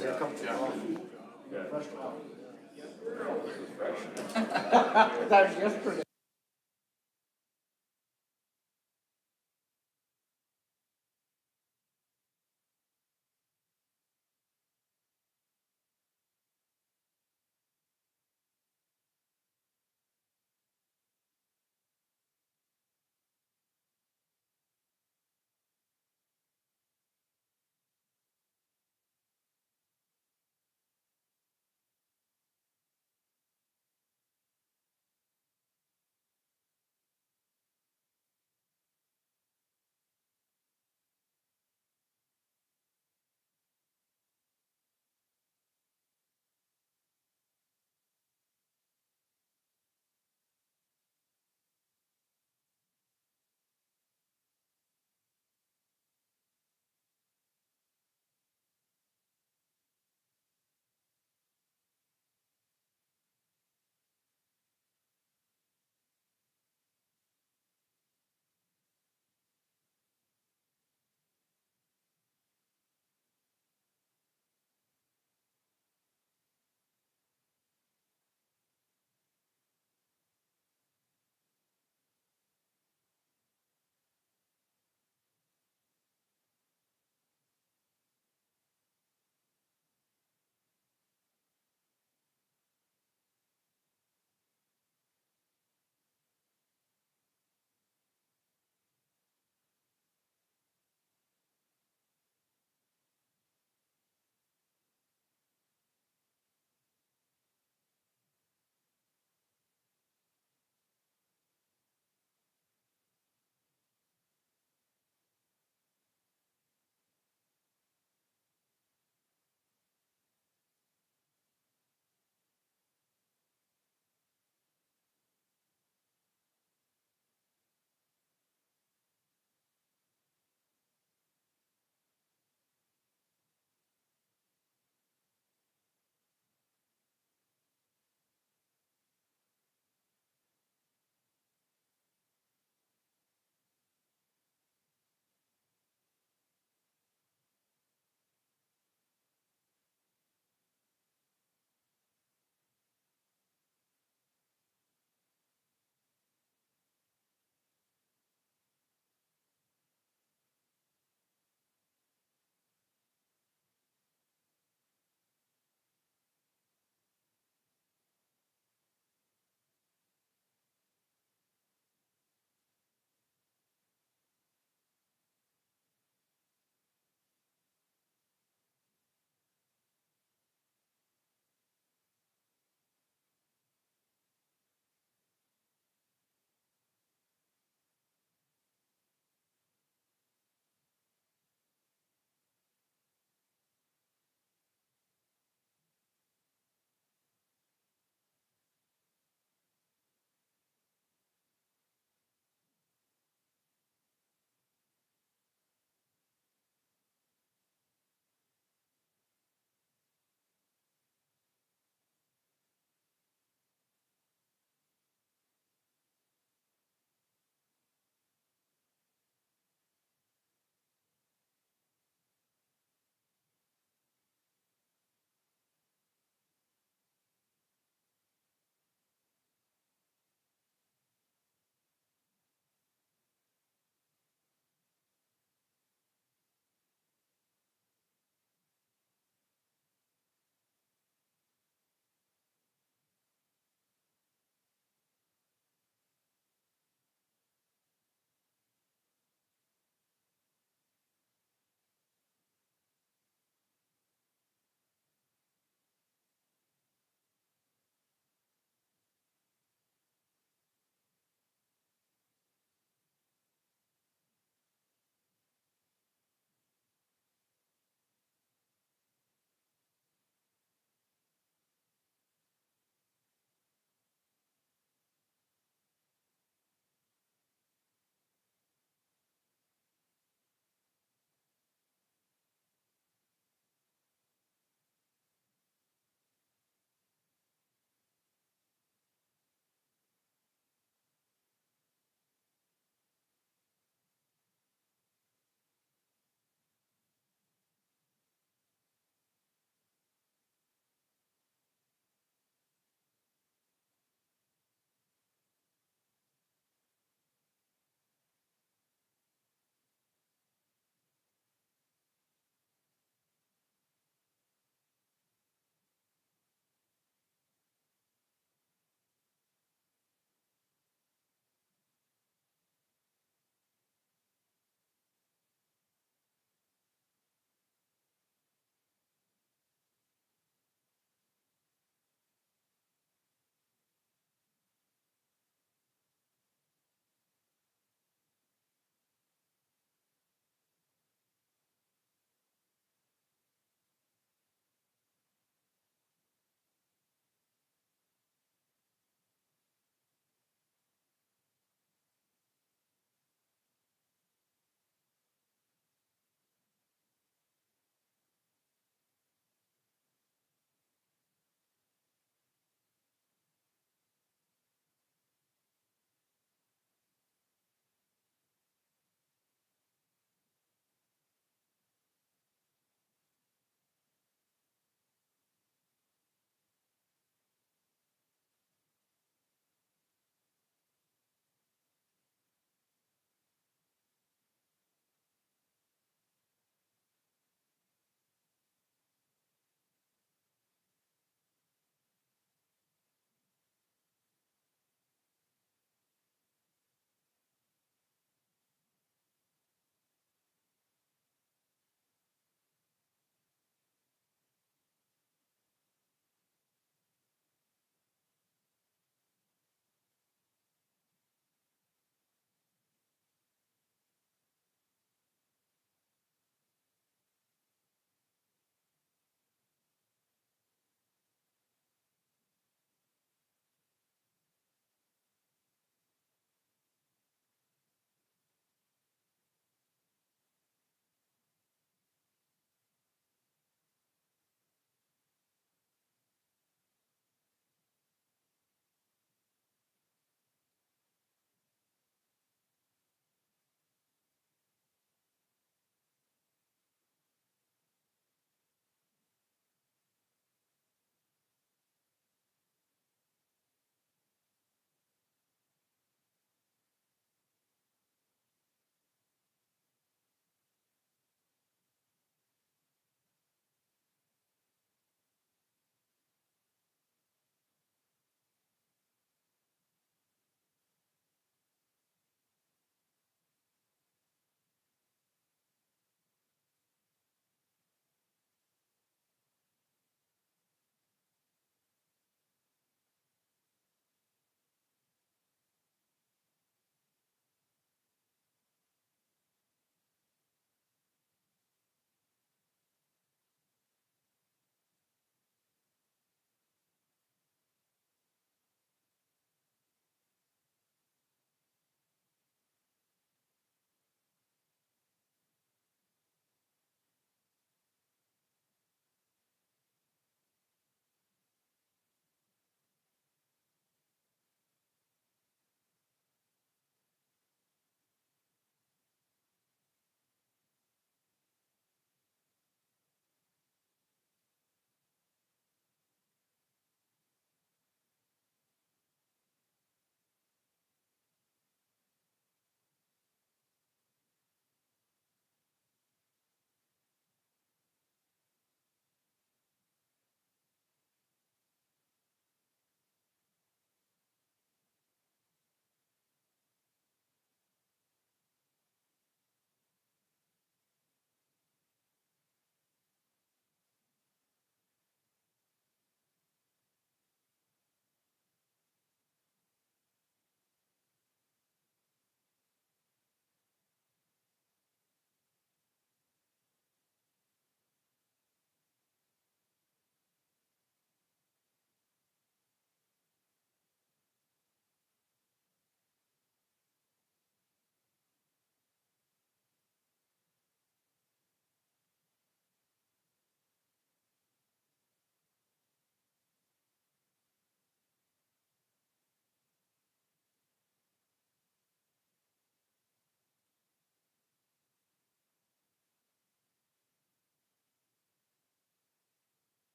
Here comes the coffee. Yeah. Fresh coffee. This is fresh. That was yesterday.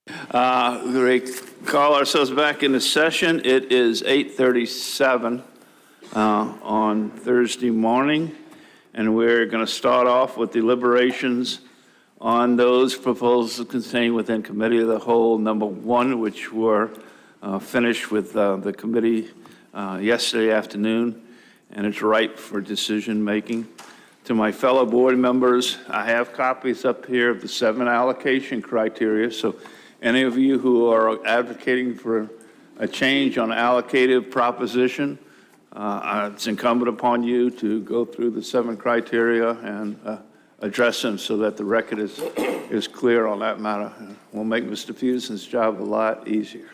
We call ourselves back into session. It is 8:37 on Thursday morning, and we're going to start off with deliberations on those proposals contained within Committee of the Whole, number 1, which were finished with the committee yesterday afternoon, and it's ripe for decision-making. To my fellow board members, I have copies up here of the 7 allocation criteria, so any of you who are advocating for a change on allocative proposition, it's incumbent upon you to go through the 7 criteria and address them so that the record is clear on that matter. We'll make Mr. Fuson's job a lot easier.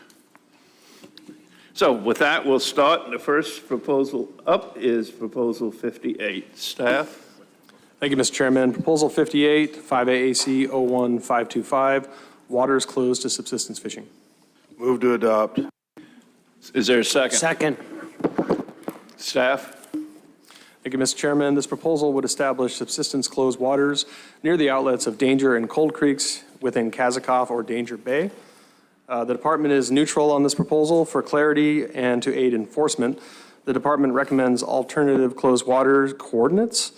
So with that, we'll start. The first proposal up is Proposal 58. Staff? Thank you, Mr. Chairman. Proposal 58, 5AAC 01525, waters closed to subsistence fishing. Move to adopt. Is there a second? Second. Staff? Thank you, Mr. Chairman. This proposal would establish subsistence closed waters near the outlets of Danger and Cold Creeks within Kazakov or Danger Bay. The department is neutral on this proposal. For clarity and to aid enforcement, the department recommends alternative closed water coordinates.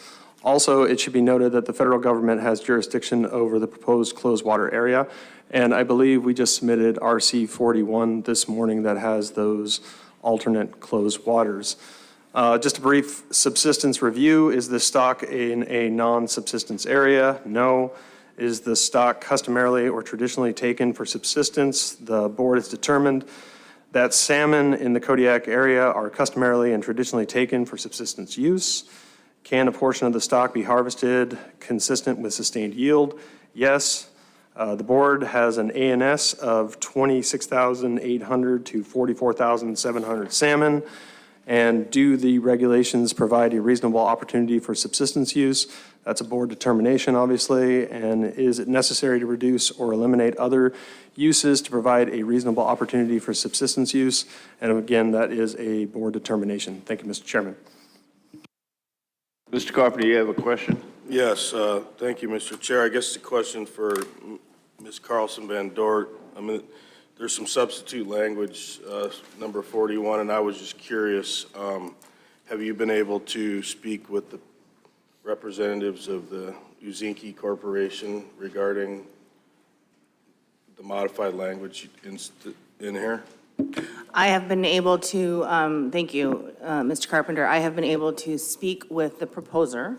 Also, it should be noted that the federal government has jurisdiction over the proposed closed water area, and I believe we just submitted RC 41 this morning that has those alternate closed waters. Just a brief subsistence review. Is the stock in a non-subsistence area? No. Is the stock customarily or traditionally taken for subsistence? The board has determined that salmon in the Kodiak area are customarily and traditionally taken for subsistence use. Can a portion of the stock be harvested consistent with sustained yield? Yes. The board has an ANS of 26,800 to 44,700 salmon. And do the regulations provide a reasonable opportunity for subsistence use? That's a board determination, obviously. And is it necessary to reduce or eliminate other uses to provide a reasonable opportunity for subsistence use? And again, that is a board determination. Thank you, Mr. Chairman. Mr. Carpenter, you have a question? Yes, thank you, Mr. Chair. I guess the question for Ms. Carlson Van Dort, I mean, there's some substitute language, number 41, and I was just curious, have you been able to speak with the representatives of the Uzinki Corporation regarding the modified language in here? I have been able to, thank you, Mr. Carpenter. I have been able to speak with the proposer,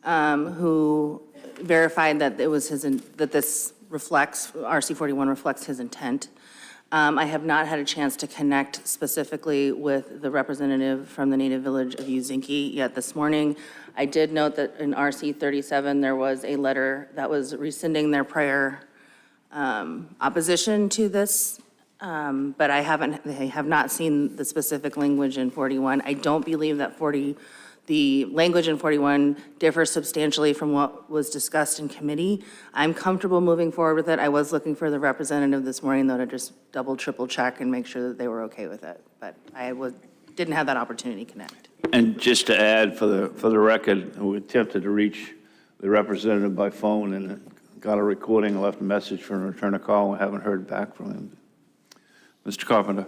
who verified that it was that this reflects, RC 41 reflects his intent. I have not had a chance to connect specifically with the representative from the native village of Uzinki yet this morning. I did note that in RC 37 there was a letter that was rescinding their prior opposition to this. But I have not seen the specific language in 41. I don't believe that the language in 41 differs substantially from what was discussed in committee. I'm comfortable moving forward with it. I was looking for the representative this morning, though, to just double, triple check and make sure that they were okay with it. But I didn't have that opportunity to connect. And just to add for the record, we attempted to reach the representative by phone and got a recording and left a message for him to return a call. We haven't heard back from him. Mr. Carpenter.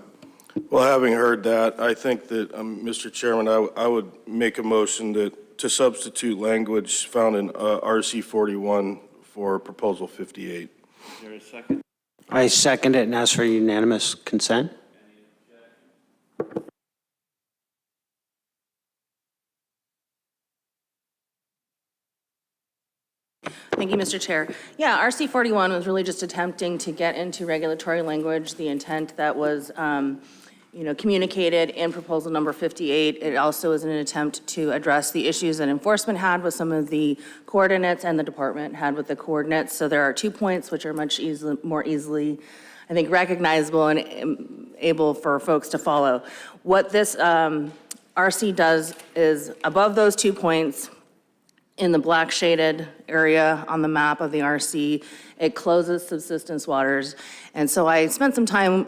Well, having heard that, I think that, Mr. Chairman, I would make a motion to substitute language found in RC 41 for Proposal 58. Is there a second? I second it and ask for unanimous consent. Thank you, Mr. Chair. Yeah, RC 41 was really just attempting to get into regulatory language the intent that was communicated in proposal number 58. It also is an attempt to address the issues that enforcement had with some of the coordinates and the department had with the coordinates. So there are 2 points which are much more easily, I think, recognizable and able for folks to follow. What this RC does is above those 2 points, in the black shaded area on the map of the RC, it closes subsistence waters. And so I spent some time,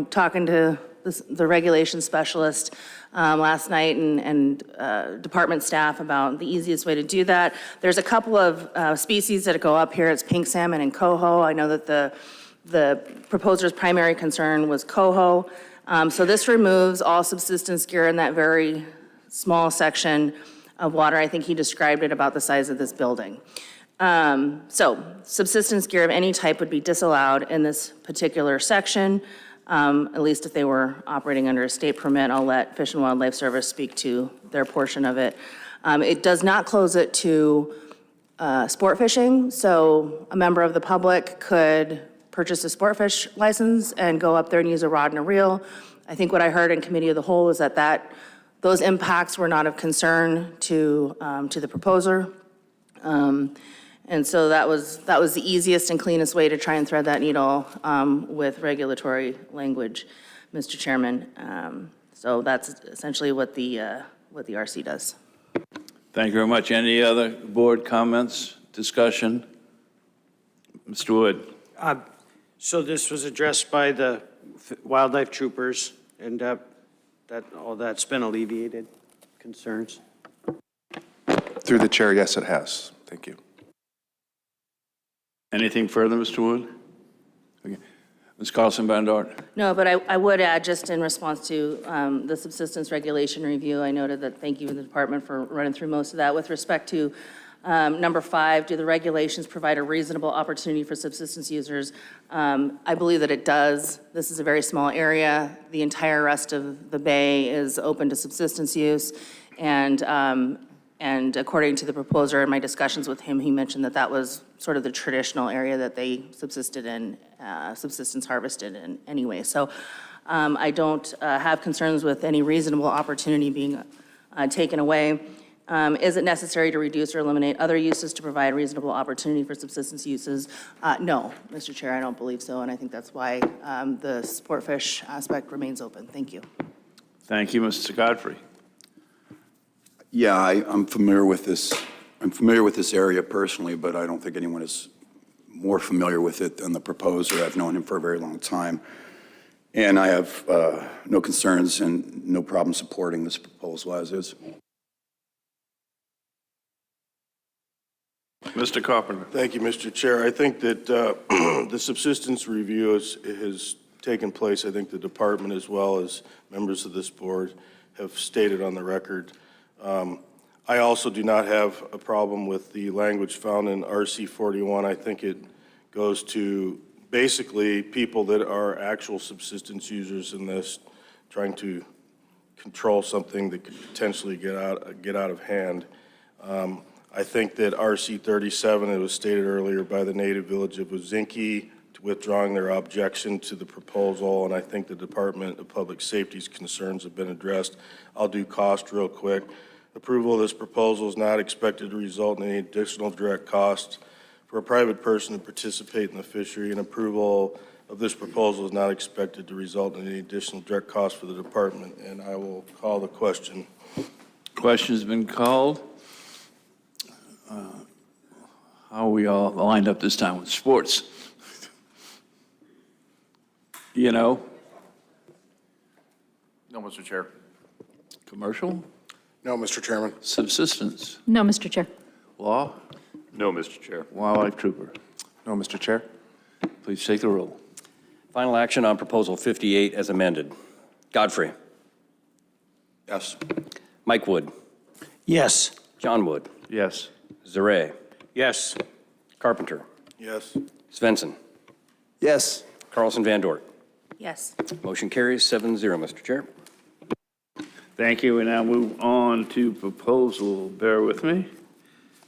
talking to the regulation specialist last night and department staff about the easiest way to do that. There's a couple of species that go up here. It's pink salmon and coho. I know that the proposer's primary concern was coho. So this removes all subsistence gear in that very small section of water. I think he described it about the size of this building. So subsistence gear of any type would be disallowed in this particular section, at least if they were operating under a state permit. I'll let Fish and Wildlife Service speak to their portion of it. It does not close it to sport fishing, so a member of the public could purchase a sport fish license and go up there and use a rod and a reel. I think what I heard in committee of the whole is that those impacts were not of concern to the proposer. And so that was the easiest and cleanest way to try and thread that needle with regulatory language, Mr. Chairman. So that's essentially what the RC does. Thank you very much. Any other board comments, discussion? Mr. Wood? So this was addressed by the wildlife troopers, and all that's been alleviated, concerns? Through the chair, yes, it has. Thank you. Anything further, Mr. Wood? Okay. Ms. Carlson Van Dort? No, but I would add, just in response to the subsistence regulation review, I noted that, thank you to the department for running through most of that. With respect to number 5, do the regulations provide a reasonable opportunity for subsistence users? I believe that it does. This is a very small area. The entire rest of the bay is open to subsistence use. And according to the proposer in my discussions with him, he mentioned that that was sort of the traditional area that they subsistence harvested in anyway. So I don't have concerns with any reasonable opportunity being taken away. Is it necessary to reduce or eliminate other uses to provide reasonable opportunity for subsistence uses? No, Mr. Chair, I don't believe so, and I think that's why the sport fish aspect remains open. Thank you. Thank you, Mr. Godfrey. Yeah, I'm familiar with this. I'm familiar with this area personally, but I don't think anyone is more familiar with it than the proposer. I've known him for a very long time, and I have no concerns and no problem supporting this proposal as is. Mr. Carpenter? Thank you, Mr. Chair. I think that the subsistence review has taken place. I think the department, as well as members of this board, have stated on the record. I also do not have a problem with the language found in RC 41. I think it goes to basically people that are actual subsistence users in this, trying to control something that could potentially get out of hand. I think that RC 37, it was stated earlier by the native village of Ozinki, withdrawing their objection to the proposal, and I think the Department of Public Safety's concerns have been addressed. I'll do cost real quick. Approval of this proposal is not expected to result in any additional direct costs for a private person to participate in the fishery, and approval of this proposal is not expected to result in any additional direct costs for the department, and I will call the question. Question's been called. How are we all lined up this time with sports? You know? No, Mr. Chair. Commercial? No, Mr. Chairman. Subsistence? No, Mr. Chair. Law? No, Mr. Chair. Wildlife trooper? No, Mr. Chair. Please take the roll. Final action on Proposal 58 as amended. Godfrey. Yes. Mike Wood. Yes. John Wood. Yes. Zaray. Yes. Carpenter. Yes. Svensson. Yes. Carlson Van Dort. Yes. Motion carries 7-0, Mr. Chair. Thank you. We now move on to proposal, bear with me,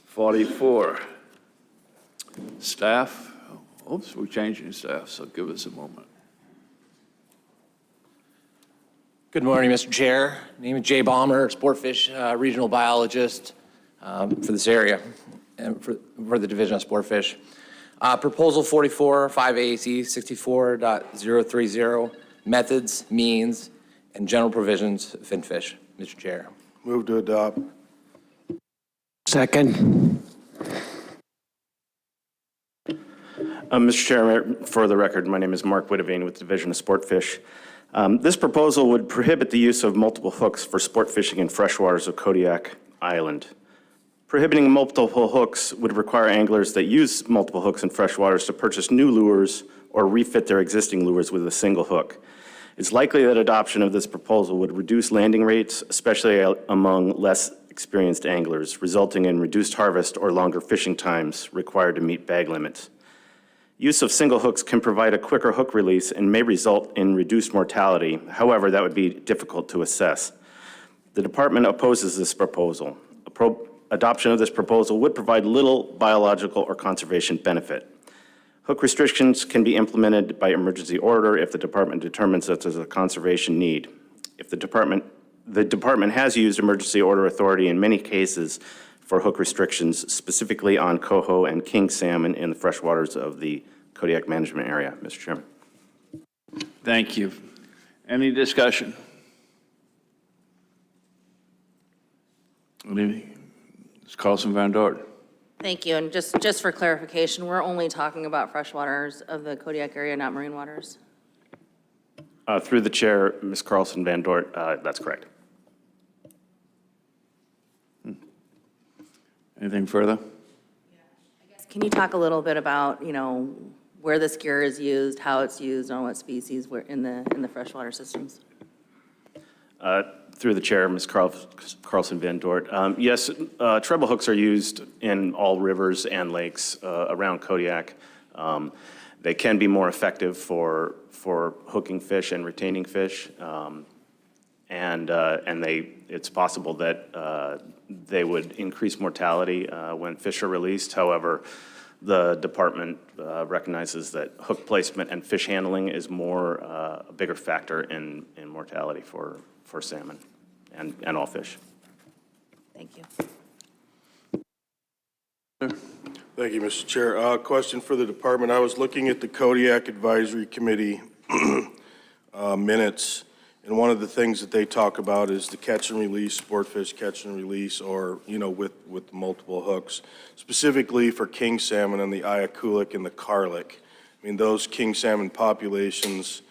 44. Staff, oops, we're changing staff, so give us a moment. Good morning, Mr. Chair. Name is Jay Balmer, Sportfish regional biologist for this area and for the Division of Sportfish. Proposal 44, 5AAC 64.030, methods, means, and general provisions of Finfish. Mr. Chair. Move to adopt. Second? Mr. Chair, for the record, my name is Mark Witteveen with the Division of Sportfish. This proposal would prohibit the use of multiple hooks for sport fishing in freshwaters of Kodiak Island. Prohibiting multiple hooks would require anglers that use multiple hooks in freshwaters to purchase new lures or refit their existing lures with a single hook. It's likely that adoption of this proposal would reduce landing rates, especially among less experienced anglers, resulting in reduced harvest or longer fishing times required to meet bag limits. Use of single hooks can provide a quicker hook release and may result in reduced mortality. However, that would be difficult to assess. The department opposes this proposal. Adoption of this proposal would provide little biological or conservation benefit. Hook restrictions can be implemented by emergency order if the department determines that there's a conservation need. If the department has used emergency order authority in many cases for hook restrictions, specifically on coho and king salmon in the freshwaters of the Kodiak management area, Mr. Chairman. Thank you. Any discussion? Ms. Carlson Van Dort. Thank you, and just for clarification, we're only talking about freshwaters of the Kodiak area, not marine waters? Through the chair, Ms. Carlson Van Dort, that's correct. Anything further? Can you talk a little bit about, where this gear is used, how it's used, on what species were in the freshwater systems? Through the chair, Ms. Carlson Van Dort. Yes, treble hooks are used in all rivers and lakes around Kodiak. They can be more effective for hooking fish and retaining fish. It's possible that they would increase mortality when fish are released. However, the department recognizes that hook placement and fish handling is a bigger factor in mortality for salmon and all fish. Thank you. Thank you, Mr. Chair. Question for the department. I was looking at the Kodiak Advisory Committee minutes, and one of the things that they talk about is the catch and release, sport fish catch and release, or, with multiple hooks, specifically for king salmon and the Iakulik and the Karlik. I mean, those king salmon populations,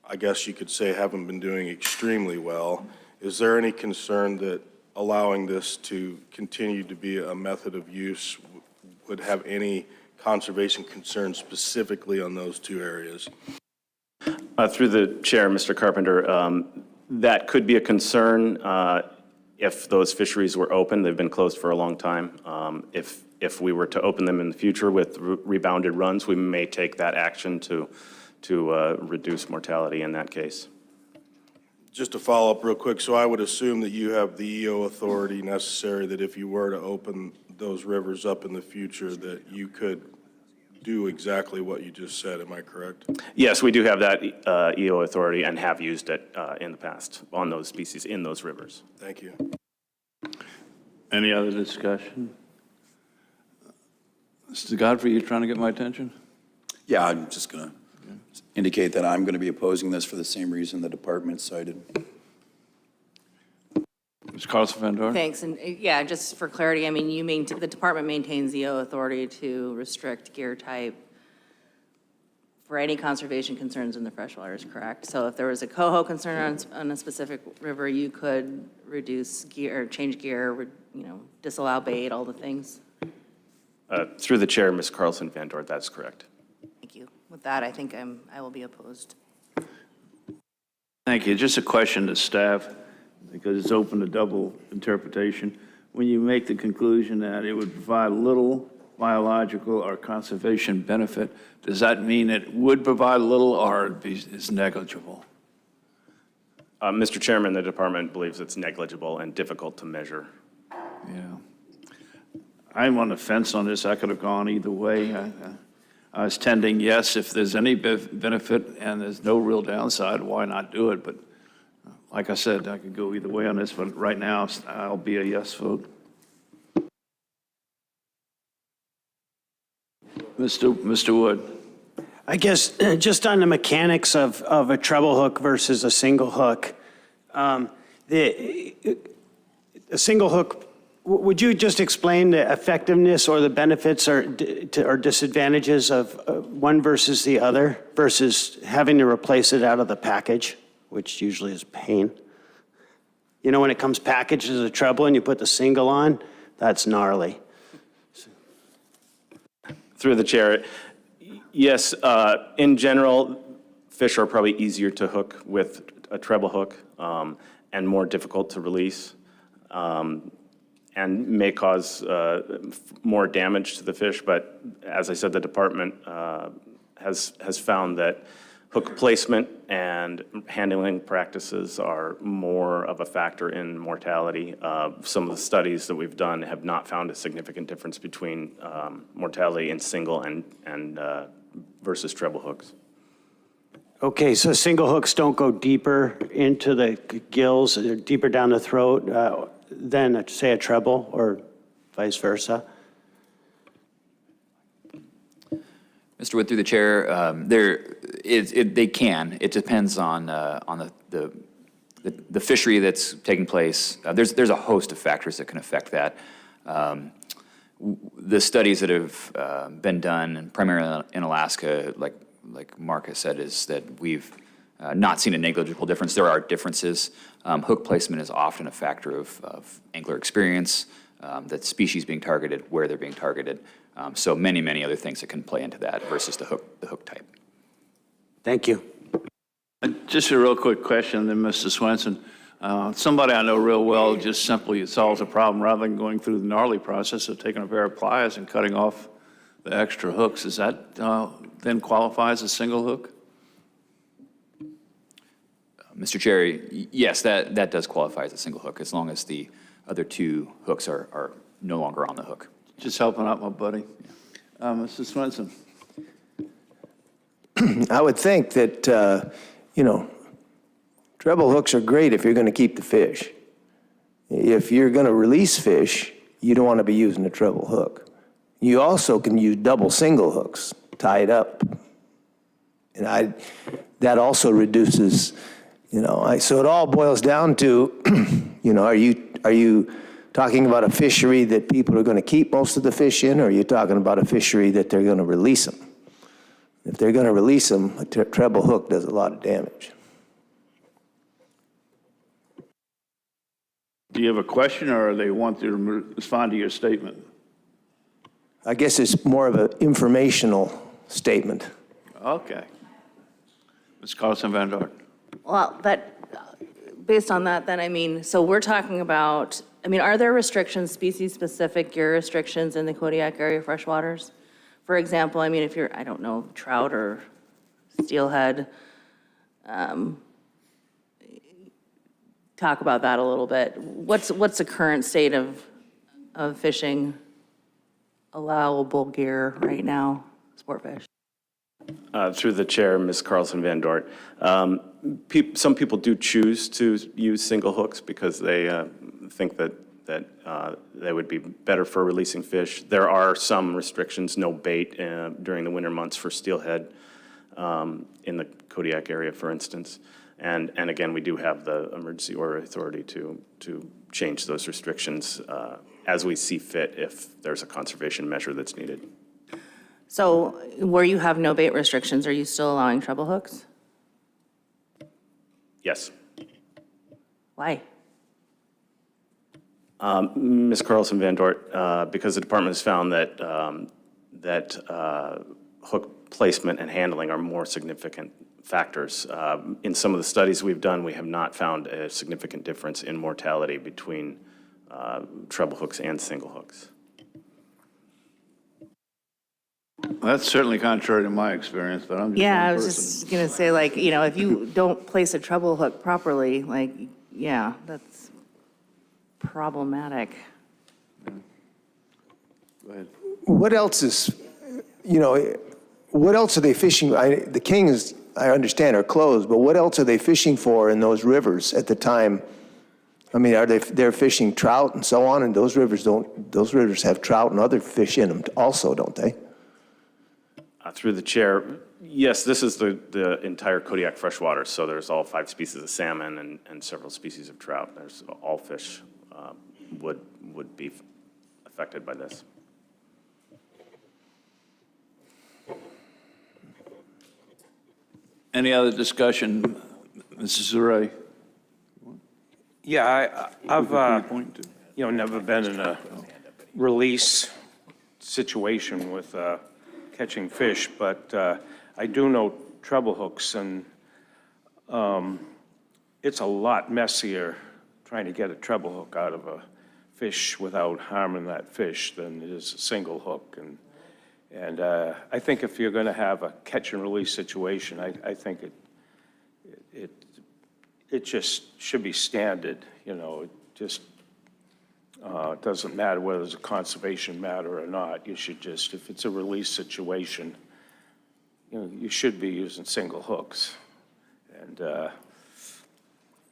I guess you could say, haven't been doing extremely well. Is there any concern that allowing this to continue to be a method of use would have any conservation concerns specifically on those two areas? Through the chair, Mr. Carpenter, that could be a concern if those fisheries were open. They've been closed for a long time. If we were to open them in the future with rebounded runs, we may take that action to reduce mortality in that case. Just to follow up real quick, so I would assume that you have the EO authority necessary that if you were to open those rivers up in the future, that you could do exactly what you just said. Am I correct? Yes, we do have that EO authority and have used it in the past on those species in those rivers. Thank you. Any other discussion? Mr. Godfrey, you trying to get my attention? Yeah, I'm just going to indicate that I'm going to be opposing this for the same reason the department cited. Ms. Carlson Van Dort? Thanks, and just for clarity, I mean, the department maintains the authority to restrict gear type for any conservation concerns in the freshwaters, correct? So if there was a coho concern on a specific river, you could reduce gear, change gear, disallow bait, all the things? Through the chair, Ms. Carlson Van Dort, that's correct. Thank you. With that, I think I will be opposed. Thank you. Just a question to staff, because it's open to double interpretation. When you make the conclusion that it would provide little biological or conservation benefit, does that mean it would provide little or is negligible? Mr. Chairman, the department believes it's negligible and difficult to measure. Yeah. I'm on the fence on this. I could have gone either way. I was tending yes, if there's any benefit and there's no real downside, why not do it? But like I said, I could go either way on this, but right now I'll be a yes vote. Mr. Wood. I guess just on the mechanics of a treble hook versus a single hook, a single hook, would you just explain the effectiveness or the benefits or disadvantages of one versus the other versus having to replace it out of the package, which usually is pain? When it comes packaged as a treble and you put the single on, that's gnarly. Through the chair, Yes, in general, fish are probably easier to hook with a treble hook and more difficult to release, and may cause more damage to the fish. But as I said, the department has found that hook placement and handling practices are more of a factor in mortality. Some of the studies that we've done have not found a significant difference between mortality in single and versus treble hooks. Okay, so single hooks don't go deeper into the gills, deeper down the throat than, say, a treble, or vice versa? Mr. Wood, through the chair, they can. It depends on the fishery that's taking place. There's a host of factors that can affect that. The studies that have been done, primarily in Alaska, like Mark has said, is that we've not seen a negligible difference. There are differences. Hook placement is often a factor of angler experience, that species being targeted, where they're being targeted. So many other things that can play into that versus the hook type. Thank you. Just a real quick question then, Mr. Swenson. Somebody I know real well just simply solves a problem rather than going through the gnarly process of taking a pair of pliers and cutting off the extra hooks. Is that then qualify as a single hook? Mr. Chair, yes, that does qualify as a single hook as long as the other two hooks are no longer on the hook. Just helping out my buddy. Mr. Swenson. I would think that, treble hooks are great if you're going to keep the fish. If you're going to release fish, you don't want to be using a treble hook. You also can use double single hooks tied up. And that also reduces, so it all boils down to, are you talking about a fishery that people are going to keep most of the fish in, or are you talking about a fishery that they're going to release them? If they're going to release them, a treble hook does a lot of damage. Do you have a question, or they want to respond to your statement? I guess it's more of an informational statement. Okay. Ms. Carlson Van Dort. Well, based on that, then, so we're talking about, are there restrictions, species-specific gear restrictions in the Kodiak area freshwaters? For example, if you're, I don't know, trout or steelhead, talk about that a little bit. What's the current state of fishing allowable gear right now, sport fish? Through the chair, Ms. Carlson Van Dort. Some people do choose to use single hooks because they think that they would be better for releasing fish. There are some restrictions, no bait during the winter months for steelhead in the Kodiak area, for instance. And again, we do have the emergency order authority to change those restrictions as we see fit if there's a conservation measure that's needed. So where you have no bait restrictions, are you still allowing treble hooks? Yes. Why? Ms. Carlson Van Dort, because the department has found that hook placement and handling are more significant factors. In some of the studies we've done, we have not found a significant difference in mortality between treble hooks and single hooks. That's certainly contrary to my experience, but I'm just Yeah, one I was person. just going to say, if you don't place a treble hook properly, that's problematic. Go ahead. What else is, what else are they fishing? The Kings, I understand, are closed, but what else are they fishing for in those rivers at the time? They're fishing trout and so on, and those rivers have trout and other fish in them also, don't they? Through the chair, yes, this is the entire Kodiak freshwater, so there's all 5 species of salmon and several species of trout. There's all fish would be affected by this. Any other discussion? Mrs. Zuray? Yeah, I've never been in a release situation with catching fish, but I do know treble hooks, and it's a lot messier trying to get a treble hook out of a fish without harming that fish than it is a single hook. And I think if you're going to have a catch and release situation, I think it just should be standard, you know. It just doesn't matter whether it's a conservation matter or not. You should just, if it's a release situation, you know, you should be using single hooks. And,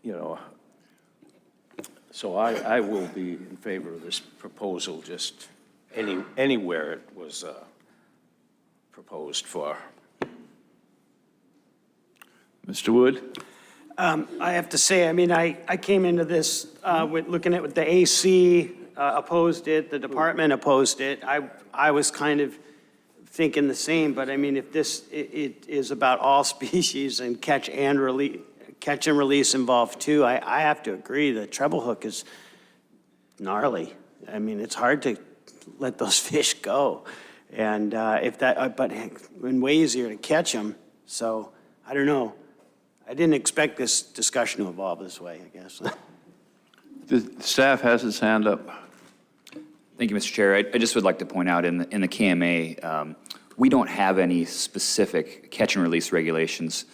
you know, so I will be in favor of this proposal, just anywhere it was proposed for. Mr. Wood? I have to say, I mean, I came into this with looking at what the AC opposed it, the department opposed it. I was kind of thinking the same, but I mean, if this, it is about all species and catch and release involved too, I have to agree, the treble hook is gnarly. I mean, it's hard to let those fish go. And if that, but way easier to catch them. So I don't know. I didn't expect this discussion to evolve this way, I guess. The staff has its hand up. Thank you, Mr. Chair. I just would like to point out in the KMA, we don't have any specific catch and release regulations,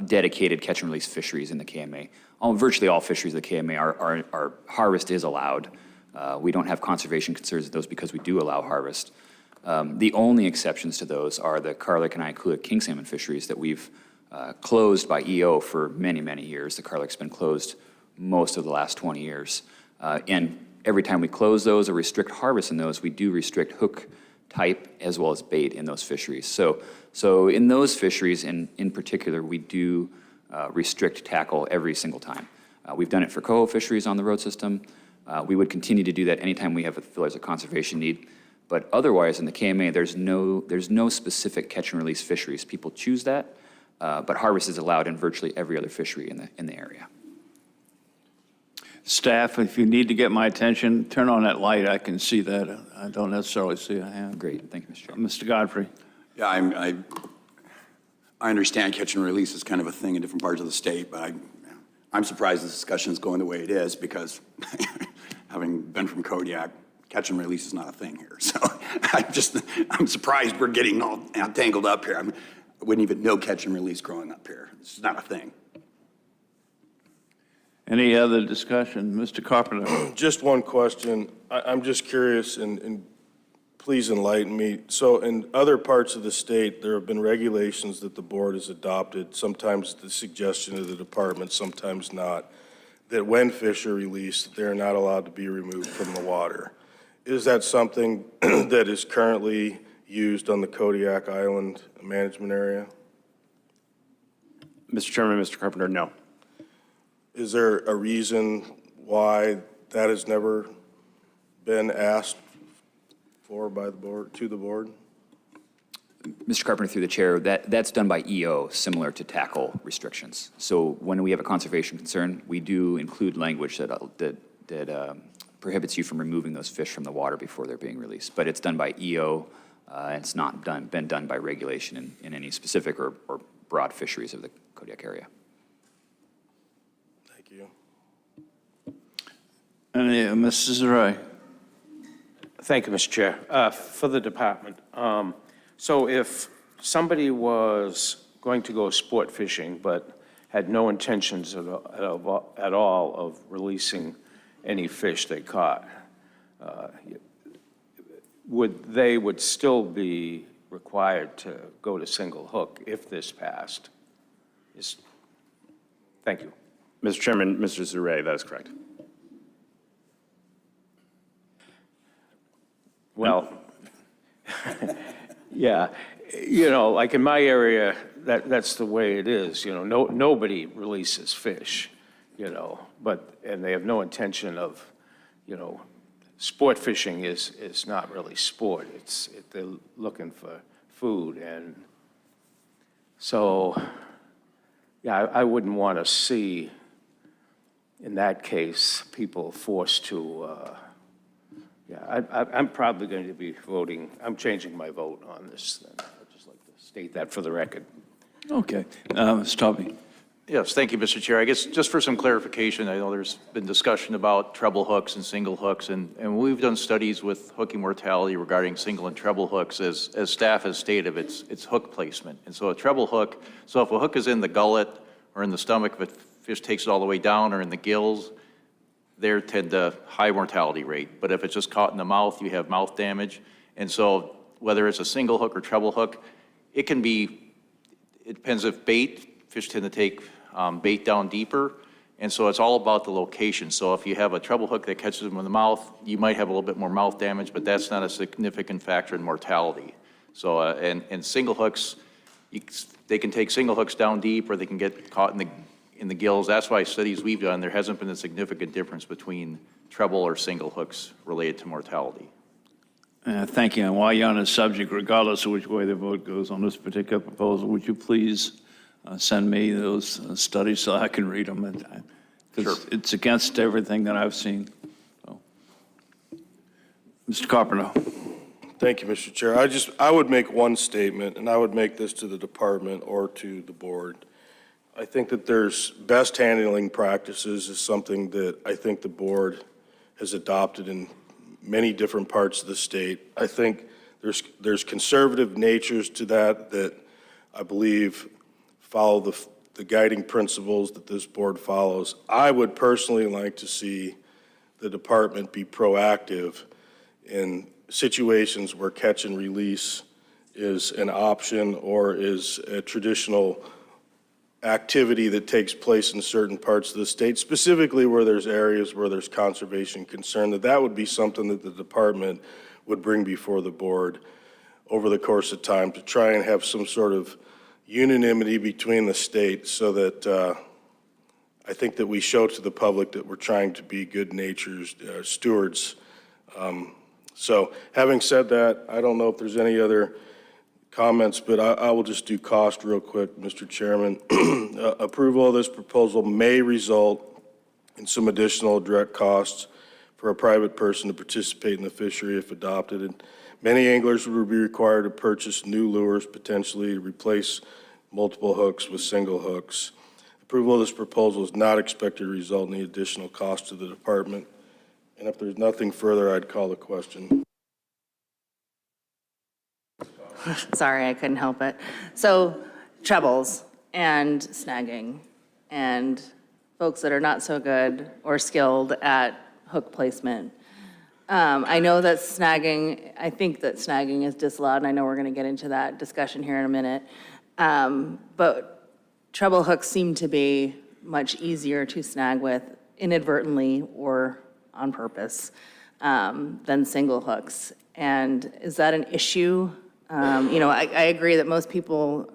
dedicated catch and release fisheries in the KMA. Virtually all fisheries in the KMA, our harvest is allowed. We don't have conservation concerns with those because we do allow harvest. The only exceptions to those are the Kodiak and Kodiak king salmon fisheries that we've closed by EO for many, many years. The Kodiak's been closed most of the last 20 years. And every time we close those or restrict harvest in those, we do restrict hook type as well as bait in those fisheries. So in those fisheries, in particular, we do restrict tackle every single time. We've done it for coho fisheries on the road system. We would continue to do that anytime we feel there's a conservation need. But otherwise, in the KMA, there's no specific catch and release fisheries. People choose that, but harvest is allowed in virtually every other fishery in the area. Staff, if you need to get my attention, turn on that light. I can see that. I don't necessarily see a hand. Great, thank you, Mr. Chair. Mr. Godfrey? Yeah, I understand catch and release is kind of a thing in different parts of the state, but I'm surprised this discussion is going the way it is because having been from Kodiak, catch and release is not a thing here. So I'm surprised we're getting all tangled up here. I wouldn't even know catch and release growing up here. This is not a thing. Any other discussion? Mr. Carpenter? Just one question. I'm just curious, and please enlighten me. So in other parts of the state, there have been regulations that the board has adopted, sometimes the suggestion of the department, sometimes not, that when fish are released, they're not allowed to be removed from the water. Is that something that is currently used on the Kodiak Island management area? Mr. Chairman, Mr. Carpenter, no. Is there a reason why that has never been asked for by the board, to the board? Mr. Carpenter, through the chair, that's done by EO, similar to tackle restrictions. So when we have a conservation concern, we do include language that prohibits you from removing those fish from the water before they're being released. But it's done by EO. It's not been done by regulation in any specific or broad fisheries of the Kodiak area. Thank you. And Mrs. Ray? Thank you, Mr. Chair. For the department, so if somebody was going to go sport fishing but had no intentions at all of releasing any fish they caught, they would still be required to go to single hook if this passed? Thank you. Mr. Chairman, Mr. Zure, that is correct. Well, yeah, you know, like in my area, that's the way it is, you know, nobody releases fish, you know, and they have no intention of, you know, sport fishing is not really sport. They're looking for food, and so, yeah, I wouldn't want to see, in that case, people forced to Yeah, I'm probably going to be voting, I'm changing my vote on this, then. I'd just like to state that for the record. Okay. Mr. Tobey. Yes, thank you, Mr. Chair. I guess just for some clarification, I know there's been discussion about treble hooks and single hooks, and we've done studies with hooking mortality regarding single and treble hooks. As staff has stated, it's hook placement. And so a treble hook, so if a hook is in the gullet or in the stomach, if a fish takes it all the way down, or in the gills, they tend to high mortality rate. But if it's just caught in the mouth, you have mouth damage. And so whether it's a single hook or treble hook, it can be, it depends if fish tend to take bait down deeper, and so it's all about the location. So if you have a treble hook that catches them in the mouth, you might have a little bit more mouth damage, but that's not a significant factor in mortality. So, and single hooks, they can take single hooks down deep, or they can get caught in the gills. That's why studies we've done, there hasn't been a significant difference between treble or single hooks related to mortality. Thank you. And while you're on the subject, regardless of which way the vote goes on this particular proposal, would you please send me those studies so I can read them? Because it's against everything that I've seen. So. Mr. Carpenter. Thank you, Mr. Chair. I would make one statement, and I would make this to the department or to the board. I think that there's best handling practices is something that I think the board has adopted in many different parts of the state. I think there's conservative natures to that I believe follow the guiding principles that this board follows. I would personally like to see the department be proactive in situations where catch and release is an option or is a traditional activity that takes place in certain parts of the state, specifically where there's areas where there's conservation concern, that would be something that the department would bring before the board over the course of time to try and have some sort of unanimity between the states, so that I think that we show to the public that we're trying to be good-natured stewards. So having said that, I don't know if there's any other comments, but I will just do cost real quick, Mr. Chairman. Approval of this proposal may result in some additional direct costs for a private person to participate in the fishery if adopted. And many anglers would be required to purchase new lures, potentially replace multiple hooks with single hooks. Approval of this proposal is not expected to result in any additional cost to the department. And if there's nothing further, I'd call the question. Sorry, I couldn't help it. So trebles and snagging and folks that are not so good or skilled at hook placement. I know that I think that snagging is disallowed, and I know we're going to get into that discussion here in a minute. But treble hooks seem to be much easier to snag with inadvertently or on purpose than single hooks. And is that an issue? I agree that most people,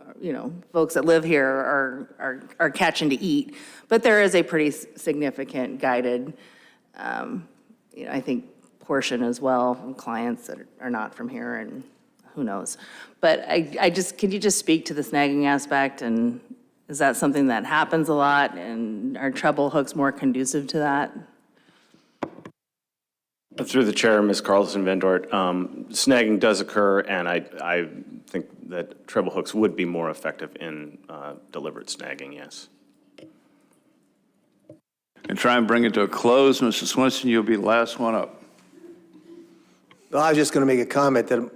folks that live here are catching to eat, but there is a pretty significant guided, I think, portion as well from clients that are not from here, and who knows. But could you just speak to the snagging aspect, and is that something that happens a lot, and are treble hooks more conducive to that? Through the chair, Ms. Carlson Van Dort, snagging does occur, and I think that treble hooks would be more effective in deliberate snagging, yes. And try and bring it to a close. Mr. Swenson, you'll be the last one up. Well, I was just going to make a comment that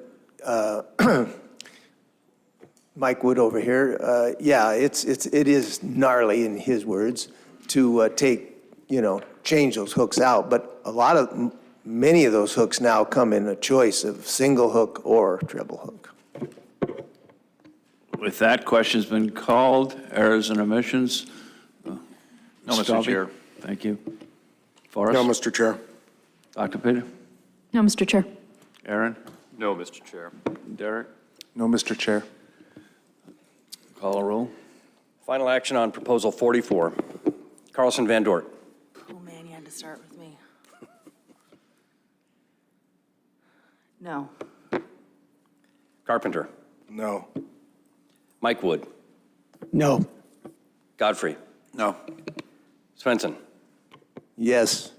Mike Wood over here, it is gnarly, in his words, to change those hooks out. But many of those hooks now come in a choice of single hook or treble hook. With that, question's been called. Errors and omissions. No, Mr. Chair. Thank you. Forrest? No, Mr. Chair. Dr. Peter? No, Mr. Chair. Aaron? No, Mr. Chair. Derek? No, Mr. Chair. Call a roll. Final action on Proposal 44. Carlson Van Dort. Oh, man, you had to start with me. No. Carpenter. No. Mike Wood. No. Godfrey. No. Svensson. Yes.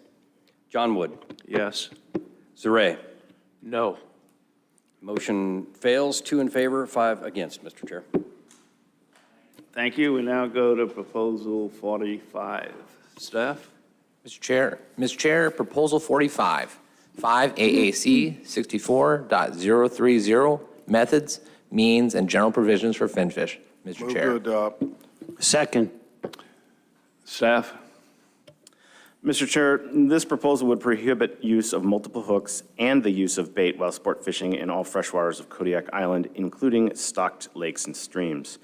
John Wood. Yes. Zareh. No. Motion fails, 2 in favor, 5 against, Mr. Chair. Thank you. We now go to proposal 45. Staff? Mr. Chair, Proposal 45, 5 AAC 64.030, methods, means, and general provisions for Finfish. Mr. Move to Chair. adopt. Second. Staff? Mr. Chair, this proposal would prohibit use of multiple hooks and the use of bait while sport fishing in all freshwaters of Kodiak Island, including stocked lakes and streams.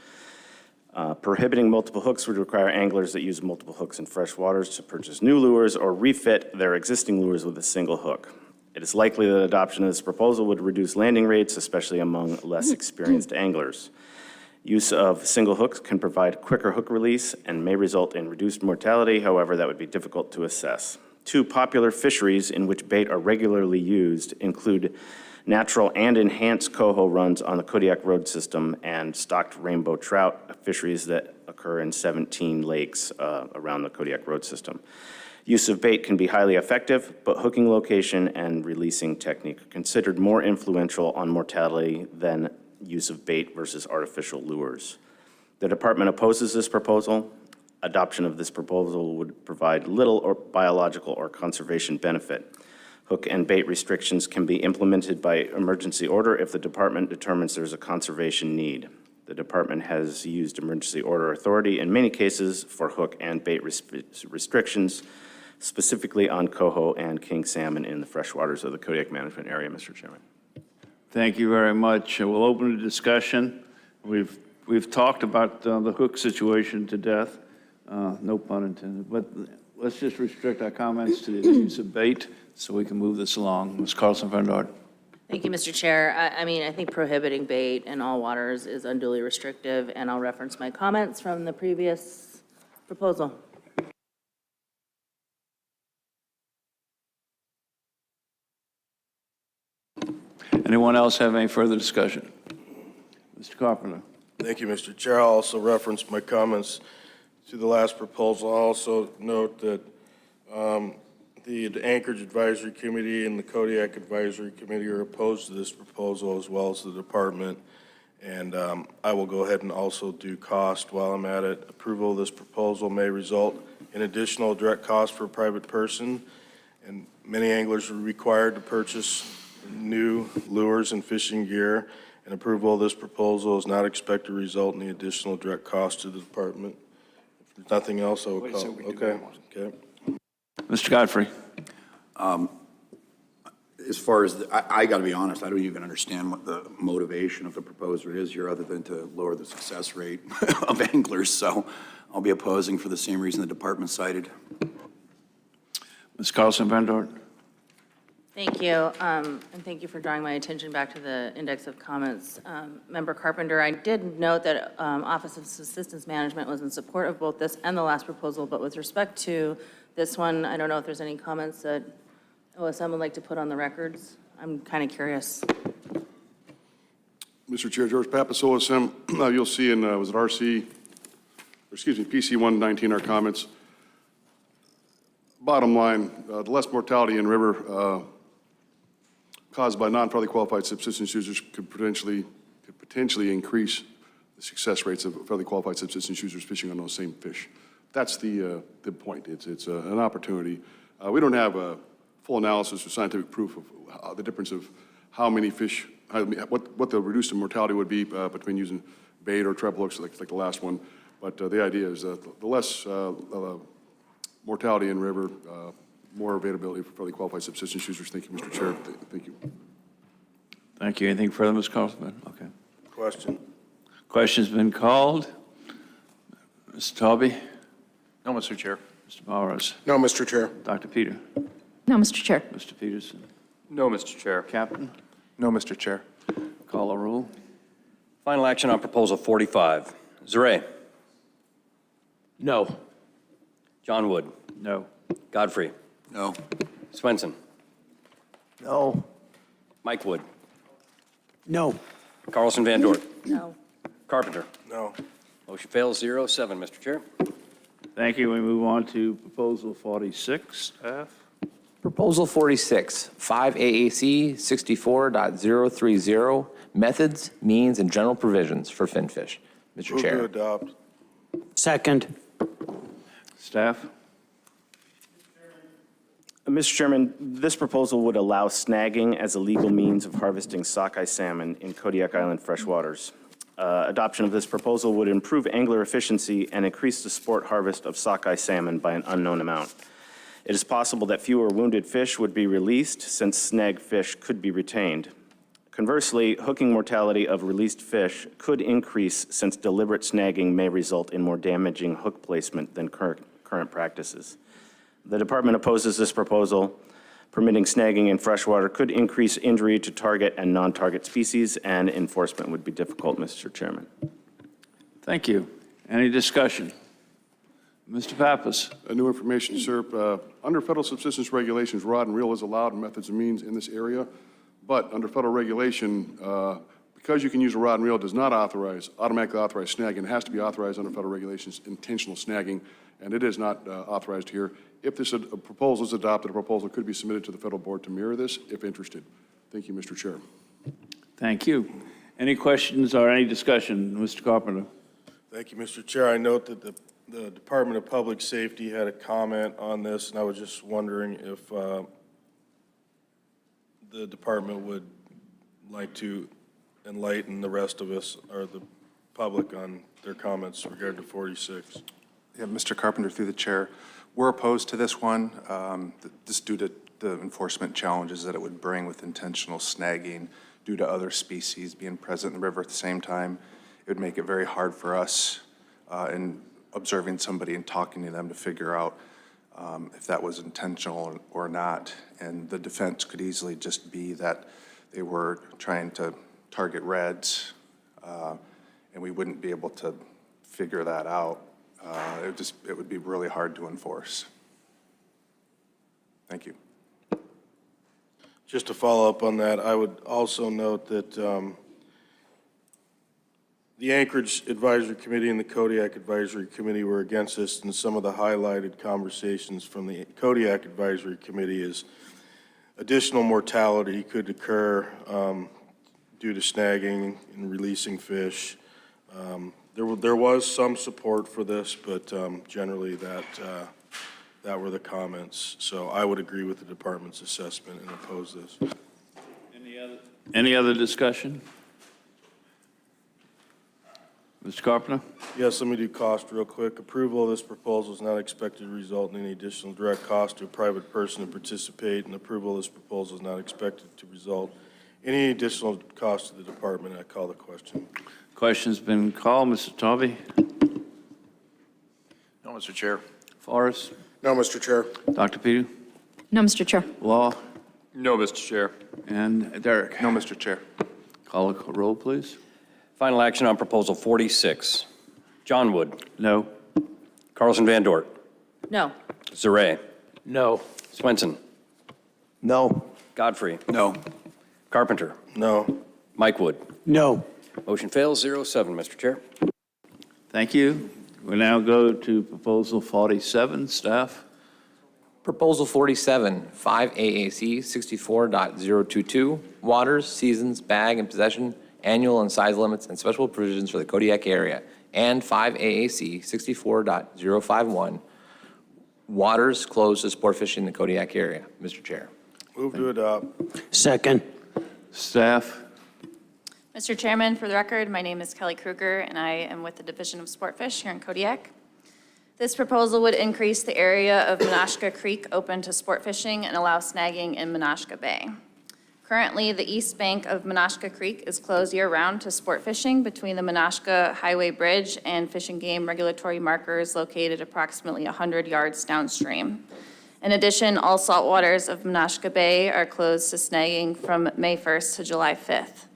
Prohibiting multiple hooks would require anglers that use multiple hooks in fresh waters to purchase new lures or refit their existing lures with a single hook. It is likely that adoption of this proposal would reduce landing rates, especially among less experienced anglers. Use of single hooks can provide quicker hook release and may result in reduced mortality. However, that would be difficult to assess. 2 popular fisheries in which bait are regularly used include natural and enhanced coho runs on the Kodiak Road system and stocked rainbow trout fisheries that occur in 17 lakes around the Kodiak Road system. Use of bait can be highly effective, but hooking location and releasing technique are considered more influential on mortality than use of bait versus artificial lures. The department opposes this proposal. Adoption of this proposal would provide little or biological or conservation benefit. Hook and bait restrictions can be implemented by emergency order if the department determines there's a conservation need. The department has used emergency order authority in many cases for hook and bait restrictions, specifically on coho and king salmon in the freshwaters of the Kodiak Management Area, Mr. Chairman. Thank you very much. We'll open the discussion. We've talked about the hook situation to death, no pun intended, but let's just restrict our comments to the use of bait so we can move this along. Ms. Carlson-Van Dort. Thank you, Mr. Chair. I mean, I think prohibiting bait in all waters is unduly restrictive, and I'll reference my comments from the previous proposal. Anyone else have any further discussion? Mr. Carpenter. Thank you, Mr. Chair. I'll also reference my comments to the last proposal. I'll also note that the Anchorage Advisory Committee and the Kodiak Advisory Committee are opposed to this proposal, as well as the department. And I will go ahead and also do cost while I'm at it. Approval of this proposal may result in additional direct cost for a private person, and many anglers are required to purchase new lures and fishing gear, and approval of this proposal is not expected to result in the additional direct cost to the department. If there's nothing else, I will call. Okay. Mr. Godfrey. As far as, I got to be honest, I don't even understand what the motivation of the proposer is here, other than to lower the success rate of anglers. So I'll be opposing for the same reason the department cited. Ms. Carlson-Van Dort. Thank you, and thank you for drawing my attention back to the index of comments. Member Carpenter, I did note that Office of Subsistence Management was in support of both this and the last proposal, but with respect to this one, I don't know if there's any comments that OSM would like to put on the records. I'm kind of curious. Mr. Chair, George Pappas, OSM, you'll see in, was it PC 119, our comments. Bottom line, the less mortality in river caused by non-federally qualified subsistence users could potentially increase the success rates of federally qualified subsistence users fishing on those same fish. That's the point. It's an opportunity. We don't have a full analysis or scientific proof of the difference of how many fish, what the reduced mortality would be between using bait or treble hooks like the last one. But the idea is that the less mortality in river, more availability for federally qualified subsistence users. Thank you, Mr. Chair. Thank you. Thank you. Anything further, Ms. Carlson? Okay. Question. Question's been called. Mr. Taube? No, Mr. Chair. Mr. Bowers? No, Mr. Chair. Dr. Peter? No, Mr. Chair. Mr. Peterson? No, Mr. Chair. Captain? No, Mr. Chair. Call a roll. Final action on Proposal 45. Zareh. No. John Wood. No. Godfrey. No. Swenson. No. Mike Wood. No. Carlson-Van Dort. No. Carpenter. No. Motion fails 0-7, Mr. Chair. Thank you. We move on to proposal 46. Staff? Proposal 46, 5 AAC 64.030, methods, means, and general provisions for Finfish. Mr. Move to Chair. adopt. Second. Staff? Mr. Chairman, this proposal would allow snagging as a legal means of harvesting sockeye salmon in Kodiak Island freshwaters. Adoption of this proposal would improve angler efficiency and increase the sport harvest of sockeye salmon by an unknown amount. It is possible that fewer wounded fish would be released since snagged fish could be retained. Conversely, hooking mortality of released fish could increase since deliberate snagging may result in more damaging hook placement than current practices. The department opposes this proposal. Permitting snagging in freshwater could increase injury to target and non-target species, and enforcement would be difficult, Mr. Chairman. Thank you. Any discussion? Mr. Pappas? New information, sir. Under federal subsistence regulations, rod and reel is allowed in methods and means in this area, but under federal regulation, because you can use a rod and reel, it does not automatically authorize snagging. It has to be authorized under federal regulations, intentional snagging, and it is not authorized here. If this proposal is adopted, a proposal could be submitted to the federal board to mirror this, if interested. Thank you, Mr. Chair. Thank you. Any questions or any discussion? Mr. Carpenter? Thank you, Mr. Chair. I note that the Department of Public Safety had a comment on this, and I was just wondering if the department would like to enlighten the rest of us or the public on their comments regarding to 46. Yeah, Mr. Carpenter, through the chair, we're opposed to this one, just due to the enforcement challenges that it would bring with intentional snagging due to other species being present in the river at the same time. It would make it very hard for us in observing somebody and talking to them to figure out if that was intentional or not. And the defense could easily just be that they were trying to target reds, and we wouldn't be able to figure that out. It would be really hard to enforce. Thank you. Just to follow up on that, I would also note that the Anchorage Advisory Committee and the Kodiak Advisory Committee were against this, and some of the highlighted conversations from the Kodiak Advisory Committee is additional mortality could occur due to snagging and releasing fish. There was some support for this, but generally that were the comments. So I would agree with the department's assessment and oppose this. Any other discussion? Mr. Carpenter? Yes, let me do cost real quick. Approval of this proposal is not expected to result in any additional direct cost to a private person to participate, and approval of this proposal is not expected to result in any additional cost to the department. I call the question. Question's been called. Mr. Tovey? No, Mr. Chair. Forrest? No, Mr. Chair. Dr. Pete? No, Mr. Chair. Law? No, Mr. Chair. And Derek? No, Mr. Chair. Call a roll, please. Final action on Proposal 46. John Wood. No. Carlson Van Dort. No. Zaray. No. Swenson. No. Godfrey. No. Carpenter. No. Mike Wood. No. Motion fails, 0-7, Mr. Chair. Thank you. We now go to Proposal 47. Staff? Proposal 47, 5 AAC 64.022, waters, seasons, bag, and possession, annual and size limits, and special provisions for the Kodiak area, and 5 AAC 64.051, waters closed to sport fishing in the Kodiak area. Mr. Chair. Move to adopt. Second. Staff? Mr. Chairman, for the record, my name is Kelly Kruger, and I am with the Division of Sportfish here in Kodiak. This proposal would increase the area of Menashka Creek open to sport fishing and allow snagging in Menashka Bay. Currently, the east bank of Menashka Creek is closed year-round to sport fishing between the Menashka Highway Bridge and Fish and Game regulatory markers located approximately 100 yards downstream. In addition, all saltwaters of Menashka Bay are closed to snagging from May 1st to July 5th.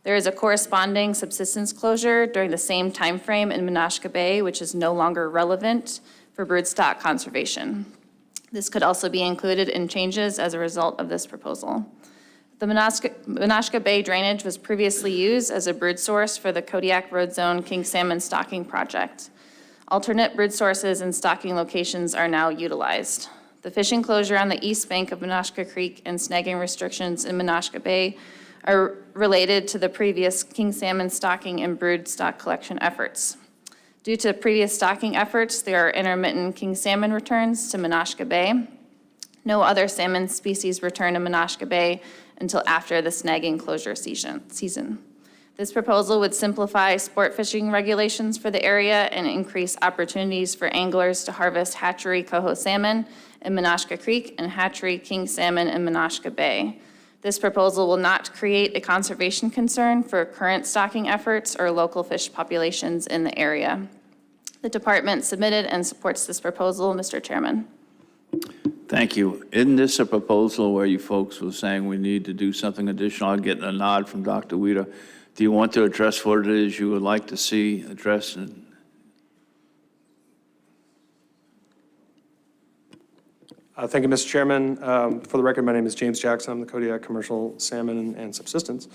There is a corresponding subsistence closure during the same timeframe in Menashka Bay, which is no longer relevant for broodstock conservation. This could also be included in changes as a result of this proposal. The Menashka Bay drainage was previously used as a brood source for the Kodiak Road Zone King Salmon Stocking Project. Alternate brood sources and stocking locations are now utilized. The fishing closure on the east bank of Menasha Creek and snagging restrictions in Menasha Bay are related to the previous king salmon stocking and brood stock collection efforts. Due to previous stocking efforts, there are intermittent king salmon returns to Menasha Bay. No other salmon species return to Menasha Bay until after the snagging closure season. This proposal would simplify sport fishing regulations for the area and increase opportunities for anglers to harvest hatchery coho salmon in Menasha Creek and hatchery king salmon in Menasha Bay. This proposal will not create a conservation concern for current stocking efforts or local fish populations in the area. The department submitted and supports this proposal, Mr. Chairman. Thank you. Isn't this a proposal where you folks were saying we need to do something additional? I'm getting a nod from Dr. Weeder. Do you want to address what it is you would like to see addressed? Thank you, Mr. Chairman. For the record, my name is James Jackson. I'm the Kodiak Commercial Salmon and Subsistence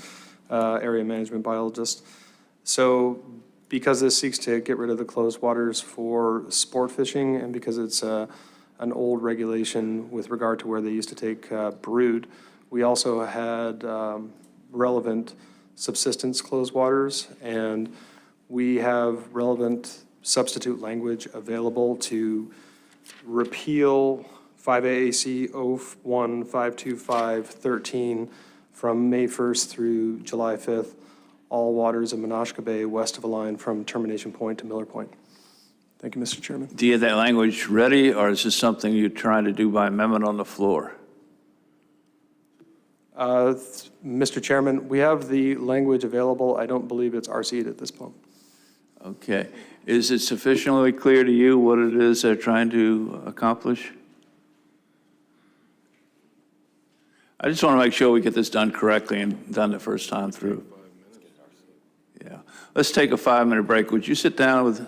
Area Management Biologist. So because this seeks to get rid of the closed waters for sport fishing and because it's an old regulation with regard to where they used to take brood, we also had relevant subsistence closed waters, and we have relevant substitute language available to repeal 5 AAC 0152513 from May 1st through July 5th, all waters of Menasha Bay west of a line from termination point to Miller Point. Thank you, Mr. Chairman. Do you have that language ready, or is this something you're trying to do by amendment on the floor? Mr. Chairman, we have the language available. I don't believe it's RC'd at this point. Okay. Is it sufficiently clear to you what it is they're trying to accomplish? I just want to make sure we get this done correctly and done the first time through. Yeah. Let's take a 5-minute break. Would you sit down with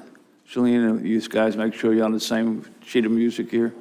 Shalene and you guys, make sure you're on the same sheet of music here?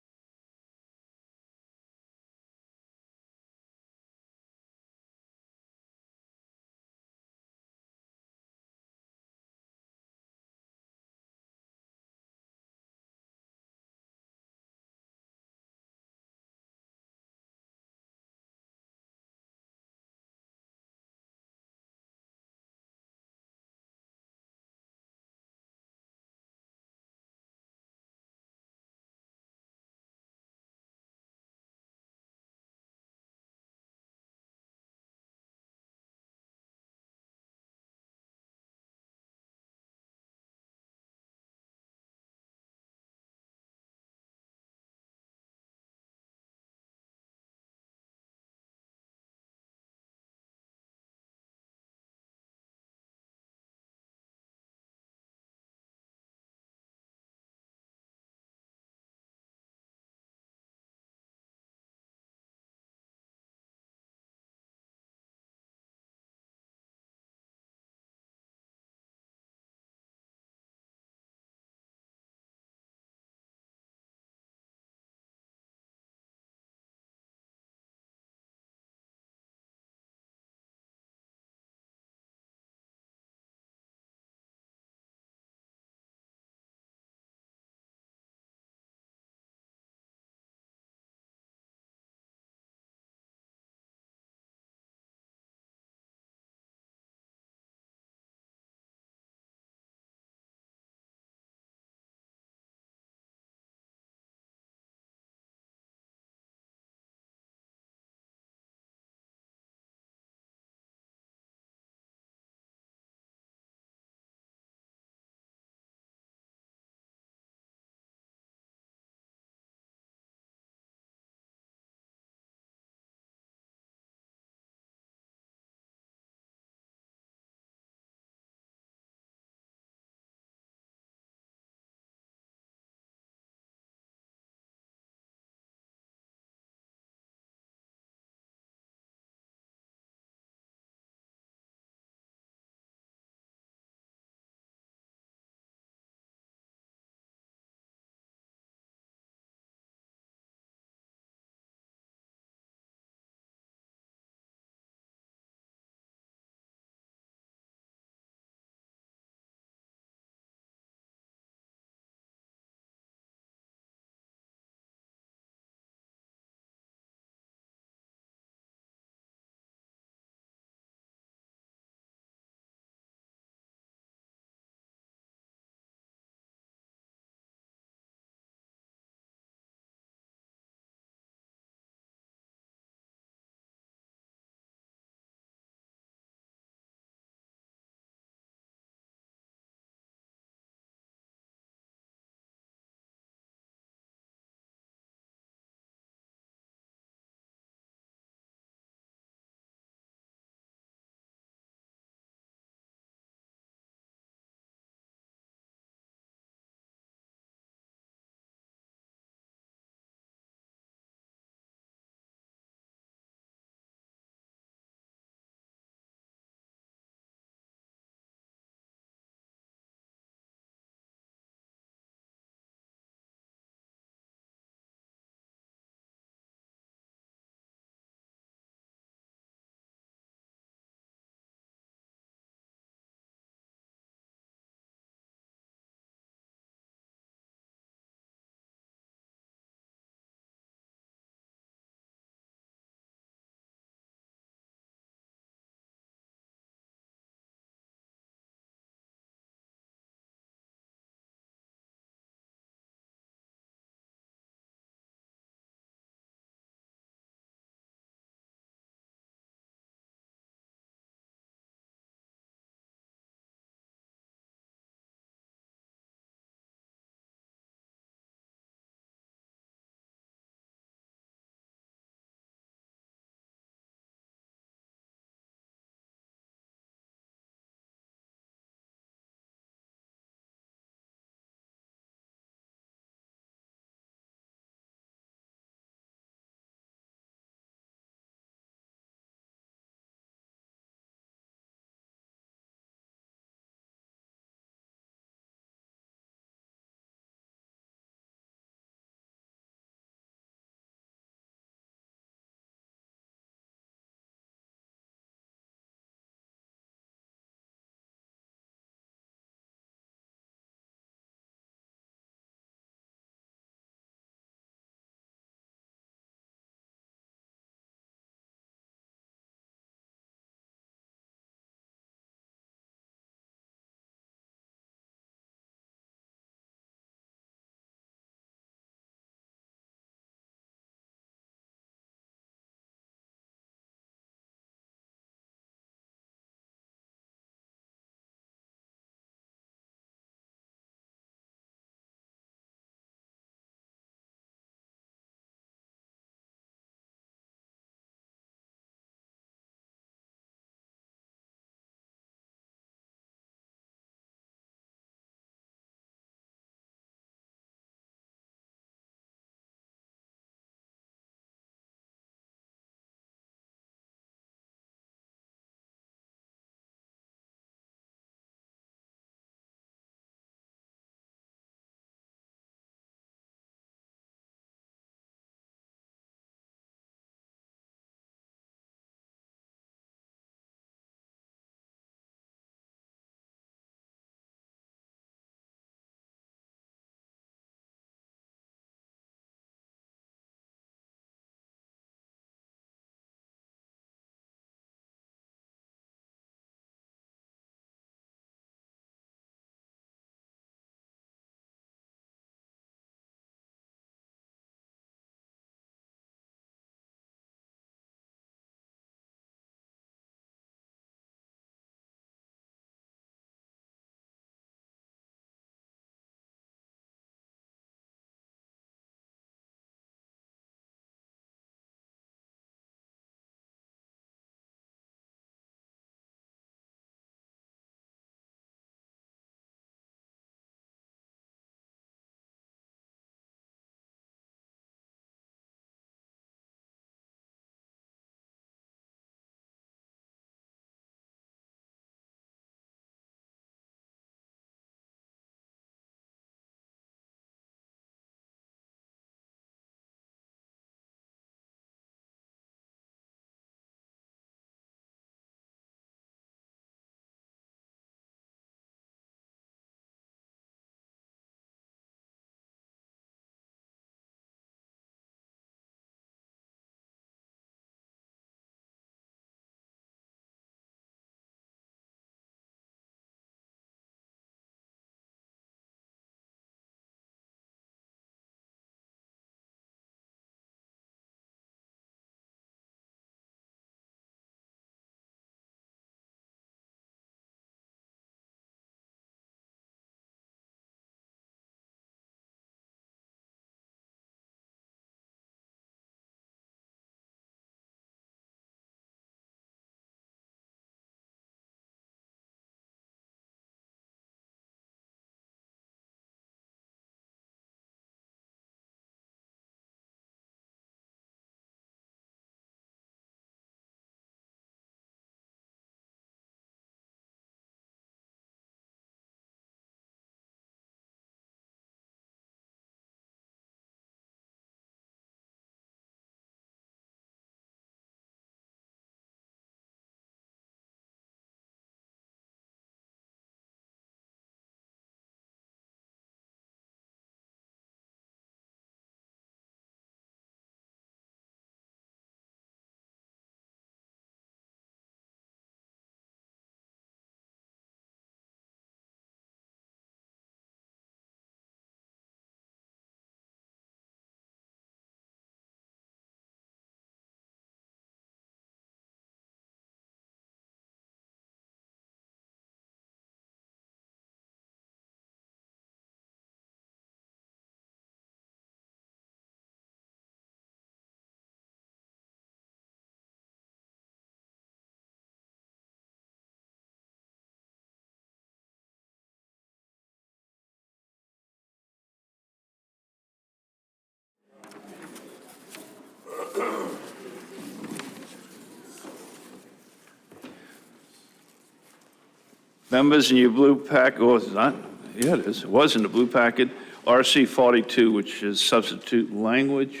Members, in your blue packet, or it's not, yeah, it is, it was in the blue packet, RC 42, which is substitute language.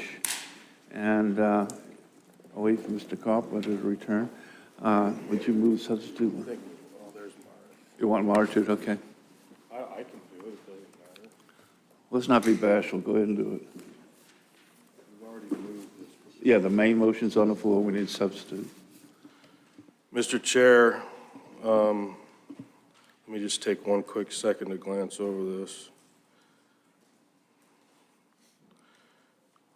And I'll wait for Mr. Carpenter to return. Would you move substitute? You want moderate? Okay. I can do it, it doesn't matter. Let's not be bashful, go ahead and do it. Yeah, the main motion's on the floor, we need substitute. Mr. Chair, let me just take one quick second to glance over this.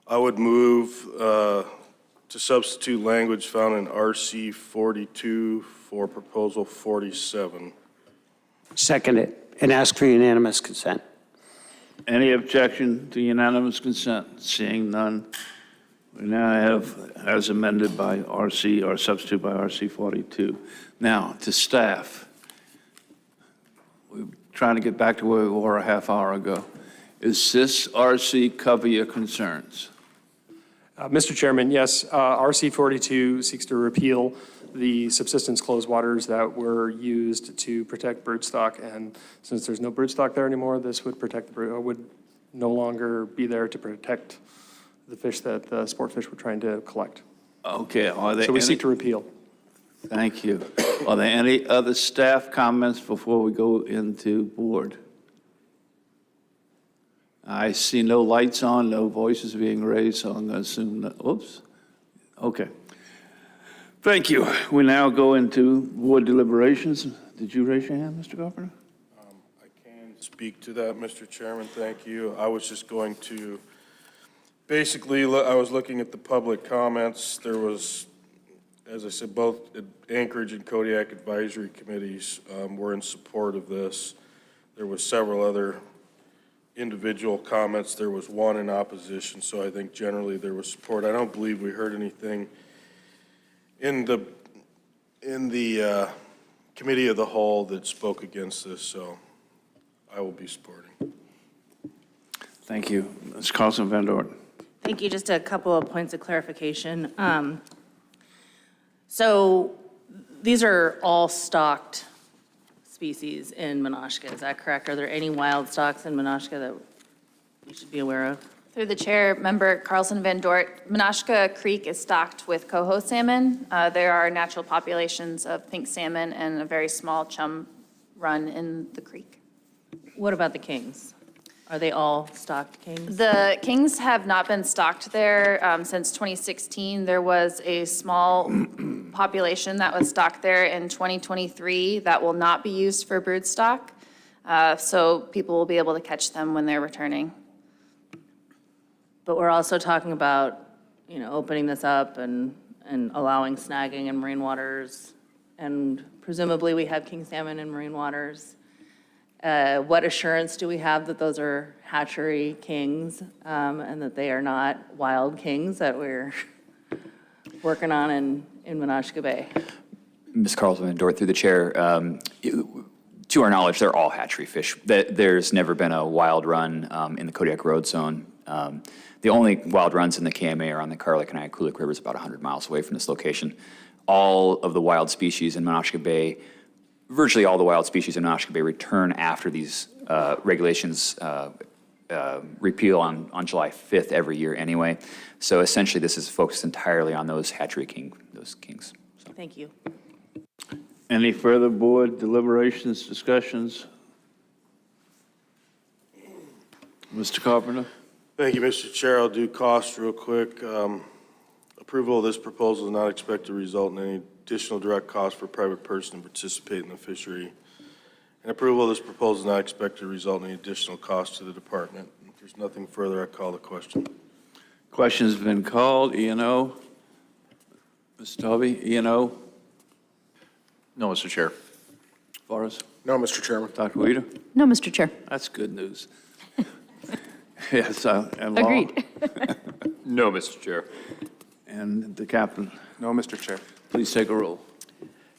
I would move to substitute language found in RC 42 for proposal 47. Second it, and ask for unanimous consent. Any objection to unanimous consent? Seeing none, we now have, as amended by RC, or substitute by RC 42. Now, to staff, we're trying to get back to where we were a half hour ago. Is this RC cover your concerns? Mr. Chairman, yes, RC 42 seeks to repeal the subsistence closed waters that were used to protect broodstock, and since there's no broodstock there anymore, this would protect the would no longer be there to protect the fish that the sport fish were trying to collect. Okay, are there So we any- seek to repeal. Thank you. Are there any other staff comments before we go into board? I see no lights on, no voices being raised, so I'm going to assume that, oops. Okay. Thank you. We now go into board deliberations. Did you raise your hand, Mr. Carpenter? I can speak to that, Mr. Chairman, thank you. I was just going to, basically, I was looking at the public comments. There was, as I said, both Anchorage and Kodiak advisory committees were in support of this. There was several other individual comments. There was one in opposition, so I think generally there was support. I don't believe we heard anything in the committee of the whole that spoke against this, so I will be supporting. Thank you. Ms. Carlson Van Dort. Thank you. Just a couple of points of clarification. So these are all stocked species in Menasha, is that correct? Are there any wild stocks in Menasha that we should be aware of? Through the chair, member Carlson Van Dort, Menasha Creek is stocked with coho salmon. There are natural populations of pink salmon and a very small chum run in the creek. What about the kings? Are they all stocked kings? The kings have not been stocked there since 2016. There was a small population that was stocked there in 2023 that will not be used for broodstock. So people will be able to catch them when they're returning. But we're also talking about, opening this up and allowing snagging in marine waters. And presumably we have king salmon in marine waters. What assurance do we have that those are hatchery kings and that they are not wild kings that we're working on in Menasha Bay? Ms. Carlson Van Dort, through the chair, to our knowledge, they're all hatchery fish. There's never been a wild run in the Kodiak Road Zone. The only wild runs in the KMA are on the Kodiak and Iaqulliq Rivers, about 100 miles away from this location. All of the wild species in Menasha Bay, virtually all the wild species in Menasha Bay return after these regulations repeal on July 5th every year anyway. So essentially, this is focused entirely on those hatchery kings. So. Thank you. Any further board deliberations, discussions? Mr. Carpenter? Thank you, Mr. Chair. I'll do cost real quick. Approval of this proposal is not expected to result in any additional direct cost for a private person to participate in the fishery. And approval of this proposal is not expected to result in any additional cost to the department. If there's nothing further, I call the question. Question's been called. E&O? Ms. Tobey, E&O? No, Mr. Chair. Forrest? No, Mr. Chairman. Dr. Weeder? No, Mr. Chair. That's good news. Yes, and Law? Agreed. No, Mr. Chair. And the captain, No, Mr. Chair. please take a roll.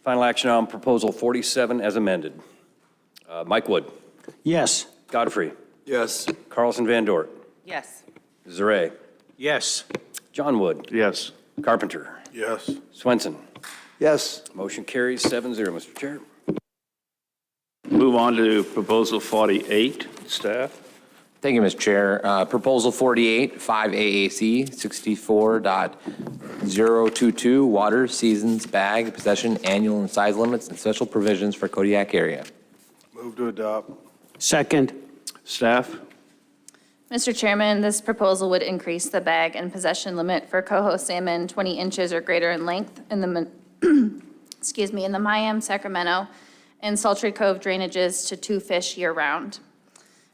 Final action on proposal 47 as amended. Mike Wood. Yes. Godfrey. Yes. Carlson Van Dort. Yes. Zaret. Yes. John Wood. Yes. Carpenter. Yes. Swenson. Yes. Motion carries 7-0, Mr. Chair. Move on to proposal 48. Staff? Thank you, Mr. Chair. Proposal 48, 5AAC 64.022, water, seasons, bag, possession, annual and size limits, and special provisions for Kodiak area. Move to adopt. Second. Staff? Mr. Chairman, this proposal would increase the bag and possession limit for coho salmon 20 inches or greater in length in the, in the Miami, Sacramento, and Sultry Cove drainages to 2 fish year-round.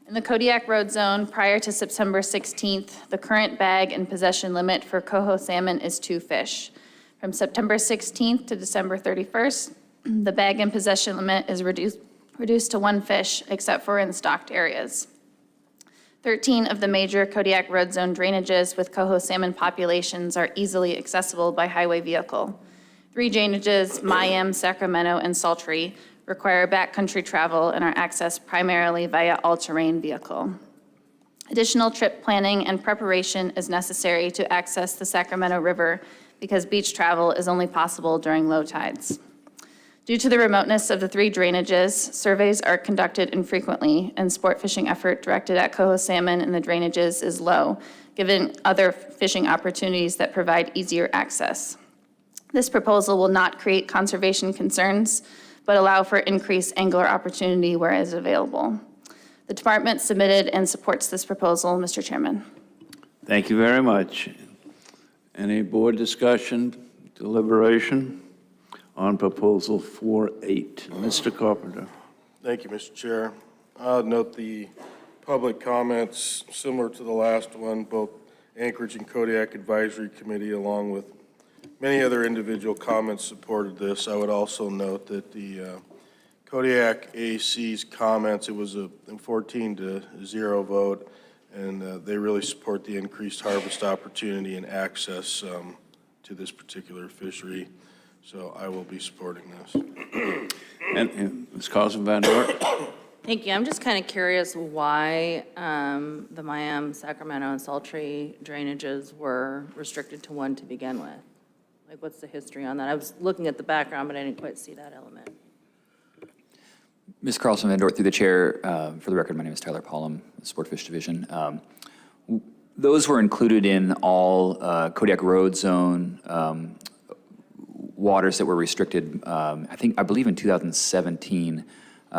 In the Kodiak Road Zone, prior to September 16th, the current bag and possession limit for coho salmon is 2 fish. From September 16th to December 31st, the bag and possession limit is reduced to 1 fish, except for in stocked areas. 13 of the major Kodiak Road Zone drainages with coho salmon populations are easily accessible by highway vehicle. 3 drainages, Miami, Sacramento, and Sultry, require backcountry travel and are accessed primarily via all-terrain vehicle. Additional trip planning and preparation is necessary to access the Sacramento River because beach travel is only possible during low tides. Due to the remoteness of the 3 drainages, surveys are conducted infrequently, and sport fishing effort directed at coho salmon in the drainages is low, given other fishing opportunities that provide easier access. This proposal will not create conservation concerns, but allow for increased angler opportunity where it is available. The department submitted and supports this proposal, Mr. Chairman. Thank you very much. Any board discussion, deliberation on proposal 48? Mr. Carpenter. Thank you, Mr. Chair. I'll note the public comments similar to the last one, both Anchorage and Kodiak Advisory Committee, along with many other individual comments supported this. I would also note that the Kodiak AC's comments, it was a 14-0 vote, and they really support the increased harvest opportunity and access to this particular fishery. So I will be supporting this. And Ms. Carlson Van Dort? Thank you. I'm just kind of curious why the Miami, Sacramento, and Sultry drainages were restricted to 1 to begin with. Like, what's the history on that? I was looking at the background, but I didn't quite see that element. Ms. Carlson Van Dort, through the chair, for the record, my name is Tyler Pollum, Sportfish Division. Those were included in all Kodiak Road Zone waters that were restricted, I believe in 2017.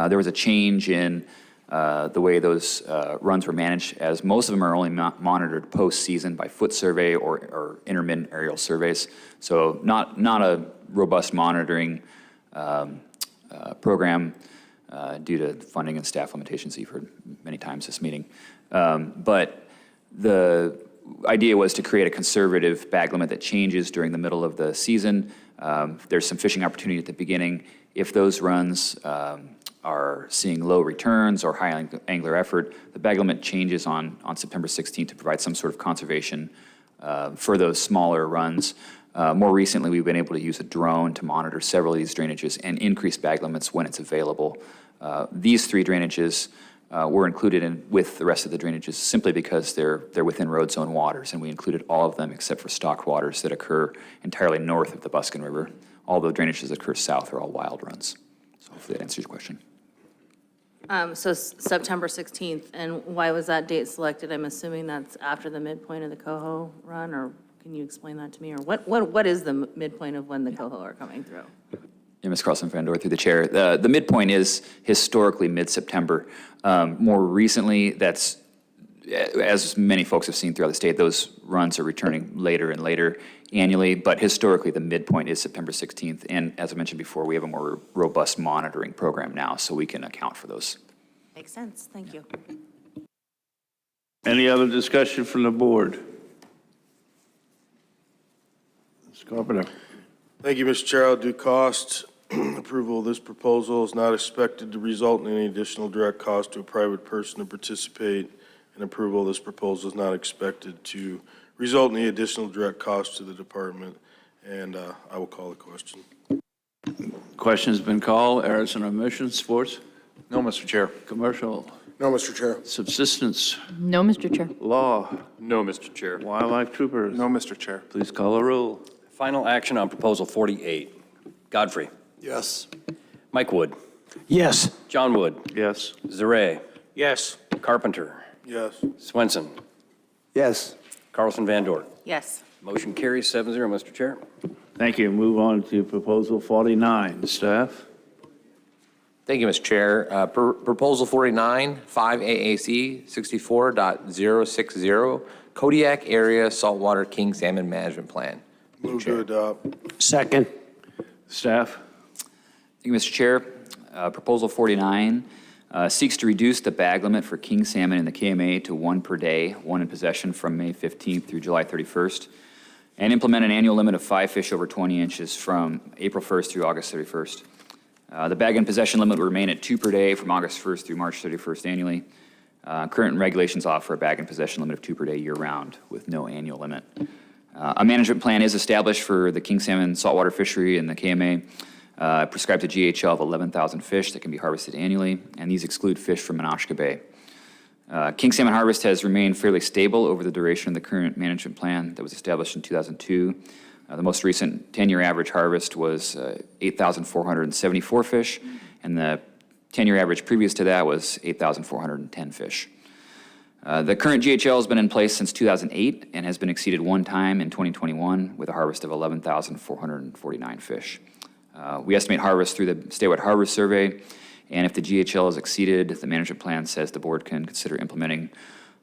There was a change in the way those runs were managed, as most of them are only monitored post-season by foot survey or intermittent aerial surveys. So not a robust monitoring program due to funding and staff limitations you've heard many times this meeting. But the idea was to create a conservative bag limit that changes during the middle of the season. There's some fishing opportunity at the beginning. If those runs are seeing low returns or high angler effort, the bag limit changes on September 16th to provide some sort of conservation for those smaller runs. More recently, we've been able to use a drone to monitor several of these drainages and increase bag limits when it's available. These 3 drainages were included in with the rest of the drainages simply because they're within road zone waters, and we included all of them except for stocked waters that occur entirely north of the Buskin River. All the drainages that occur south are all wild runs. So hopefully that answers your question. So September 16th, and why was that date selected? I'm assuming that's after the midpoint of the coho run, or can you explain that to me? Or what is the midpoint of when the coho are coming through? Yeah, Ms. Carlson Van Dort, through the chair. The midpoint is historically mid-September. More recently, that's, as many folks have seen throughout the state, those runs are returning later and later annually, but historically the midpoint is September 16th. And as I mentioned before, we have a more robust monitoring program now, so we can account for those. Makes sense. Thank you. Any other discussion from the board? Mr. Carpenter. Thank you, Mr. Chair. Due cost approval of this proposal is not expected to result in any additional direct cost to a private person to participate, and approval of this proposal is not expected to result in any additional direct cost to the department, and I will call the question. Question's been called. Errors and omissions. Sports? No, Mr. Chair. Commercial? No, Mr. Chair. Subsistence? No, Mr. Chair. Law? No, Mr. Chair. Wildlife troopers? No, Mr. Chair. Please call a roll. Final action on proposal 48. Godfrey. Yes. Mike Wood. Yes. John Wood. Yes. Zaray. Yes. Carpenter. Yes. Swenson. Yes. Carlson Van Dort. Yes. Motion carries 7-0, Mr. Chair. Thank you. Move on to Proposal 49. Staff? Thank you, Mr. Chair. Proposal 49, 5 AAC 64.060, Kodiak Area Saltwater King Salmon Management Plan. Move to adopt. Second. Staff? Thank you, Mr. Chair. Proposal 49 seeks to reduce the bag limit for king salmon in the KMA to 1 per day, 1 in possession from May 15th through July 31st, and implement an annual limit of 5 fish over 20 inches from April 1st through August 31st. The bag and possession limit will remain at 2 per day from August 1st through March 31st annually. Current regulations offer a bag and possession limit of 2 per day year-round with no annual limit. A management plan is established for the king salmon saltwater fishery in the KMA, prescribed a GHL of 11,000 fish that can be harvested annually, and these exclude fish from Menasha Bay. King salmon harvest has remained fairly stable over the duration of the current management plan that was established in 2002. The most recent 10-year average harvest was 8,474 fish, and the 10-year average previous to that was 8,410 fish. The current GHL has been in place since 2008 and has been exceeded 1 time in 2021 with a harvest of 11,449 fish. We estimate harvest through the statewide harvest survey, and if the GHL is exceeded, the management plan says the board can consider implementing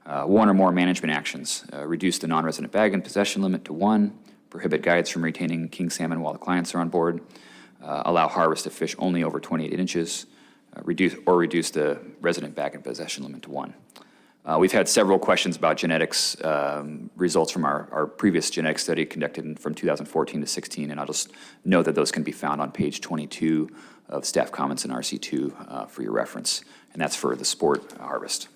1 or more management actions. Reduce the non-resident bag and possession limit to 1, prohibit guides from retaining king salmon while the clients are on board, allow harvest of fish only over 28 inches, reduce the resident bag and possession limit to 1. We've had several questions about genetics results from our previous genetic study conducted from 2014 to 16, and I'll just note that those can be found on page 22 of staff comments in RC2 for your reference, and that's for the sport harvest.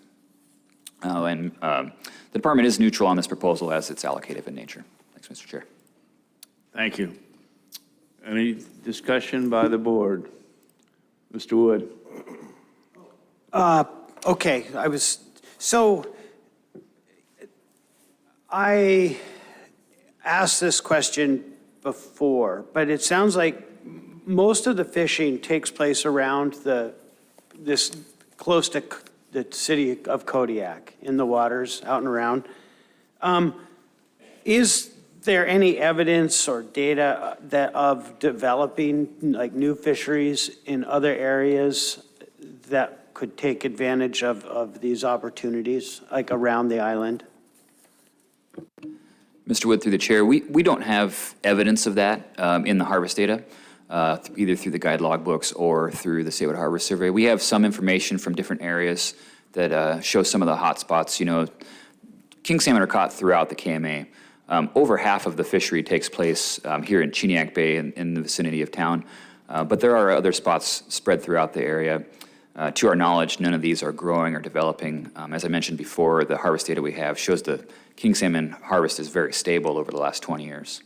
The department is neutral on this proposal as it's allocative in nature. Thanks, Mr. Chair. Thank you. Any discussion by the board? Mr. Wood? Okay, so I asked this question before, but it sounds like most of the fishing takes place around this close to the city of Kodiak, in the waters, out and around. Is there any evidence or data of developing like new fisheries in other areas that could take advantage of these opportunities, like around the island? Mr. Wood, through the chair, we don't have evidence of that in the harvest data, either through the guide logbooks or through the statewide harvest survey. We have some information from different areas that show some of the hot spots. You know, king salmon are caught throughout the KMA. Over half of the fishery takes place here in Kodiak Bay in the vicinity of town, but there are other spots spread throughout the area. To our knowledge, none of these are growing or developing. As I mentioned before, the harvest data we have shows the king salmon harvest is very stable over the last 20 years.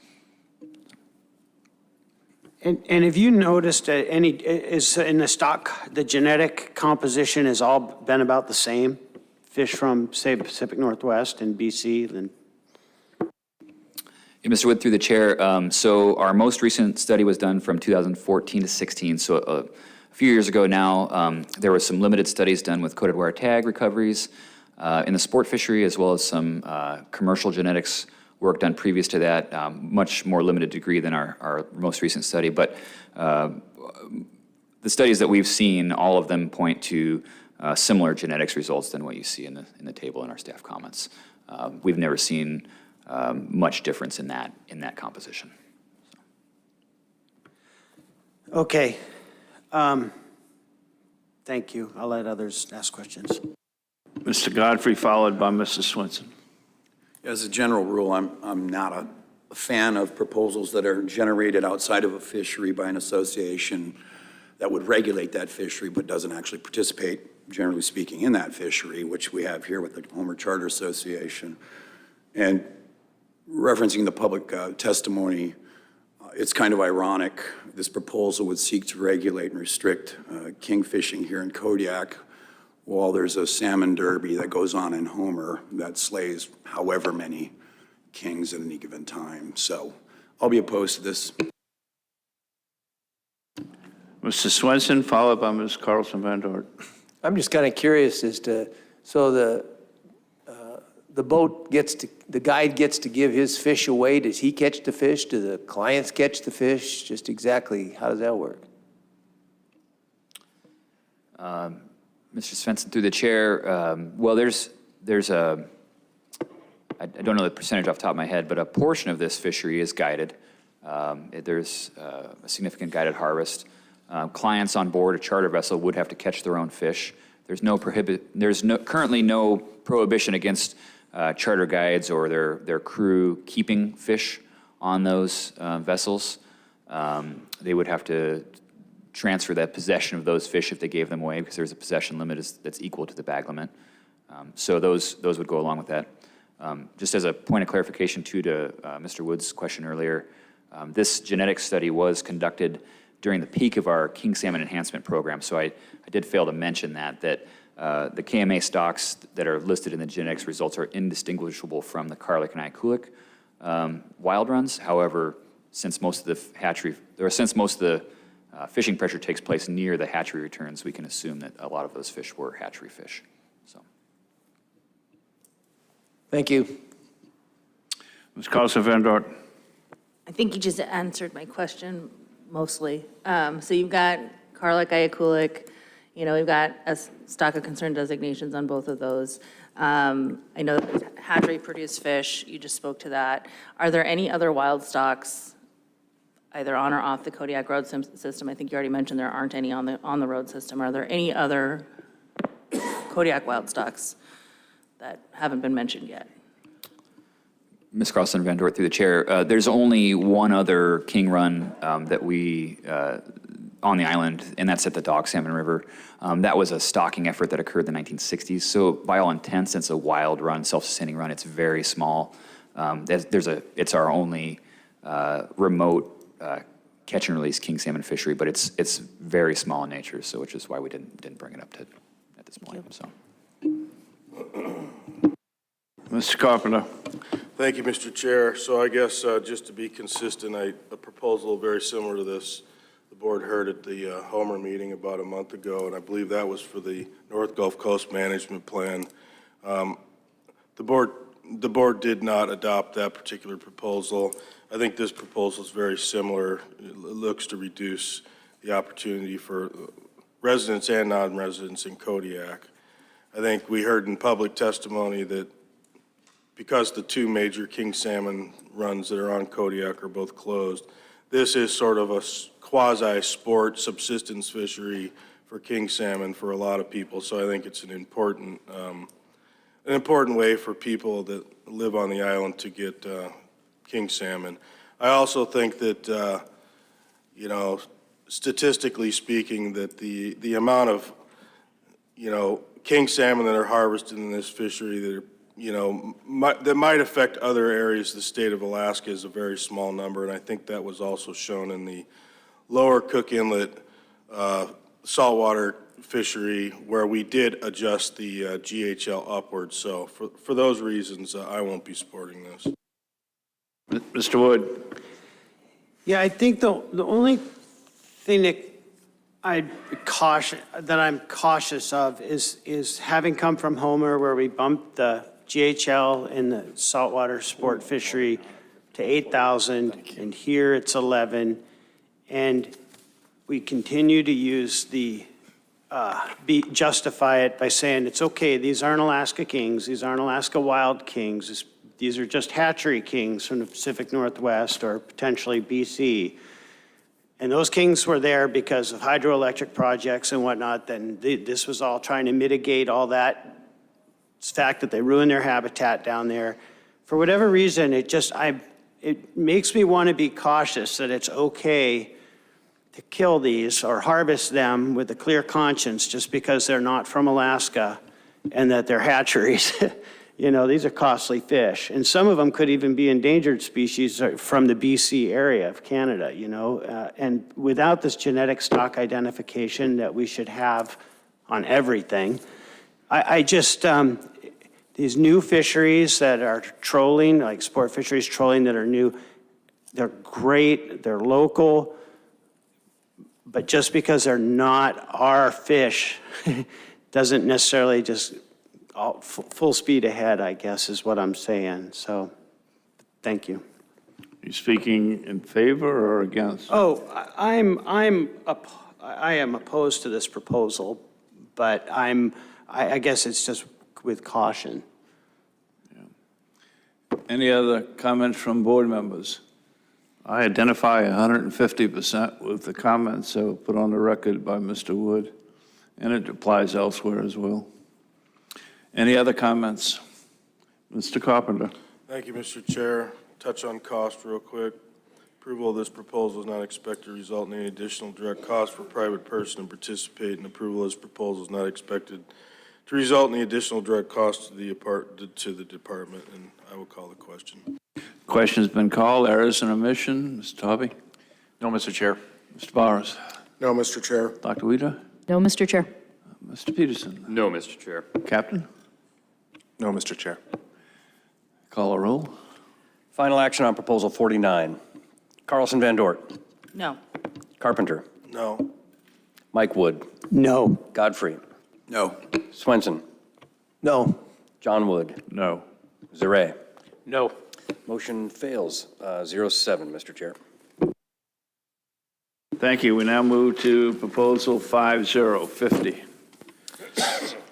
And have you noticed is in the stock, the genetic composition has all been about the same? Fish from, say, Pacific Northwest and BC? And Yeah, Mr. Wood, through the chair, so our most recent study was done from 2014 to 16, so a few years ago now. There were some limited studies done with coated wire tag recoveries in the sport fishery, as well as some commercial genetics work done previous to that, much more limited degree than our most recent study. But the studies that we've seen, all of them point to similar genetics results than what you see in the table in our staff comments. We've never seen much difference in that composition. okay. Thank you. I'll let others ask questions. Mr. Godfrey, followed by Mrs. Swenson. As a general rule, I'm not a fan of proposals that are generated outside of a fishery by an association that would regulate that fishery but doesn't actually participate, generally speaking, in that fishery, which we have here with the Homer Charter Association. And referencing the public testimony, it's kind of ironic. This proposal would seek to regulate and restrict king fishing here in Kodiak, while there's a salmon derby that goes on in Homer that slays however many kings at any given time. So I'll be opposed to this. Mr. Swenson, followed by Ms. Carlson Van Dort. I'm just kind of curious as to, so the boat gets to, the guide gets to give his fish away. Does he catch the fish? Do the clients catch the fish? Just exactly, how does that work? Mr. Svensson, through the chair, well, there's a, I don't know the percentage off the top of my head, but a portion of this fishery is guided. There's a significant guided harvest. Clients on board a charter vessel would have to catch their own fish. There's currently no prohibition against charter guides or their crew keeping fish on those vessels. They would have to transfer that possession of those fish if they gave them away, because there's a possession limit that's equal to the bag limit. So those would go along with that. Just as a point of clarification too to Mr. Wood's question earlier, this genetic study was conducted during the peak of our king salmon enhancement program. So I did fail to mention that the KMA stocks that are listed in the genetics results are indistinguishable from the Kodiak and Ikulik wild runs. However, since most of the fishing pressure takes place near the hatchery returns, we can assume that a lot of those fish were hatchery fish. So, Thank you. Ms. Carlson Van Dort. I think you just answered my question mostly. So you've got Kodiak, Ikulik, we've got a stock of concern designations on both of those. I know that hatchery produced fish, you just spoke to that. Are there any other wild stocks either on or off the Kodiak road system? I think you already mentioned there aren't any on the road system. Are there any other Kodiak wild stocks that haven't been mentioned yet? Ms. Carlson Van Dort, through the chair, there's only one other king run that we on the island, and that's at the Dog Salmon River. That was a stocking effort that occurred in the 1960s. So by all intents, it's a wild run, self-sustaining run. It's very small. It's our only remote catch and release king salmon fishery, but it's very small in nature, so which is why we didn't bring it up at this point. So, Mr. Carpenter. Thank you, Mr. Chair. So I guess just to be consistent, a proposal very similar to this, the board heard at the Homer meeting about a month ago, and I believe that was for the North Gulf Coast Management Plan. The board did not adopt that particular proposal. I think this proposal is very similar. It looks to reduce the opportunity for residents and non-residents in Kodiak. I think we heard in public testimony that because the two major king salmon runs that are on Kodiak are both closed, this is sort of a quasi-sport subsistence fishery for king salmon for a lot of people. So I think it's an important way for people that live on the island to get king salmon. I also think that, statistically speaking, that the amount of, king salmon that are harvested in this fishery that are, that might affect other areas of the state of Alaska is a very small number, and I think that was also shown in the lower Cook Inlet saltwater fishery, where we did adjust the GHL upwards. So for those reasons, I won't be supporting this. Mr. Wood. Yeah, I think the only thing that I'm cautious of is having come from Homer, where we bumped the GHL in the saltwater sport fishery to 8,000, and here it's 11, and we continue to use justify it by saying it's okay, these aren't Alaska kings, these aren't Alaska wild kings, these are just hatchery kings from the Pacific Northwest or potentially BC. And those kings were there because of hydroelectric projects and whatnot. Then this was all trying to mitigate all that fact that they ruined their habitat down there. For whatever reason, it makes me want to be cautious that it's okay to kill these or harvest them with a clear conscience just because they're not from Alaska and that they're hatcheries. These are costly fish. And some of them could even be endangered species from the BC area of Canada, and without this genetic stock identification that we should have on everything, these new fisheries that are trolling, like sport fisheries trolling that are new, they're great, they're local, But just because they're not our fish doesn't necessarily just full speed ahead, I guess, is what I'm saying. So, thank you. You speaking in favor or against? Oh, I am opposed to this proposal, but I guess it's just with caution. Any other comments from board members? I identify 150% with the comments that were put on the record by Mr. Wood, and it applies elsewhere as well. Any other comments? Mr. Carpenter. Thank you, Mr. Chair. Touch on cost real quick. Approval of this proposal is not expected to result in any additional direct cost for a private person to participate, and approval of this proposal is not expected to result in the additional direct cost to the department, and I will call the question. Question's been called. Errors and omission. Mr. Tobey. No, Mr. Chair. Mr. Bowers. No, Mr. Chair. Dr. Weeder. No, Mr. Chair. Mr. Peterson. No, Mr. Chair. Captain. No, Mr. Chair. Call a roll. Final action on Proposal 49. Carlson Van Dort. No. Carpenter. No. Mike Wood. No. Godfrey. No. Swenson. No. John Wood. No. Zaray. No. Motion fails, 0-7, Mr. Chair. Thank you. We now move to Proposal 5050.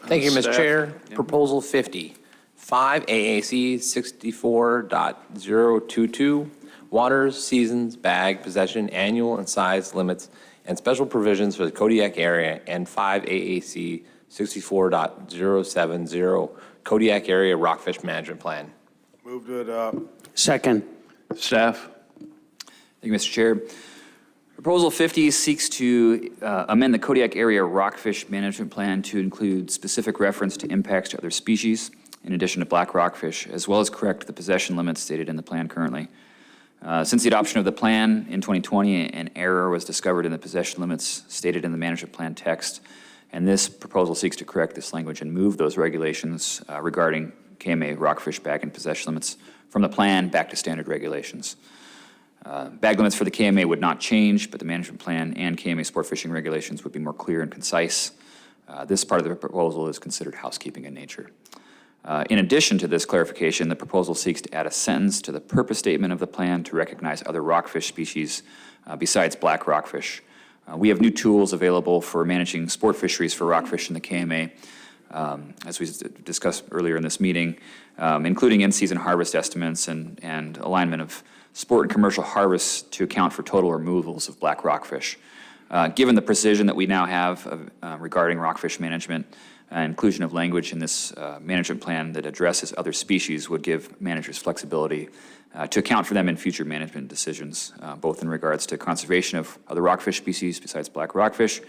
Thank you, Mr. Staff. Chair. Proposal 50, 5 AAC 64.022, waters, seasons, bag, possession, annual and size limits, and special provisions for the Kodiak area, and 5 AAC 64.070, Kodiak area rockfish management plan. Move to adopt. Second. Staff. Thank you, Mr. Chair. Proposal 50 seeks to amend the Kodiak Area Rockfish Management Plan to include specific reference to impacts to other species, in addition to black rockfish, as well as correct the possession limits stated in the plan currently. Since the adoption of the plan in 2020, an error was discovered in the possession limits stated in the management plan text, and this proposal seeks to correct this language and move those regulations regarding KMA rockfish bag and possession limits from the plan back to standard regulations. Bag limits for the KMA would not change, but the management plan and KMA sport fishing regulations would be more clear and concise. This part of the proposal is considered housekeeping in nature. In addition to this clarification, the proposal seeks to add a sentence to the purpose statement of the plan to recognize other rockfish species besides black rockfish. We have new tools available for managing sport fisheries for rockfish in the KMA, as we discussed earlier in this meeting, including in-season harvest estimates and alignment of sport and commercial harvests to account for total removals of black rockfish. Given the precision that we now have regarding rockfish management, inclusion of language in this management plan that addresses other species would give managers flexibility to account for them in future management decisions, both in regards to conservation of other rockfish species besides black rockfish,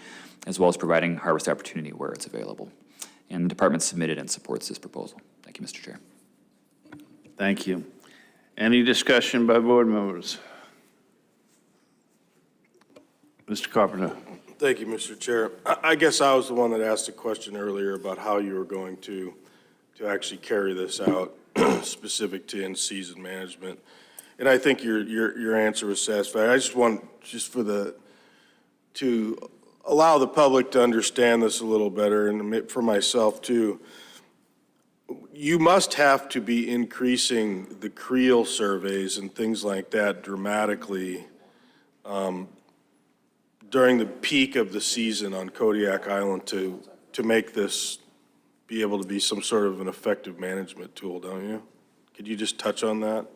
as well as providing harvest opportunity where it's available. And the department submitted and supports this proposal. Thank you, Mr. Chair. Thank you. Any discussion by board members? Mr. Carpenter. Thank you, Mr. Chair. I guess I was the one that asked a question earlier about how you were going to actually carry this out specific to in-season management. And I think your answer was satisfactory. I just want, to allow the public to understand this a little better, and for myself too, you must have to be increasing the creel surveys and things like that dramatically during the peak of the season on Kodiak Island to make this be able to be some sort of an effective management tool, don't you? Could you just touch on that?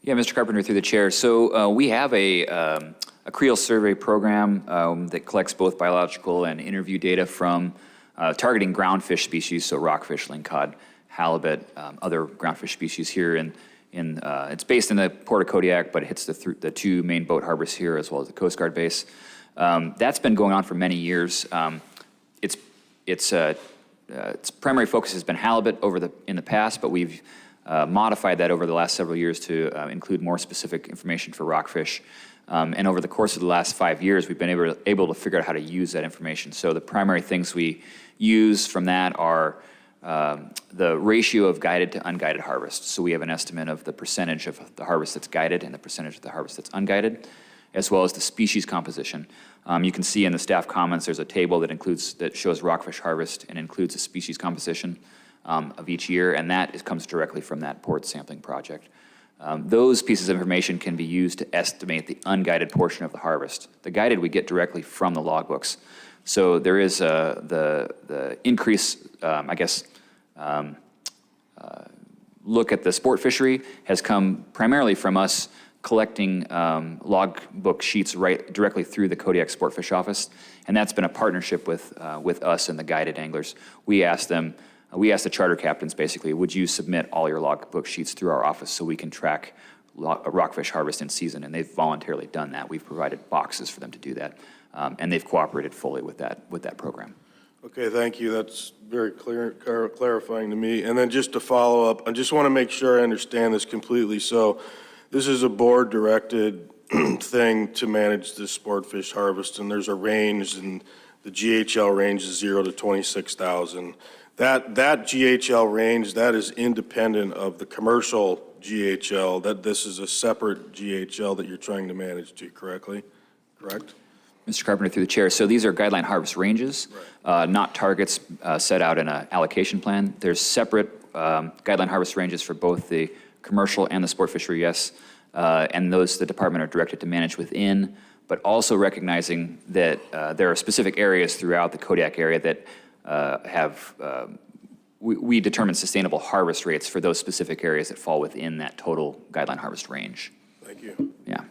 Yeah, Mr. Carpenter, through the chair. So we have a creel survey program that collects both biological and interview data from targeting groundfish species, so rockfish, lingcod, halibut, other groundfish species here. It's based in the Port of Kodiak, but it hits the two main boat harbors here as well as the Coast Guard base. That's been going on for many years. Its primary focus has been halibut in the past, but we've modified that over the last several years to include more specific information for rockfish. And over the course of the last 5 years, we've been able to figure out how to use that information. So the primary things we use from that are the ratio of guided to unguided harvest. So we have an estimate of the percentage of the harvest that's guided and the percentage of the harvest that's unguided. as well as the species composition. You can see in the staff comments, there's a table that shows rockfish harvest and includes the species composition of each year, and that comes directly from that port sampling project. Those pieces of information can be used to estimate the unguided portion of the harvest. The guided we get directly from the logbooks. So there is the increase, look at the sport fishery has come primarily from us collecting logbook sheets right directly through the Kodiak Sportfish office, and that's been a partnership with us and the guided anglers. We asked the charter captains basically, would you submit all your logbook sheets through our office so we can track rockfish harvest in season? And they've voluntarily done that. We've provided boxes for them to do that, and they've cooperated fully with that program. Okay, thank you. That's very clear, clarifying to me. And then just to follow up, I just want to make sure I understand this completely. So this is a board-directed thing to manage this sportfish harvest, and there's a range, and the GHL range is 0 to 26,000. That GHL range, that is independent of the commercial GHL, that this is a separate GHL that you're trying to manage to, correct? Mr. Carpenter, through the chair, so these are guideline harvest ranges, not targets set out in an allocation plan. There's separate guideline harvest ranges for both the commercial and the sport fishery, yes, and those the department are directed to manage within, but also recognizing that there are specific areas throughout the Kodiak area that we determine sustainable harvest rates for those specific areas that fall within that total guideline harvest range. Thank you. Yeah.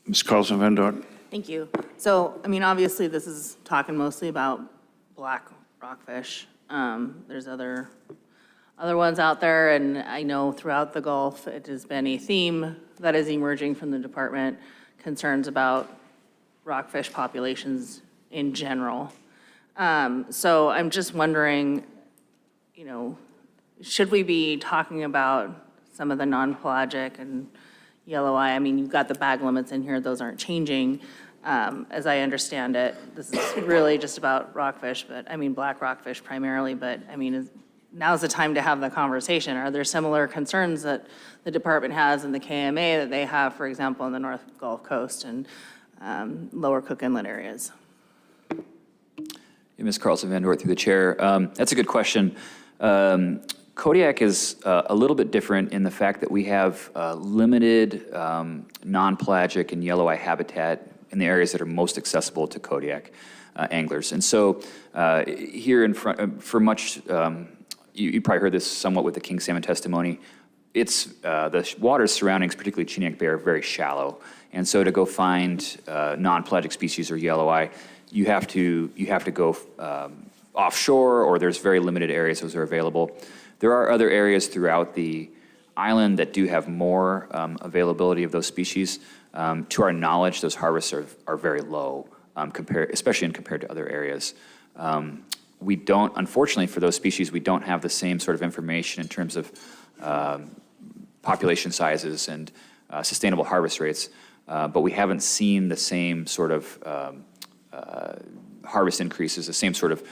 Ms. Carlson Van Dort. Thank you. So, I mean, obviously, this is talking mostly about black rockfish. There's other ones out there, and I know throughout the Gulf, it has been a theme that is emerging from the department, concerns about rockfish populations in general. So I'm just wondering, should we be talking about some of the non-pelagic and yellow eye? I mean, you've got the bag limits in here, those aren't changing. As I understand it, this is really just about rockfish, black rockfish primarily, but now's the time to have the conversation. Are there similar concerns that the department has in the KMA that they have, for example, in the North Gulf Coast and lower Cook Inlet areas? Ms. Carlson Van Dort, through the chair. That's a good question. Kodiak is a little bit different in the fact that we have limited non-pelagic and yellow eye habitat in the areas that are most accessible to Kodiak anglers. And so here in front, for much, you probably heard this somewhat with the king salmon testimony, it's the waters surrounding, particularly Kodiak Bay, are very shallow. And so to go find non-pelagic species or yellow eye, you have to go offshore, or there's very limited areas those are available. There are other areas throughout the island that do have more availability of those species. To our knowledge, those harvests are very low, especially compared to other areas. We don't, unfortunately for those species, we don't have the same sort of information in terms of population sizes and sustainable harvest rates, but we haven't seen the same sort of harvest increases, the same sort of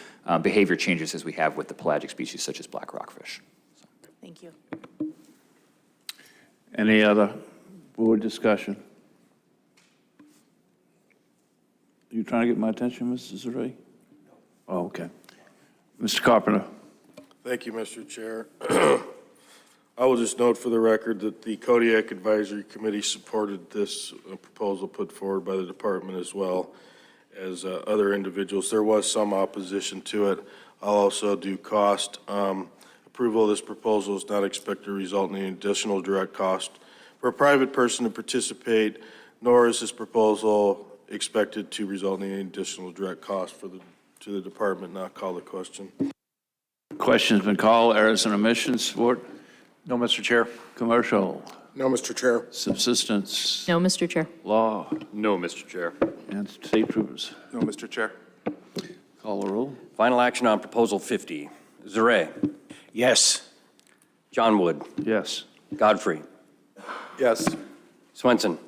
behavior changes as we have with the pelagic species such as black rockfish. Thank you. Any other board discussion? You trying to get my attention, Mrs. Ray? Oh, okay. Mr. Carpenter. Thank you, Mr. Chair. I will just note for the record that the Kodiak Advisory Committee supported this proposal put forward by the department as well as other individuals. There was some opposition to it. I'll also do cost. Approval of this proposal is not expected to result in any additional direct cost for a private person to participate, nor is this proposal expected to result in any additional direct cost to the department. Not call the question. Question's been called. Errors and omissions. Sport. No, Mr. Chair. Commercial. No, Mr. Chair. Subsistence. No, Mr. Chair. Law. No, Mr. Chair. And state troopers. No, Mr. Chair. Call the roll. Final action on Proposal 50. Zaret. Yes. John Wood. Yes. Godfrey. Yes. Swenson.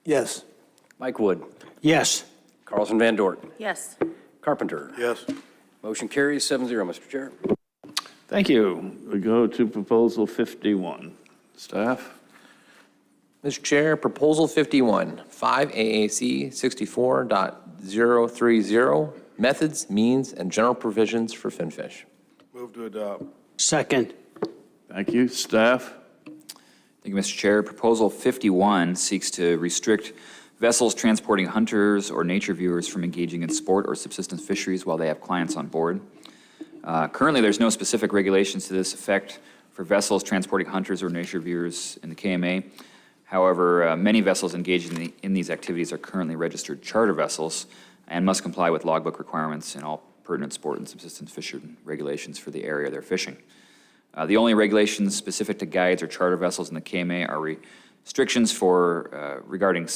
Yes. Mike Wood. Yes. Carlson Van Dort. Yes. Carpenter. Yes. Motion carries 7-0, Mr. Chair. Thank you. We go to Proposal 51. Staff? Mr. Chair, Proposal 51, 5 AAC 64.030, Methods, Means, and General Provisions for Finfish. Move to adopt. Second. Thank you. Staff? Thank you, Mr. Chair. Proposal 51 seeks to restrict vessels transporting hunters or nature viewers from engaging in sport or subsistence fisheries while they have clients on board. Currently, there's no specific regulations to this effect for vessels transporting hunters or nature viewers in the KMA. However, many vessels engaged in these activities are currently registered charter vessels and must comply with logbook requirements and all pertinent sport and subsistence fishing regulations for the area they're fishing. The only regulations specific to guides or charter vessels in the KMA are restrictions for regarding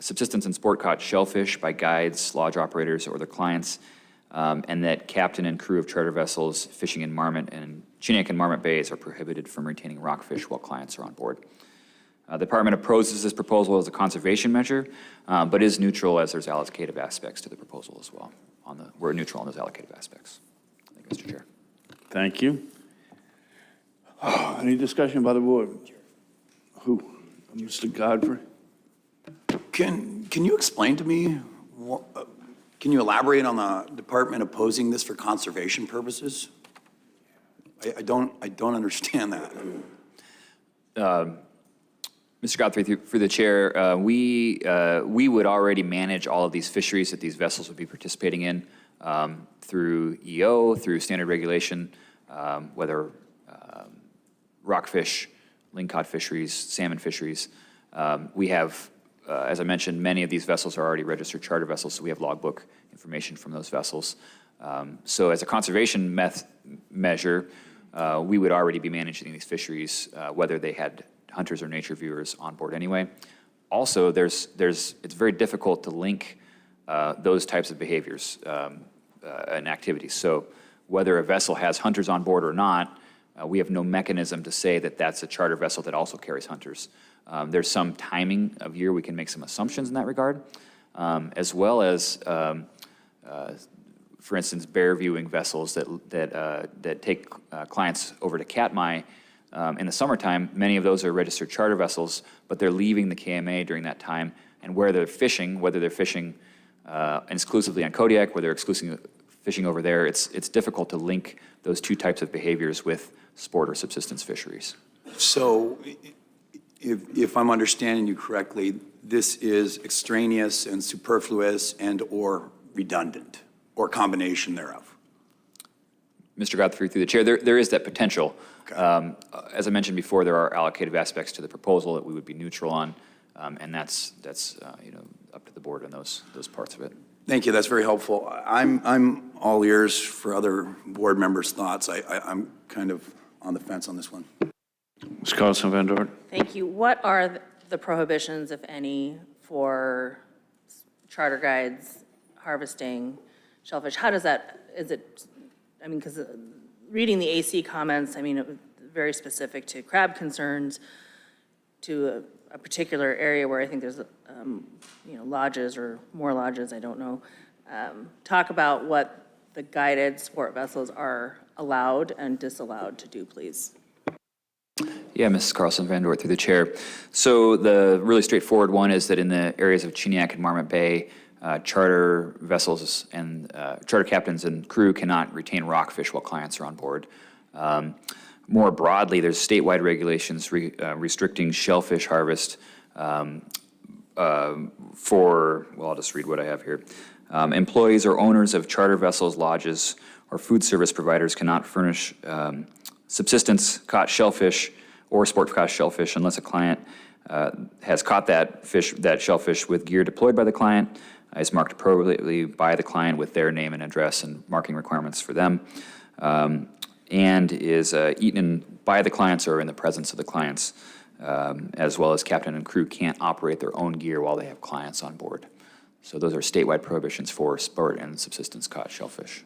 subsistence and sport caught shellfish by guides, lodge operators, or their clients, and that captain and crew of charter vessels fishing in Marmot and Kodiak and Marmot Bays are prohibited from retaining rockfish while clients are on board. The department opposes this proposal as a conservation measure, but is neutral as there's allocative aspects to the proposal as well. We're neutral on those allocative aspects. Thank you, Mr. Chair. Thank you. Any discussion by the board? Who? Mr. Godfrey? Can you explain to me, can you elaborate on the department opposing this for conservation purposes? I don't understand that. Mr. Godfrey, through the chair, we would already manage all of these fisheries that these vessels would be participating in through EO, through standard regulation, whether rockfish, lingcod fisheries, salmon fisheries. We have, as I mentioned, many of these vessels are already registered charter vessels, so we have logbook information from those vessels. So as a conservation measure, we would already be managing these fisheries, whether they had hunters or nature viewers on board anyway. Also, it's very difficult to link those types of behaviors and activities. So whether a vessel has hunters on board or not, we have no mechanism to say that that's a charter vessel that also carries hunters. There's some timing of year we can make some assumptions in that regard, as well as, for instance, bear viewing vessels that take clients over to Katmai. In the summertime, many of those are registered charter vessels, but they're leaving the KMA during that time, and where they're fishing, whether they're fishing exclusively on Kodiak, whether they're exclusively fishing over there, it's difficult to link those two types of behaviors with sport or subsistence fisheries. So if I'm understanding you correctly, this is extraneous and superfluous and or redundant, or combination thereof? Mr. Godfrey, through the chair, there is that potential. Okay. As I mentioned before, there are allocative aspects to the proposal that we would be neutral on, and that's up to the board on those parts of it. Thank you. That's very helpful. I'm all ears for other board members' thoughts. I'm kind of on the fence on this one. Ms. Carlson-Van Dort? Thank you. What are the prohibitions, if any, for charter guides harvesting shellfish? How does that, because reading the AC comments, it was very specific to crab concerns, to a particular area where I think there's, lodges or more lodges, I don't know. Talk about what the guided sport vessels are allowed and disallowed to do, please. Yeah, Mrs. Carlson-Van Dort, through the chair. So the really straightforward one is that in the areas of Kodiak and Marmot Bay, charter vessels and charter captains and crew cannot retain rockfish while clients are on board. More broadly, there's statewide regulations restricting shellfish harvest I'll just read what I have here. Employees or owners of charter vessels, lodges, or food service providers cannot furnish subsistence caught shellfish or sport caught shellfish unless a client has caught that shellfish with gear deployed by the client, is marked appropriately by the client with their name and address and marking requirements for them, and is eaten by the clients or in the presence of the clients, as well as captain and crew can't operate their own gear while they have clients on board. So those are statewide prohibitions for sport and subsistence caught shellfish.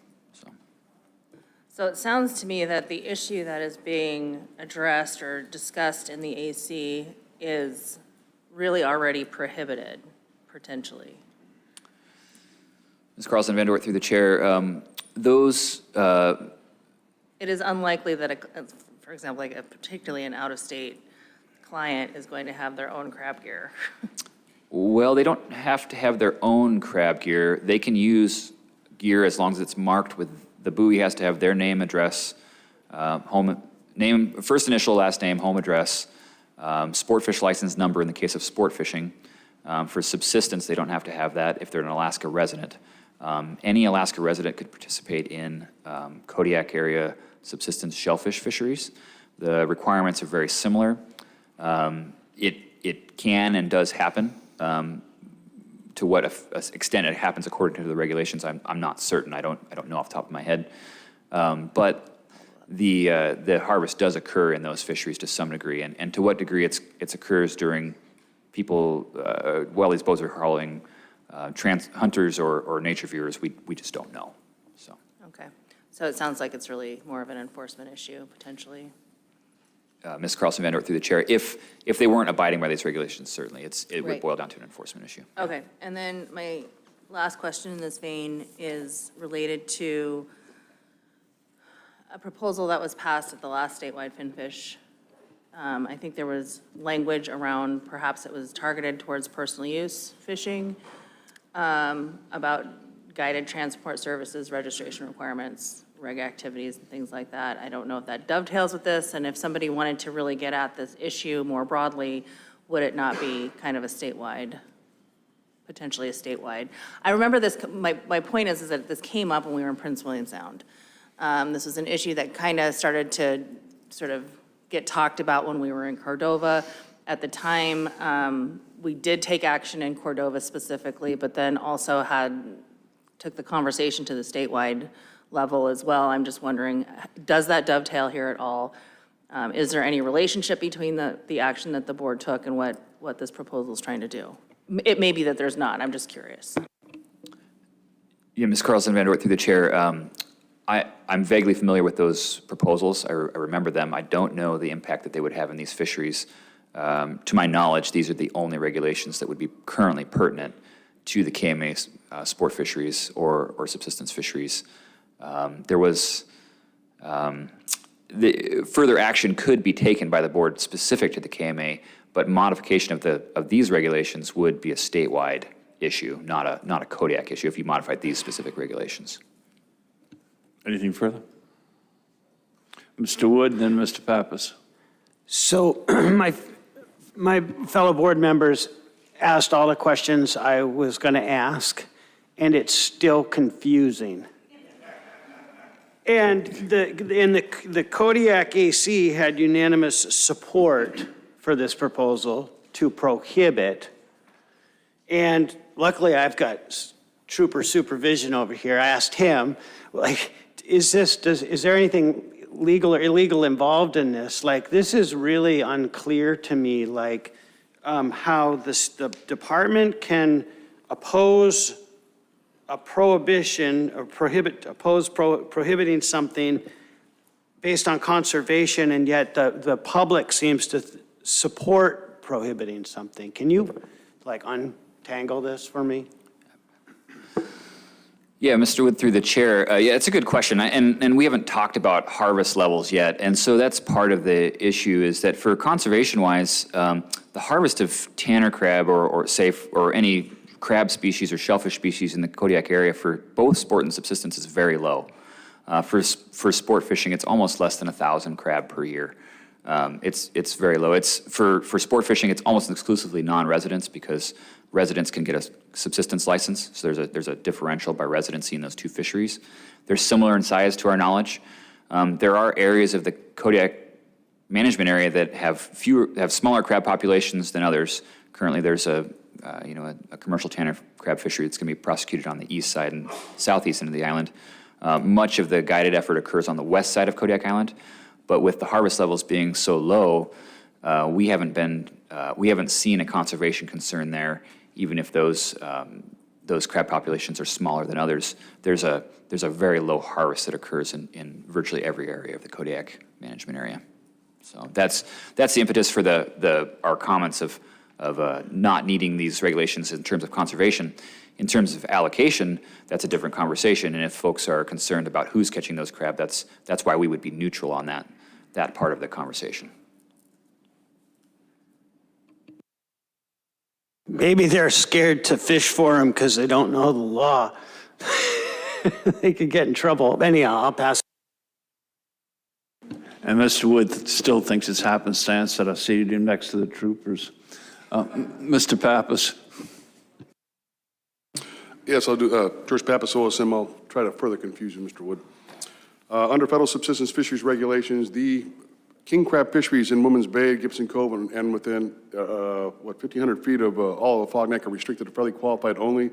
So it sounds to me that the issue that is being addressed or discussed in the AC is really already prohibited, potentially. Ms. Carlson-Van Dort, through the chair, It is unlikely that, for example, particularly an out-of-state client is going to have their own crab gear. Well, they don't have to have their own crab gear. They can use gear as long as it's marked with, the buoy has to have their name, address, first initial, last name, home address, sport fish license number in the case of sport fishing. For subsistence, they don't have to have that if they're an Alaska resident. Any Alaska resident could participate in Kodiak area subsistence shellfish fisheries. The requirements are very similar. It can and does happen. To what extent it happens according to the regulations, I'm not certain. I don't know off the top of my head. But the harvest does occur in those fisheries to some degree, and to what degree it occurs during people while these boats are hauling hunters or nature viewers, we just don't know. So. Okay. So it sounds like it's really more of an enforcement issue, potentially. Ms. Carlson Van Dort through the chair. If they weren't abiding by these regulations, certainly it would Right. boil down to an enforcement issue. Okay, and then my last question in this vein is related to a proposal that was passed at the last statewide Finfish. I think there was language around, perhaps it was targeted towards personal use fishing, about guided transport services, registration requirements, reg activities, and things like that. I don't know if that dovetails with this, and if somebody wanted to really get at this issue more broadly, would it not be kind of a statewide, potentially a statewide? I remember this, my point is that this came up when we were in Prince William Sound. This was an issue that kind of started to sort of get talked about when we were in Cordova. At the time, we did take action in Cordova specifically, but then also took the conversation to the statewide level as well. I'm just wondering, does that dovetail here at all? Is there any relationship between the action that the board took and what this proposal is trying to do? It may be that there's not. I'm just curious. Yeah, Ms. Carlson Van Dort through the chair. I'm vaguely familiar with those proposals. I remember them. I don't know the impact that they would have in these fisheries. To my knowledge, these are the only regulations that would be currently pertinent to the KMA sport fisheries or subsistence fisheries. There was further action could be taken by the board specific to the KMA, but modification of these regulations would be a statewide issue, not a Kodiak issue if you modified these specific regulations. Anything further? Mr. Wood, then Mr. Pappas. So my fellow board members asked all the questions I was going to ask, and it's still confusing. And the Kodiak AC had unanimous support for this proposal to prohibit. And luckily, I've got trooper supervision over here. I asked him, like, is there anything legal or illegal involved in this? Like, this is really unclear to me, like, how the department can oppose a prohibition or prohibiting something based on conservation, and yet the public seems to support prohibiting something. Can you, like, untangle this for me? Yeah, Mr. Wood through the chair. Yeah, it's a good question. And we haven't talked about harvest levels yet. And so that's part of the issue is that for conservation-wise, the harvest of tanner crab or any crab species or shellfish species in the Kodiak area for both sport and subsistence is very low. For sport fishing, it's almost less than 1,000 crab per year. It's very low. It's for sport fishing, it's almost exclusively non-residents because residents can get a subsistence license. So there's a differential by residency in those two fisheries. They're similar in size to our knowledge. There are areas of the Kodiak management area that have smaller crab populations than others. Currently, there's a commercial tanner crab fishery that's going to be prosecuted on the east side and southeast end of the island. Much of the guided effort occurs on the west side of Kodiak Island, but with the harvest levels being so low, we haven't seen a conservation concern there, even if those crab populations are smaller than others. There's a very low harvest that occurs in virtually every area of the Kodiak management area. So that's the impetus for our comments of not needing these regulations in terms of conservation. In terms of allocation, that's a different conversation. And if folks are concerned about who's catching those crab, that's why we would be neutral on that part of the conversation. Maybe they're scared to fish for them because they don't know the law. They could get in trouble. Anyhow, I'll pass. And Mr. Wood still thinks it's happenstance that I seated him next to the troopers. Mr. Pappas. Yes, I'll do, George Pappas, OSM. I'll try to further confuse you, Mr. Wood. Under federal subsistence fisheries regulations, the king crab fisheries in Woman's Bay, Gibson Cove, and within, 1,500 feet of all of Fog Neck are restricted to federally qualified only.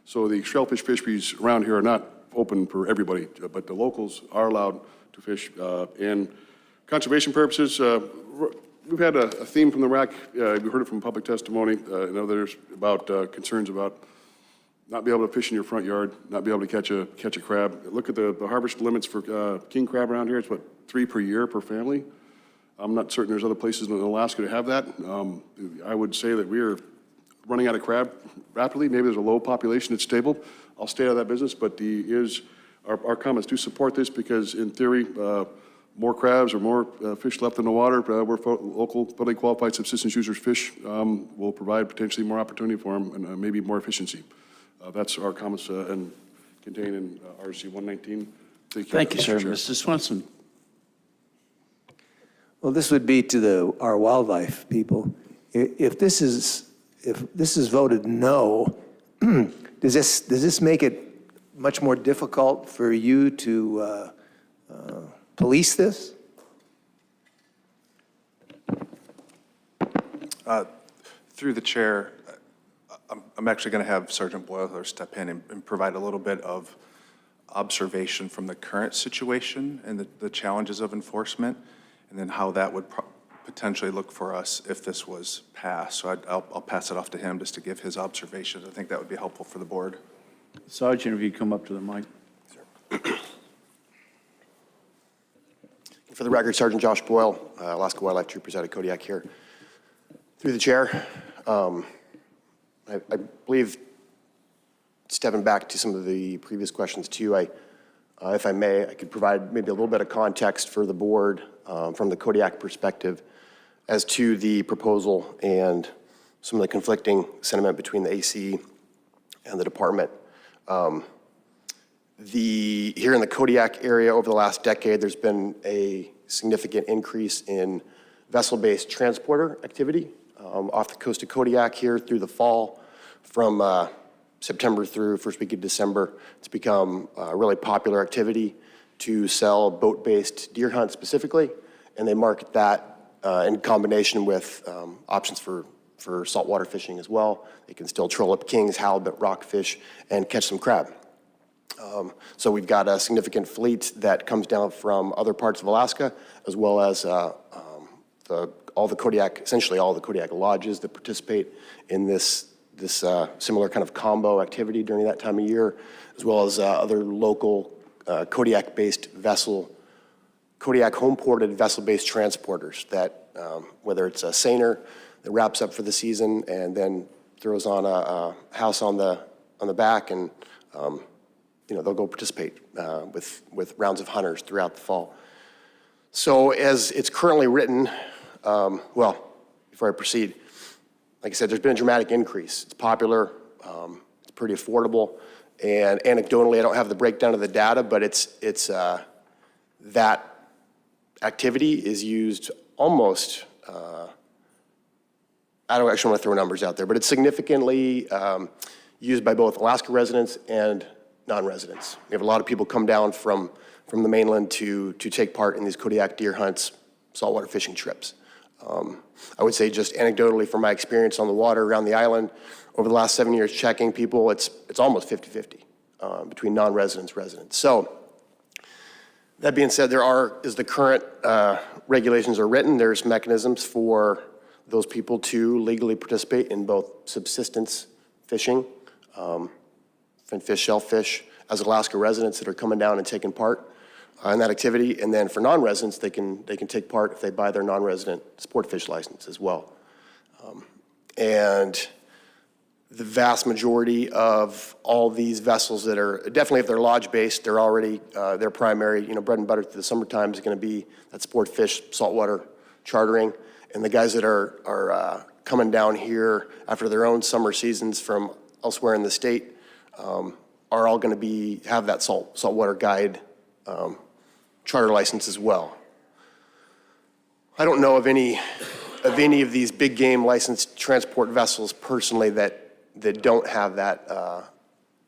So the shellfish fisheries around here are not open for everybody, but the locals are allowed to fish. And conservation purposes, we've had a theme from the RAC. We heard it from public testimony and others about concerns about not be able to fish in your front yard, not be able to catch a crab. Look at the harvest limits for king crab around here. It's 3 per year per family. I'm not certain there's other places in Alaska to have that. I would say that we are running out of crab rapidly. Maybe there's a low population that's stable. I'll stay out of that business, but our comments do support this because in theory, more crabs or more fish left in the water where local federally qualified subsistence users fish will provide potentially more opportunity for them and maybe more efficiency. That's our comments and contained in RC 119. Thank you, sir. Mr. Swenson. Well, this would be to our wildlife people. If this is voted no, does this make it much more difficult for you to police this? Through the chair, I'm actually going to have Sergeant Boiler step in and provide a little bit of observation from the current situation and the challenges of enforcement, and then how that would potentially look for us if this was passed. So I'll pass it off to him just to give his observations. I think that would be helpful for the board. Sergeant, if you come up to the mic. For the record, Sergeant Josh Boyle, Alaska Wildlife Troopers out of Kodiak here. Through the chair, I believe, stepping back to some of the previous questions too, if I may, I could provide maybe a little bit of context for the board from the Kodiak perspective as to the proposal and some of the conflicting sentiment between the AC and the department. Here in the Kodiak area over the last decade, there's been a significant increase in vessel-based transporter activity off the coast of Kodiak here through the fall. From September through first week of December, it's become a really popular activity to sell boat-based deer hunt specifically, and they market that in combination with options for saltwater fishing as well. They can still troll up kings, halibut, rockfish, and catch some crab. So we've got a significant fleet that comes down from other parts of Alaska, as well as all the Kodiak, essentially all the Kodiak lodges that participate in this similar kind of combo activity during that time of year, as well as other local Kodiak-based Kodiak home-ported vessel-based transporters that, whether it's a seiner that wraps up for the season and then throws on a house on the back, and they'll go participate with rounds of hunters throughout the fall. So as it's currently written, before I proceed, like I said, there's been a dramatic increase. It's popular, it's pretty affordable, and anecdotally, I don't have the breakdown of the data, but it's that activity is used almost, I don't actually want to throw numbers out there, but it's significantly used by both Alaska residents and non-residents. We have a lot of people come down from the mainland to take part in these Kodiak deer hunts, saltwater fishing trips. I would say just anecdotally from my experience on the water around the island over the last 7 years checking people, it's almost 50-50 between non-residents, residents. So that being said, as the current regulations are written, there's mechanisms for those people to legally participate in both subsistence fishing, finfish, shellfish, as Alaska residents that are coming down and taking part in that activity, and then for non-residents, they can take part if they buy their non-resident sport fish license as well. And the vast majority of all these vessels that are, definitely if they're lodge-based, they're already, their primary, bread and butter through the summertime is going to be that sport fish, saltwater chartering. And the guys that are coming down here after their own summer seasons from elsewhere in the state are all going to have that saltwater guide charter license as well. I don't know of any of these big game licensed transport vessels personally that don't have that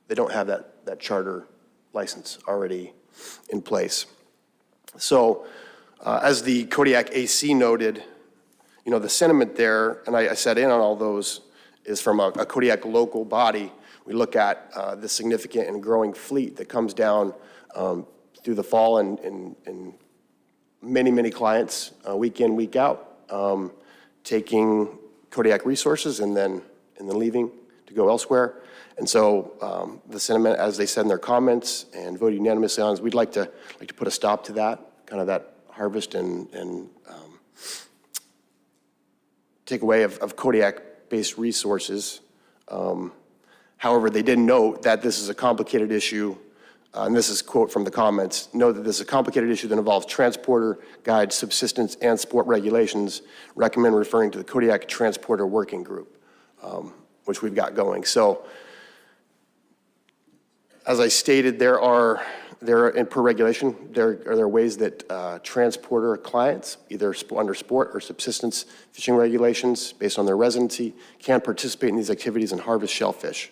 that charter license already in place. So as the Kodiak AC noted, the sentiment there, and I sat in on all those, is from a Kodiak local body. We look at the significant and growing fleet that comes down through the fall and many clients week in, week out, taking Kodiak resources and then leaving to go elsewhere. And so the sentiment, as they said in their comments and voted unanimously on, is we'd like to put a stop to that, kind of that harvest and take away of Kodiak-based resources. However, they did note that this is a complicated issue, and this is a quote from the comments, note that this is a complicated issue that involves transporter, guide, subsistence, and sport regulations. Recommend referring to the Kodiak Transporter Working Group, which we've got going. So, as I stated, there are per regulation, there are ways that transporter clients, either under sport or subsistence fishing regulations based on their residency, can participate in these activities and harvest shellfish.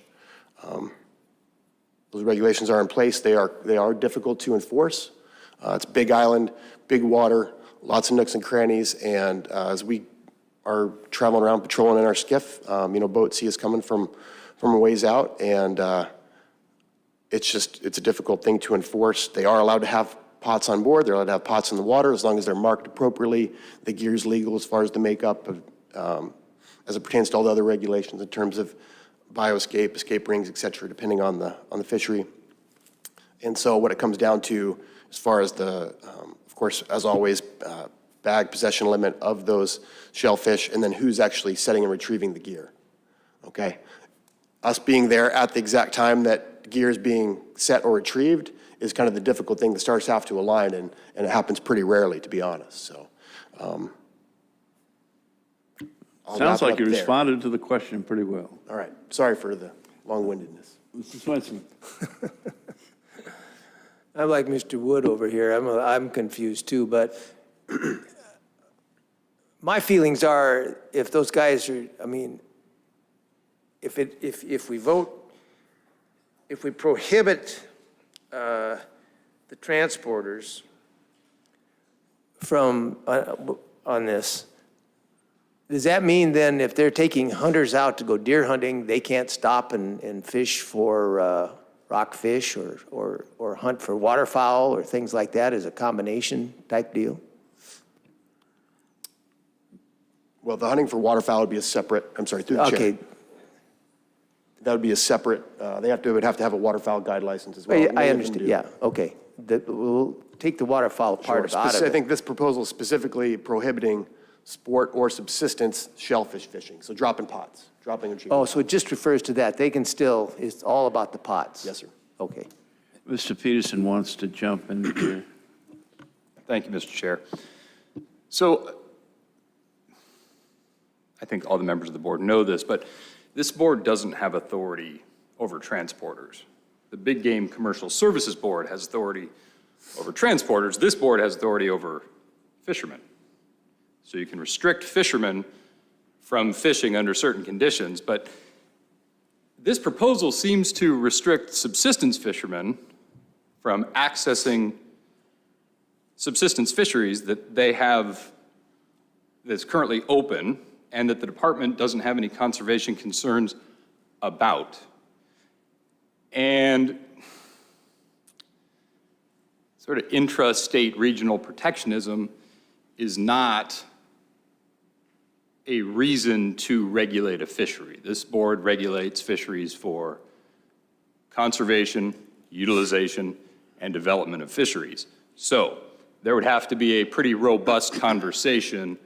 Those regulations are in place. They are difficult to enforce. It's big island, big water, lots of nooks and crannies, and as we are traveling around patrolling in our skiff, boats see us coming from a ways out, and it's a difficult thing to enforce. They are allowed to have pots on board. They're allowed to have pots in the water as long as they're marked appropriately. The gear is legal as far as the makeup of, as it pertains to all the other regulations in terms of bioescape, escape rings, et cetera, depending on the fishery. And so what it comes down to, as far as the, of course, as always, bag possession limit of those shellfish, and then who's actually setting and retrieving the gear, okay? Us being there at the exact time that gear is being set or retrieved is kind of the difficult thing. The stars have to align, and it happens pretty rarely, to be honest. So, Sounds like you responded to the question pretty well. All right. Sorry for the long-windedness. Mr. Swenson. I'm like Mr. Wood over here. I'm confused too, but my feelings are, if those guys are, if we vote, if we prohibit the transporters from, on this, does that mean then if they're taking hunters out to go deer hunting, they can't stop and fish for rockfish or hunt for waterfowl or things like that as a combination type deal? Well, the hunting for waterfowl would be a separate, I'm sorry, through the chair. Okay. That would be a separate, would have to have a waterfowl guide license as well. I understand, yeah, okay. We'll take the waterfowl part Sure. out of I it. think this proposal is specifically prohibiting sport or subsistence shellfish fishing, so dropping pots, dropping and retrieving. Oh, so it just refers to that. They can still, it's all about the pots? Yes, sir. Okay. Mr. Peterson wants to jump in here. Thank you, Mr. Chair. So I think all the members of the board know this, but this board doesn't have authority over transporters. The Big Game Commercial Services Board has authority over transporters. This board has authority over fishermen. So you can restrict fishermen from fishing under certain conditions, but this proposal seems to restrict subsistence fishermen from accessing subsistence fisheries that they have that's currently open and that the department doesn't have any conservation concerns about. And sort of intra-state regional protectionism is not a reason to regulate a fishery. This board regulates fisheries for conservation, utilization, and development of fisheries. So there would have to be a pretty robust conversation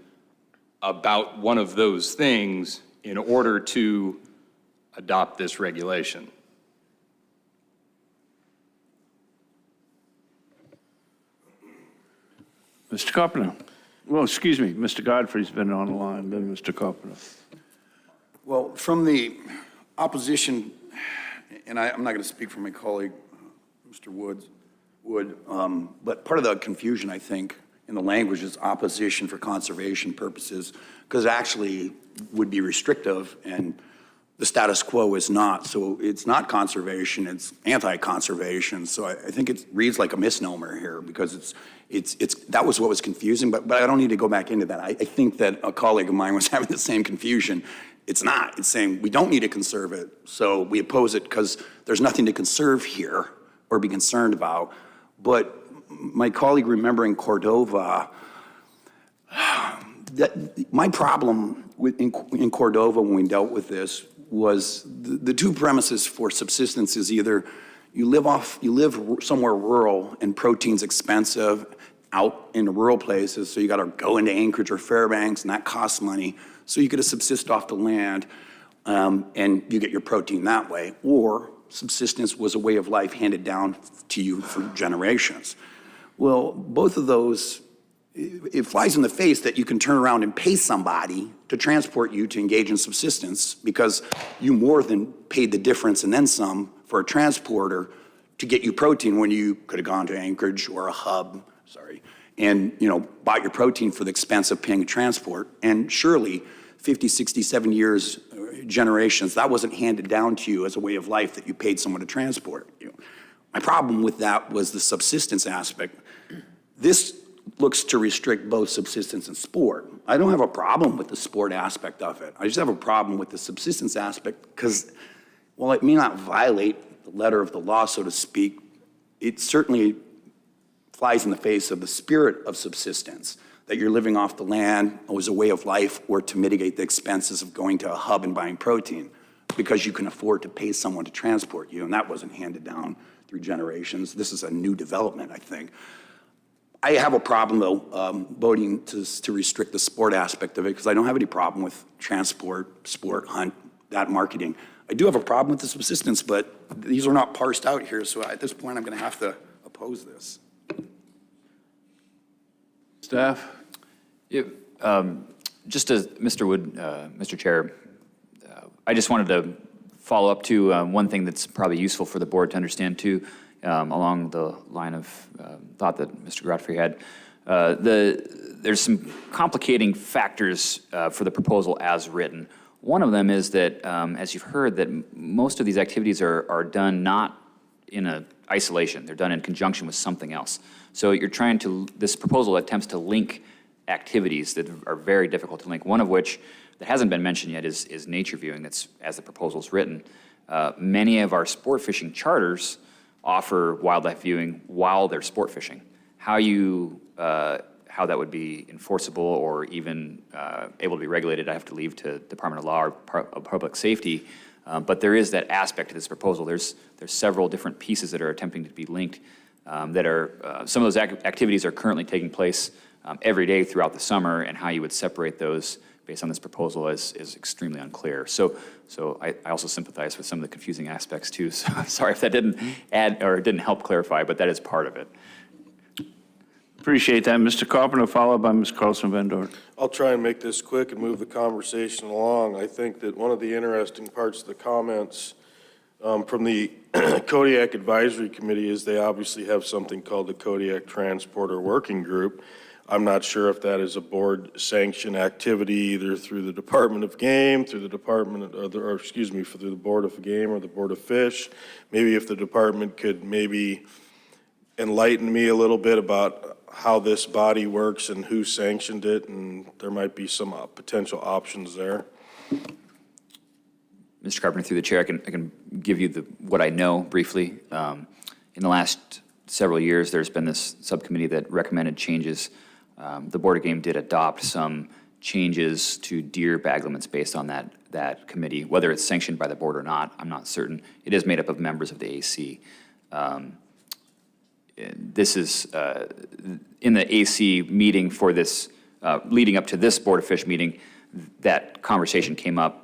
about one of those things in order to adopt this regulation. Mr. Carpenter. Well, excuse me, Mr. Godfrey's been on the line, then Mr. Carpenter. from the opposition, and I'm not going to speak for my colleague, Mr. Wood, but part of the confusion, I think, in the language is opposition for conservation purposes, because it actually would be restrictive, and the status quo is not. So it's not conservation, it's anti-conservation. So I think it reads like a misnomer here, because that was what was confusing, but I don't need to go back into that. I think that a colleague of mine was having the same confusion. It's not. It's saying we don't need to conserve it, so we oppose it because there's nothing to conserve here or be concerned about. But my colleague remembering Cordova, my problem in Cordova when we dealt with this was the two premises for subsistence is either you live somewhere rural and protein's expensive out in the rural places, so you got to go into Anchorage or Fairbanks, and that costs money. So you could subsist off the land, and you get your protein that way. Or subsistence was a way of life handed down to you for generations. Well, both of those, it flies in the face that you can turn around and pay somebody to transport you to engage in subsistence because you more than paid the difference and then some for a transporter to get you protein when you could have gone to Anchorage or a hub, and bought your protein for the expense of paying a transport. And surely 50, 60, 70 years, generations, that wasn't handed down to you as a way of life that you paid someone to transport you. My problem with that was the subsistence aspect. This looks to restrict both subsistence and sport. I don't have a problem with the sport aspect of it. I just have a problem with the subsistence aspect because, while it may not violate the letter of the law, so to speak, it certainly flies in the face of the spirit of subsistence, that you're living off the land as a way of life or to mitigate the expenses of going to a hub and buying protein because you can afford to pay someone to transport you, and that wasn't handed down through generations. This is a new development, I think. I have a problem, though, voting to restrict the sport aspect of it because I don't have any problem with transport, sport, hunt, that marketing. I do have a problem with the subsistence, but these are not parsed out here, so at this point I'm going to have to oppose this. Staff? Just as Mr. Wood, Mr. Chair, I just wanted to follow up to one thing that's probably useful for the board to understand too, along the line of thought that Mr. Godfrey had. There's some complicating factors for the proposal as written. One of them is that, as you've heard, that most of these activities are done not in isolation. They're done in conjunction with something else. So you're trying to, this proposal attempts to link activities that are very difficult to link, one of which that hasn't been mentioned yet is nature viewing, that's as the proposal's written. Many of our sport fishing charters offer wildlife viewing while they're sport fishing. How that would be enforceable or even able to be regulated, I have to leave to Department of Law or Public Safety. But there is that aspect to this proposal. There's several different pieces that are attempting to be linked that are, some of those activities are currently taking place every day throughout the summer, and how you would separate those based on this proposal is extremely unclear. So I also sympathize with some of the confusing aspects too. So sorry if that didn't add or didn't help clarify, but that is part of it. Appreciate that. Mr. Carpenter, followed by Ms. Carlson-Van Dort. I'll try and make this quick and move the conversation along. I think that one of the interesting parts of the comments from the Kodiak Advisory Committee is they obviously have something called the Kodiak Transporter Working Group. I'm not sure if that is a board-sanctioned activity, either through the Department of Game, through the Department, through the Board of Game or the Board of Fish. Maybe if the department could maybe enlighten me a little bit about how this body works and who sanctioned it, and there might be some potential options there. Mr. Carpenter, through the chair, I can give you what I know briefly. In the last several years, there's been this subcommittee that recommended changes. The Board of Game did adopt some changes to deer bag limits based on that committee. Whether it's sanctioned by the board or not, I'm not certain. It is made up of members of the AC. This is in the AC meeting for this, leading up to this Board of Fish meeting, that conversation came up,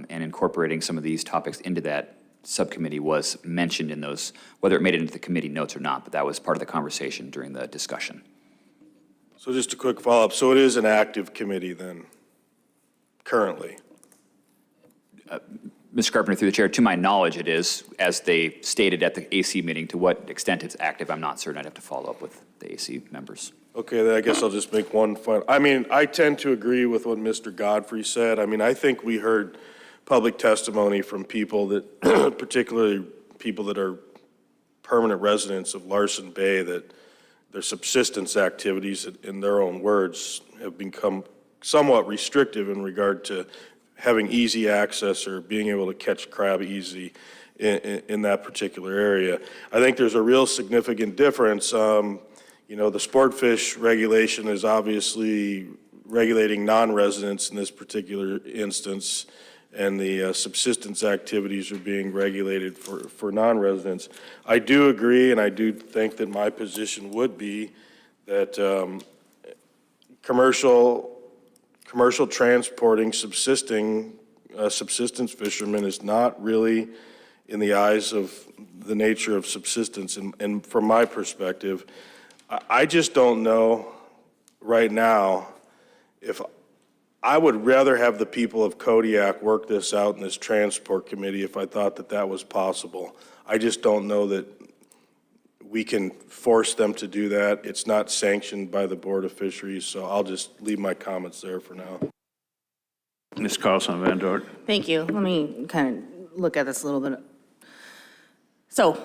and incorporating some of these topics into that subcommittee was mentioned in those, whether it made it into the committee notes or not, but that was part of the conversation during the discussion. So just a quick follow-up. So it is an active committee then, currently? Mr. Carpenter, through the chair, to my knowledge, it is, as they stated at the AC meeting. To what extent it's active, I'm not certain. I'd have to follow up with the AC members. Okay, then I guess I'll just make one final, I mean, I tend to agree with what Mr. Godfrey said. I mean, I think we heard public testimony from people that, particularly people that are permanent residents of Larson Bay, that their subsistence activities, in their own words, have become somewhat restrictive in regard to having easy access or being able to catch crab easy in that particular area. I think there's a real significant difference. You know, the sport fish regulation is obviously regulating non-residents in this particular instance, and the subsistence activities are being regulated for non-residents. I do agree, and I do think that my position would be that commercial transporting subsistence fishermen is not really in the eyes of the nature of subsistence. And from my perspective, I just don't know right now if I would rather have the people of Kodiak work this out in this transport committee if I thought that that was possible. I just don't know that we can force them to do that. It's not sanctioned by the Board of Fisheries, so I'll just leave my comments there for now. Ms. Carlson Van Dort. Thank you. Let me kind of look at this a little bit. So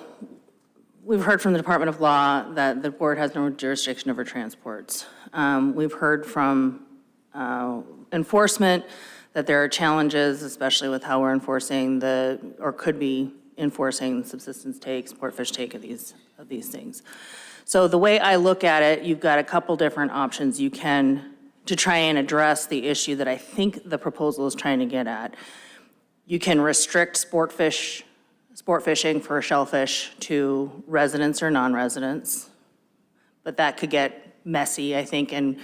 we've heard from the Department of Law that the board has no jurisdiction over transports. We've heard from enforcement that there are challenges, especially with how we're enforcing or could be enforcing subsistence take, sport fish take of these things. So the way I look at it, you've got a couple different options you can to try and address the issue that I think the proposal is trying to get at. You can restrict sport fishing for shellfish to residents or non-residents, but that could get messy, I think, and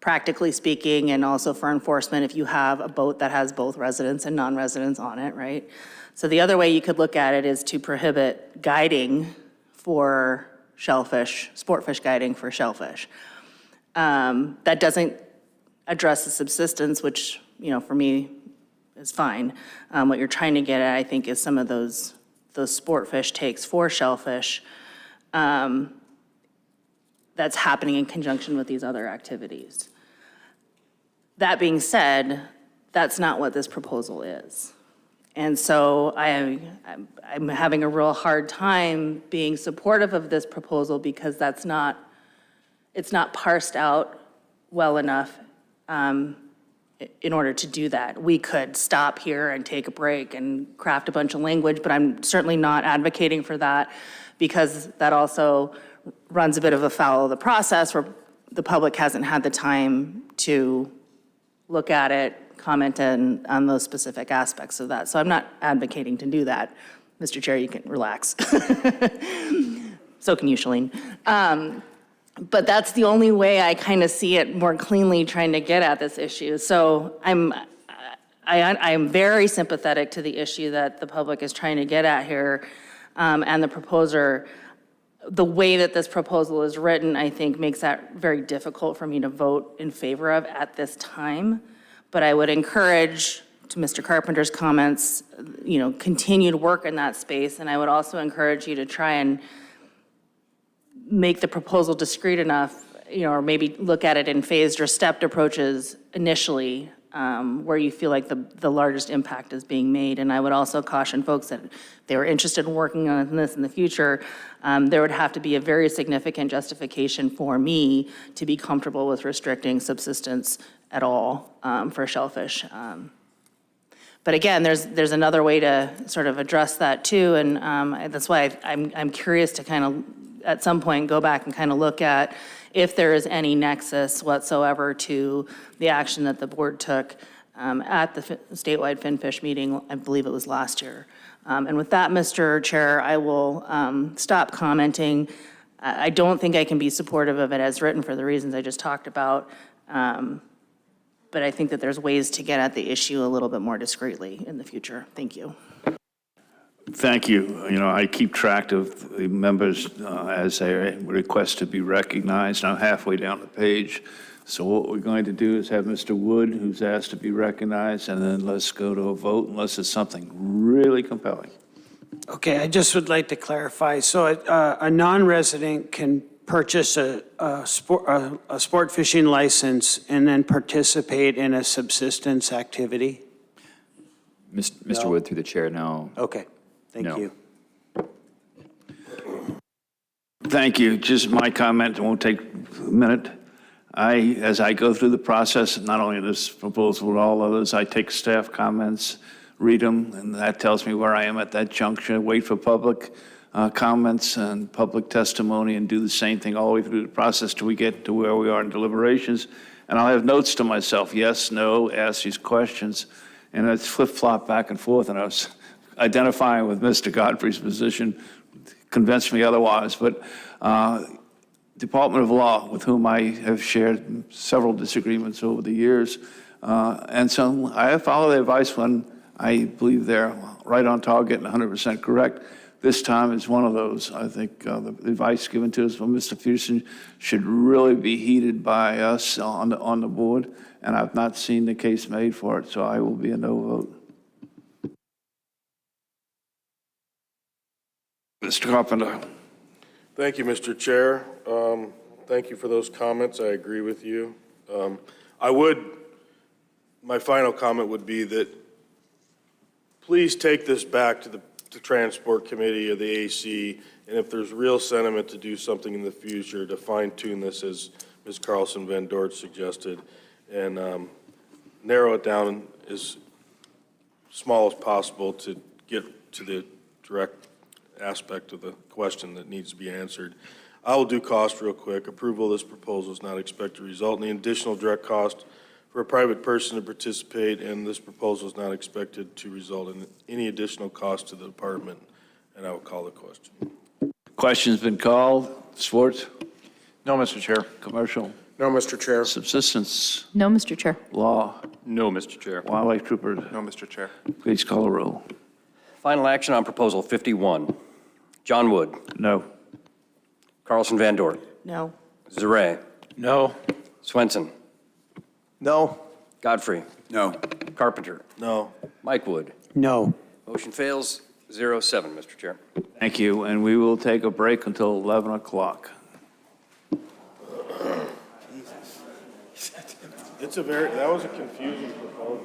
practically speaking, and also for enforcement if you have a boat that has both residents and non-residents on it, right? So the other way you could look at it is to prohibit guiding for shellfish, sport fish guiding for shellfish. That doesn't address the subsistence, which, you know, for me is fine. What you're trying to get at, I think, is some of those sport fish takes for shellfish that's happening in conjunction with these other activities. That being said, that's not what this proposal is. And so I'm having a real hard time being supportive of this proposal because it's not parsed out well enough in order to do that. We could stop here and take a break and craft a bunch of language, but I'm certainly not advocating for that because that also runs a bit of afoul of the process where the public hasn't had the time to look at it, comment on those specific aspects of that. So I'm not advocating to do that. Mr. Chair, you can relax. So can you, Shalene. But that's the only way I kind of see it more cleanly trying to get at this issue. So I am very sympathetic to the issue that the public is trying to get at here, and the proposer. The way that this proposal is written, I think, makes that very difficult for me to vote in favor of at this time. But I would encourage, to Mr. Carpenter's comments, you know, continued work in that space. And I would also encourage you to try and make the proposal discreet enough, you know, or maybe look at it in phased or stepped approaches initially, where you feel like the largest impact is being made. And I would also caution folks that if they were interested in working on this in the future, there would have to be a very significant justification for me to be comfortable with restricting subsistence at all for shellfish. But again, there's another way to sort of address that too, and that's why I'm curious to kind of at some point go back and kind of look at if there is any nexus whatsoever to the action that the board took at the statewide Finfish meeting, I believe it was last year. And with that, Mr. Chair, I will stop commenting. I don't think I can be supportive of it as written for the reasons I just talked about. But I think that there's ways to get at the issue a little bit more discreetly in the future. Thank you. Thank you. You know, I keep track of the members as they request to be recognized. I'm halfway down the page. So what we're going to do is have Mr. Wood, who's asked to be recognized, and then let's go to a vote unless it's something really compelling. Okay, I just would like to clarify. So a non-resident can purchase a sport fishing license and then participate in a subsistence activity? Mr. No. Wood, through the chair, no. Okay, thank No. you. Thank you. Just my comment, it won't take a minute. As I go through the process, not only this proposal, but all others, I take staff comments, read them, and that tells me where I am at that juncture. Wait for public comments and public testimony, and do the same thing all the way through the process till we get to where we are in deliberations. And I'll have notes to myself, yes, no, ask these questions, and it's flip-flop back and forth. And I was identifying with Mr. Godfrey's position, convinced me otherwise, but Department of Law, with whom I have shared several disagreements over the years, and so I follow their advice when I believe they're right on target and 100% correct. This time is one of those. I think the advice given to us from Mr. Peterson should really be heeded by us on the board, and I've not seen the case made for it, so I will be a no vote. Mr. Carpenter. Thank you, Mr. Chair. Thank you for those comments. I agree with you. My final comment would be that please take this back to the Transport Committee or the AC, and if there's real sentiment to do something in the future, to fine tune this as Ms. Carlson Van Dort suggested, and narrow it down as small as possible to get to the direct aspect of the question that needs to be answered. I will do cost real quick. Approval of this proposal is not expected to result in the additional direct cost for a private person to participate, and this proposal is not expected to result in any additional cost to the department, and I will call the question. Question's been called. Sports? No, Mr. Chair. Commercial? No, Mr. Chair. Subsistence? No, Mr. Chair. Law? No, Mr. Chair. Wildlife troopers? No, Mr. Chair. Please call a roll. Final action on Proposal 51. John Wood. No. Carlson Van Dort. No. Zaret. No. Swenson. No. Godfrey. No. Carpenter. No. Mike Wood. No. Motion fails, 0-7, Mr. Chair. Thank you, and we will take a break until 11 o'clock. That was a confusing proposal.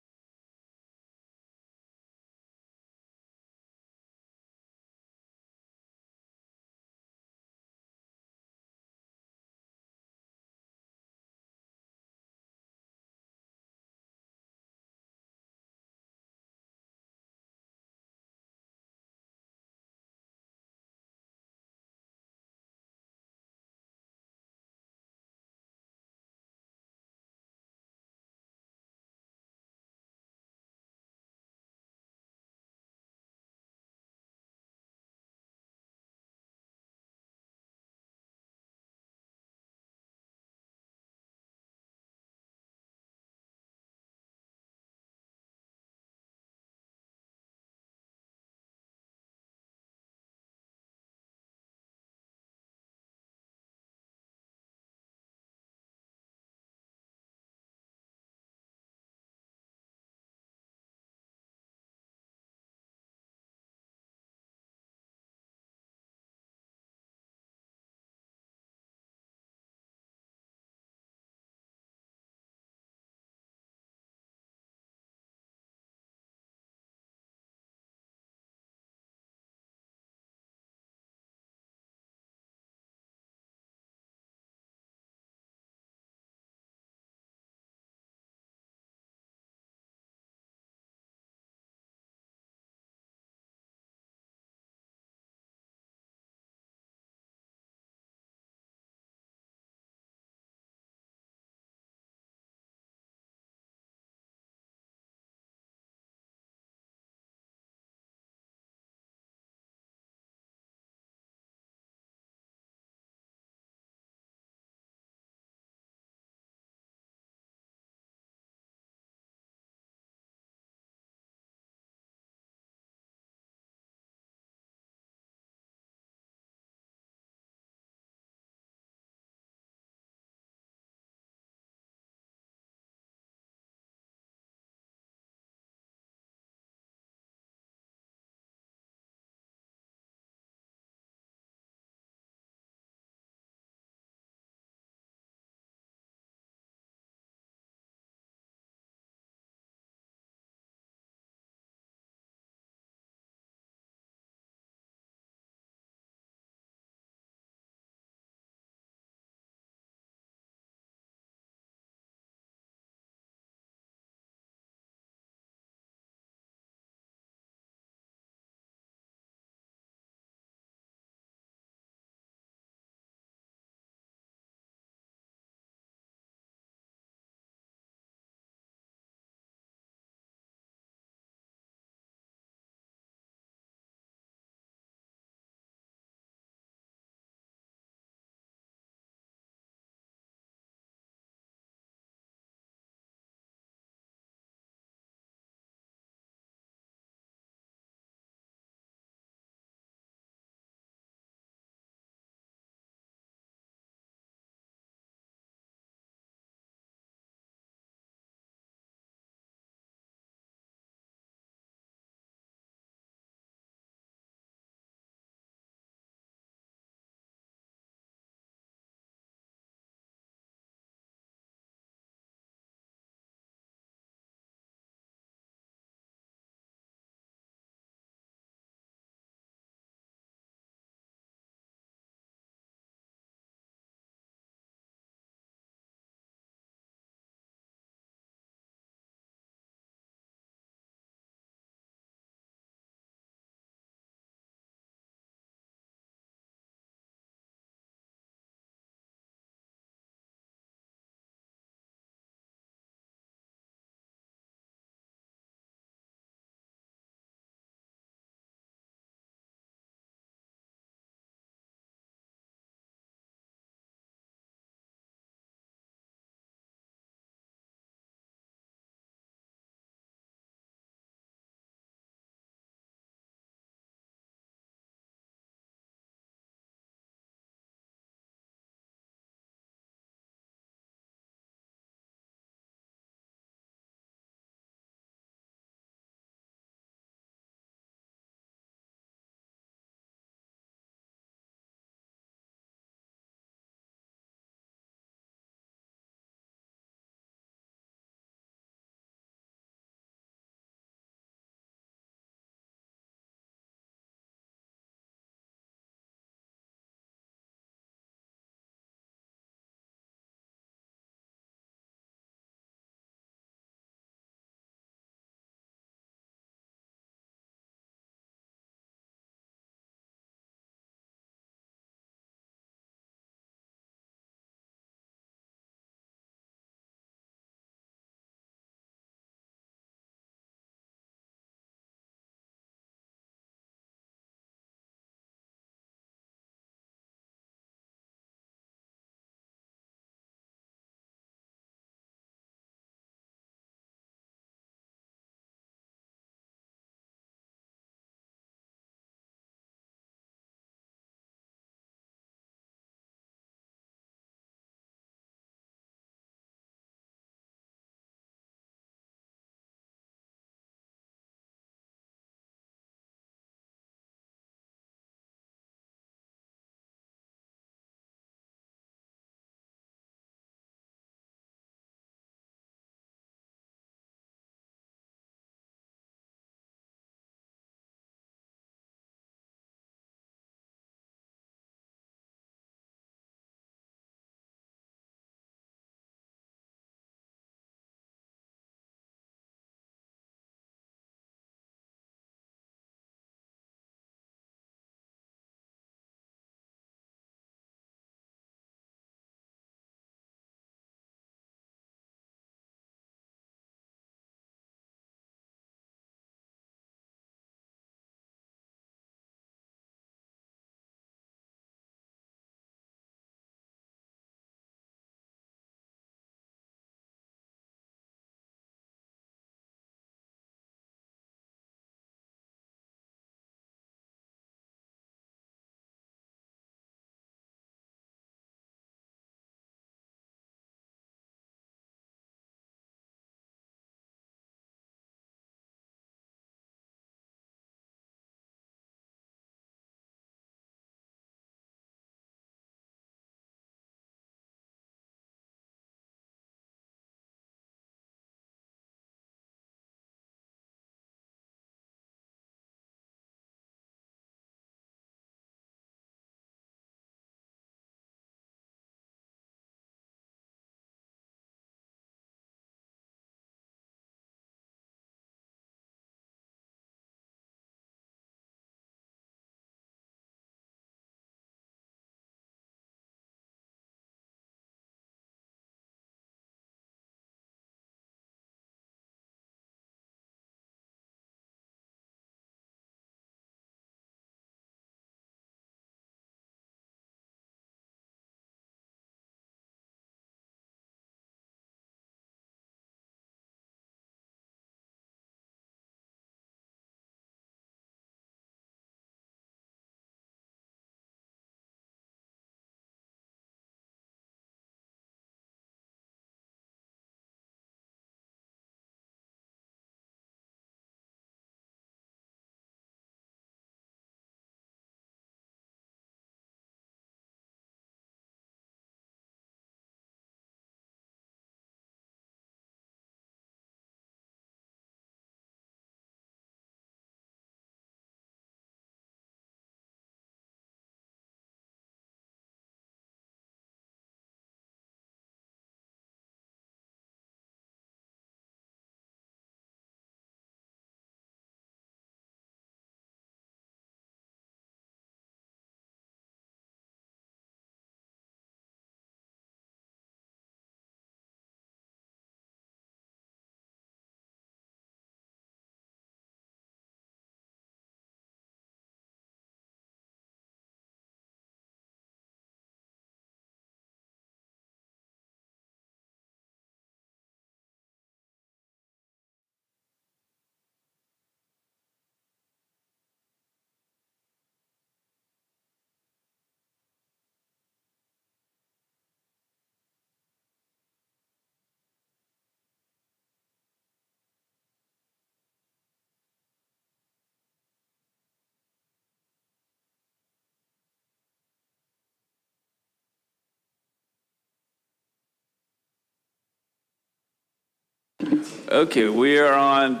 Okay, we are on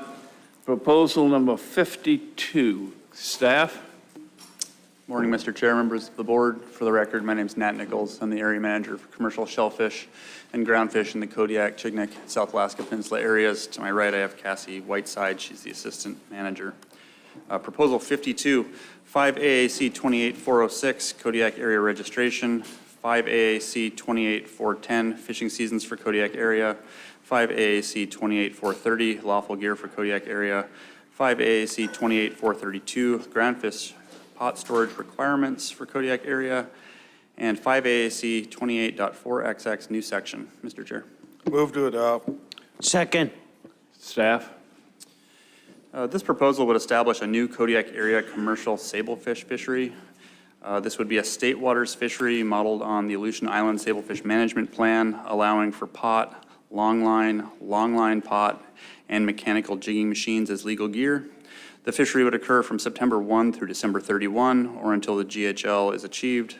proposal number 52. Staff? Morning, Mr. Chair, members of the board. For the record, my name is Nat Nichols. I'm the area manager for commercial shellfish and groundfish in the Kodiak, Chignik, South Alaska Peninsula areas. To my right, I have Cassie Whiteside. She's the assistant manager. Proposal 52, 5 AAC 28406, Kodiak area registration. 5 AAC 28410, fishing seasons for Kodiak area. 5 AAC 28430, lawful gear for Kodiak area. 5 AAC 28432, groundfish pot storage requirements for Kodiak area. And 5 AAC 28.4XX, new section. Mr. Chair. Move to adopt. Second. Staff? This proposal would establish a new Kodiak area commercial sablefish fishery. This would be a state waters fishery modeled on the Aleutian Island Sablefish Management Plan, allowing for pot, long line pot, and mechanical jigging machines as legal gear. The fishery would occur from September 1 through December 31, or until the GHL is achieved.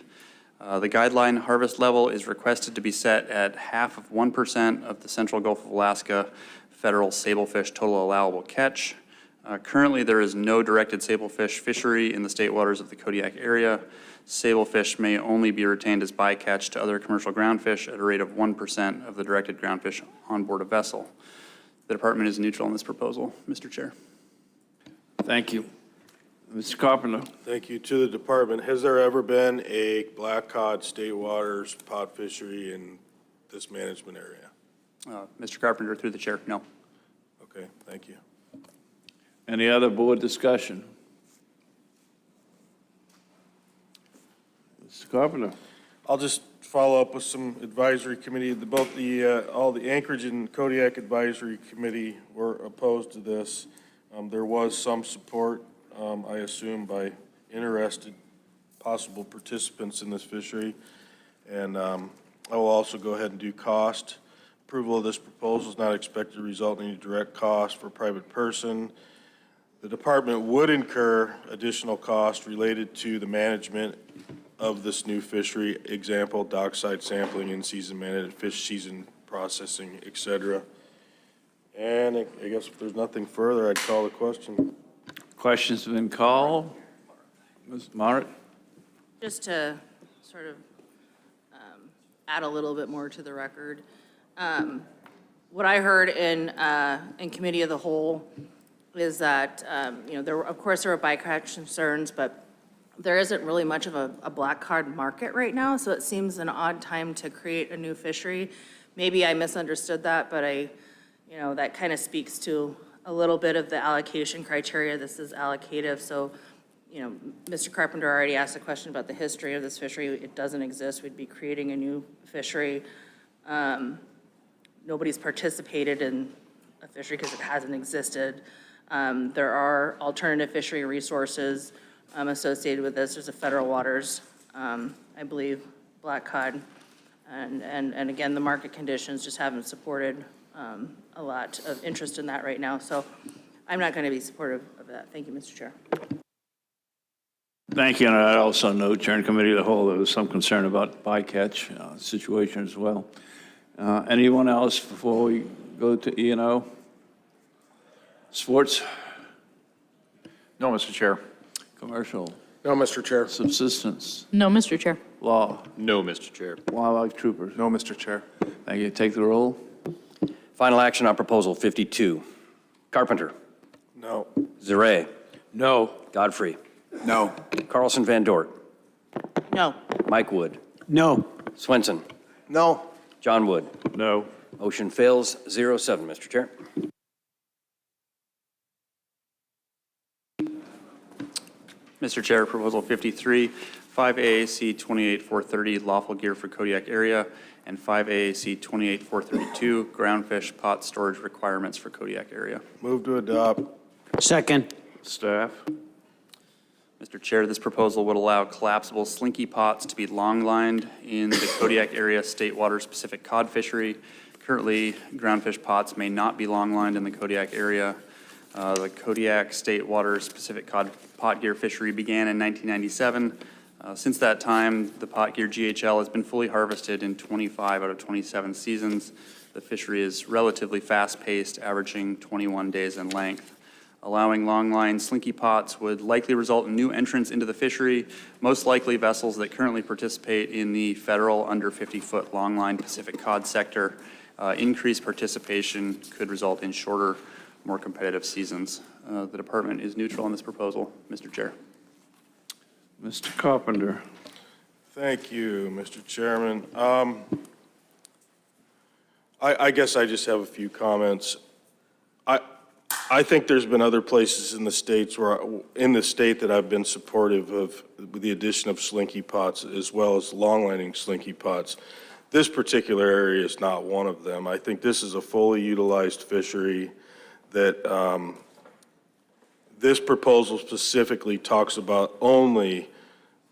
The guideline harvest level is requested to be set at 0.5% of the Central Gulf of Alaska federal sablefish total allowable catch. Currently, there is no directed sablefish fishery in the state waters of the Kodiak area. Sablefish may only be retained as bycatch to other commercial groundfish at a rate of 1% of the directed groundfish on board a vessel. The department is neutral on this proposal, Mr. Chair. Thank you. Mr. Carpenter? Thank you. To the department, has there ever been a black cod state waters pot fishery in this management area? Mr. Carpenter, through the chair, no. Okay, thank you. Any other board discussion? Mr. Carpenter? I'll just follow up with some advisory committee. All the Anchorage and Kodiak Advisory Committee were opposed to this. There was some support, I assume, by interested possible participants in this fishery. And I will also go ahead and do cost. Approval of this proposal is not expected to result in any direct cost for a private person. The department would incur additional costs related to the management of this new fishery, example, dockside sampling, in-season management, fish season processing, et cetera. And I guess if there's nothing further, I'd call the question. Questions have been called. Ms. Marett? Just to sort of add a little bit more to the record. What I heard in committee of the whole is that, there were bycatch concerns, but there isn't really much of a black cod market right now, so it seems an odd time to create a new fishery. Maybe I misunderstood that, but that kind of speaks to a little bit of the allocation criteria. This is allocative, so, Mr. Carpenter already asked a question about the history of this fishery. It doesn't exist. We'd be creating a new fishery. Nobody's participated in a fishery because it hasn't existed. There are alternative fishery resources associated with this. There's a federal waters, I believe, black cod. And again, the market conditions just haven't supported a lot of interest in that right now. So I'm not going to be supportive of that. Thank you, Mr. Chair. Thank you, and I also note, during committee of the whole, there was some concern about bycatch situation as well. Anyone else before we go to E&O? Sports? No, Mr. Chair. Commercial? No, Mr. Chair. Subsistence? No, Mr. Chair. Law? No, Mr. Chair. Wildlife troopers? No, Mr. Chair. Thank you. Take the roll. Final action on proposal 52. Carpenter. No. Zare. No. Godfrey. No. Carlson Van Dort. No. Mike Wood. No. Swenson. No. John Wood. No. Motion fails 0-7, Mr. Chair. Mr. Chair, proposal 53, 5 AAC 28430, lawful gear for Kodiak area, and 5 AAC 28432, groundfish pot storage requirements for Kodiak area. Move to adopt. Second. Staff? Mr. Chair, this proposal would allow collapsible slinky pots to be long-lined in the Kodiak area state water specific cod fishery. Currently, groundfish pots may not be long-lined in the Kodiak area. The Kodiak state water specific cod pot gear fishery began in 1997. Since that time, the pot gear GHL has been fully harvested in 25 out of 27 seasons. The fishery is relatively fast-paced, averaging 21 days in length. Allowing longline slinky pots would likely result in new entrants into the fishery, most likely vessels that currently participate in the federal under 50-foot longline Pacific cod sector. Increased participation could result in shorter, more competitive seasons. The department is neutral on this proposal, Mr. Chair. Mr. Carpenter. Thank you, Mr. Chairman. I guess I just have a few comments. I think there's been other places in the states in the state that I've been supportive of the addition of slinky pots as well as longlining slinky pots. This particular area is not one of them. I think this is a fully utilized fishery that this proposal specifically talks about only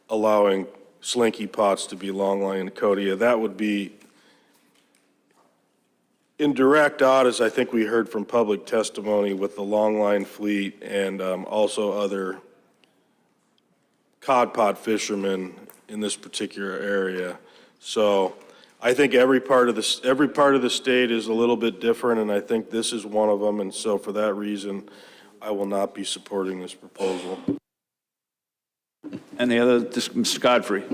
allowing slinky pots to be longline in Kodiak. That would be in direct odds, as I think we heard from public testimony with the longline fleet and also other cod pot fishermen in this particular area. So I think every part of the state is a little bit different, and I think this is one of them. And so for that reason, I will not be supporting this proposal. Any other, Mr. Godfrey?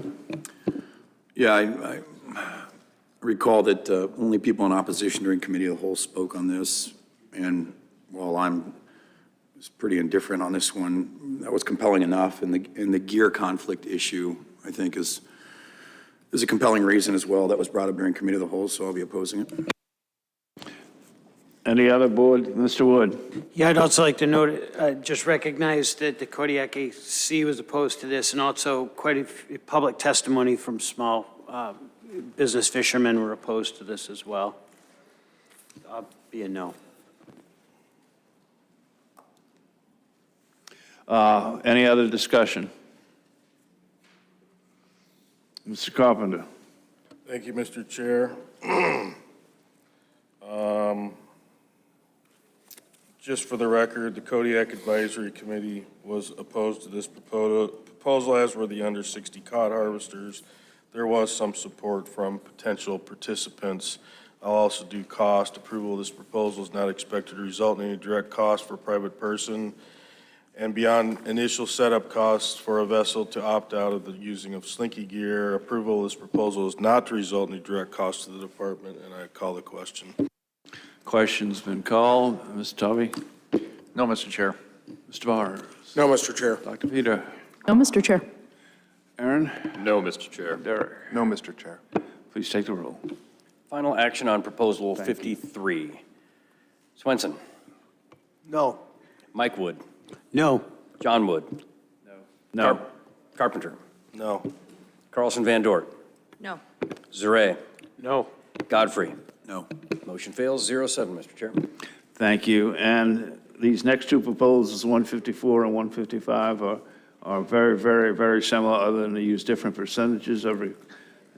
Yeah, I recall that only people in opposition during committee of the whole spoke on this, and while was pretty indifferent on this one, that was compelling enough, and the gear conflict issue, I think, is a compelling reason as well that was brought up during committee of the whole, so I'll be opposing it. Any other board? Mr. Wood? Yeah, I'd also like to note, just recognize that the Kodiak AC was opposed to this, and also quite a public testimony from small business fishermen were opposed to this as well. I'll be a no. Any other discussion? Mr. Carpenter. Thank you, Mr. Chair. Just for the record, the Kodiak Advisory Committee was opposed to this proposal, as were the under 60 cod harvesters. There was some support from potential participants. I'll also do cost. Approval of this proposal is not expected to result in any direct cost for a private person. And beyond initial setup costs for a vessel to opt out of the using of slinky gear, approval of this proposal is not to result in any direct cost to the department, and I call the question. Question's been called. Mr. Tovey? No, Mr. Chair. Mr. Barr? No, Mr. Chair. Dr. Peter? No, Mr. Chair. Aaron? No, Mr. Chair. Derek? No, Mr. Chair. Please take the roll. Final action on proposal 53. Swenson. No. Mike Wood. No. John Wood. No. Carpenter. No. Carlson Van Dort. No. Zare. No. Godfrey. No. Motion fails, 0-7, Mr. Chair. Thank you. And these next two proposals, 154 and 155, are very, very, very similar, other than they use different percentages. I've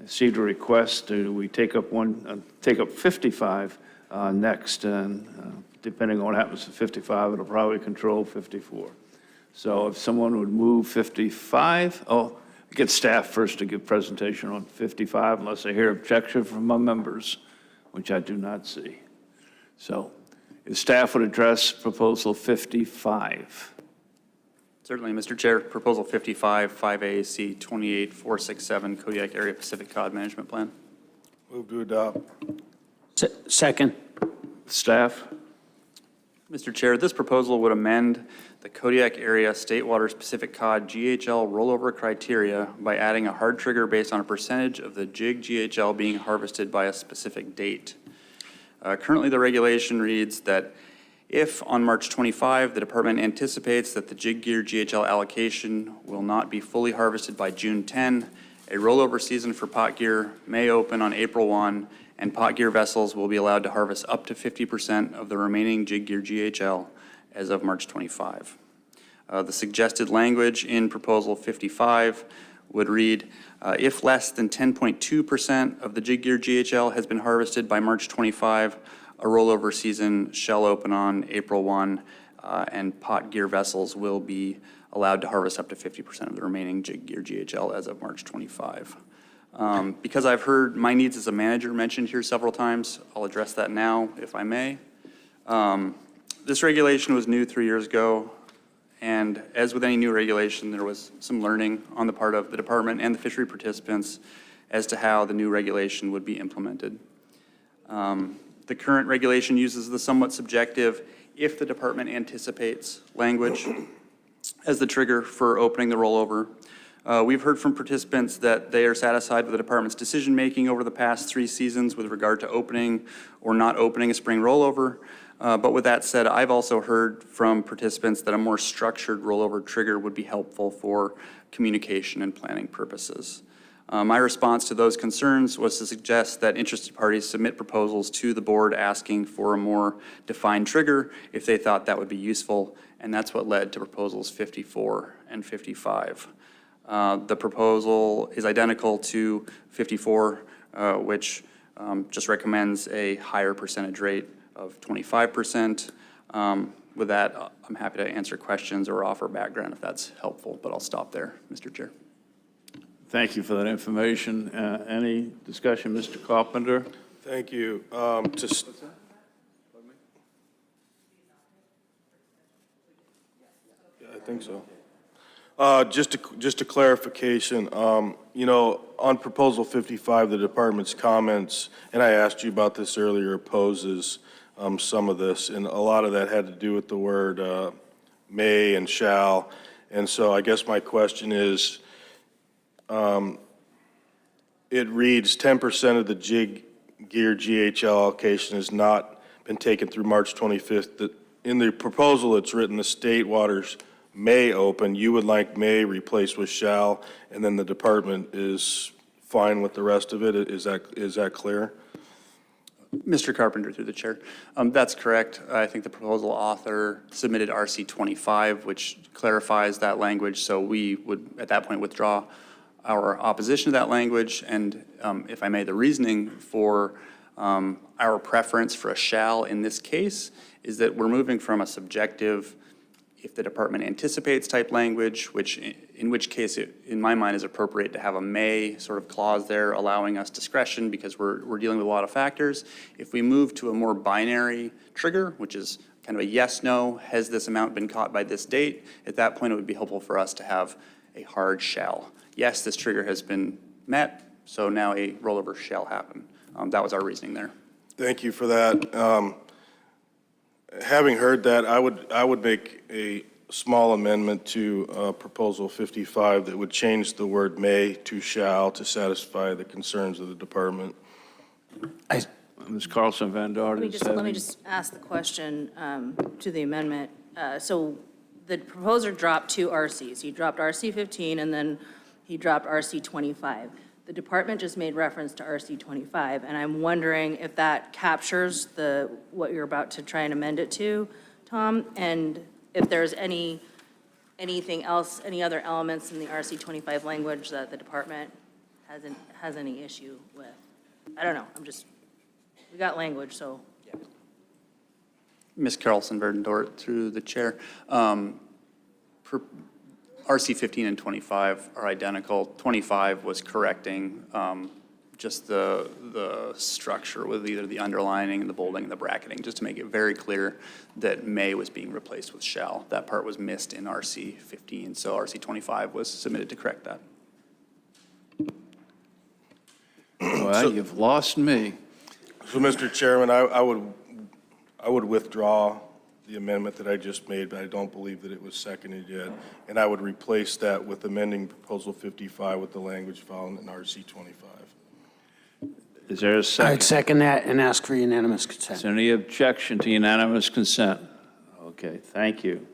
received a request. We take up 55 next, and depending on what happens to 55, it'll probably control 54. So if someone would move 55, get staff first to give presentation on 55, unless I hear objection from my members, which I do not see. So if staff would address proposal 55. Certainly, Mr. Chair. Proposal 55, 5AAC 28467, Kodiak Area Pacific Cod Management Plan. Move to adopt. Second. Staff? Mr. Chair, this proposal would amend the Kodiak Area State Waters Pacific Cod GHL rollover criteria by adding a hard trigger based on a percentage of the jig GHL being harvested by a specific date. Currently, the regulation reads that if on March 25, the department anticipates that the jig gear GHL allocation will not be fully harvested by June 10, a rollover season for pot gear may open on April 1, and pot gear vessels will be allowed to harvest up to 50% of the remaining jig gear GHL as of March 25. The suggested language in proposal 55 would read, if less than 10.2% of the jig gear GHL has been harvested by March 25, a rollover season shall open on April 1, and pot gear vessels will be allowed to harvest up to 50% of the remaining jig gear GHL as of March 25. Because I've heard my needs as a manager mentioned here several times, I'll address that now, if I may. This regulation was new 3 years ago, and as with any new regulation, there was some learning on the part of the department and the fishery participants as to how the new regulation would be implemented. The current regulation uses the somewhat subjective "if the department anticipates" language as the trigger for opening the rollover. We've heard from participants that they are satisfied with the department's decision-making over the past 3 seasons with regard to opening or not opening a spring rollover. But with that said, I've also heard from participants that a more structured rollover trigger would be helpful for communication and planning purposes. My response to those concerns was to suggest that interested parties submit proposals to the board asking for a more defined trigger if they thought that would be useful, and that's what led to proposals 54 and 55. The proposal is identical to 54, which just recommends a higher percentage rate of 25%. With that, I'm happy to answer questions or offer background if that's helpful, but I'll stop there, Mr. Chair. Thank you for that information. Any discussion, Mr. Carpenter? Thank you. Yeah, I think so. Just a clarification, on proposal 55, the department's comments, and I asked you about this earlier, opposes some of this, and a lot of that had to do with the word may and shall. And so I guess my question is, it reads 10% of the jig gear GHL allocation has not been taken through March 25th. In the proposal, it's written the state waters may open. You would like may replaced with shall, and then the department is fine with the rest of it. Is that clear? Mr. Carpenter, through the chair. That's correct. I think the proposal author submitted RC 25, which clarifies that language, so we would at that point withdraw our opposition to that language, and if I may, the reasoning for our preference for a shall in this case is that we're moving from a subjective if the department anticipates type language, in which case it, in my mind, is appropriate to have a may sort of clause there allowing us discretion because we're dealing with a lot of factors. If we move to a more binary trigger, which is kind of a yes, no, has this amount been caught by this date, at that point it would be helpful for us to have a hard shall. Yes, this trigger has been met, so now a rollover shall happen. That was our reasoning there. Thank you for that. Having heard that, I would make a small amendment to proposal 55 that would change the word may to shall to satisfy the concerns of the department. Ms. Carlson Van Dort. Let me just ask the question to the amendment. So the proposer dropped 2 RCs. He dropped RC 15 and then he dropped RC 25. The department just made reference to RC 25, and I'm wondering if that captures what you're about to try and amend it to, Tom, and if there's anything else, any other elements in the RC 25 language that the department has any issue with. I don't know. We got language, so. Ms. Carlson Verdendort, through the chair. RC 15 and 25 are identical. 25 was correcting just the structure with either the underlining and the bolding and the bracketing, just to make it very clear that may was being replaced with shall. That part was missed in RC 15, so RC 25 was submitted to correct that. Well, you've lost me. So, Mr. Chairman, I would withdraw the amendment that I just made, but I don't believe that it was seconded yet. And I would replace that with amending proposal 55 with the language found in RC 25. Is there a second? I'd second that and ask for unanimous consent. Is there any objection to unanimous consent? Okay, thank you.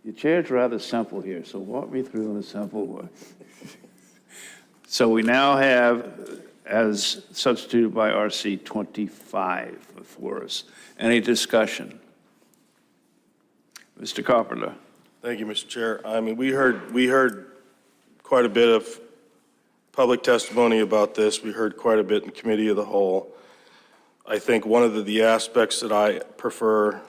Your chair's rather simple here, so walk me through in a simple way. So we now have, as substituted by RC 25 before us. Any discussion? Mr. Carpenter. Thank you, Mr. Chair. I mean, we heard quite a bit of public testimony about this. We heard quite a bit in committee of the whole. I think one of the aspects that I prefer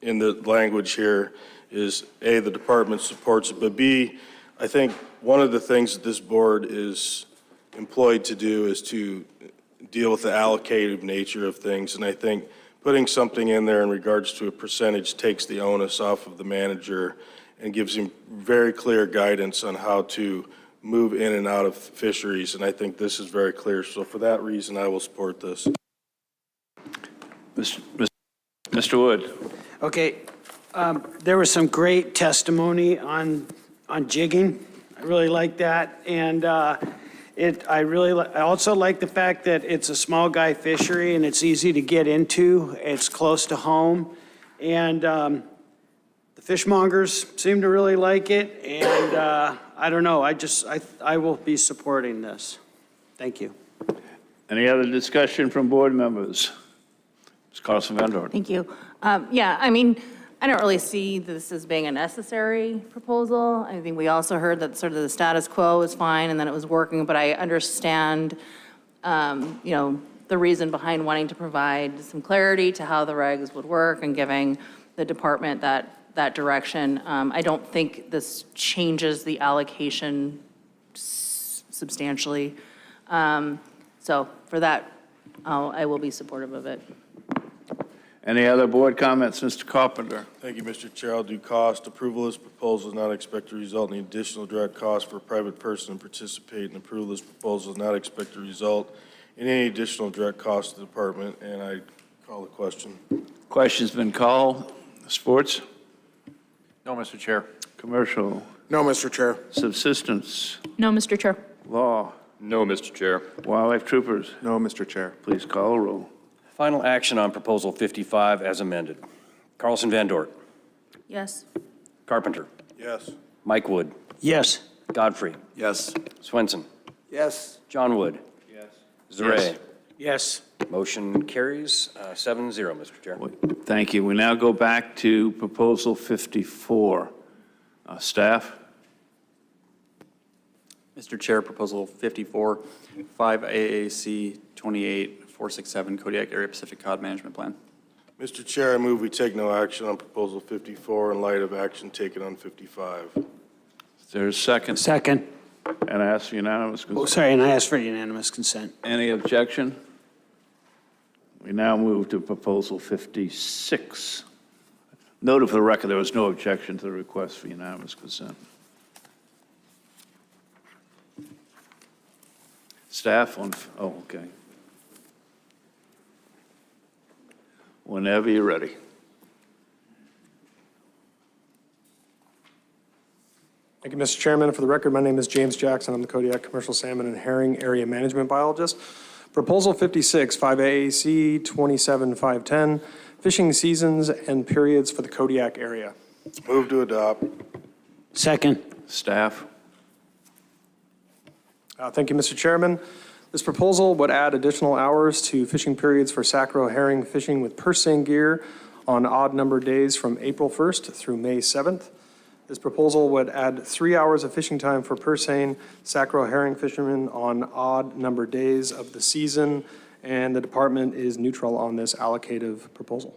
in the language here is A, the department supports it, but B, I think one of the things that this board is employed to do is to deal with the allocative nature of things, and I think putting something in there in regards to a percentage takes the onus off of the manager and gives him very clear guidance on how to move in and out of fisheries, and I think this is very clear. So for that reason, I will support this. Mr. Wood. Okay, there was some great testimony on jigging. I really like that, and I also like the fact that it's a small guy fishery and it's easy to get into. It's close to home, and the fishmongers seem to really like it. And I don't know. I will be supporting this. Thank you. Any other discussion from board members? Ms. Carlson Van Dorn. Thank you. Yeah, I mean, I don't really see this as being a necessary proposal. I think we also heard that sort of the status quo was fine and that it was working, but I understand, the reason behind wanting to provide some clarity to how the regs would work and giving the department that direction. I don't think this changes the allocation substantially. So for that, I will be supportive of it. Any other board comments? Mr. Carpenter. Thank you, Mr. Chair. I'll do cost. Approval of this proposal is not expected to result in additional direct cost for a private person to participate, and approval of this proposal is not expected to result in any additional direct cost to the department, and I call the question. Question's been called. Sports? No, Mr. Chair. Commercial? No, Mr. Chair. Subsistence? No, Mr. Chair. Law? No, Mr. Chair. Wildlife troopers? No, Mr. Chair. Please call a roll. Final action on Proposal 55 as amended. Carlson Van Dort. Yes. Carpenter. Yes. Mike Wood. Yes. Godfrey. Yes. Swenson. Yes. John Wood. Yes. Zaret. Yes. Motion carries 7-0, Mr. Chair. Thank you. We now go back to Proposal 54. Staff? Mr. Chair, Proposal 54, 5 AAC 28467 Kodiak Area Pacific Cod Management Plan. Mr. Chair, I move we take no action on Proposal 54 in light of action taken on 55. Is there a second? Second. And I ask for unanimous consent. Oh, sorry, and I ask for unanimous consent. Any objection? We now move to Proposal 56. Noted for the record, there was no objection to the request for unanimous consent. Staff on, okay. Whenever you're ready. Thank you, Mr. Chairman. For the record, my name is James Jackson. I'm the Kodiak Commercial Salmon and Herring Area Management Biologist. Proposal 56, 5 AAC 27510, fishing seasons and periods for the Kodiak area. Move to adopt. Second. Staff? Thank you, Mr. Chairman. This proposal would add additional hours to fishing periods for sacro herring fishing with purse seine gear on odd numbered days from April 1st through May 7th. This proposal would add 3 hours of fishing time for purse seine sacro herring fishermen on odd numbered days of the season, and the department is neutral on this allocative proposal.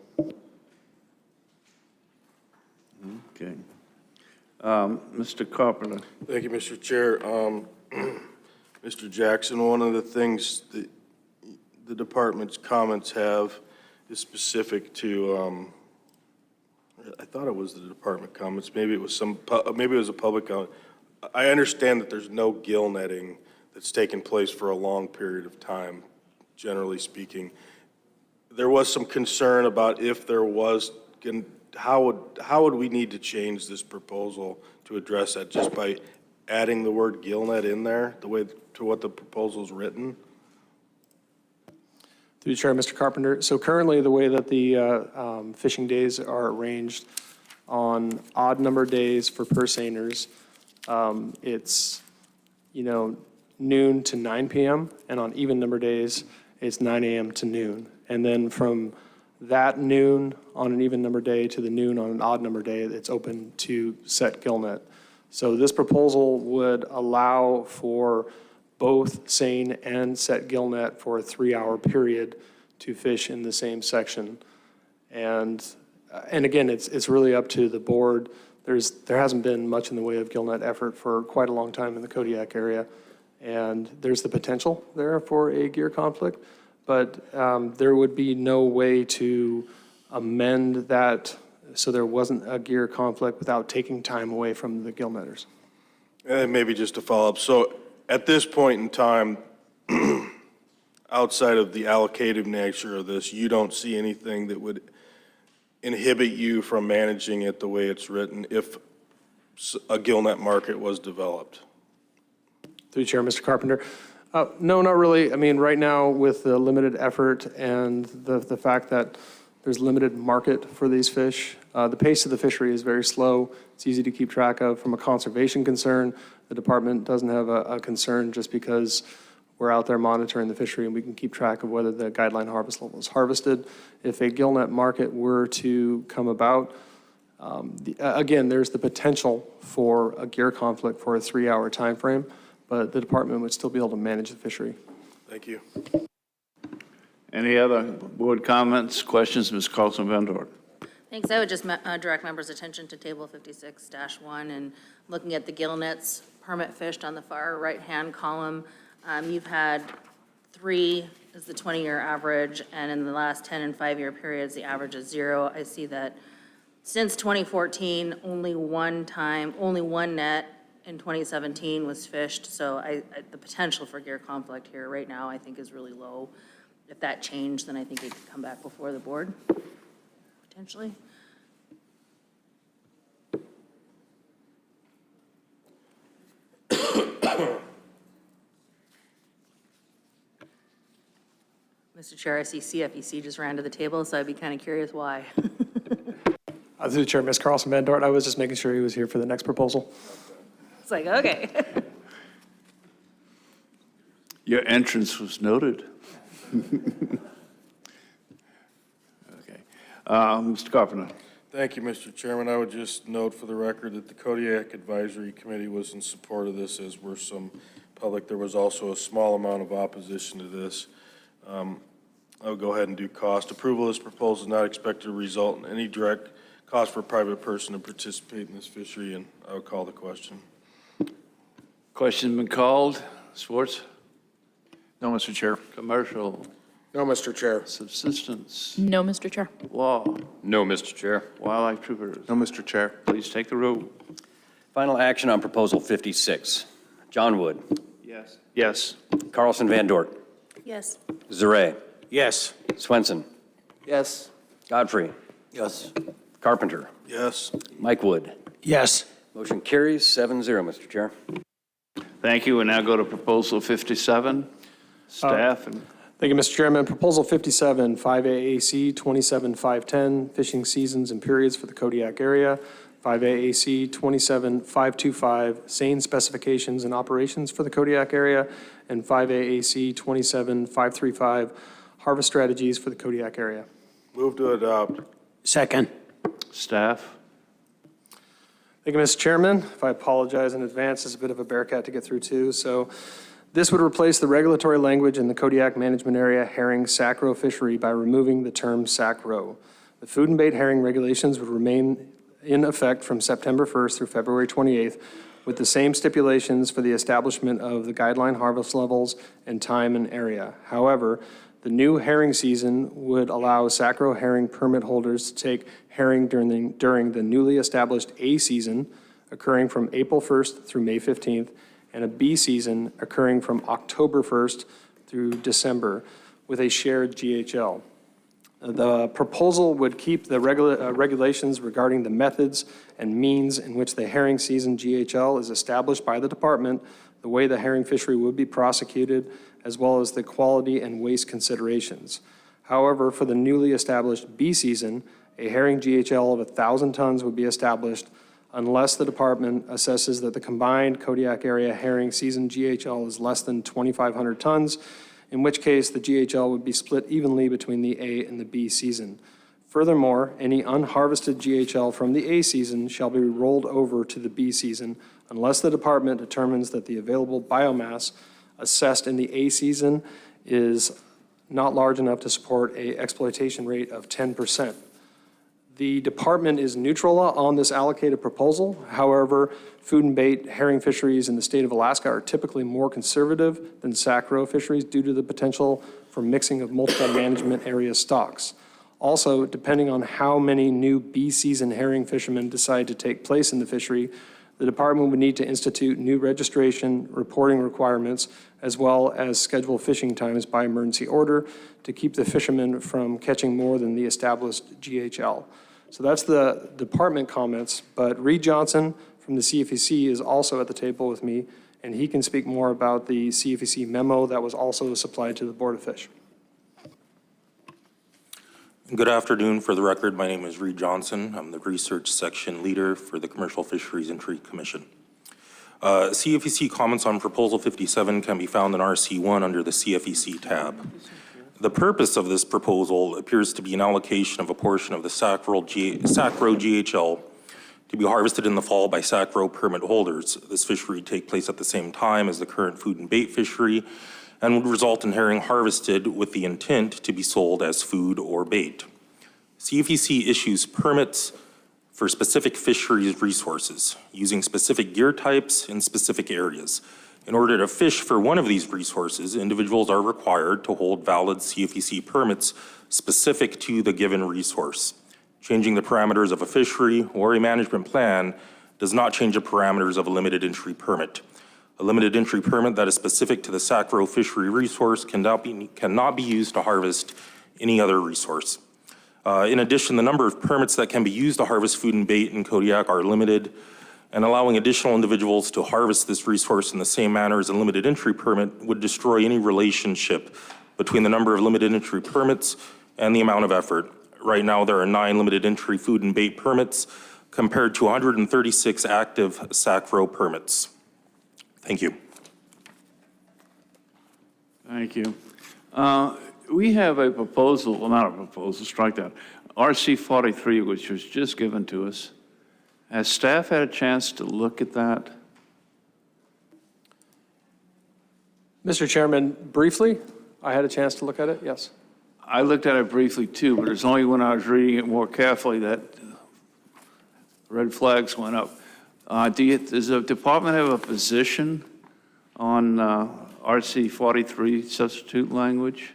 Okay. Mr. Carpenter? Thank you, Mr. Chair. Mr. Jackson, one of the things that the department's comments have is specific to, I thought it was the department comments, maybe it was maybe it was a public comment. I understand that there's no gill netting that's taken place for a long period of time, generally speaking. There was some concern about if there was, how would we need to change this proposal to address that, just by adding the word gill net in there, the way to what the proposal's written? Through the chair, Mr. Carpenter. So currently, the way that the fishing days are arranged on odd number days for purse seiners, it's, noon to 9 p.m., and on even number days, it's 9 a.m. to noon. And then from that noon on an even number day to the noon on an odd number day, it's open to set gill net. So this proposal would allow for both seine and set gill net for a 3-hour period to fish in the same section. And again, it's really up to the board there hasn't been much in the way of gillnet effort for quite a long time in the Kodiak area. And there's the potential there for a gear conflict, but there would be no way to amend that so there wasn't a gear conflict without taking time away from the gillnetters. And maybe just to follow up, so at this point in time, outside of the allocative nature of this, you don't see anything that would inhibit you from managing it the way it's written if a gillnet market was developed? Through Chair, Mr. Carpenter. No, not really. I mean, right now with the limited effort and the fact that there's limited market for these fish, the pace of the fishery is very slow. It's easy to keep track of. From a conservation concern, the department doesn't have a concern just because we're out there monitoring the fishery and we can keep track of whether the guideline harvest level is harvested. If a gillnet market were to come about, again, there's the potential for a gear conflict for a 3-hour time frame, but the department would still be able to manage the fishery. Thank you. Any other board comments, questions, Ms. Carlson Van Dort? Thanks. I would just direct members' attention to Table 56-1 and looking at the gill nets permit fished on the far right-hand column. You've had 3 is the 20-year average, and in the last 10 and 5-year periods, the average is 0. I see that since 2014, only one net in 2017 was fished, so the potential for gear conflict here right now I think is really low. If that changed, then I think it could come back before the board, potentially. Mr. Chair, I see CFEC just ran to the table, so I'd be kind of curious why. Through the Chair, Ms. Carlson Van Dort, I was just making sure he was here for the next proposal. It's like, okay. Your entrance was noted. Okay. Mr. Carpenter. Thank you, Mr. Chairman. I would just note for the record that the Kodiak Advisory Committee was in support of this, as were some public. There was also a small amount of opposition to this. I would go ahead and do cost. Approval of this proposal is not expected to result in any direct cost for a private person to participate in this fishery, and I would call the question. Question been called. Schwartz? No, Mr. Chair. Commercial? No, Mr. Chair. Subsistence? No, Mr. Chair. Law? No, Mr. Chair. Wildlife troopers? No, Mr. Chair. Please take the roll. Final action on Proposal 56. John Wood. Yes. Yes. Carlson Van Dort. Yes. Zaret. Yes. Swenson. Yes. Godfrey. Yes. Carpenter. Yes. Mike Wood. Yes. Motion carries 7-0, Mr. Chair. Thank you. We now go to Proposal 57. Staff and Thank you, Mr. Chairman. Proposal 57, 5AAC 27510, fishing seasons and periods for the Kodiak area. 5AAC 27525, seine specifications and operations for the Kodiak area. And 5AAC 27535, harvest strategies for the Kodiak area. Move to adopt. Second. staff. Thank you, Mr. Chairman. If I apologize in advance, it's a bit of a bearcat to get through too. So this would replace the regulatory language in the Kodiak Management Area herring sac roe fishery by removing the term sac roe. The food and bait herring regulations would remain in effect from September 1st through February 28th with the same stipulations for the establishment of the guideline harvest levels and time and area. However, the new herring season would allow sac roe herring permit holders to take herring during the newly established A season occurring from April 1st through May 15th and a B season occurring from October 1st through December with a shared GHL. The proposal would keep the regulations regarding the methods and means in which the herring season GHL is established by the department, the way the herring fishery would be prosecuted, as well as the quality and waste considerations. However, for the newly established B season, a herring GHL of 1,000 tons would be established unless the department assesses that the combined Kodiak area herring season GHL is less than 2,500 tons, in which case the GHL would be split evenly between the A and the B season. Furthermore, any unharvested GHL from the A season shall be rolled over to the B season unless the department determines that the available biomass assessed in the A season is not large enough to support an exploitation rate of 10%. The department is neutral on this allocated proposal. However, food and bait herring fisheries in the state of Alaska are typically more conservative than sac-roe fisheries due to the potential for mixing of multiple management area stocks. Also, depending on how many new B-season herring fishermen decide to take place in the fishery, the department would need to institute new registration, reporting requirements, as well as schedule fishing times by emergency order to keep the fishermen from catching more than the established GHL. So that's the department comments, but Reed Johnson from the CFEC is also at the table with me, and he can speak more about the CFEC memo that was also supplied to the Board of Fish. Good afternoon. For the record, my name is Reed Johnson. I'm the research section leader for the Commercial Fisheries and Trade Commission. CFEC comments on Proposal 57 can be found in RC1 under the CFEC tab. The purpose of this proposal appears to be an allocation of a portion of the sac-roe GHL to be harvested in the fall by sac-roe permit holders. This fishery would take place at the same time as the current food and bait fishery and would result in herring harvested with the intent to be sold as food or bait. CFEC issues permits for specific fisheries resources using specific gear types in specific areas. In order to fish for one of these resources, individuals are required to hold valid CFEC permits specific to the given resource. Changing the parameters of a fishery or a management plan does not change the parameters of a limited entry permit. A limited entry permit that is specific to the sac-roe fishery resource cannot be used to harvest any other resource. In addition, the number of permits that can be used to harvest food and bait in Kodiak are limited, and allowing additional individuals to harvest this resource in the same manner as a limited entry permit would destroy any relationship between the number of limited entry permits and the amount of effort. Right now, there are 9 limited entry food and bait permits compared to 136 active sac-roe permits. Thank you. Thank you. We have a proposal, well, not a proposal, strike that, RC 43, which was just given to us. Has staff had a chance to look at that? Mr. Chairman, briefly, I had a chance to look at it, yes. I looked at it briefly too, but it's only when I was reading it more carefully that red flags went up. Does the department have a position on RC 43 substitute language?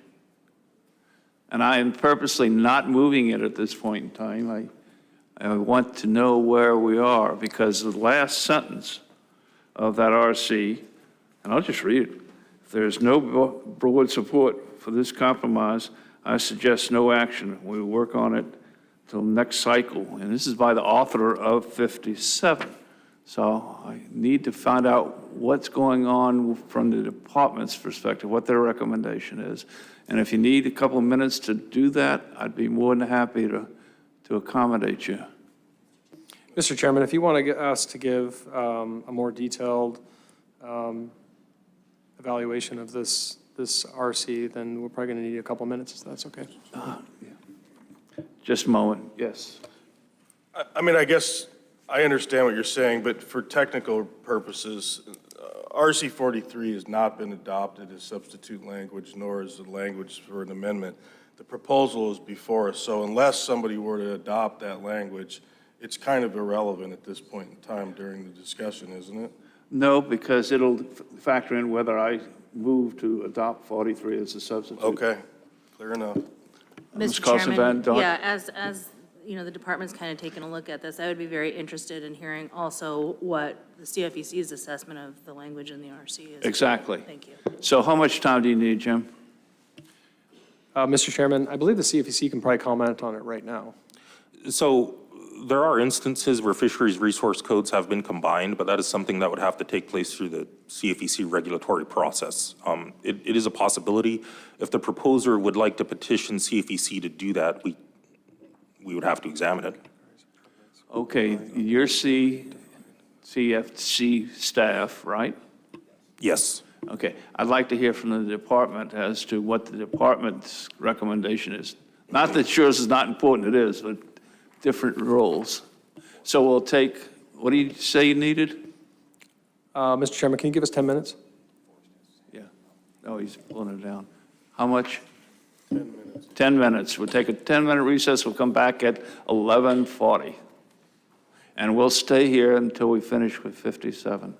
And I am purposely not moving it at this point in time. I want to know where we are because the last sentence of that RC, and I'll just read it. If there's no broad support for this compromise, I suggest no action. We will work on it till next cycle. And this is by the author of 57. So I need to find out what's going on from the department's perspective, what their recommendation is. And if you need a couple of minutes to do that, I'd be more than happy to accommodate you. Mr. Chairman, if you want to get us to give a more detailed evaluation of this RC, then we're probably going to need a couple of minutes, if that's okay. Yeah. Just a moment, yes. I mean, I guess I understand what you're saying, but for technical purposes, RC 43 has not been adopted as substitute language, nor is the language for an amendment. The proposal is before us, so unless somebody were to adopt that language, it's kind of irrelevant at this point in time during the discussion, isn't it? No, because it'll factor in whether I move to adopt 43 as a substitute. Okay, clear enough. Mr. Carlson Chairman, Van Dorn? yeah, as you know, the department's kind of taken a look at this. I would be very interested in hearing also what the CFEC's assessment of the language in the RC is. Exactly. Thank you. So how much time do you need, Jim? Mr. Chairman, I believe the CFEC can probably comment on it right now. So there are instances where fisheries resource codes have been combined, but that is something that would have to take place through the CFEC regulatory process. It is a possibility. If the proposer would like to petition CFEC to do that, we would have to examine it. Okay, you're CFC staff, right? Yes. Okay, I'd like to hear from the department as to what the department's recommendation is. Not that yours is not important, it is, but different roles. So we'll take, what do you say you needed? Mr. Chairman, can you give us 10 minutes? Yeah. Oh, he's pulling it down. How much? 10 minutes. We'll take a 10-minute recess. We'll come back at 11:40. And we'll stay here until we finish with 57.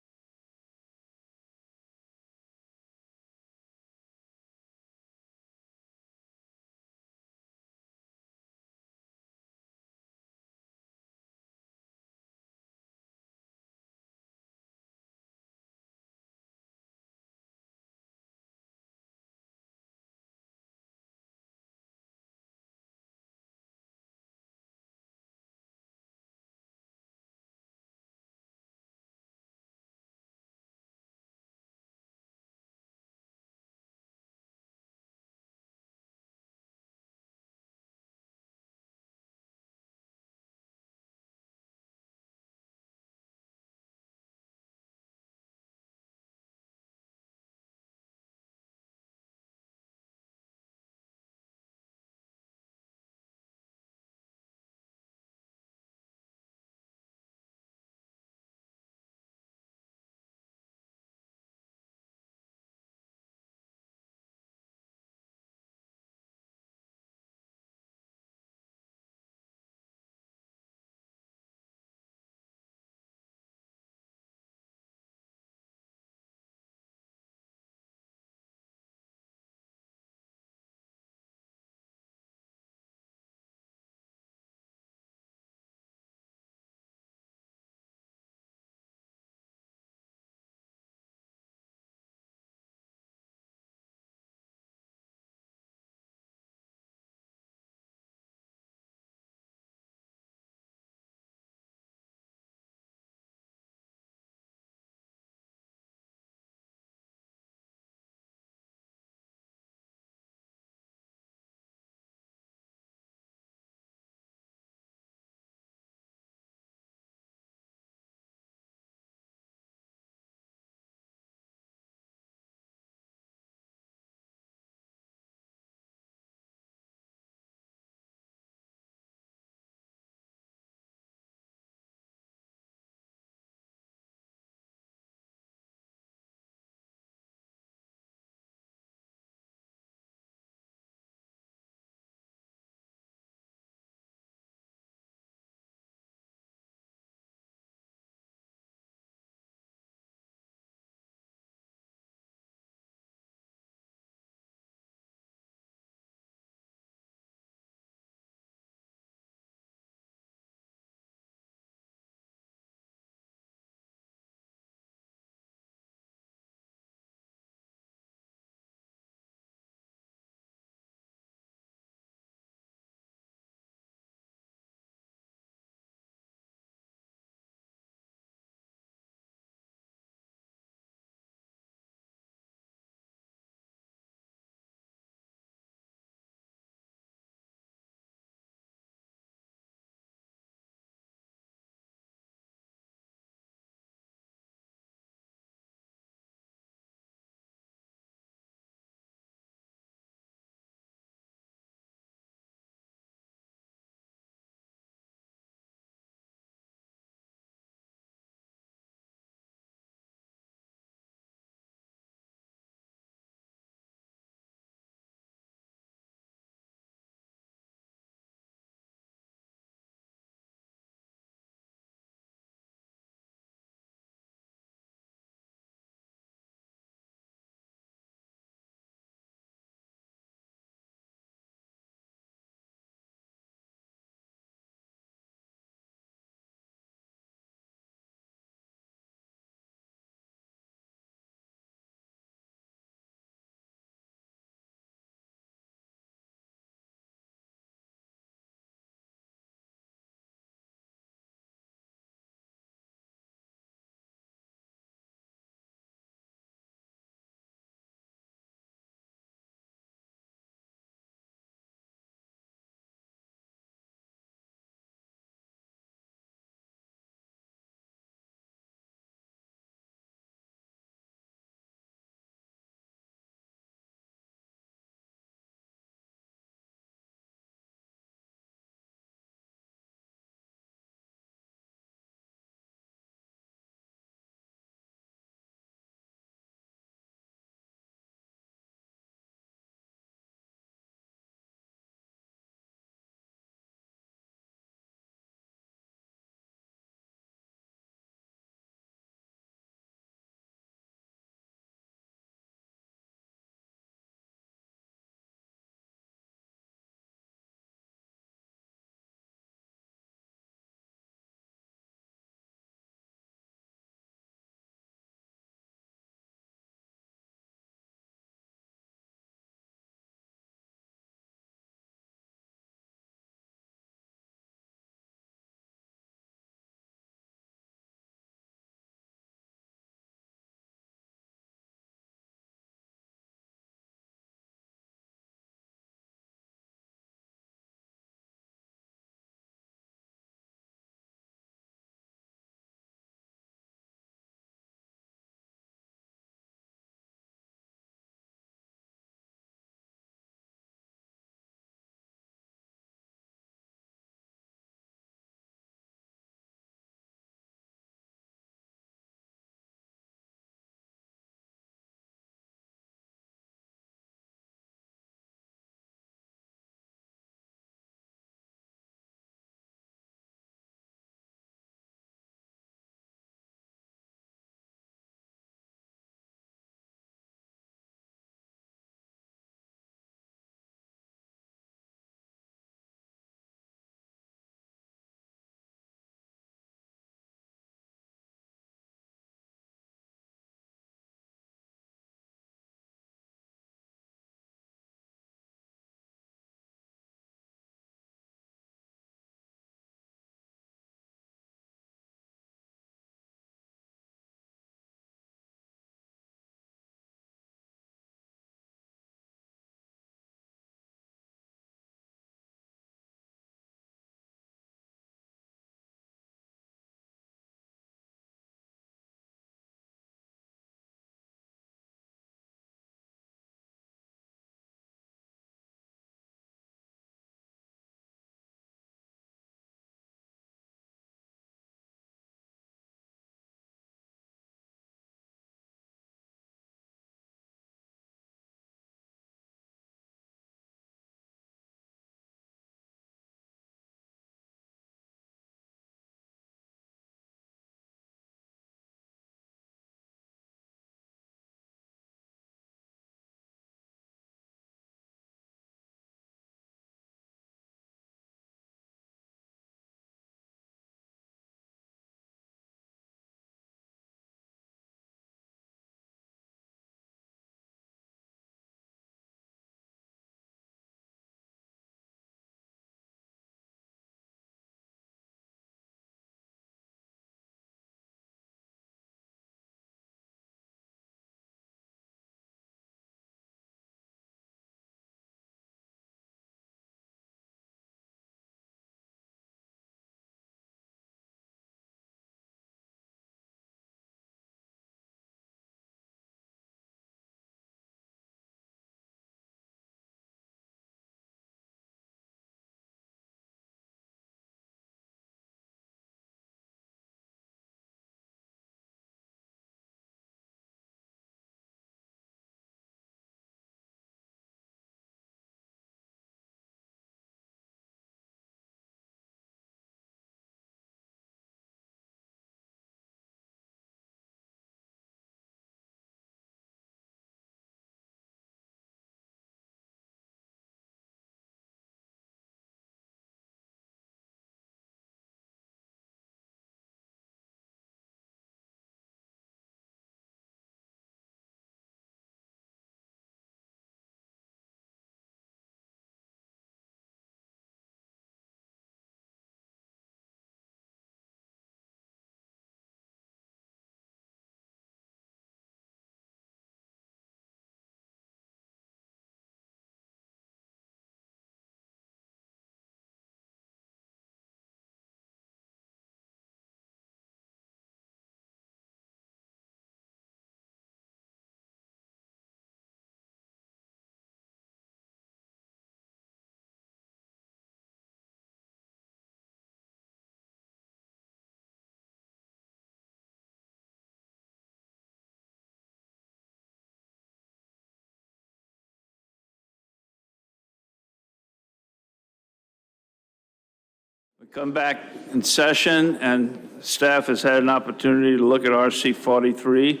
Come back in session, and staff has had an opportunity to look at RC 43,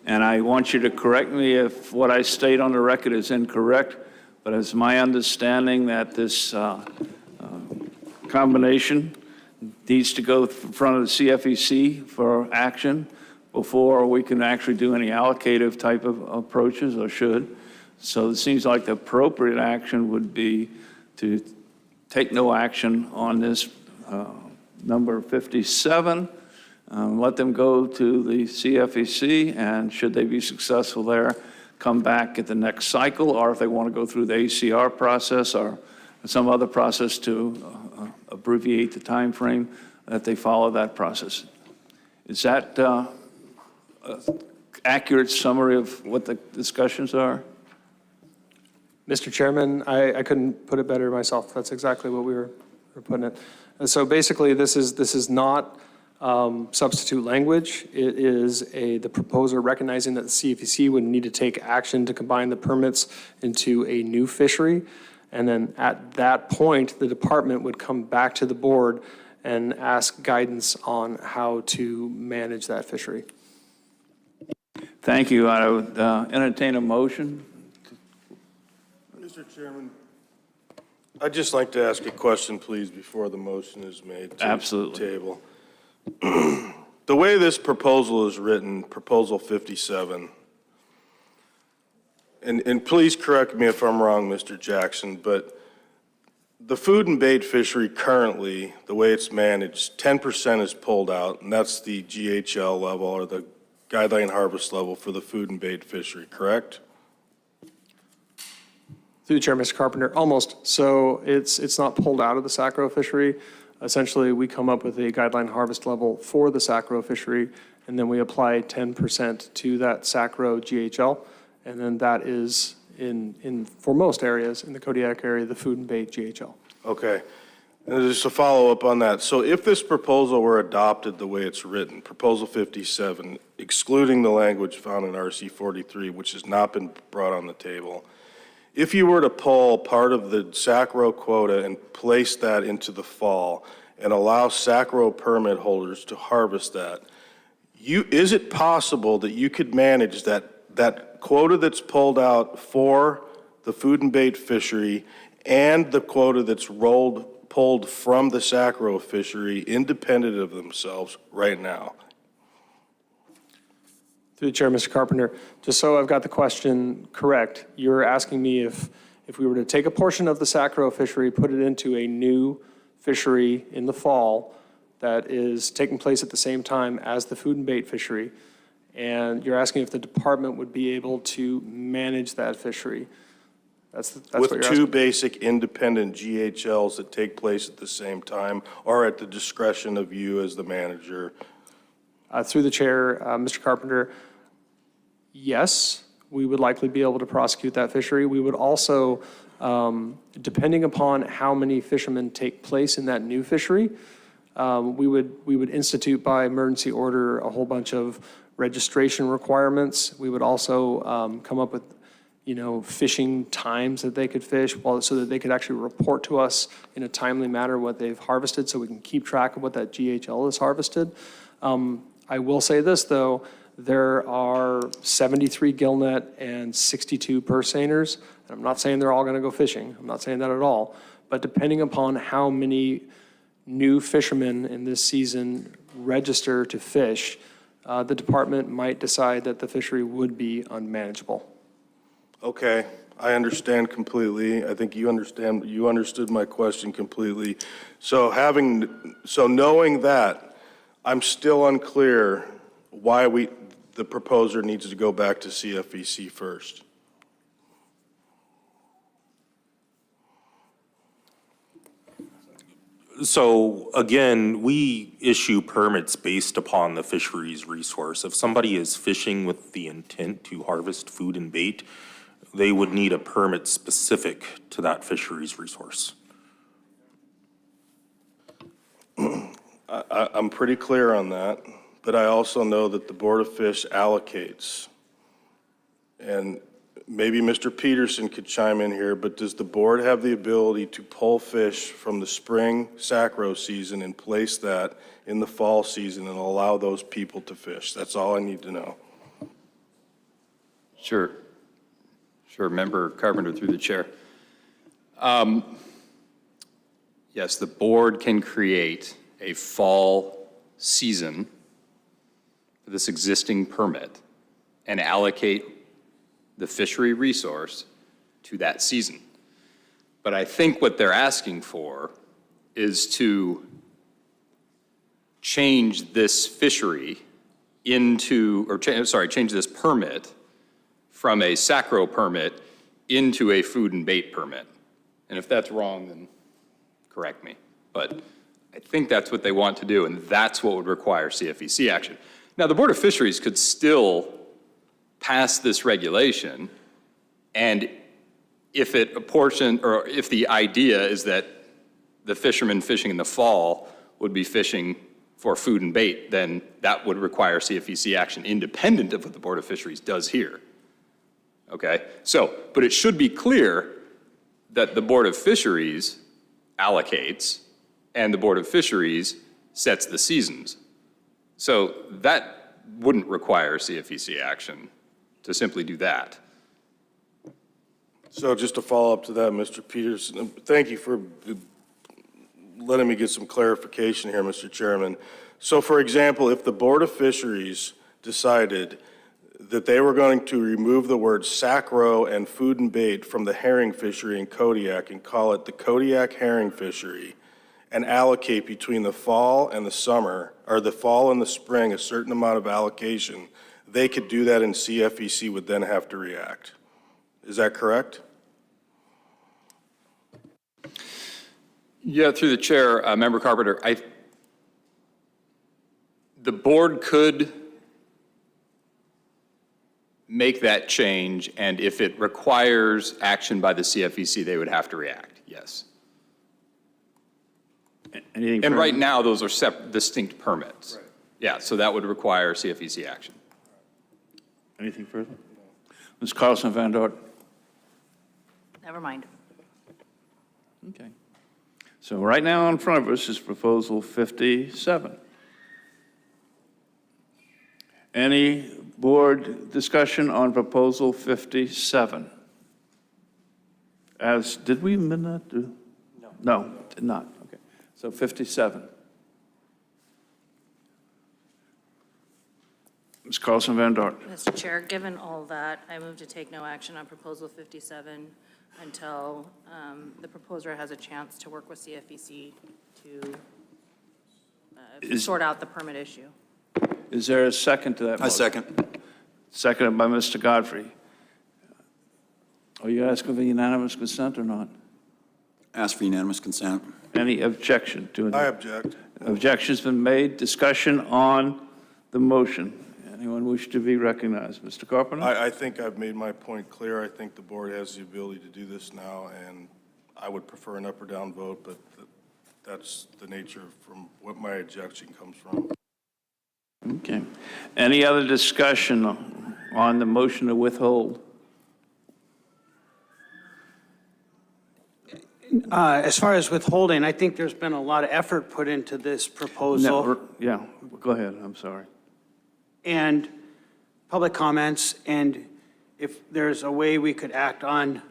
and I want you to correct me if what I state on the record is incorrect, but it's my understanding that this combination needs to go in front of the CFEC for action before we can actually do any allocative type of approaches, or should. So it seems like the appropriate action would be to take no action on this number 57, let them go to the CFEC, and should they be successful there, come back at the next cycle, or if they want to go through the ACR process or some other process to abbreviate the time frame, that they follow that process. Is that an accurate summary of what the discussions are? Mr. Chairman, I couldn't put it better myself. That's exactly what we were putting it. And so basically, this is not substitute language. It is the proposer recognizing that the CFEC would need to take action to combine the permits into a new fishery. And then at that point, the department would come back to the board and ask guidance on how to manage that fishery. Thank you. I would entertain a motion. Mr. Chairman, I'd just like to ask a question, please, before the motion is made to Absolutely. the table. The way this proposal is written, Proposal 57, and please correct me if I'm wrong, Mr. Jackson, but the food and bait fishery currently, the way it's managed, 10% is pulled out, and that's the GHL level, or the guideline harvest level for the food and bait fishery, correct? Through the chair, Mr. Carpenter, almost. So it's not pulled out of the sacro fishery. Essentially, we come up with a guideline harvest level for the sacro fishery, and then we apply 10% to that sacro GHL, and then that is for most areas in the Kodiak area, the food and bait GHL. Okay. And just a follow-up on that. So if this proposal were adopted the way it's written, Proposal 57, excluding the language found in RC 43, which has not been brought on the table, if you were to pull part of the sacro quota and place that into the fall and allow sacro permit holders to harvest that, is it possible that you could manage that quota that's pulled out for the food and bait fishery and the quota that's pulled from the sacro fishery independent of themselves right now? Through the chair, Mr. Carpenter, just so I've got the question correct, you're asking me if we were to take a portion of the sacro fishery, put it into a new fishery in the fall that is taking place at the same time as the food and bait fishery, and you're asking if the department would be able to manage that fishery. That's what with you're two asking. basic independent GHLs that take place at the same time or at the discretion of you as the manager? Through the chair, Mr. Carpenter, yes, we would likely be able to prosecute that fishery. We would also, depending upon how many fishermen take place in that new fishery, we would institute by emergency order a whole bunch of registration requirements. We would also come up with, fishing times that they could fish, so that they could actually report to us in a timely manner what they've harvested, so we can keep track of what that GHL has harvested. I will say this, though. There are 73 gillnet and 62 purse seiners. And I'm not saying they're all going to go fishing. I'm not saying that at all. But depending upon how many new fishermen in this season register to fish, the department might decide that the fishery would be unmanageable. Okay, I understand completely. I think you understood my question completely. So knowing that, I'm still unclear why the proposer needs to go back to CFEC first. So again, we issue permits based upon the fisheries resource. If somebody is fishing with the intent to harvest food and bait, they would need a permit specific to that fisheries resource. I'm pretty clear on that, but I also know that the Board of Fish allocates. And maybe Mr. Peterson could chime in here, but does the board have the ability to pull fish from the spring sacro season and place that in the fall season and allow those people to fish? That's all I need to know. Sure. Sure, Member Carpenter through the chair. Yes, the board can create a fall season for this existing permit and allocate the fishery resource to that season. But I think what they're asking for is to change this fishery into, or change this permit from a SACRO permit into a food and bait permit. And if that's wrong, then correct me. But I think that's what they want to do, and that's what would require CFEC action. Now, the Board of Fisheries could still pass this regulation, and if it apportioned, or if the idea is that the fishermen fishing in the fall would be fishing for food and bait, then that would require CFEC action independent of what the Board of Fisheries does here. Okay? So, but it should be clear that the Board of Fisheries allocates and the Board of Fisheries sets the seasons. So that wouldn't require CFEC action to simply do that. So just to follow up to that, Mr. Peterson, thank you for letting me get some clarification here, Mr. Chairman. So for example, if the Board of Fisheries decided that they were going to remove the words sacro and food and bait from the herring fishery in Kodiak and call it the Kodiak herring fishery and allocate between the fall and the summer, or the fall and the spring, a certain amount of allocation, they could do that and CFEC would then have to react. Is that correct? Yeah, through the chair, Member Carpenter, the board could make that change, and if it requires action by the CFEC, they would have to react, yes. Anything And further? right now, those are distinct permits. Right. Yeah, so that would require CFEC action. Anything further? Ms. Carlson Van Dort? Never mind. Okay. So right now in front of us is proposal 57. Any board discussion on proposal 57? Did we amend that? No. No, did not. Okay. So 57. Ms. Carlson Van Dort. Mr. Chair, given all that, I move to take no action on proposal 57 until the proposer has a chance to work with CFEC to sort out the permit issue. Is there a second to that motion? I second. Seconded by Mr. Godfrey. Are you asking for unanimous consent or not? Ask for unanimous consent. Any objection to it? I object. Objection's been made. Discussion on the motion. Anyone wish to be recognized? Mr. Carpenter? I think I've made my point clear. I think the board has the ability to do this now, and I would prefer an up or down vote, but that's the nature from what my objection comes from. Okay. Any other discussion on the motion to withhold? As far as withholding, I think there's been a lot of effort put into this proposal. No, yeah, go ahead. I'm sorry. And public comments, and if there's a way we could act on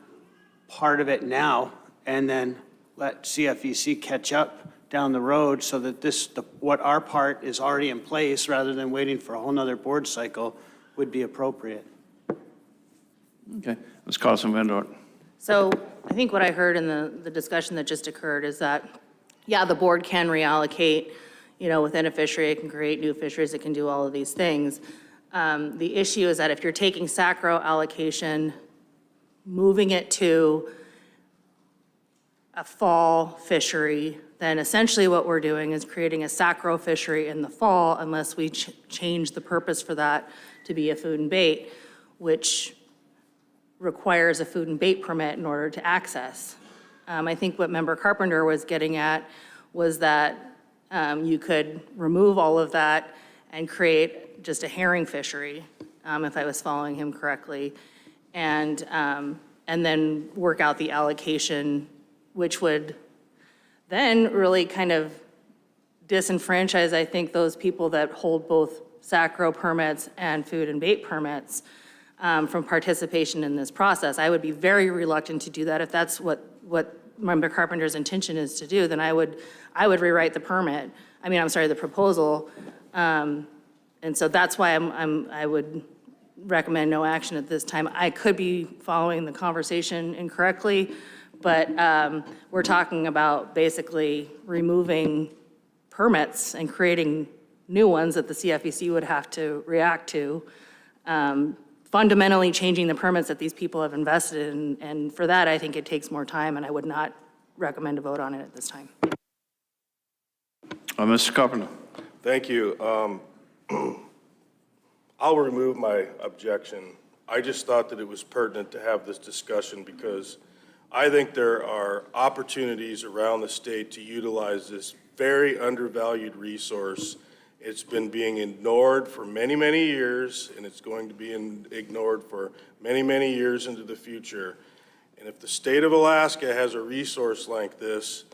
part of it now and then let CFEC catch up down the road so that what our part is already in place rather than waiting for a whole nother board cycle would be appropriate. Okay. Ms. Carlson Van Dort. So I think what I heard in the discussion that just occurred is that, yeah, the board can reallocate, within a fishery, it can create new fisheries, it can do all of these things. The issue is that if you're taking SACRO allocation, moving it to a fall fishery, then essentially what we're doing is creating a SACRO fishery in the fall unless we change the purpose for that to be a food and bait, which requires a food and bait permit in order to access. I think what Member Carpenter was getting at was that you could remove all of that and create just a herring fishery, if I was following him correctly. and then work out the allocation, which would then really kind of disenfranchise, I think, those people that hold both SACRO permits and food and bait permits from participation in this process. I would be very reluctant to do that. If that's what Member Carpenter's intention is to do, then I would rewrite the the proposal. And so that's why I would recommend no action at this time. I could be following the conversation incorrectly, but we're talking about basically removing permits and creating new ones that the CFEC would have to react to, fundamentally changing the permits that these people have invested in. And for that, I think it takes more time, and I would not recommend a vote on it at this time. Mr. Carpenter. Thank you. I'll remove my objection. I just thought that it was pertinent to have this discussion because I think there are opportunities around the state to utilize this very undervalued resource. It's been being ignored for many, many years, and it's going to be ignored for many, many years into the future. And if the state of Alaska has a resource like this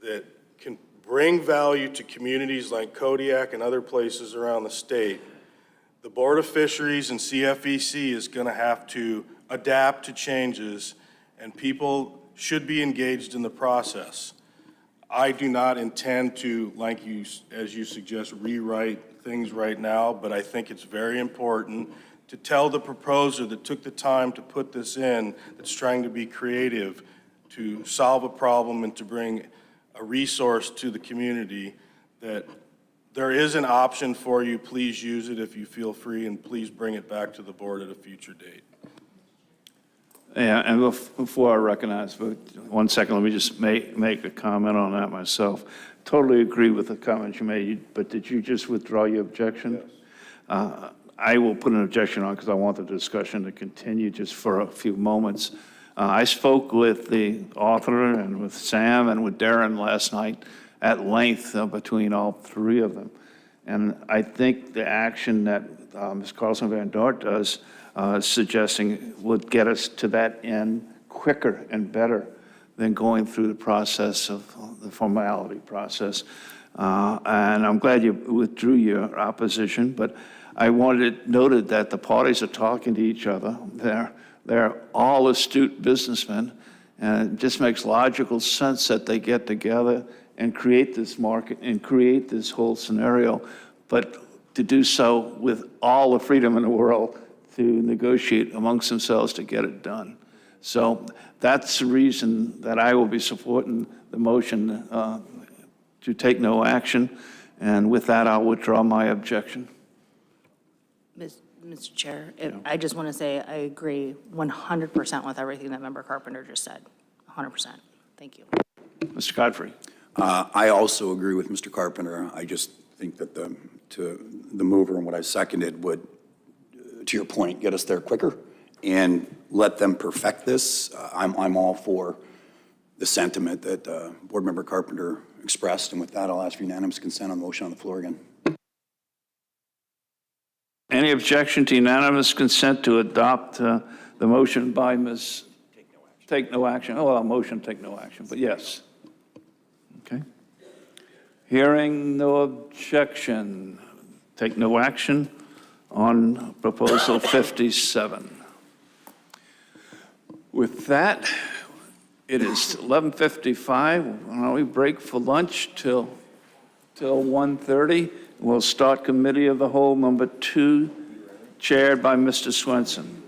that can bring value to communities like Kodiak and other places around the state, the Board of Fisheries and CFEC is going to have to adapt to changes, and people should be engaged in the process. I do not intend to, like you, as you suggest, rewrite things right now, but I think it's very important to tell the proposer that took the time to put this in, that's trying to be creative, to solve a problem and to bring a resource to the community, that there is an option for you. Please use it if you feel free, and please bring it back to the board at a future date. Yeah, and before I recognize, but 1 second, let me just make a comment on that myself. Totally agree with the comments you made, but did you just withdraw your objection? Yes. I will put an objection on because I want the discussion to continue just for a few moments. I spoke with the author and with Sam and with Darren last night at length between all three of them. And I think the action that Ms. Carlson Van Dort does suggesting would get us to that end quicker and better than going through the process of the formality process. And I'm glad you withdrew your opposition, but I wanted it noted that the parties are talking to each other. They're all astute businessmen, and it just makes logical sense that they get together and create this market and create this whole scenario, but to do so with all the freedom in the world to negotiate amongst themselves to get it done. So that's the reason that I will be supporting the motion to take no action. And with that, I'll withdraw my objection. Mr. Chair, I just want to say I agree 100% with everything that Member Carpenter just said. 100%. Thank you. Mr. Godfrey. I also agree with Mr. Carpenter. I just think that the mover and what I seconded would, to your point, get us there quicker and let them perfect this. I'm all for the sentiment that Board Member Carpenter expressed, and with that, I'll ask for unanimous consent on the motion on the floor again. Any objection to unanimous consent to adopt the motion by Ms. Take no action? Oh, well, motion take no action, but yes. Okay. Hearing no objection, take no action on proposal 57. With that, it is 11:55. Why don't we break for lunch till 1:30? We'll start Committee of the Whole number 2, chaired by Mr. Swenson.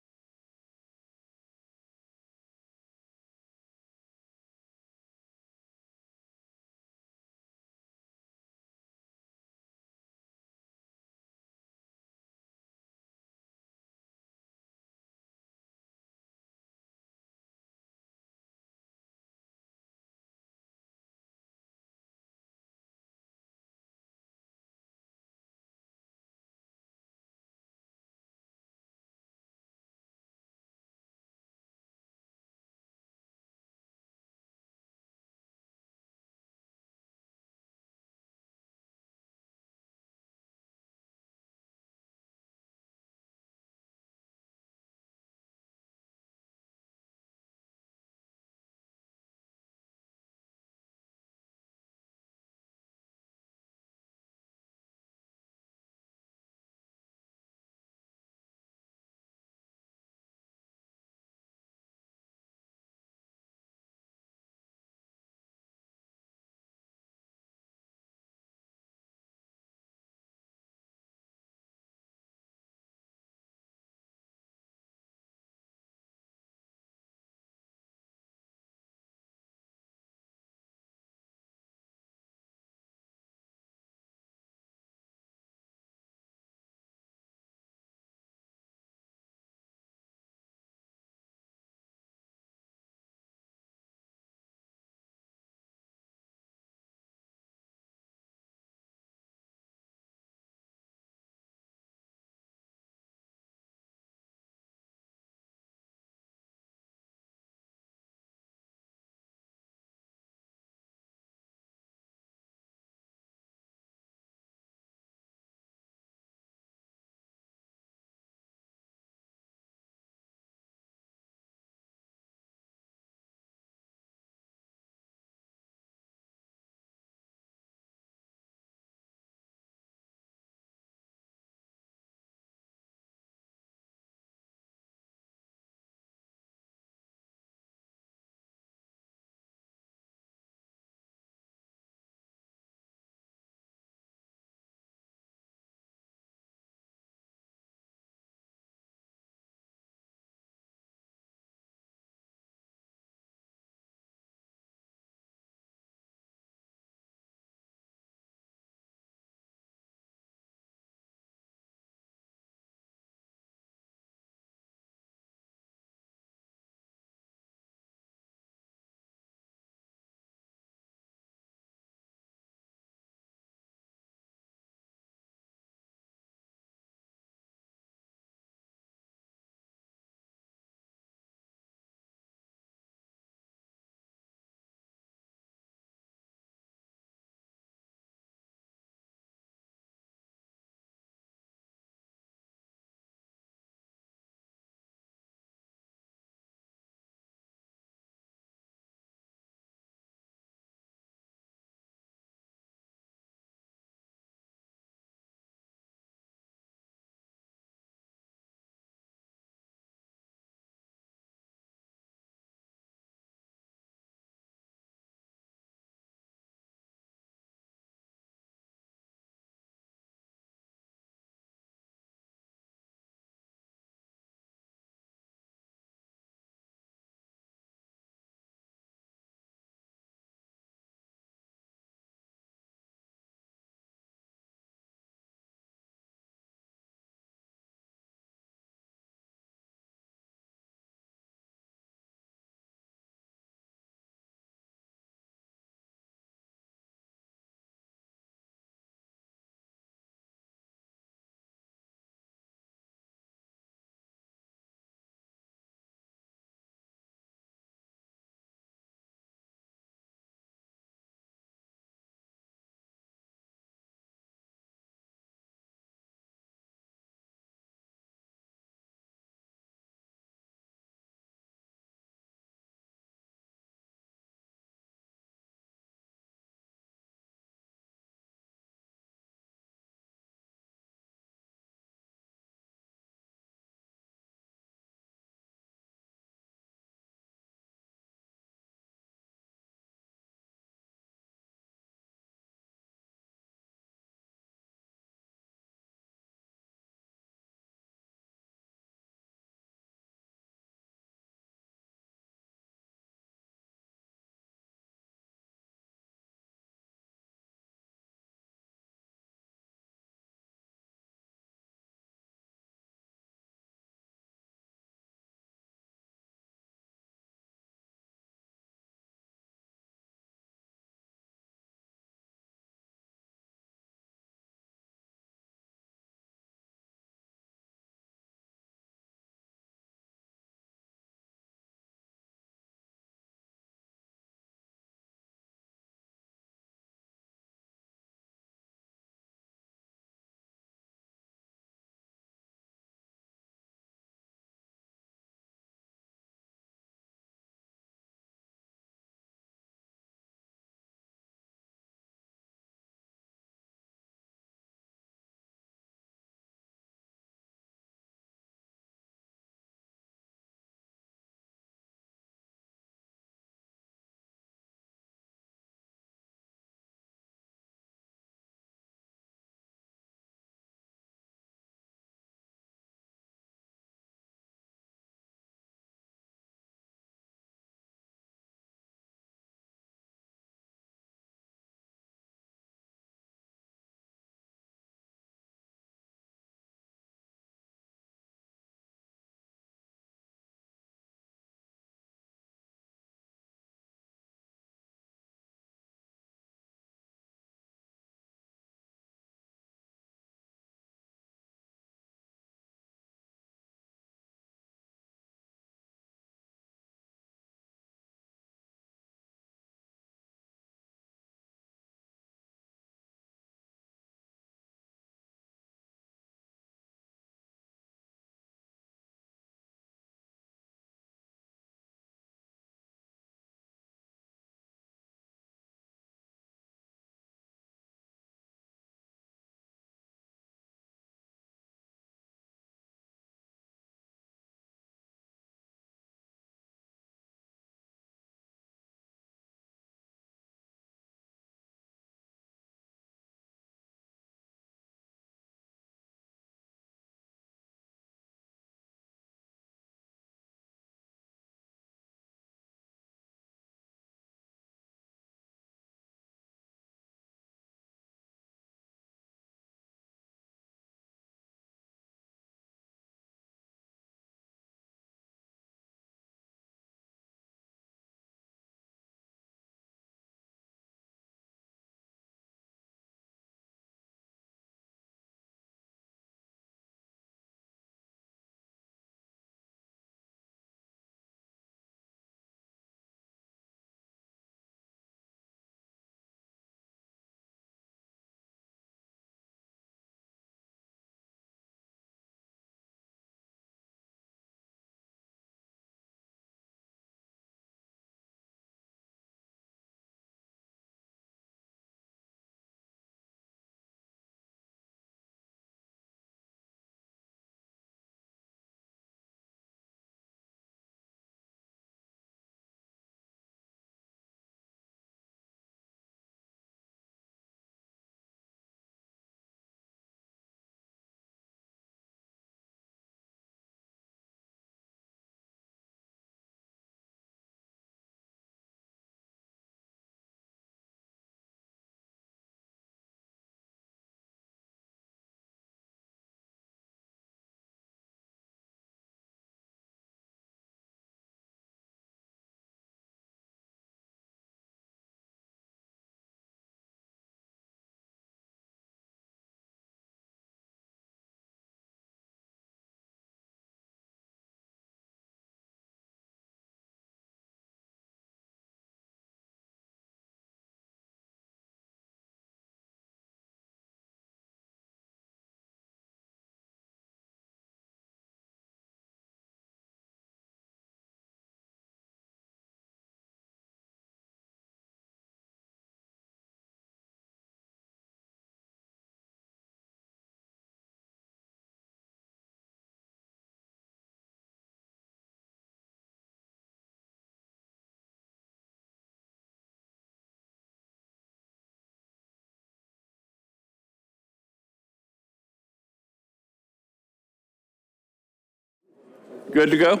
Good to go?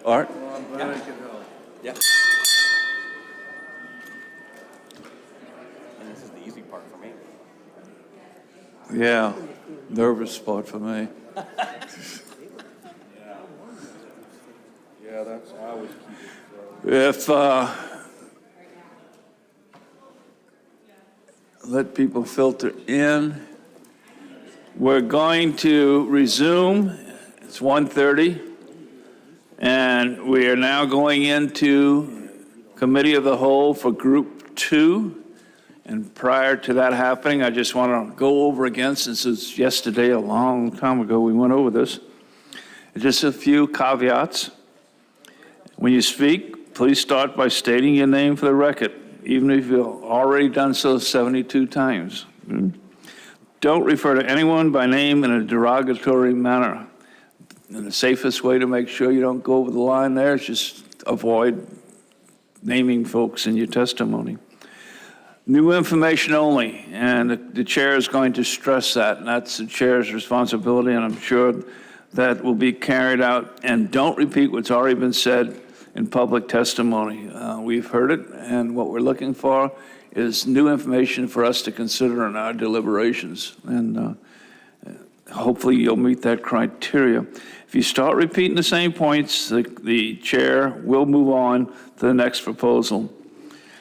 Art? Yeah. And this is the easy part for me. Yeah, nervous spot for me. Yeah, that's, I always keep it. If, let people filter in. We're going to resume. It's 1:30. And we are now going into Committee of the Whole for Group 2. And prior to that happening, I just want to go over again, since it's yesterday, a long time ago, we went over this. Just a few caveats. When you speak, please start by stating your name for the record, even if you've already done so 72 times. Don't refer to anyone by name in a derogatory manner. And the safest way to make sure you don't go over the line there is just avoid naming folks in your testimony. New information only, and the chair is going to stress that, and that's the chair's responsibility, and I'm sure that will be carried out. And don't repeat what's already been said in public testimony. We've heard it, and what we're looking for is new information for us to consider in our deliberations. And hopefully you'll meet that criteria. If you start repeating the same points, the chair will move on to the next proposal.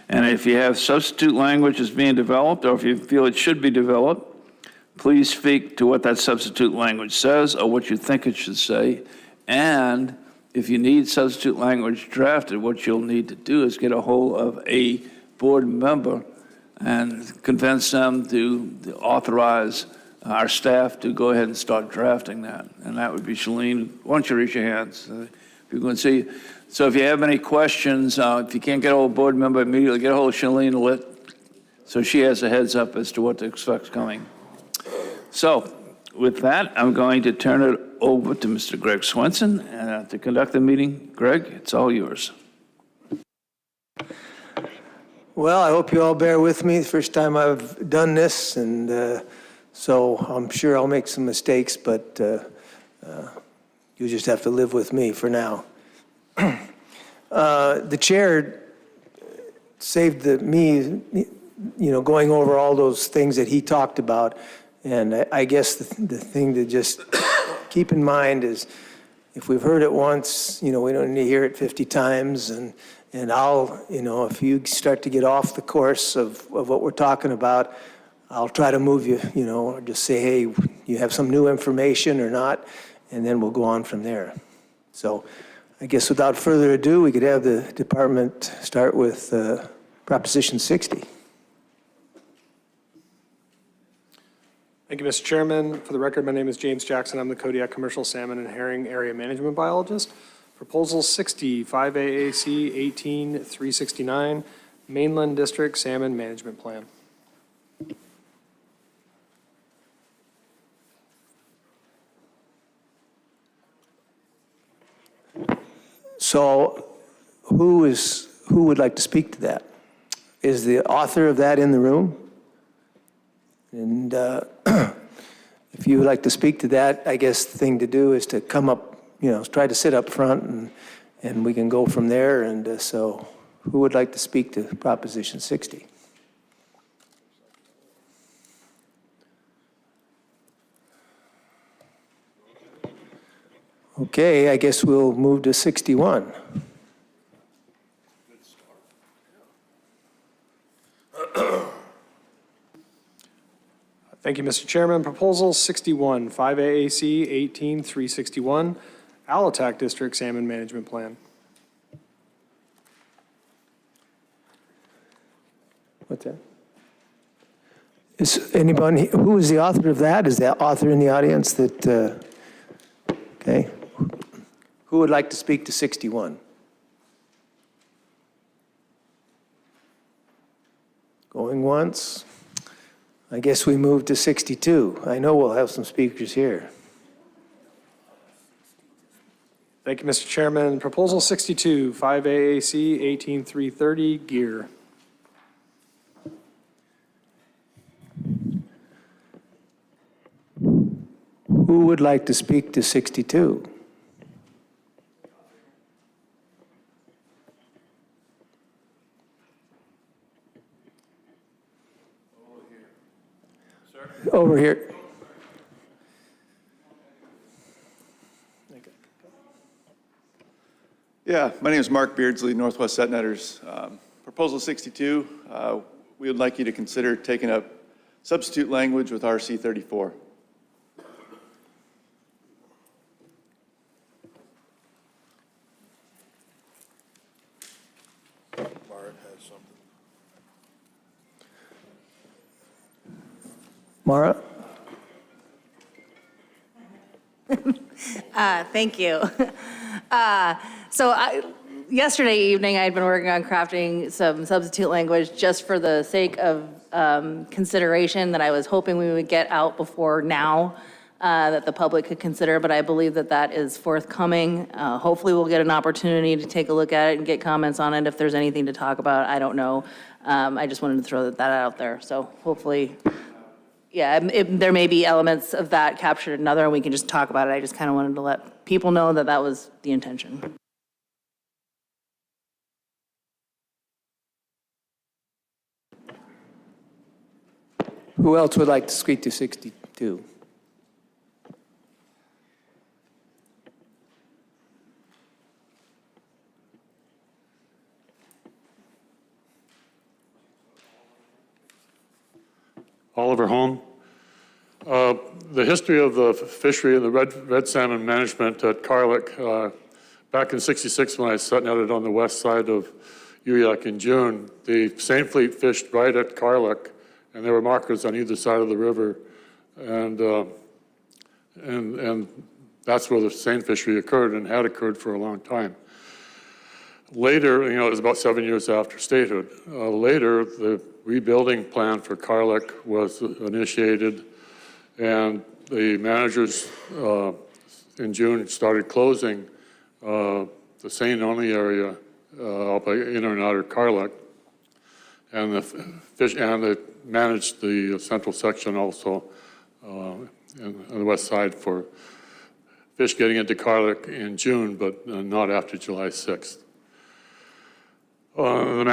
And if you have substitute language that's being developed, or if you feel it should be developed, please speak to what that substitute language says or what you think it should say. And if you need substitute language drafted, what you'll need to do is get a hold of a board member and convince them to authorize our staff to go ahead and start drafting that. And that would be Shalene. Why don't you raise your hands? People can see. So if you have any questions, if you can't get a hold of a board member immediately, get a hold of Shalene so she has a heads up as to what to expect coming. So with that, I'm going to turn it over to Mr. Greg Swenson to conduct the meeting. Greg, it's all yours. Well, I hope you all bear with me. The first time I've done this, and so I'm sure I'll make some mistakes, but you just have to live with me for now. The chair saved me, going over all those things that he talked about. And I guess the thing to just keep in mind is if we've heard it once, we don't need to hear it 50 times. And I'll, if you start to get off the course of what we're talking about, I'll try to move you, or just say, hey, you have some new information or not, and then we'll go on from there. So I guess without further ado, we could have the department start with Proposition 60. Thank you, Mr. Chairman. For the record, my name is James Jackson. I'm the Kodiak Commercial Salmon and Herring Area Management Biologist. Proposal 60, 5AAC 18369, Mainland District Salmon Management Plan. So who would like to speak to that? Is the author of that in the room? And if you would like to speak to that, I guess the thing to do is to come up, try to sit up front, and we can go from there. And so who would like to speak to Proposition 60? Okay, I guess we'll move to 61. Thank you, Mr. Chairman. Proposal 61, 5AAC 18361, Alatac District Salmon Management Plan. What's that? Is anybody, who is the author of that? Is that author in the audience that, okay. Who would like to speak to 61? Going once. I guess we move to 62. I know we'll have some speakers here. Thank you, Mr. Chairman. Proposal 62, 5AAC 18330, Gear. Who would like to speak to 62? Over here. Yeah, my name is Mark Beardsley, Northwest Set Netters. Proposal 62, we would like you to consider taking up substitute language with RC 34. Mara? Thank you. Yesterday evening, I had been working on crafting some substitute language just for the sake of consideration that I was hoping we would get out before now, that the public could consider, but I believe that that is forthcoming. Hopefully, we'll get an opportunity to take a look at it and get comments on it if there's anything to talk about. I don't know. I just wanted to throw that out there. So hopefully, yeah, there may be elements of that captured in another, and we can just talk about it. I just kind of wanted to let people know that that was the intention. Who else would like to speak to 62? Oliver Holm. The history of the fishery and the red salmon management at Kodiak, back in '66 when I set netted on the west side of Kodiak in June, the seine fleet fished right at Kodiak, and there were markers on either side of the river, and that's where the seine fishery occurred and had occurred for a long time. Later, it was about 7 years after statehood. Later, the rebuilding plan for Kodiak was initiated, and the managers in June started closing the seine-only area up by inner and outer Kodiak, and they managed the central section also on the west side for fish getting into Kodiak in June, but not after July 6th. The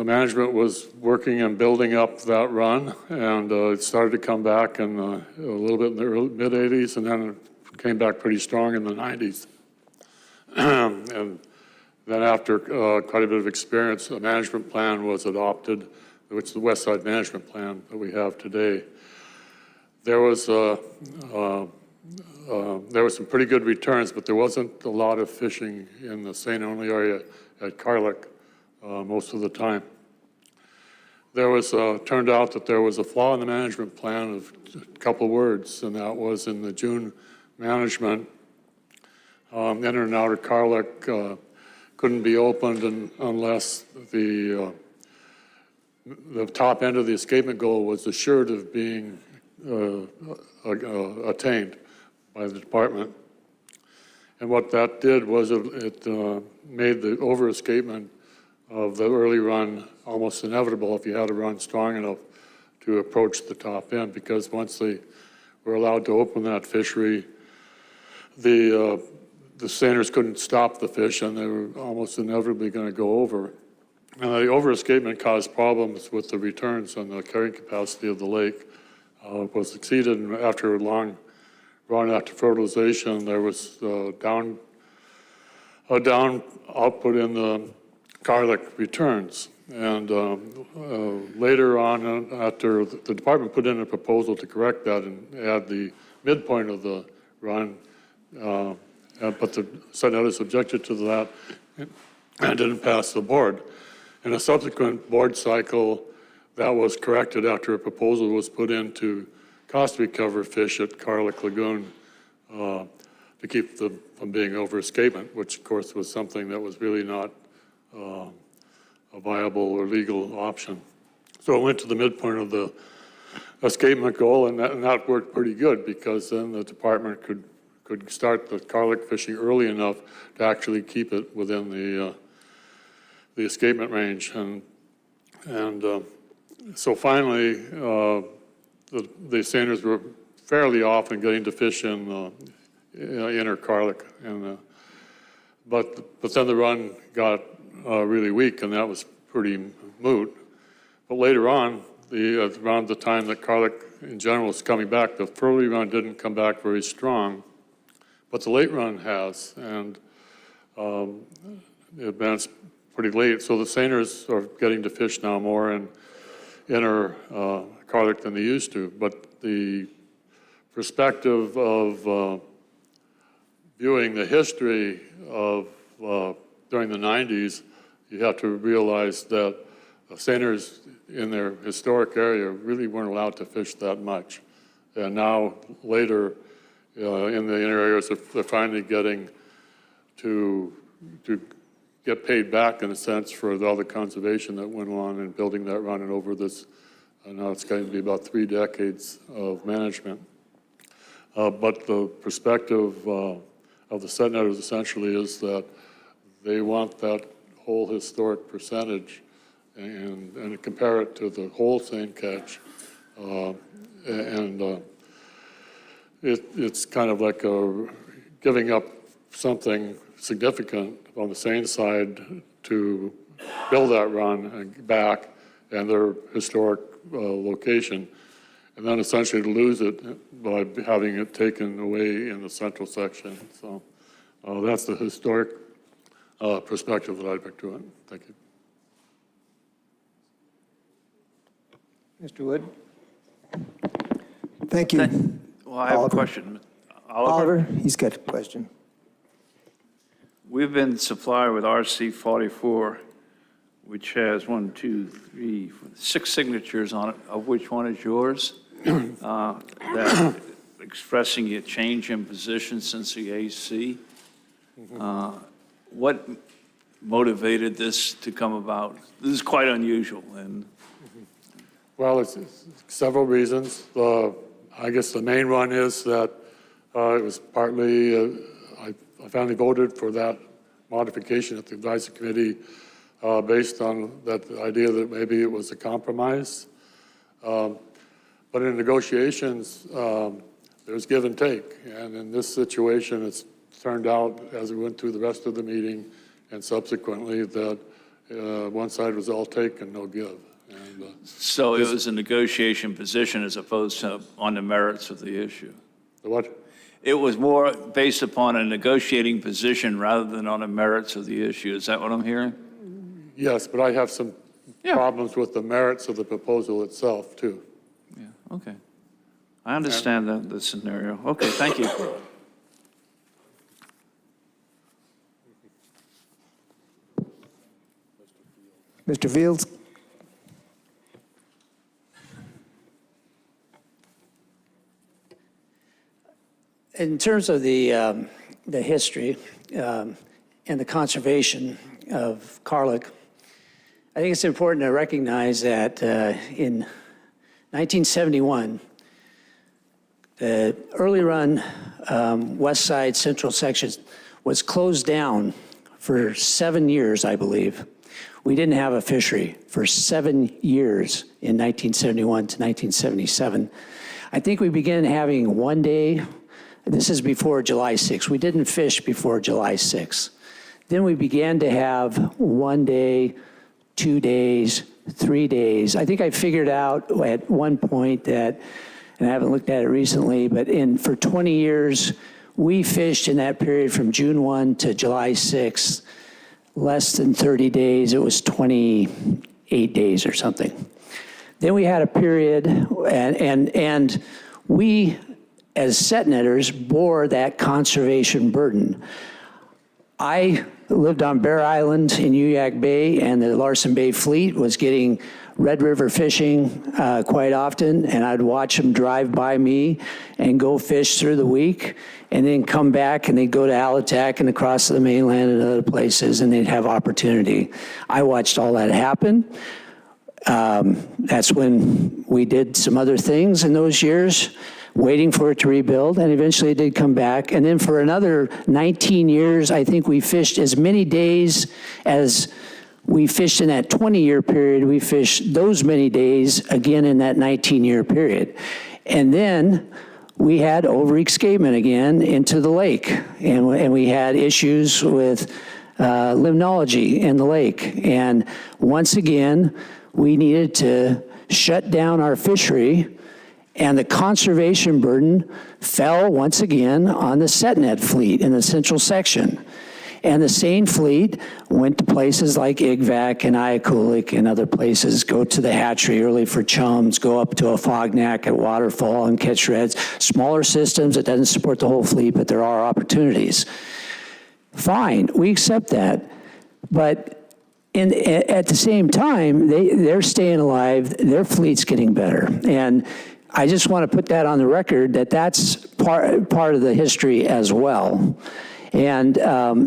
management was working and building up that run, and it started to come back in a little bit in the mid-'80s, and then it came back pretty strong in the '90s. And then after quite a bit of experience, a management plan was adopted, which is the West Side Management Plan that we have today. There was some pretty good returns, but there wasn't a lot of fishing in the seine-only area at Kodiak most of the time. Turned out that there was a flaw in the management plan of a couple words, and that was in the June management. Inner and outer Kodiak couldn't be opened unless the top end of the escapement goal was assured of being attained by the department. And what that did was it made the over-escapement of the early run almost inevitable if you had a run strong enough to approach the top end, because once they were allowed to open that fishery, the seiners couldn't stop the fish, and they were almost inevitably going to go over. And the over-escapement caused problems with the returns and the carrying capacity of the lake. It was exceeded, and after a long run after fertilization, there was down output in the Kodiak returns. And later on, after the department put in a proposal to correct that and add the midpoint of the run, but the Senate objected to that and didn't pass the board. In a subsequent board cycle, that was corrected after a proposal was put in to cost recover fish at Kodiak Lagoon to keep them from being over-escapement, which of course was something that was really not a viable or legal option. So it went to the midpoint of the escapement goal, and that worked pretty good, because then the department could start the Kodiak fishing early enough to actually keep it within the escapement range. And so finally, the seiners were fairly often getting to fish in inner Kodiak, but then the run got really weak, and that was pretty moot. But later on, around the time that Kodiak in general is coming back. The early run didn't come back very strong, but the late run has, and it advanced pretty late. So the seiners are getting to fish now more in inner Kodiak than they used to. But the perspective of viewing the history of during the 90s, you have to realize that seiners in their historic area really weren't allowed to fish that much. And now, later, in the inner areas, they're finally getting to get paid back, in a sense, for all the conservation that went on in building that run, and over this, now it's going to be about 3 decades of management. But the perspective of the set netters essentially is that they want that whole historic percentage and compare it to the whole seine catch. It's kind of like giving up something significant on the seine side to build that run and back and their historic location, and then essentially to lose it by having it taken away in the central section. So that's the historic perspective that I bring to it. Thank you. Mr. Wood? Thank you. Well, I have a question. Oliver, he's got a question. We've been supplied with RC 44, which has 6 signatures on it, of which one is yours, that expressing a change in position since the AC. What motivated this to come about? This is quite unusual. And Well, it's several reasons. I guess the main one is that it was partly, I finally voted for that modification at the advisory committee based on that idea that maybe it was a compromise. But in negotiations, there's give and take. And in this situation, it's turned out, as we went through the rest of the meeting and subsequently, that one side was all take and no give. And, so it was a negotiation position as opposed to on the merits of the issue. The what? It was more based upon a negotiating position rather than on the merits of the issue. Is that what I'm hearing? Yes, but I have some problems with the merits of the proposal itself, too. Yeah, okay. I understand the scenario. Okay, thank you. Mr. Fields? In terms of the history and the conservation of Kodiak, I think it's important to recognize that in 1971, the early run west side central section was closed down for 7 years, I believe. We didn't have a fishery for 7 years in 1971 to 1977. I think we began having one day. This is before July 6th. We didn't fish before July 6th. Then we began to have 1 day, 2 days, 3 days. I think I figured out at one point that, and I haven't looked at it recently, but for 20 years, we fished in that period from June 1 to July 6th, less than 30 days. It was 28 days or something. Then we had a period, and we, as set netters, bore that conservation burden. I lived on Bear Island in Kodiak Bay, and the Larsen Bay fleet was getting Red River fishing quite often, and I'd watch them drive by me and go fish through the week, and then come back, and they'd go to Alitac and across the mainland and other places, and they'd have opportunity. I watched all that happen. That's when we did some other things in those years, waiting for it to rebuild, and eventually it did come back. And then for another 19 years, I think we fished as many days as we fished in that 20-year period. We fished those many days again in that 19-year period. And then we had over-escapement again into the lake, and we had issues with limnology in the lake. And once again, we needed to shut down our fishery, and the conservation burden fell once again on the setnet fleet in the central section. And the seine fleet went to places like Igvac and Iakulik and other places, go to the hatchery early for chums, go up to a fognac at Waterfall and catch reds. Smaller systems, it doesn't support the whole fleet, but there are opportunities. Fine, we accept that. But at the same time, they're staying alive, their fleet's getting better. And I just want to put that on the record that that's part of the history as well. And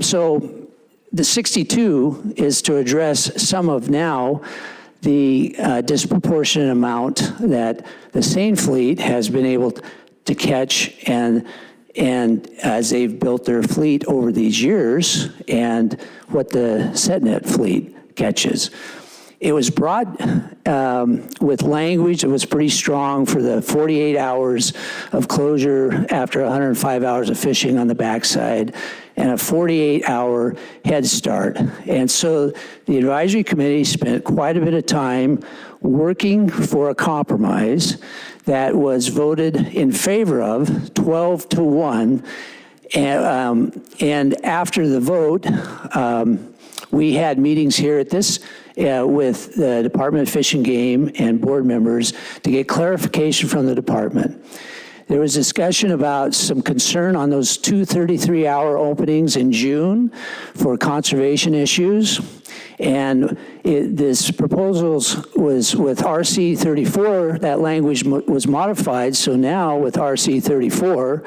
so the 62 is to address some of now the disproportionate amount that the seine fleet has been able to catch, and as they've built their fleet over these years, and what the setnet fleet catches. It was brought with language that was pretty strong for the 48 hours of closure after 105 hours of fishing on the backside, and a 48-hour head start. And so the advisory committee spent quite a bit of time working for a compromise that was voted in favor of 12-1. And after the vote, we had meetings here at this with the Department of Fish and Game and board members to get clarification from the department. There was discussion about some concern on those 2 33-hour openings in June for conservation issues. And this proposal was with RC 34, that language was modified. So now with RC 34,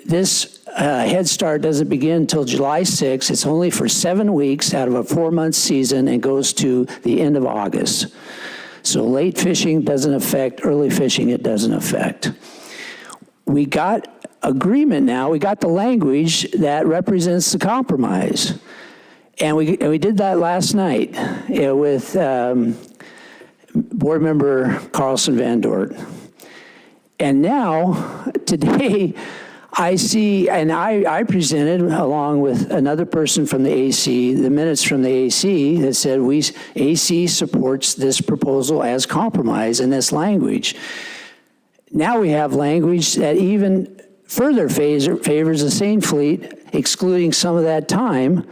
this Head Start doesn't begin until July 6th. It's only for 7 weeks out of a 4-month season and goes to the end of August. So late fishing doesn't affect, early fishing it doesn't affect. We got agreement now, we got the language that represents the compromise. And we did that last night with board member Carlson Van Dort. And now, today, I see, and I presented along with another person from the AC, the minutes from the AC that said AC supports this proposal as compromise in this language. Now we have language that even further favors the seine fleet, excluding some of that time,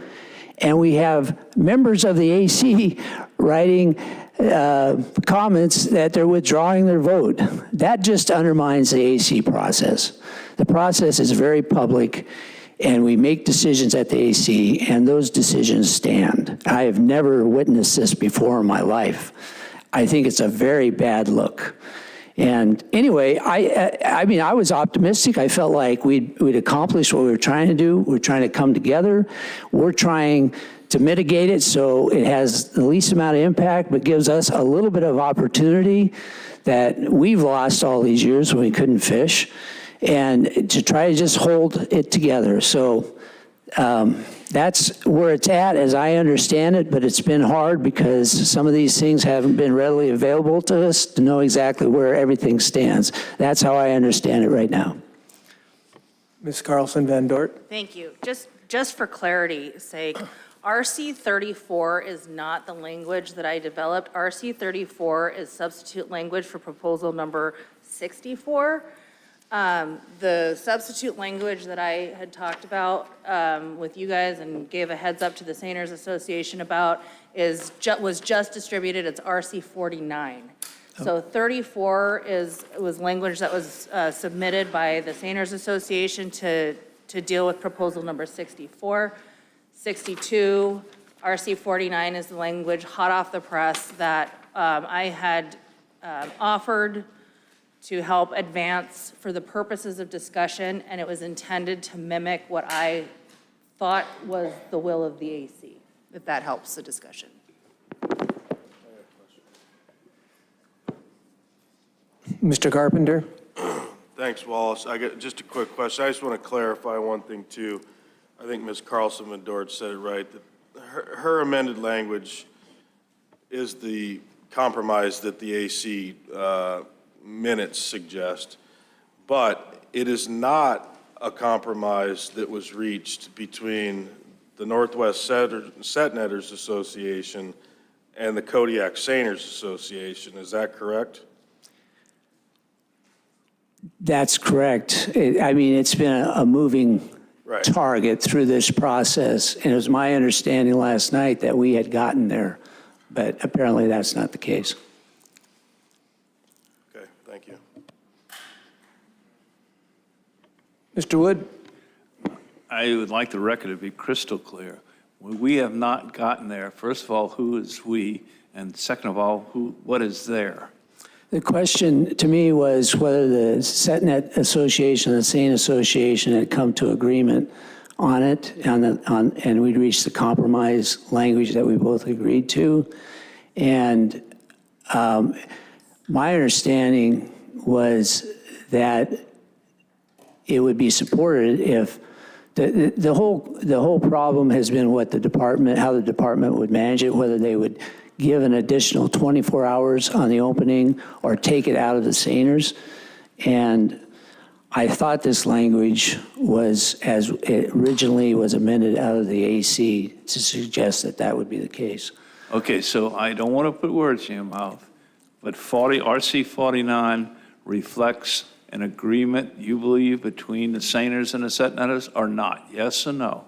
and we have members of the AC writing comments that they're withdrawing their vote. That just undermines the AC process. The process is very public, and we make decisions at the AC, and those decisions stand. I have never witnessed this before in my life. I think it's a very bad look. And anyway, I mean, I was optimistic. I felt like we'd accomplished what we were trying to do. We're trying to come together. We're trying to mitigate it so it has the least amount of impact, but gives us a little bit of opportunity that we've lost all these years when we couldn't fish, and to try to just hold it together. So that's where it's at, as I understand it, but it's been hard because some of these things haven't been readily available to us to know exactly where everything stands. That's how I understand it right now. Ms. Carlson Van Dort. Thank you. Just for clarity's sake, RC 34 is not the language that I developed. RC 34 is substitute language for proposal number 64. The substitute language that I had talked about with you guys and gave a heads up to the Seiners Association about was just distributed. It's RC 49. So 34 was language that was submitted by the Seiners Association to deal with proposal number 64. 62, RC 49 is the language hot off the press that I had offered to help advance for the purposes of discussion, and it was intended to mimic what I thought was the will of the AC, if that helps the discussion. Mr. Carpenter. Thanks, Wallace. I got just a quick question. I just want to clarify one thing, too. I think Ms. Carlson Van Dort said it right, that her amended language is the compromise that the AC minutes suggest, but it is not a compromise that was reached between the Northwest Set Netters Association and the Kodiak Seiners Association. Is that correct? That's correct. I mean, it's been a moving Right. target through this process, and it was my understanding last night that we had gotten there, but apparently that's not the case. Okay, thank you. Mr. Wood? I would like the record to be crystal clear. We have not gotten there. First of all, who is we? And second of all, what is there? The question to me was whether the SetNet Association and the Seine Association had come to agreement on it, and we'd reached the compromise language that we both agreed to. And my understanding was that it would be supported if the whole problem has been how the department would manage it, whether they would give an additional 24 hours on the opening or take it out of the Seiners. And I thought this language was, as it originally was amended out of the AC, to suggest that that would be the case. Okay, so I don't want to put words in your mouth, but RC 49 reflects an agreement, you believe, between the Seiners and the Set Netters or not? Yes or no?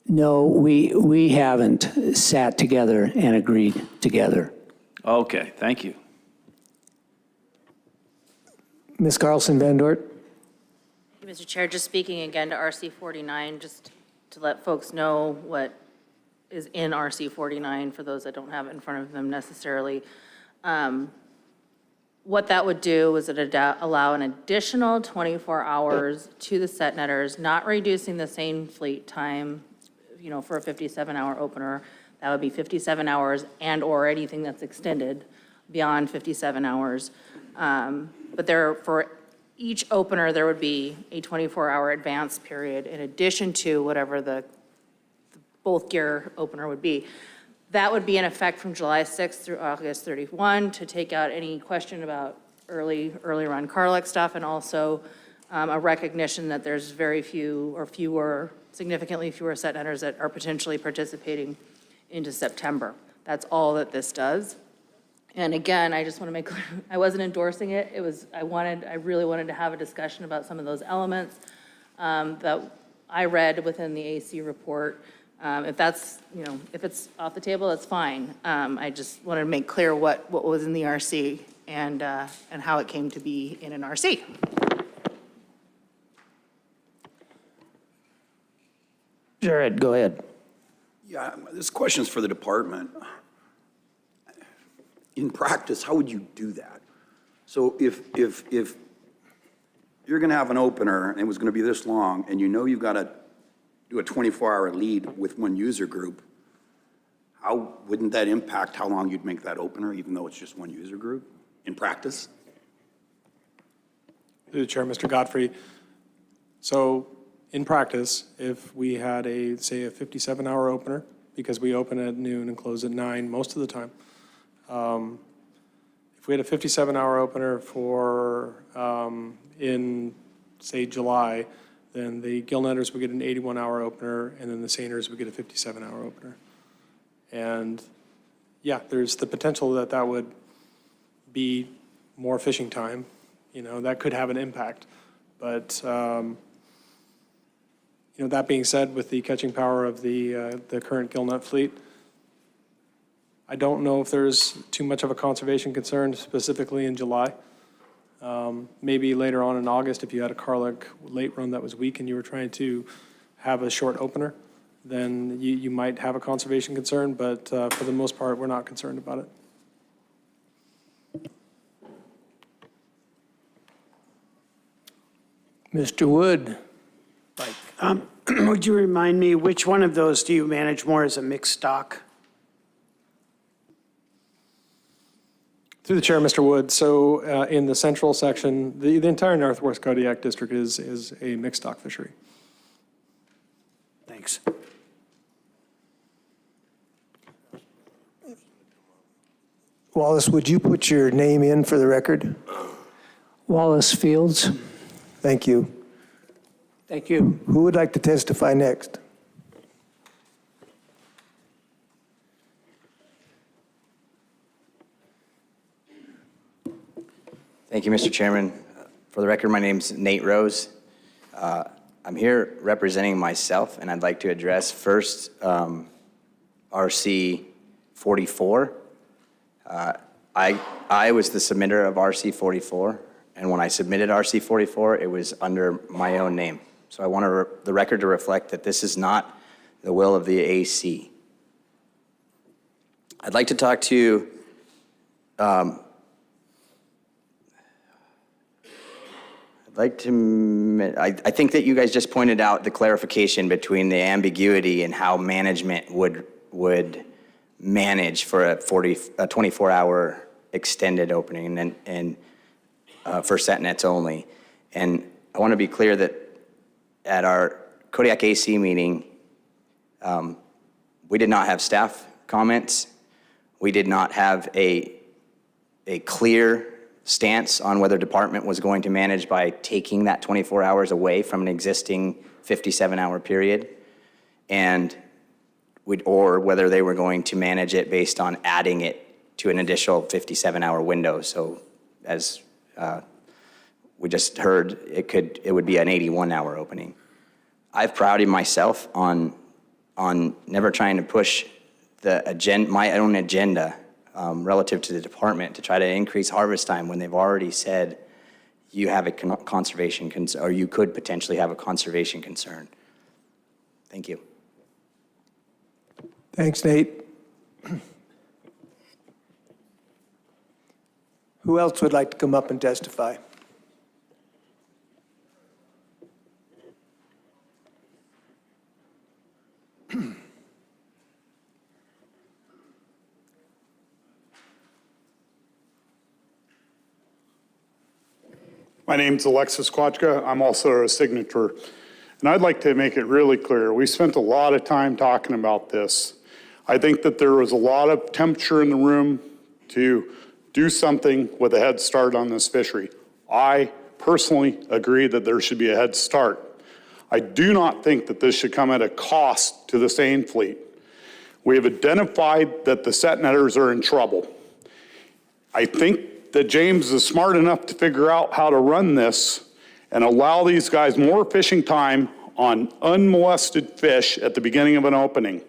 No, we haven't sat together and agreed together. Okay, thank you. Ms. Carlson Van Dort? Mr. Chair, just speaking again to RC 49, just to let folks know what is in RC 49 for those that don't have it in front of them necessarily. What that would do is allow an additional 24 hours to the set netters, not reducing the same fleet time, for a 57-hour opener. That would be 57 hours and/or anything that's extended beyond 57 hours. But for each opener, there would be a 24-hour advance period in addition to whatever the both gear opener would be. That would be in effect from July 6th through August 31 to take out any question about early run Carlick stuff, and also a recognition that there's very few or significantly fewer set netters that are potentially participating into September. That's all that this does. And again, I just want to make clear, I wasn't endorsing it. I really wanted to have a discussion about some of those elements that I read within the AC report. If that's, if it's off the table, that's fine. I just wanted to make clear what was in the RC and how it came to be in an RC. Jared, go ahead. Yeah, this question's for the department. In practice, how would you do that? So if you're going to have an opener and it was going to be this long, and you've got to do a 24-hour lead with one user group, how wouldn't that impact how long you'd make that opener, even though it's just one user group in practice? Through the chair, Mr. Godfrey. So in practice, if we had say a 57-hour opener, because we open at noon and close at 9 most of the time, if we had a 57-hour opener in, say, July, then the gill netters would get an 81-hour opener, and then the seiners would get a 57-hour opener. And yeah, there's the potential that would be more fishing time. That could have an impact. But that being said, with the catching power of the current gill net fleet, I don't know if there's too much of a conservation concern specifically in July. Maybe later on in August, if you had a Carlick late run that was weak and you were trying to have a short opener, then you might have a conservation concern, but for the most part, we're not concerned about it. Mr. Wood? Would you remind me, which one of those do you manage more as a mixed stock? Through the chair, Mr. Wood. So in the central section, the entire Northwest Kodiak District is a mixed stock fishery. Thanks. Wallace, would you put your name in for the record? Wallace Fields. Thank you. Thank you. Who would like to testify next? Thank you, Mr. Chairman. For the record, my name's Nate Rose. I'm here representing myself, and I'd like to address first RC 44. I was the submitter of RC 44, and when I submitted RC 44, it was under my own name. So I want the record to reflect that this is not the will of the AC. I'd like to talk to I think that you guys just pointed out the clarification between the ambiguity and how management would manage for a 24-hour extended opening and for set nets only. And I want to be clear that at our Kodiak AC meeting, we did not have staff comments. We did not have a clear stance on whether department was going to manage by taking that 24 hours away from an existing 57-hour period, or whether they were going to manage it based on adding it to an additional 57-hour window. So as we just heard, it would be an 81-hour opening. I've prided myself on never trying to push my own agenda relative to the department to try to increase harvest time when they've already said you have a conservation concern, or you could potentially have a conservation concern. Thank you. Thanks, Nate. Who else would like to come up and testify? My name's Alexis Kwachka. I'm also a signature. And I'd like to make it really clear, we spent a lot of time talking about this. I think that there was a lot of temperature in the room to do something with a head start on this fishery. I personally agree that there should be a head start. I do not think that this should come at a cost to the seine fleet. We have identified that the set netters are in trouble. I think that James is smart enough to figure out how to run this and allow these guys more fishing time on unmolested fish at the beginning of an opening.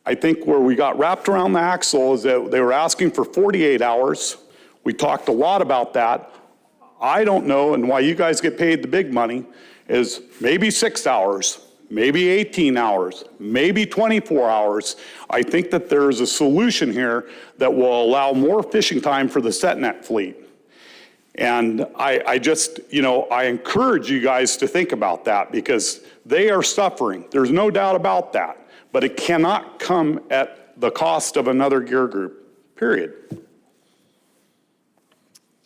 I think where we got wrapped around the axle is that they were asking for 48 hours. We talked a lot about that. I don't know, and why you guys get paid the big money is maybe 6 hours, maybe 18 hours, maybe 24 hours. I think that there is a solution here that will allow more fishing time for the set net fleet. And I just, I encourage you guys to think about that because they are suffering. There's no doubt about that. But it cannot come at the cost of another gear group, period.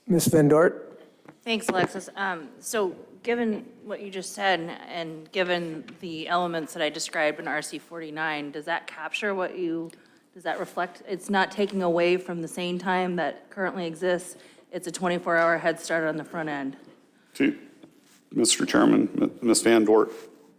Ms. Van Dort? Thanks, Alexis. So given what you just said and given the elements that I described in RC 49, does that capture does that reflect, it's not taking away from the seine time that currently exists, it's a 24-hour head start on the front end? Mr. Chairman, Ms. Van Dort,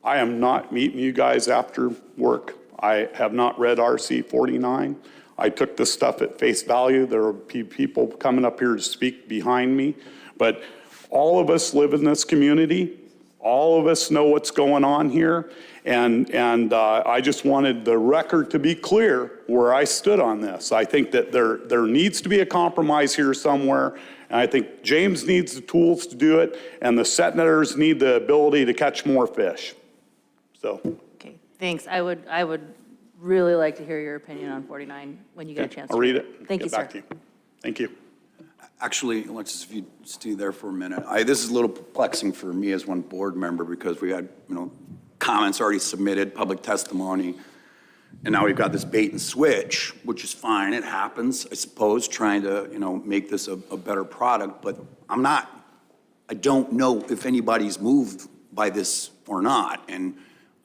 I am not meeting you guys after work. I have not read RC 49. I took this stuff at face value. There will be people coming up here to speak behind me, but all of us live in this community. All of us know what's going on here, and I just wanted the record to be clear where I stood on this. I think that there needs to be a compromise here somewhere, and I think James needs the tools to do it, and the set netters need the ability to catch more fish. So. Okay, thanks. I would really like to hear your opinion on 49 when you get a chance. I'll read it. Thank you, sir. Get back to you. Thank you. Actually, Alexis, if you stay there for a minute, this is a little perplexing for me as one board member because we had, comments already submitted, public testimony, and now we've got this bait and switch, which is fine. It happens, I suppose, trying to, make this a better product, but I don't know if anybody's moved by this or not, and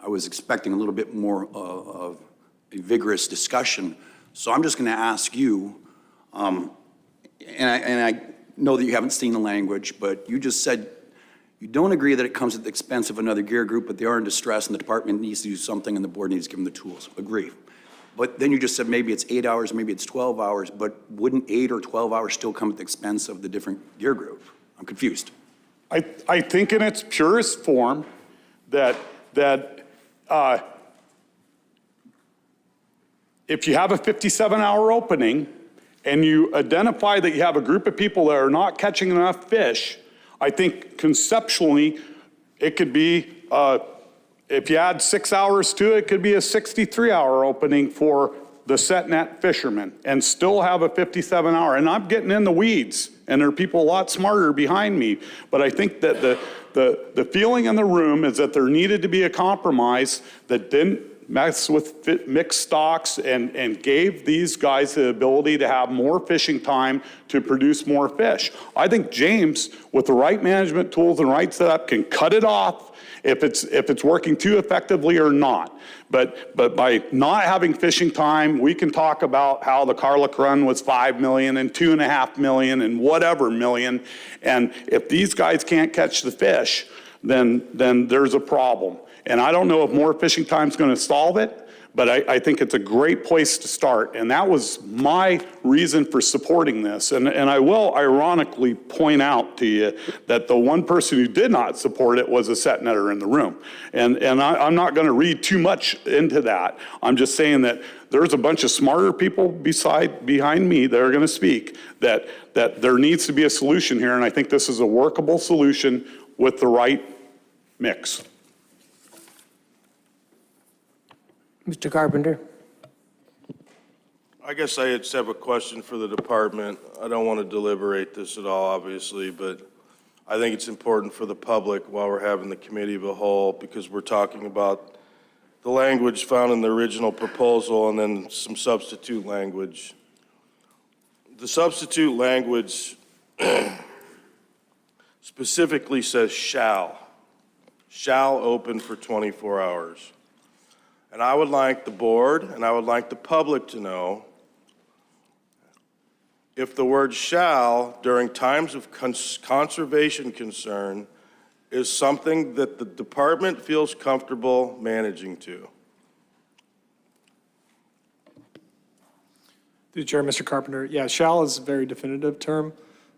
I was expecting a little bit more of a vigorous discussion. So I'm just going to ask you, and I know that you haven't seen the language, but you just said you don't agree that it comes at the expense of another gear group, but they are in distress and the department needs to do something and the board needs to give them the tools. Agree. But then you just said maybe it's 8 hours, maybe it's 12 hours, but wouldn't 8 or 12 hours still come at the expense of the different gear group? I'm confused. I think in its purest form that if you have a 57-hour opening and you identify that you have a group of people that are not catching enough fish, I think conceptually it could be, if you add 6 hours to it, it could be a 63-hour opening for the set net fishermen and still have a 57-hour. And I'm getting in the weeds, and there are people a lot smarter behind me. But I think that the feeling in the room is that there needed to be a compromise that didn't mess with mixed stocks and gave these guys the ability to have more fishing time to produce more fish. I think James, with the right management tools and right setup, can cut it off if it's working too effectively or not. But by not having fishing time, we can talk about how the Kodiak run was 5 million and 2.5 million and whatever million. And if these guys can't catch the fish, then there's a problem. And I don't know if more fishing time is going to solve it, but I think it's a great place to start. And that was my reason for supporting this. And I will ironically point out to you that the one person who did not support it was a set netter in the room. And I'm not going to read too much into that. I'm just saying that there's a bunch of smarter people behind me that are going to speak, that there needs to be a solution here. And I think this is a workable solution with the right mix. Mr. Carpenter? I guess I just have a question for the department. I don't want to deliberate this at all, obviously, but I think it's important for the public while we're having the committee of a whole, because we're talking about the language found in the original proposal and then some substitute language. The substitute language specifically says shall open for 24 hours. And I would like the board and I would like the public to know if the word shall during times of conservation concern is something that the department feels comfortable managing to. Through the chair, Mr. Carpenter, yeah, shall is a very definitive term,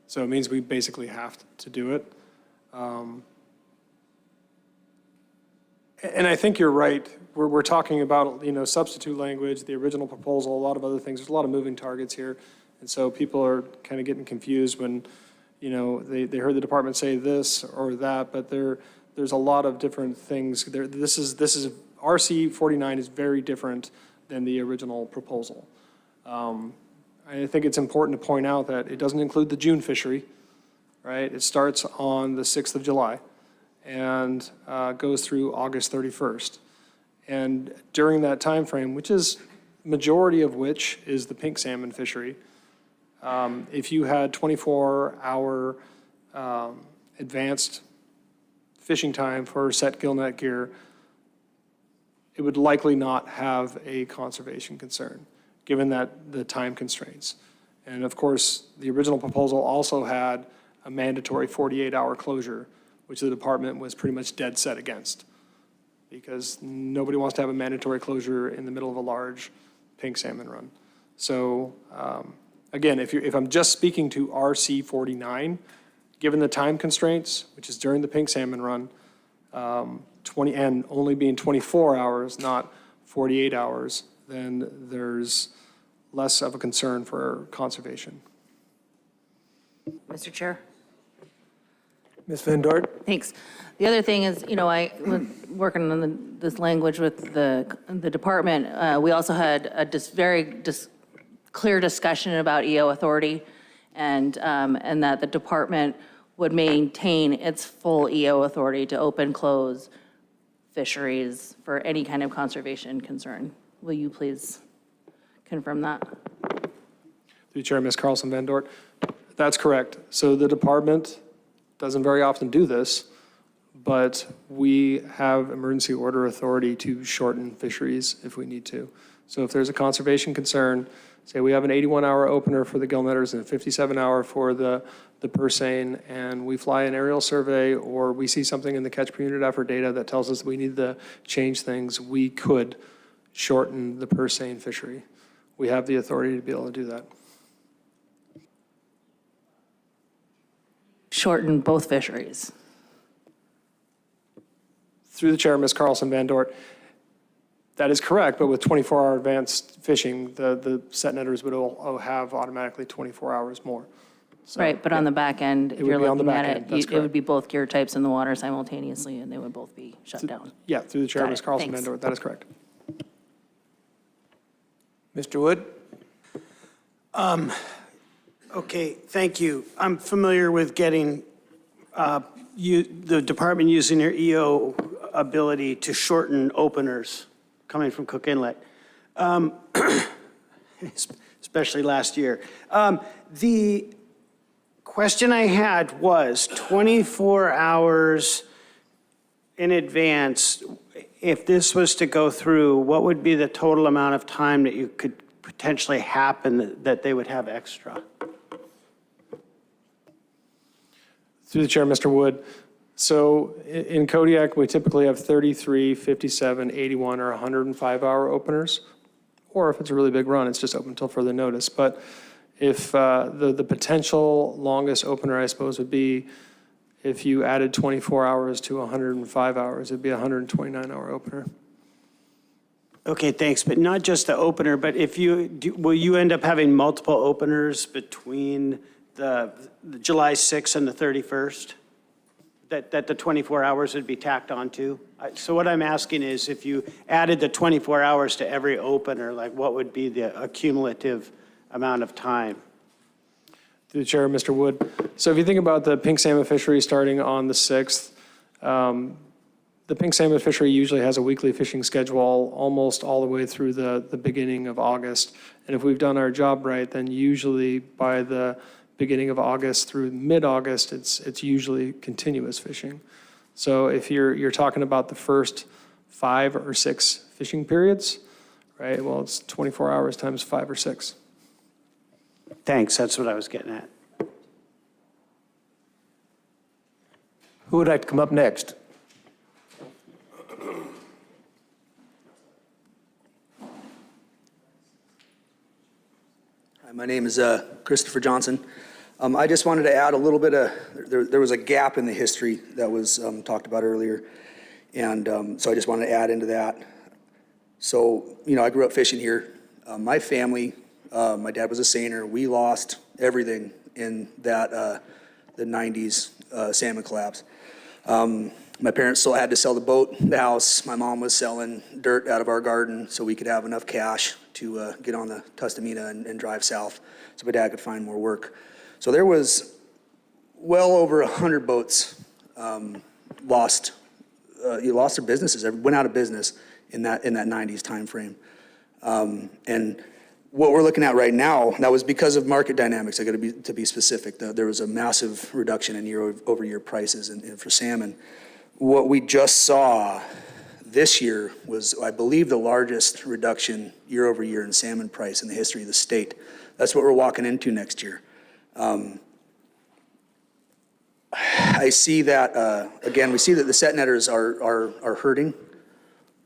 so it means we basically have to do it. And I think you're right. We're talking about, substitute language, the original proposal, a lot of other things. There's a lot of moving targets here. And so people are kind of getting confused when, they heard the department say this or that, but there's a lot of different things. This is RC 49 is very different than the original proposal. I think it's important to point out that it doesn't include the June fishery, right? It starts on the 6th of July and goes through August 31st. And during that time frame, which is majority of which is the pink salmon fishery, if you had 24-hour advanced fishing time for set gill net gear, it would likely not have a conservation concern, given that the time constraints. And of course, the original proposal also had a mandatory 48-hour closure, which the department was pretty much dead set against, because nobody wants to have a mandatory closure in the middle of a large pink salmon run. So again, if I'm just speaking to RC 49, given the time constraints, which is during the pink salmon run, and only being 24 hours, not 48 hours, then there's less of a concern for conservation. Mr. Chair. Ms. Van Dort? Thanks. The other thing is, I was working on this language with the department. We also had a very clear discussion about EO authority, and that the department would maintain its full EO authority to open, close fisheries for any kind of conservation concern. Will you please confirm that? Through the chair, Ms. Carlson Van Dort. That's correct. So the department doesn't very often do this, but we have emergency order authority to shorten fisheries if we need to. So if there's a conservation concern, say we have an 81-hour opener for the gill netters and a 57-hour for the pursane, and we fly an aerial survey or we see something in the catch per unit effort data that tells us we need to change things, we could shorten the purse seine fishery. We have the authority to be able to do that. Shorten both fisheries. Through the chair, Ms. Carlson Van Dort, that is correct, but with 24-hour advanced fishing, the set netters would all have automatically 24 hours more. So, Right, but on the back end, if It would you're be on the looking back at end, it, that's it would correct. be both gear types in the water simultaneously, and they would both be shut down. Yeah, through the chair, Got Ms. it. Carlson Thanks. Van Dort, that is correct. Mr. Wood? Okay, thank you. I'm familiar with getting the department using their EO ability to shorten openers coming from Cook Inlet, especially last year. The question I had was 24 hours in advance. If this was to go through, what would be the total amount of time that you could potentially happen that they would have extra? Through the chair, Mr. Wood. So in Kodiak, we typically have 33, 57, 81, or 105-hour openers. Or if it's a really big run, it's just open until further notice. But if the potential longest opener, I suppose, would be if you added 24 hours to 105 hours, it'd be a 129-hour opener. Okay, thanks, but not just the opener, but if will you end up having multiple openers between the July 6th and the 31st? That the 24 hours would be tacked onto? So what I'm asking is if you added the 24 hours to every opener, like what would be the accumulative amount of time? Through the chair, Mr. Wood. So if you think about the pink salmon fishery starting on the 6th, the pink salmon fishery usually has a weekly fishing schedule almost all the way through the beginning of August. And if we've done our job right, then usually by the beginning of August through mid-August, it's usually continuous fishing. So if you're talking about the first 5 or 6 fishing periods, right? Well, it's 24 hours times 5 or 6. Thanks, that's what I was getting at. Who would like to come up next? Hi, my name is Christopher Johnson. I just wanted to add a little bit of, there was a gap in the history that was talked about earlier, and so I just wanted to add into that. So, I grew up fishing here. My family, my dad was a seiner. We lost everything in that, the 90s salmon collapse. My parents still had to sell the boat, the house. My mom was selling dirt out of our garden so we could have enough cash to get on the Tustamina and drive south so my dad could find more work. So there was well over 100 boats lost. You lost their businesses, went out of business in that 90s time frame. And what we're looking at right now, that was because of market dynamics. I got to be specific. There was a massive reduction in year-over-year prices for salmon. What we just saw this year was, I believe, the largest reduction year-over-year in salmon price in the history of the state. That's what we're walking into next year. I see that, again, we see that the set netters are hurting,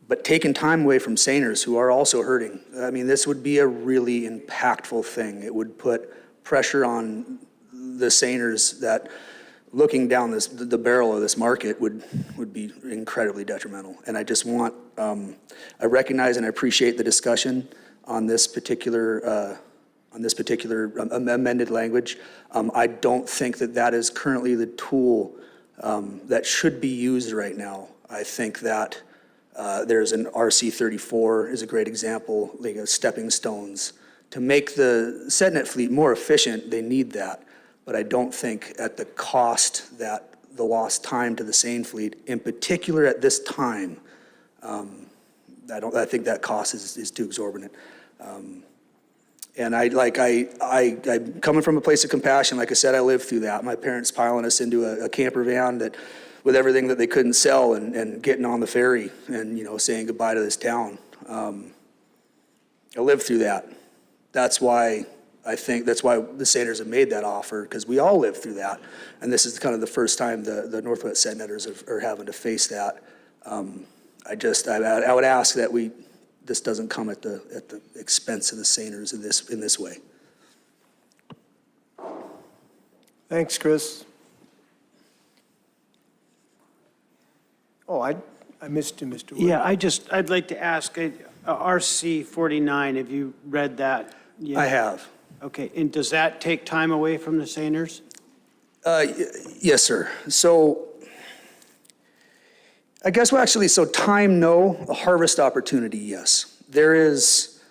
but taking time away from seiners who are also hurting. I mean, this would be a really impactful thing. It would put pressure on the seiners that looking down the barrel of this market would be incredibly detrimental. And I just want, I recognize and I appreciate the discussion on this particular amended language. I don't think that is currently the tool that should be used right now. I think that there's an RC 34 is a great example, like stepping stones. To make the set net fleet more efficient, they need that. But I don't think at the cost that the lost time to the seine fleet, in particular at this time, I think that cost is too exorbitant. And I'm coming from a place of compassion. Like I said, I lived through that. My parents piling us into a camper van with everything that they couldn't sell and getting on the ferry and, saying goodbye to this town. I lived through that. That's why the seiners have made that offer, because we all lived through that. And this is kind of the first time the Northwest set netters are having to face that. I would ask that we this doesn't come at the expense of the seiners in this way. Thanks, Chris. Oh, I missed you, Mr. Wood. Yeah, I'd like to ask, RC 49, have you read that yet? I have. Okay, and does that take time away from the seiners? Yes, sir. So I guess, well, actually, so time, no. A harvest opportunity, yes. There is,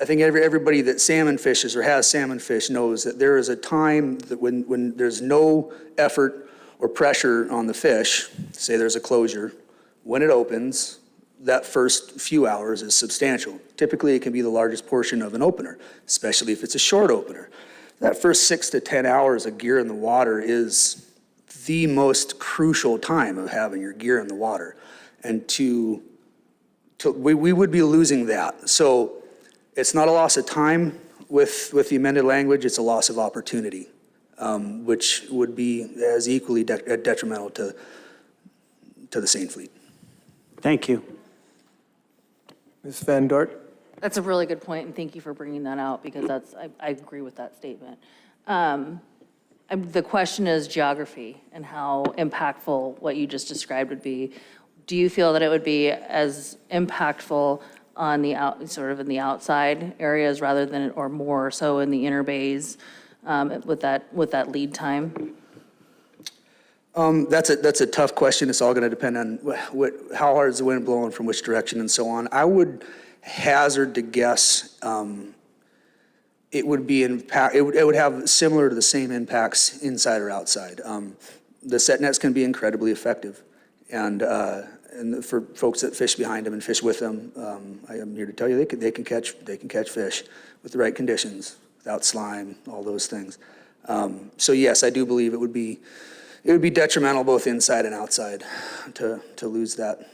I think everybody that salmon fishes or has salmon fish knows that there is a time that when there's no effort or pressure on the fish, say there's a closure, when it opens, that first few hours is substantial. Typically, it can be the largest portion of an opener, especially if it's a short opener. That first 6 to 10 hours of gear in the water is the most crucial time of having your gear in the water. And we would be losing that. So it's not a loss of time with the amended language, it's a loss of opportunity, which would be as equally detrimental to the seine fleet. Thank you. Ms. Van Dort? That's a really good point, and thank you for bringing that out, because I agree with that statement. The question is geography and how impactful what you just described would be. Do you feel that it would be as impactful on the sort of in the outside areas rather than, or more so in the inner bays with that lead time? That's a tough question. It's all going to depend on how hard is the wind blowing from which direction and so on. I would hazard to guess it would be it would have similar to the same impacts inside or outside. The set nets can be incredibly effective, and for folks that fish behind them and fish with them, I am here to tell you they can catch fish with the right conditions, without slime, all those things. So yes, I do believe it would be detrimental both inside and outside to lose that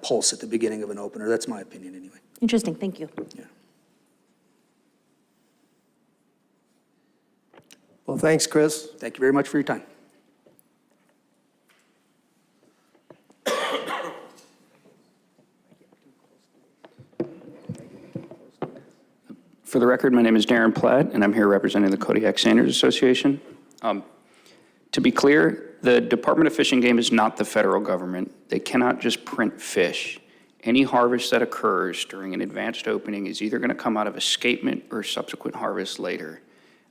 pulse at the beginning of an opener. That's my opinion anyway. Interesting, thank you. Yeah. Well, thanks, Chris. Thank you very much for your time. For the record, my name is Darren Platt, and I'm here representing the Kodiak Seiners Association. To be clear, the Department of Fish and Game is not the federal government. They cannot just print fish. Any harvest that occurs during an advanced opening is either going to come out of escapement or subsequent harvest later.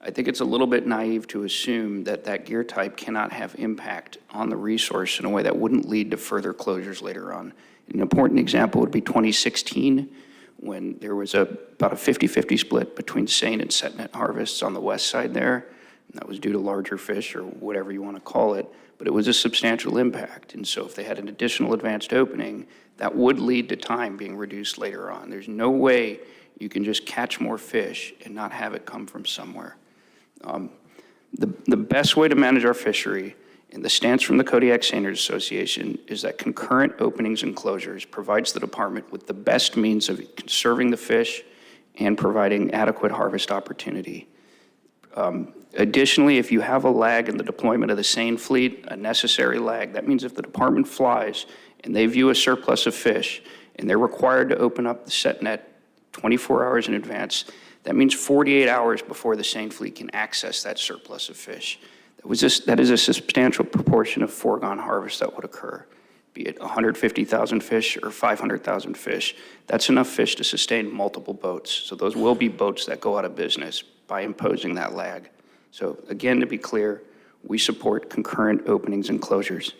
I think it's a little bit naive to assume that that gear type cannot have impact on the resource in a way that wouldn't lead to further closures later on. An important example would be 2016, when there was about a 50-50 split between seine and set net harvests on the west side there. And that was due to larger fish or whatever you want to call it, but it was a substantial impact. And so if they had an additional advanced opening, that would lead to time being reduced later on. There's no way you can just catch more fish and not have it come from somewhere. The best way to manage our fishery, and the stance from the Kodiak Seiners Association, is that concurrent openings and closures provides the department with the best means of conserving the fish and providing adequate harvest opportunity. Additionally, if you have a lag in the deployment of the seine fleet, a necessary lag, that means if the department flies and they view a surplus of fish and they're required to open up the set net 24 hours in advance, that means 48 hours before the seine fleet can access that surplus of fish. That is a substantial proportion of foregone harvest that would occur, be it 150,000 fish or 500,000 fish. That's enough fish to sustain multiple boats. So those will be boats that go out of business by imposing that lag. So again, to be clear, we support concurrent openings and closures.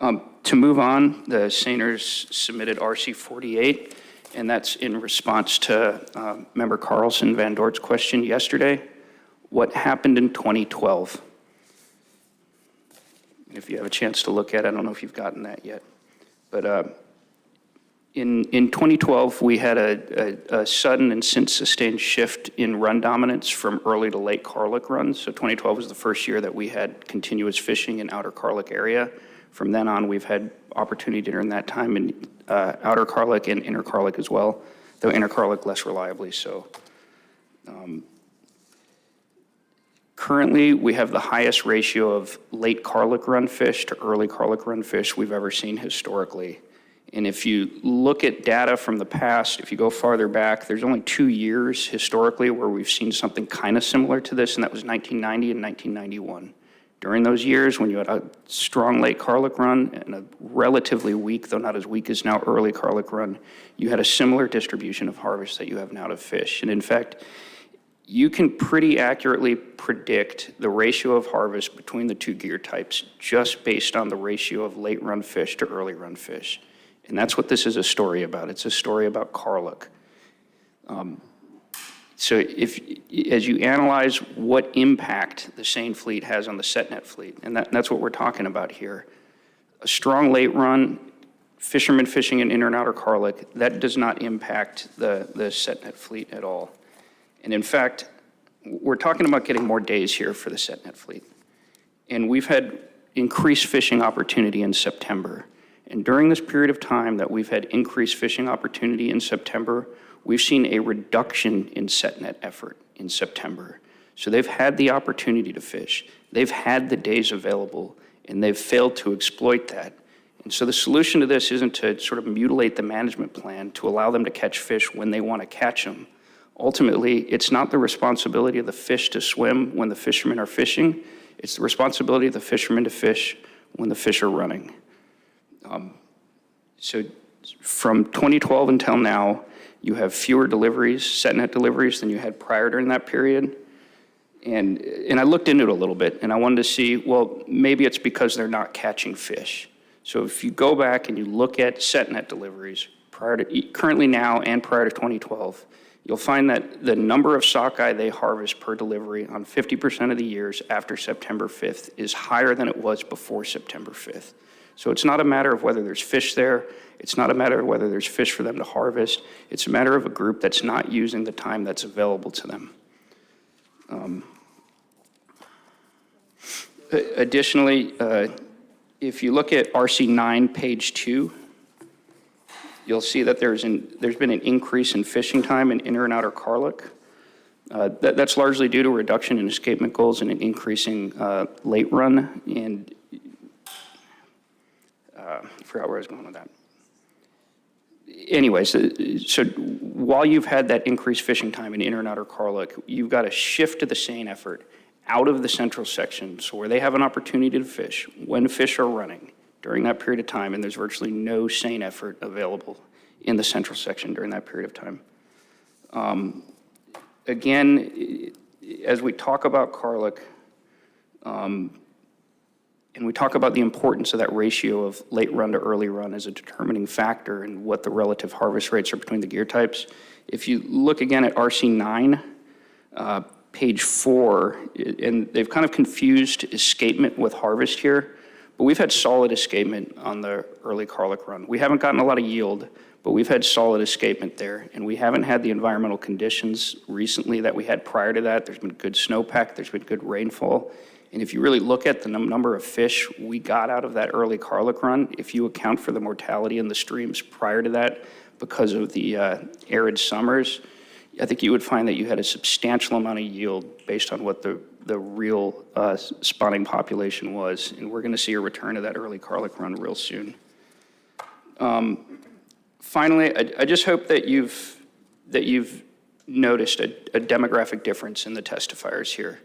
To move on, the Seiners submitted RC 48, and that's in response to Member Carlson Van Dort's question yesterday. What happened in 2012? If you have a chance to look at it, I don't know if you've gotten that yet. But in 2012, we had a sudden and since sustained shift in run dominance from early to late Carlick runs. So 2012 was the first year that we had continuous fishing in outer Carlick area. From then on, we've had opportunity during that time in outer Carlick and inner Carlick as well, though inner Carlick less reliably so. Currently, we have the highest ratio of late Carlick run fish to early Carlick run fish we've ever seen historically. And if you look at data from the past, if you go farther back, there's only 2 years historically where we've seen something kind of similar to this, and that was 1990 and 1991. During those years, when you had a strong late Carlick run and a relatively weak, though not as weak as now, early Carlick run, you had a similar distribution of harvest that you have now to fish. And in fact, you can pretty accurately predict the ratio of harvest between the two gear types just based on the ratio of late run fish to early run fish. And that's what this is a story about. It's a story about Carlick. So as you analyze what impact the seine fleet has on the set net fleet, and that's what we're talking about here, a strong late run, fishermen fishing in inner and outer Carlick, that does not impact the set net fleet at all. And in fact, we're talking about getting more days here for the set net fleet. And we've had increased fishing opportunity in September. And during this period of time that we've had increased fishing opportunity in September, we've seen a reduction in set net effort in September. So they've had the opportunity to fish. They've had the days available, and they've failed to exploit that. And so the solution to this isn't to sort of mutilate the management plan to allow them to catch fish when they want to catch them. Ultimately, it's not the responsibility of the fish to swim when the fishermen are fishing. It's the responsibility of the fishermen to fish when the fish are running. So from 2012 until now, you have fewer deliveries, set net deliveries, than you had prior during that period. And I looked into it a little bit, and I wanted to see, well, maybe it's because they're not catching fish. So if you go back and you look at set net deliveries currently now and prior to 2012, you'll find that the number of sockeye they harvest per delivery on 50% of the years after September 5th is higher than it was before September 5th. So it's not a matter of whether there's fish there. It's not a matter of whether there's fish for them to harvest. It's a matter of a group that's not using the time that's available to them. Additionally, if you look at RC 9, page 2, you'll see that there's been an increase in fishing time in inner and outer Carlick. That's largely due to a reduction in escapement goals and an increasing late run. And I forgot where I was going with that. Anyways, so while you've had that increased fishing time in inner and outer Carlick, you've got a shift to the seine effort out of the central section, so where they have an opportunity to fish when fish are running during that period of time, and there's virtually no seine effort available in the central section during that period of time. Again, as we talk about Carlick, and we talk about the importance of that ratio of late run to early run as a determining factor in what the relative harvest rates are between the gear types. If you look again at RC 9, page 4, and they've kind of confused escapement with harvest here, but we've had solid escapement on the early Carlick run. We haven't gotten a lot of yield, but we've had solid escapement there, and we haven't had the environmental conditions recently that we had prior to that. There's been good snowpack, there's been good rainfall. And if you really look at the number of fish we got out of that early Carlick run, if you account for the mortality in the streams prior to that because of the arid summers, I think you would find that you had a substantial amount of yield based on what the real spawning population was. And we're going to see a return to that early Carlick run real soon. Finally, I just hope that you've noticed a demographic difference in the testifiers here.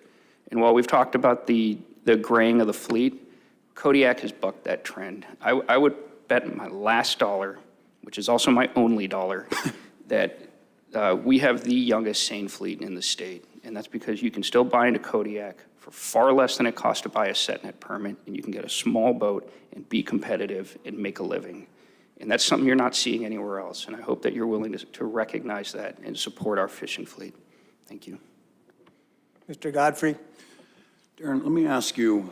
And while we've talked about the graying of the fleet, Kodiak has bucked that trend. I would bet my last dollar, which is also my only dollar, that we have the youngest seine fleet in the state. And that's because you can still buy into Kodiak for far less than it costs to buy a set net permit, and you can get a small boat and be competitive and make a living. And that's something you're not seeing anywhere else. And I hope that you're willing to recognize that and support our fishing fleet. Thank you. Mr. Godfrey. Darren, let me ask you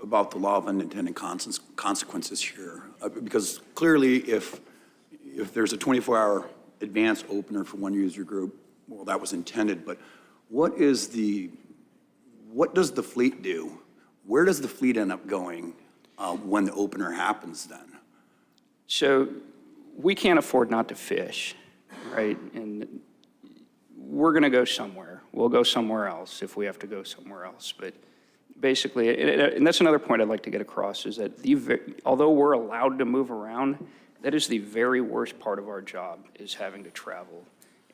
about the law of unintended consequences here. Because clearly, if there's a 24-hour advance opener for one user group, well, that was intended, but what does the fleet do? Where does the fleet end up going when the opener happens then? So we can't afford not to fish, right? And we're going to go somewhere. We'll go somewhere else if we have to go somewhere else. But basically, and that's another point I'd like to get across, is that although we're allowed to move around, That is the very worst part of our job, is having to travel.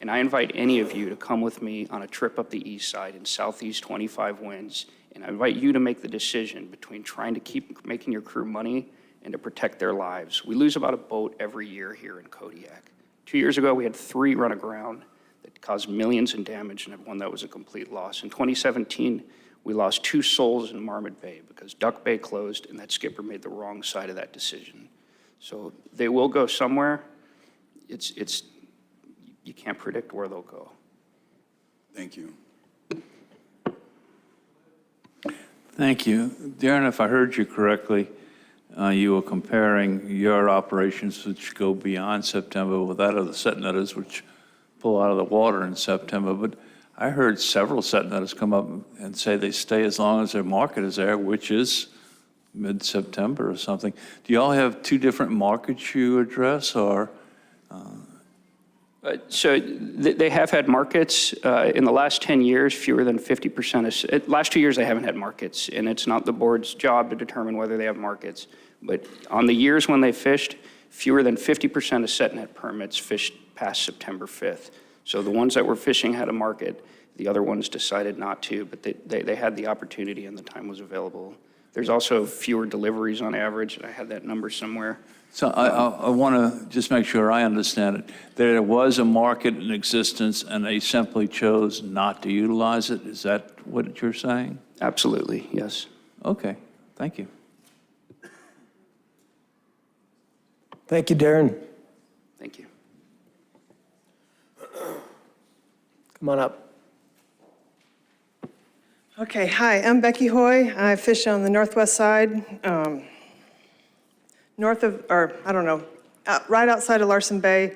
And I invite any of you to come with me on a trip up the east side in southeast 25 winds, and I invite you to make the decision between trying to keep making your crew money and to protect their lives. We lose about a boat every year here in Kodiak. 2 years ago, we had 3 run aground that caused millions in damage, and one that was a complete loss. In 2017, we lost 2 souls in Marmot Bay because Duck Bay closed and that skipper made the wrong side of that decision. So they will go somewhere. You can't predict where they'll go. Thank you. Thank you. Darren, if I heard you correctly, you were comparing your operations, which go beyond September, with that of the set netters, which pull out of the water in September. But I heard several set netters come up and say they stay as long as their market is there, which is mid-September or something. Do you all have 2 different markets you address, or? So they have had markets. In the last 10 years, fewer than 50% last 2 years they haven't had markets, and it's not the board's job to determine whether they have markets. But on the years when they fished, fewer than 50% of set net permits fished past September 5th. So the ones that were fishing had a market. The other ones decided not to, but they had the opportunity and the time was available. There's also fewer deliveries on average. I had that number somewhere. So I want to just make sure I understand it. There was a market in existence and they simply chose not to utilize it. Is that what you're saying? Absolutely, yes. Okay, thank you. Thank you, Darren. Thank you. Come on up. Okay, hi, I'm Becky Hoy. I fish on the northwest side, right outside of Larson Bay.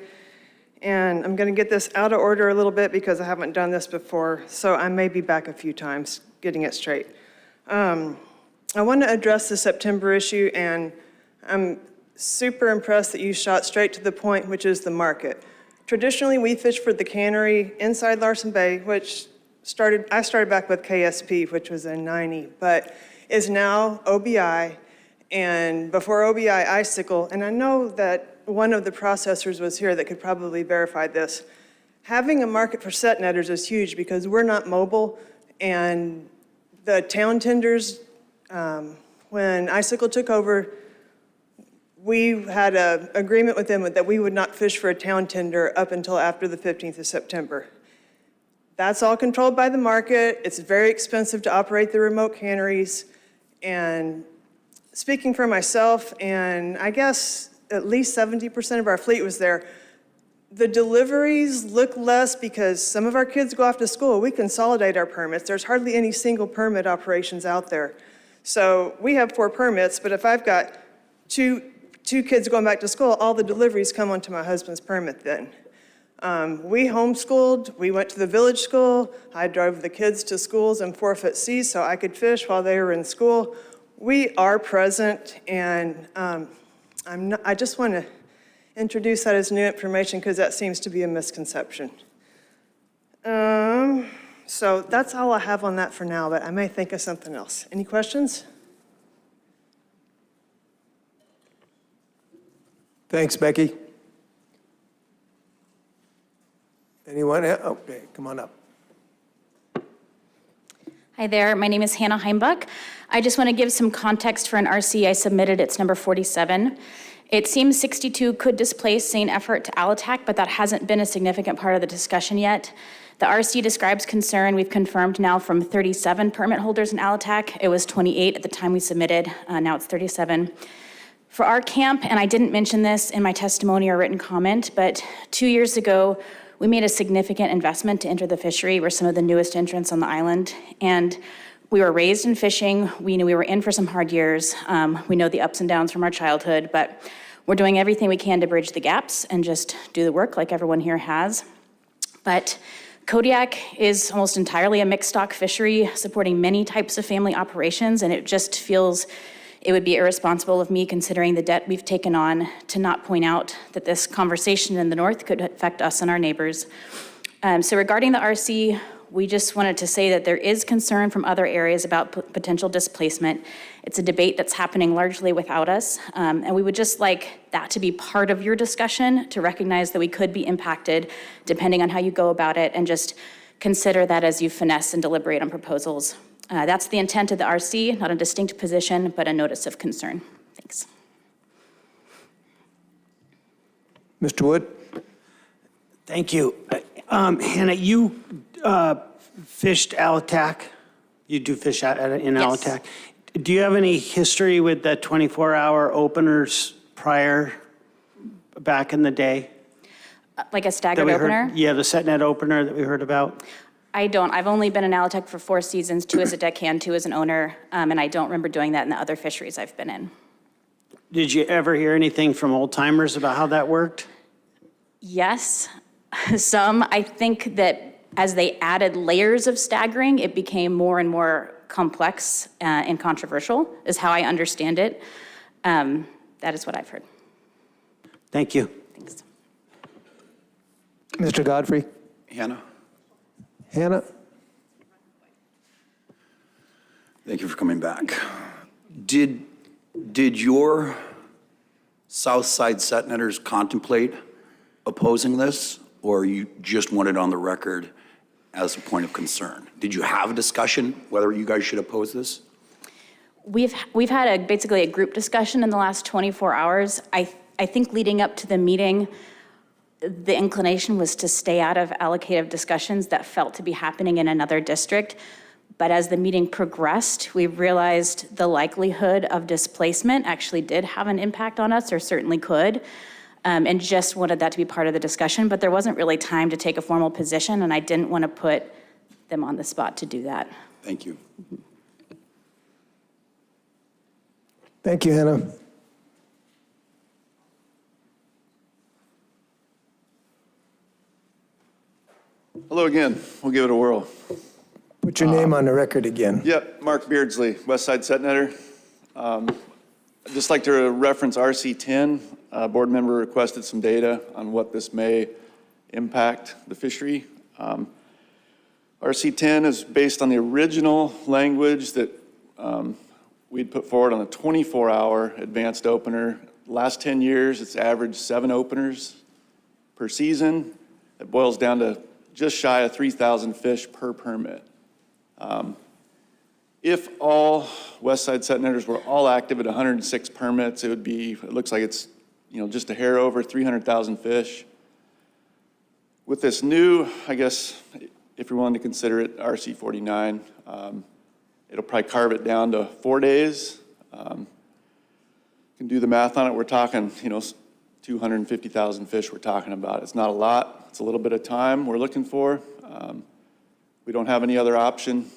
And I'm going to get this out of order a little bit because I haven't done this before, so I may be back a few times getting it straight. I want to address the September issue, and I'm super impressed that you shot straight to the point, which is the market. Traditionally, we fish for the cannery inside Larson Bay, which I started back with KSP, which was in '90, but is now OBI, and before OBI, Icicle. And I know that one of the processors was here that could probably verify this. Having a market for set netters is huge because we're not mobile, and the town tenders, when Icicle took over, we had an agreement with them that we would not fish for a town tender up until after the 15th of September. That's all controlled by the market. It's very expensive to operate the remote canneries. And speaking for myself, and I guess at least 70% of our fleet was there, the deliveries look less because some of our kids go off to school. We consolidate our permits. There's hardly any single permit operations out there. So we have 4 permits, but if I've got two kids going back to school, all the deliveries come onto my husband's permit then. We homeschooled, we went to the village school, I drove the kids to schools in 4-foot seas so I could while they were in school. We are present, and I just want to introduce that as new information because that seems to be a misconception. So that's all I have on that for now, but I may think of something else. Any questions? Thanks, Becky. Anyone? Okay, come on up. Hi there, my name is Hannah Heimbuck. I just want to give some context for an RC I submitted. It's number 47. It seems 62 could displace sane effort to ALATAC, but that hasn't been a significant part of the discussion yet. The RC describes concern we've confirmed now from 37 permit holders in ALATAC. It was 28 at the time we submitted, now it's 37. For our camp, and I didn't mention this in my testimony or written comment, but 2 years ago, we made a significant investment to enter the fishery. We're some of the newest entrants on the island. And we were raised in fishing. We knew we were in for some hard years. We know the ups and downs from our childhood, but we're doing everything we can to bridge the gaps and just do the work like everyone here has. But Kodiak is almost entirely a mixed stock fishery supporting many types of family operations, and it just feels it would be irresponsible of me, considering the debt we've taken on, to not point out that this conversation in the north could affect us and our neighbors. So regarding the RC, We just wanted to say that there is concern from other areas about potential displacement. It's a debate that's happening largely without us, and we would just like that to be part of your discussion, to recognize that we could be impacted depending on how you go about it, and just consider that as you finesse and deliberate on proposals. That's the intent of the RC, not a distinct position, but a notice of concern. Thanks. Mr. Wood? Thank you. Hannah, you fished Alatak? You do fish in Yes. Alatak? Do you have any history with the 24-hour openers prior, back in the day? Like a that staggered we heard- opener? Yeah, the set net opener that we heard about? I don't. I've only been in Alatek for 4 seasons, 2 as a deckhand, 2 as an owner, and I don't remember doing that in the other fisheries I've been in. Did you ever hear anything from old timers about how that worked? Yes, some. I think that as they added layers of staggering, it became more and more complex and controversial, is how I understand it. That is what I've heard. Thank you. Thanks. Mr. Godfrey? Hannah? Hannah? Thank you for coming back. Did your South Side set netters contemplate opposing this, or you just want it on the record as a point of concern? Did you have a discussion whether you guys should oppose this? We've had basically a group discussion in the last 24 hours. I think leading up to the meeting, the inclination was to stay out of allocative discussions that felt to be happening in another district. But as the meeting progressed, we realized the likelihood of displacement actually did have an impact on us, or certainly could, and just wanted that to be part of the discussion. But there wasn't really time to take a formal position, and I didn't want to put them on the spot to do that. Thank you. Thank you, Hannah. Hello again. We'll give it a whirl. Put your name on the record again. Yep, Mark Beardsley, West Side Set Netter. I'd just like to reference RC10. A board member requested some data on what this may impact the fishery. RC10 is based on the original language that we'd put forward on a 24-hour advanced opener. Last 10 years, it's averaged 7 openers per season. It boils down to just shy of 3,000 fish per permit. If all West Side set netters were all active at 106 permits, it would be, it looks like it's, just a hair over 300,000 fish. With this new, I guess, if you're willing to consider it RC 49, it'll probably carve it down to 4 days. You can do the math on it. We're talking, 250,000 fish we're talking about. It's not a lot. It's a little bit of time we're looking for. We don't have any other option.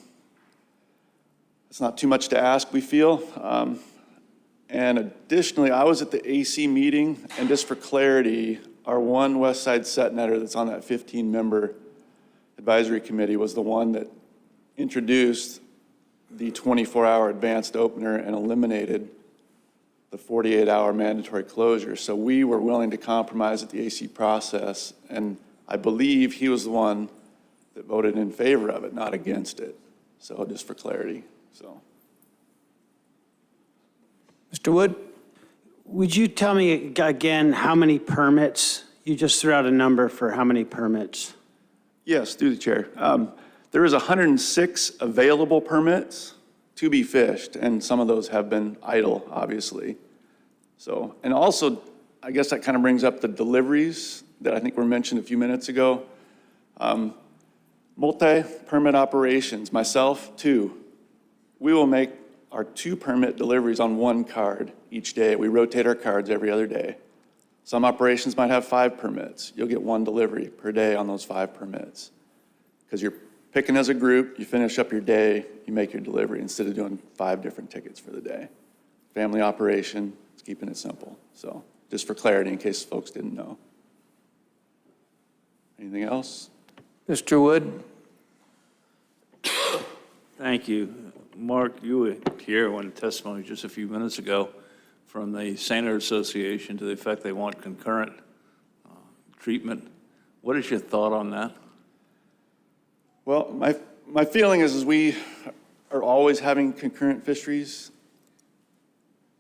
It's not too much to ask, we feel. And additionally, I was at the AC meeting, and just for clarity, our one West Side set netter that's on that 15-member advisory committee was the one that introduced the 24-hour advanced opener and eliminated the 48-hour mandatory closure. So we were willing to compromise at the AC process, and I believe he was the one that voted in favor of it, not against it. So just for clarity, so. Mr. Wood? Would you tell me again how many permits? You just threw out a number for how many permits. Yes, through the chair. There is 106 available permits to be fished, and some of those have been idle, obviously. So, and also, I guess that kind of brings up the deliveries that I think were mentioned a few minutes ago. Multi-permit operations, myself, 2. We will make our 2 permit deliveries on 1 card each day. We rotate our cards every other day. Some operations might have 5 permits. You'll get 1 delivery per day on those 5 permits. Because you're picking as a group, you finish up your day, you make your delivery instead of doing 5 different tickets for the day. Family operation, it's keeping it simple. So just for clarity in case folks didn't know. Anything else? Mr. Wood? Thank you. Mark, you were here when testimony just a few minutes ago from the Seiner Association to the effect they want concurrent treatment. What is your thought on that? Well, my feeling is we are always having concurrent fisheries.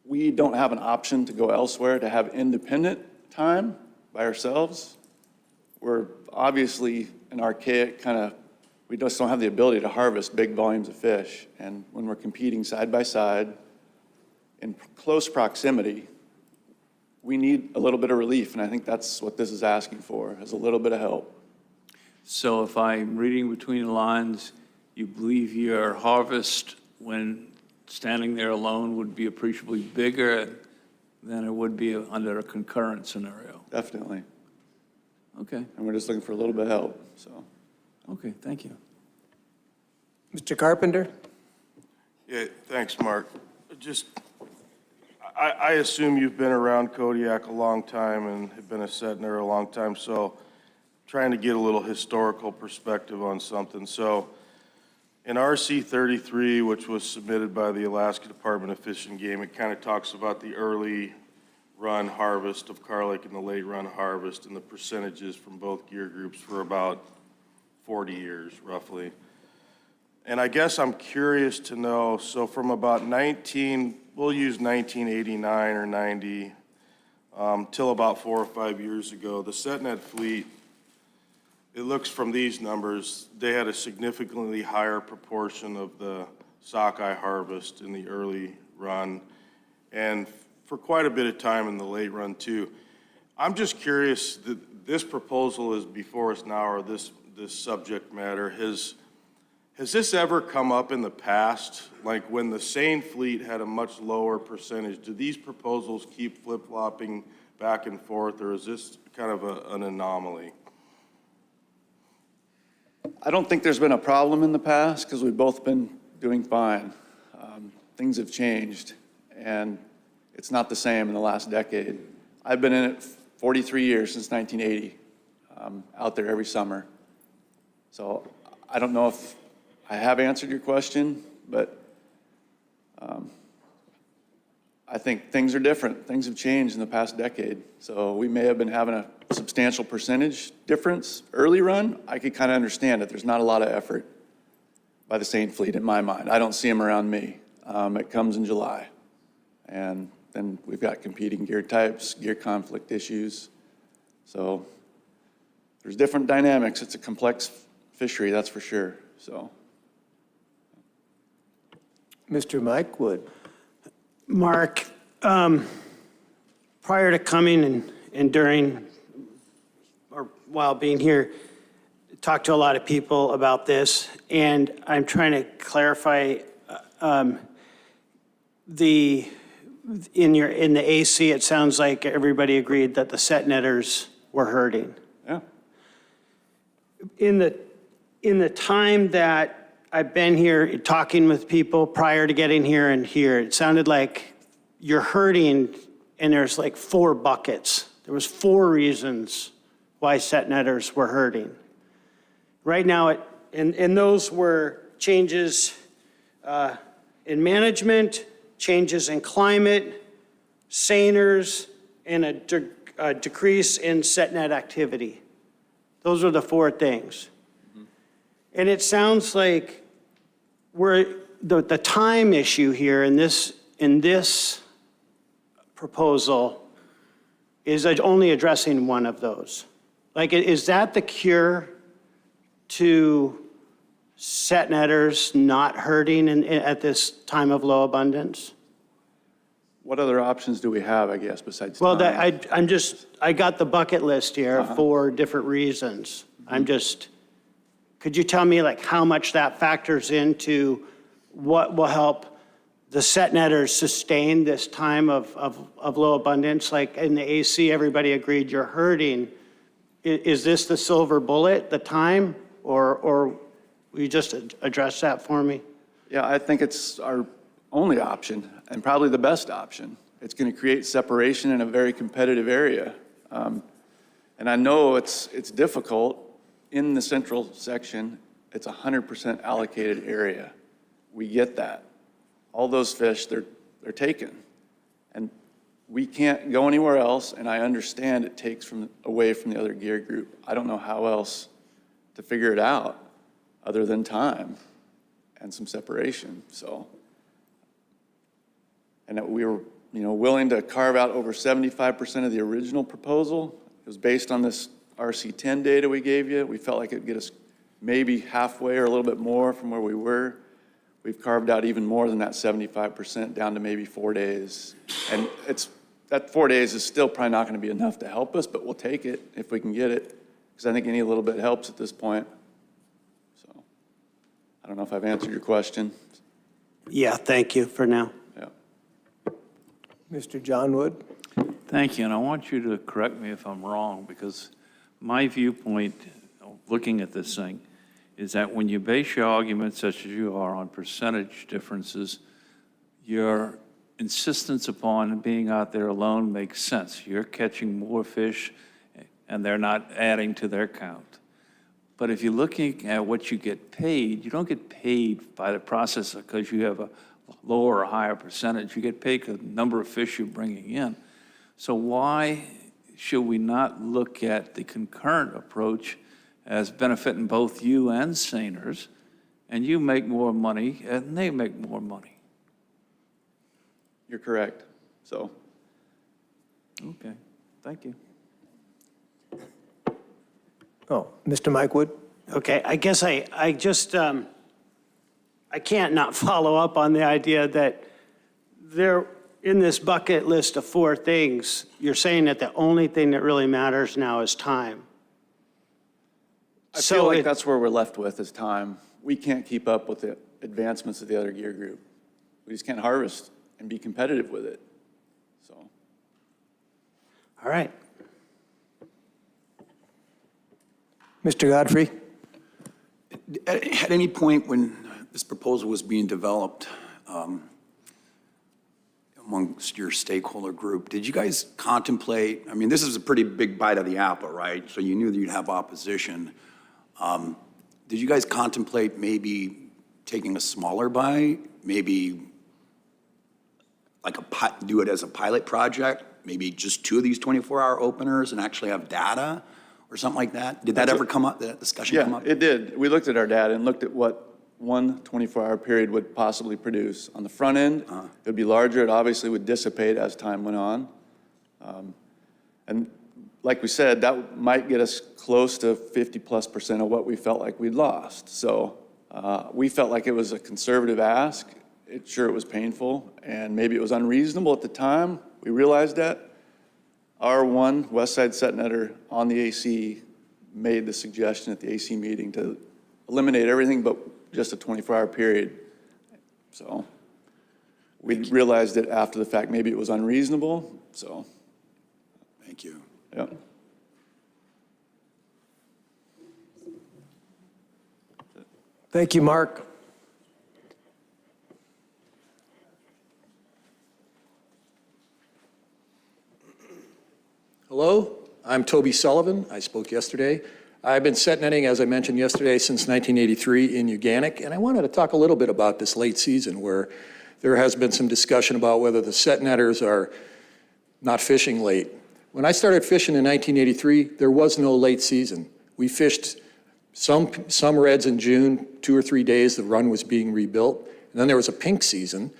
We don't have an option to go elsewhere to have independent time by ourselves. We're obviously an archaic kind of, we just don't have the ability to harvest big volumes of fish. And when we're competing side by side in close proximity, we need a little bit of relief. And I think that's what this is asking for, is a little bit of help. So if I'm reading between the lines, you believe your harvest when standing there alone would be appreciably bigger than it would be under a concurrent scenario? Definitely. Okay. And we're just looking for a little bit of help, so. Okay, thank you. Mr. Carpenter? Yeah, thanks, Mark. Just, I assume you've been around Kodiak a long time and have been a Setner a long time, so trying to get a little historical perspective on something. So in RC 33, which was submitted by the Alaska Department of Fish and Game, it kind of talks about the early run harvest of Carlick and the late run harvest and the percentages from both gear groups for about 40 years, roughly. And I guess I'm curious to know, so from about we'll use 1989 or 90, till about 4 or 5 years ago, the Setnet fleet, it looks from these numbers, they had a significantly higher proportion of the sockeye harvest in the early run, and for quite a bit of time in the late run too. I'm just curious, this proposal is before us now, or this subject matter, has this ever come up in the past? Like when the seine fleet had a much lower percentage, do these proposals keep flip-flopping back and forth, or is this kind of an anomaly? I don't think there's been a problem in the past because we've both been doing fine. Things have changed, and it's not the same in the last decade. I've been in it 43 years, since 1980, out there every summer. So I don't know if I have answered your question, but I think things are different. Things have changed in the past decade. So we may have been having a substantial percentage difference early run. I could kind of understand it. There's not a lot of effort by the seine fleet in my mind. I don't see them around me. It comes in July. And then we've got competing gear types, gear conflict issues. So there's different dynamics. It's a complex fishery, that's for sure. So. Mr. Mike Wood. Mark, prior to coming and during or while being here, talked to a lot of people about this, and I'm trying to clarify in the AC, it sounds like everybody agreed that the set netters were hurting. Yeah. In the time that I've been here talking with people prior to getting here and here, it sounded like you're hurting and there's like 4 buckets. There was 4 reasons why set netters were hurting. Right now, and those were changes in management, changes in climate, seiners, and a decrease in set net activity. Those are the 4 things. And it sounds like the time issue here in this proposal is only addressing one of those. Like, is that the cure to set netters not hurting at this time of low abundance? What other options do we have, I guess, besides Well, time? I got the bucket list here of 4 different reasons. Could you tell me like how much that factors into what will help the set netters sustain this time of low abundance? Like in the AC, everybody agreed you're hurting. Is this the silver bullet, the time, or will you just address that for me? Yeah, I think it's our only option and probably the best option. It's going to create separation in a very competitive area. And I know it's difficult. In the central section, it's 100% allocated area. We get that. All those fish, they're taken. And we can't go anywhere else, and I understand it takes away from the other gear group. I don't know how else to figure it out. other than time and some separation, so. And that we were, willing to carve out over 75% of the original proposal. It was based on this RC10 data we gave you. We felt like it'd get us maybe halfway or a little bit more from where we were. We've carved out even more than that 75% down to maybe 4 days. And that 4 days is still probably not going to be enough to help us, but we'll take it if we can get it, because I think any little bit helps at this point. So I don't know if I've answered your question. Yeah, thank you for now. Yeah. Mr. John Wood? Thank you, and I want you to correct me if I'm wrong, because my viewpoint, looking at this thing, is that when you base your argument such as you are on percentage differences, your insistence upon being out there alone makes sense. You're catching more fish, and they're not adding to their count. But if you're looking at what you get paid, you don't get paid by the processor because you have a lower or higher percentage. You get paid for the number of fish you're bringing in. So why should we not look at the concurrent approach as benefiting both you and seiners, and you make more money and they make more money? You're correct, so. Okay, thank you. Oh, Mr. Mike Wood? Okay, I guess I just, I can't not follow up on the idea that there, in this bucket list of 4 things, you're saying that the only thing that really matters now is time. I feel like that's where we're left with is time. We can't keep up with the advancements of the other gear group. We just can't harvest and be competitive with it, so. All right. Mr. Godfrey? At any point when this proposal was being developed amongst your stakeholder group, did you guys contemplate, I mean, this is a pretty big bite of the apple, right? So you knew that you'd have opposition. Did you guys contemplate maybe taking a smaller bite, maybe like do it as a pilot project, maybe just 2 of these 24-hour openers and actually have data or something like that? Did that ever come up, that discussion come up? Yeah, it did. We looked at our data and looked at what one 24-hour period would possibly produce. On the front end, it would be larger. It obviously would dissipate as time went on. And like we said, that might get us close to 50+% of what we felt like we'd lost. So we felt like it was a conservative ask. Sure, it was painful, and maybe it was unreasonable at the time. We realized that. Our one West Side set netter on the AC made the suggestion at the AC meeting to eliminate everything but just a 24-hour period. So we realized it after the fact. Maybe it was unreasonable, so. Thank you. Yeah. Thank you, Mark. Hello, I'm Toby Sullivan. I spoke yesterday. I've been set netting, as I mentioned yesterday, since 1983 in Uganic, and I wanted to talk a little bit about this late season where there has been some discussion about whether the set netters are not fishing late. When I started fishing in 1983, there was no late season. We fished some reds in June, 2 or 3 days the run was being rebuilt, and then there was a pink season,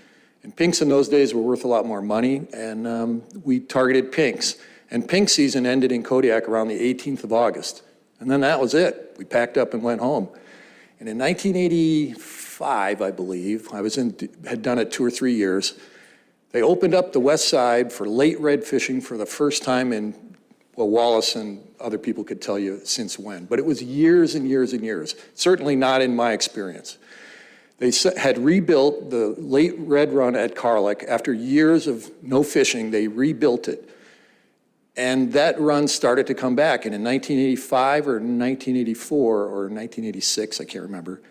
and pinks in those days were worth a lot more money, and we targeted pinks. And pink season ended in Kodiak around the 18th of August. And then that was it. We packed up and went home. And in 1985, I believe, had done it 2 or 3 years, they opened up the west side for late red fishing for the first time in, well, Wallace and other people could tell you since when. But it was years and years and years, certainly not in my experience. They had rebuilt the late red run at Kodiak. After years of no fishing, they rebuilt it. And that run started to come back. And in 1985 or 1984 or 1986, I can't remember,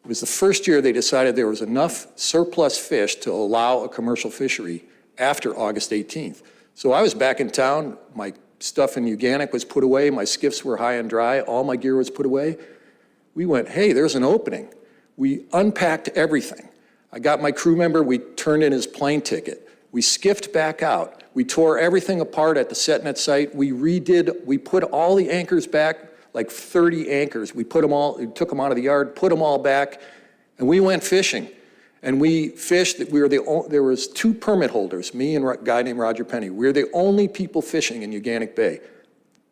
it was the first year they decided there was enough surplus fish to allow a commercial fishery after August 18th. So I was back in town. My stuff in Uganic was put away. My skiffs were high and dry. All my gear was put away. We went, hey, there's an opening. We unpacked everything. I got my crew member. We turned in his plane ticket. We skiffed back out. We tore everything apart at the set net site. We put all the anchors back, like 30 anchors. We took them out of the yard, put them all back, and we went fishing. And we fished, there was 2 permit holders, me and a guy named Roger Penny. We were the only people fishing in Uganic Bay.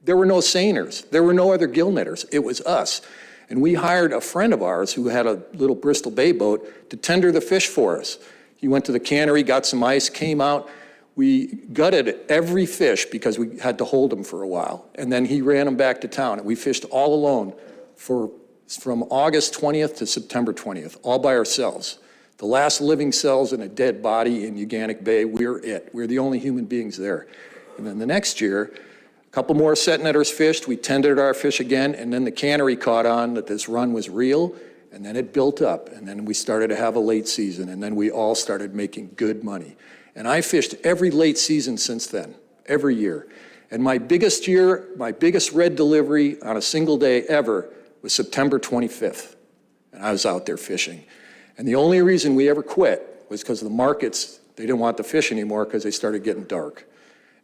There were no seiners. There were no other gill netters. It was us. And we hired a friend of ours who had a little Bristol Bay boat to tender the fish for us. He went to the cannery, got some ice, came out. We gutted every fish because we had to hold them for a while. And then he ran them back to town. And we fished all alone from August 20th to September 20th, all by ourselves. The last living cells in a dead body in Uganic Bay, we're it. We're the only human beings there. And then the next year, a couple more set netters fished, we tendered our fish again, and then the cannery caught on that this run was real, and then it built up, and then we started to have a late season, and then we all started making good money. And I fished every late season since then, every year. And my biggest red delivery on a single day ever was September 25th, and I was out there fishing. And the only reason we ever quit was because the markets, they didn't want the fish anymore because they started getting dark.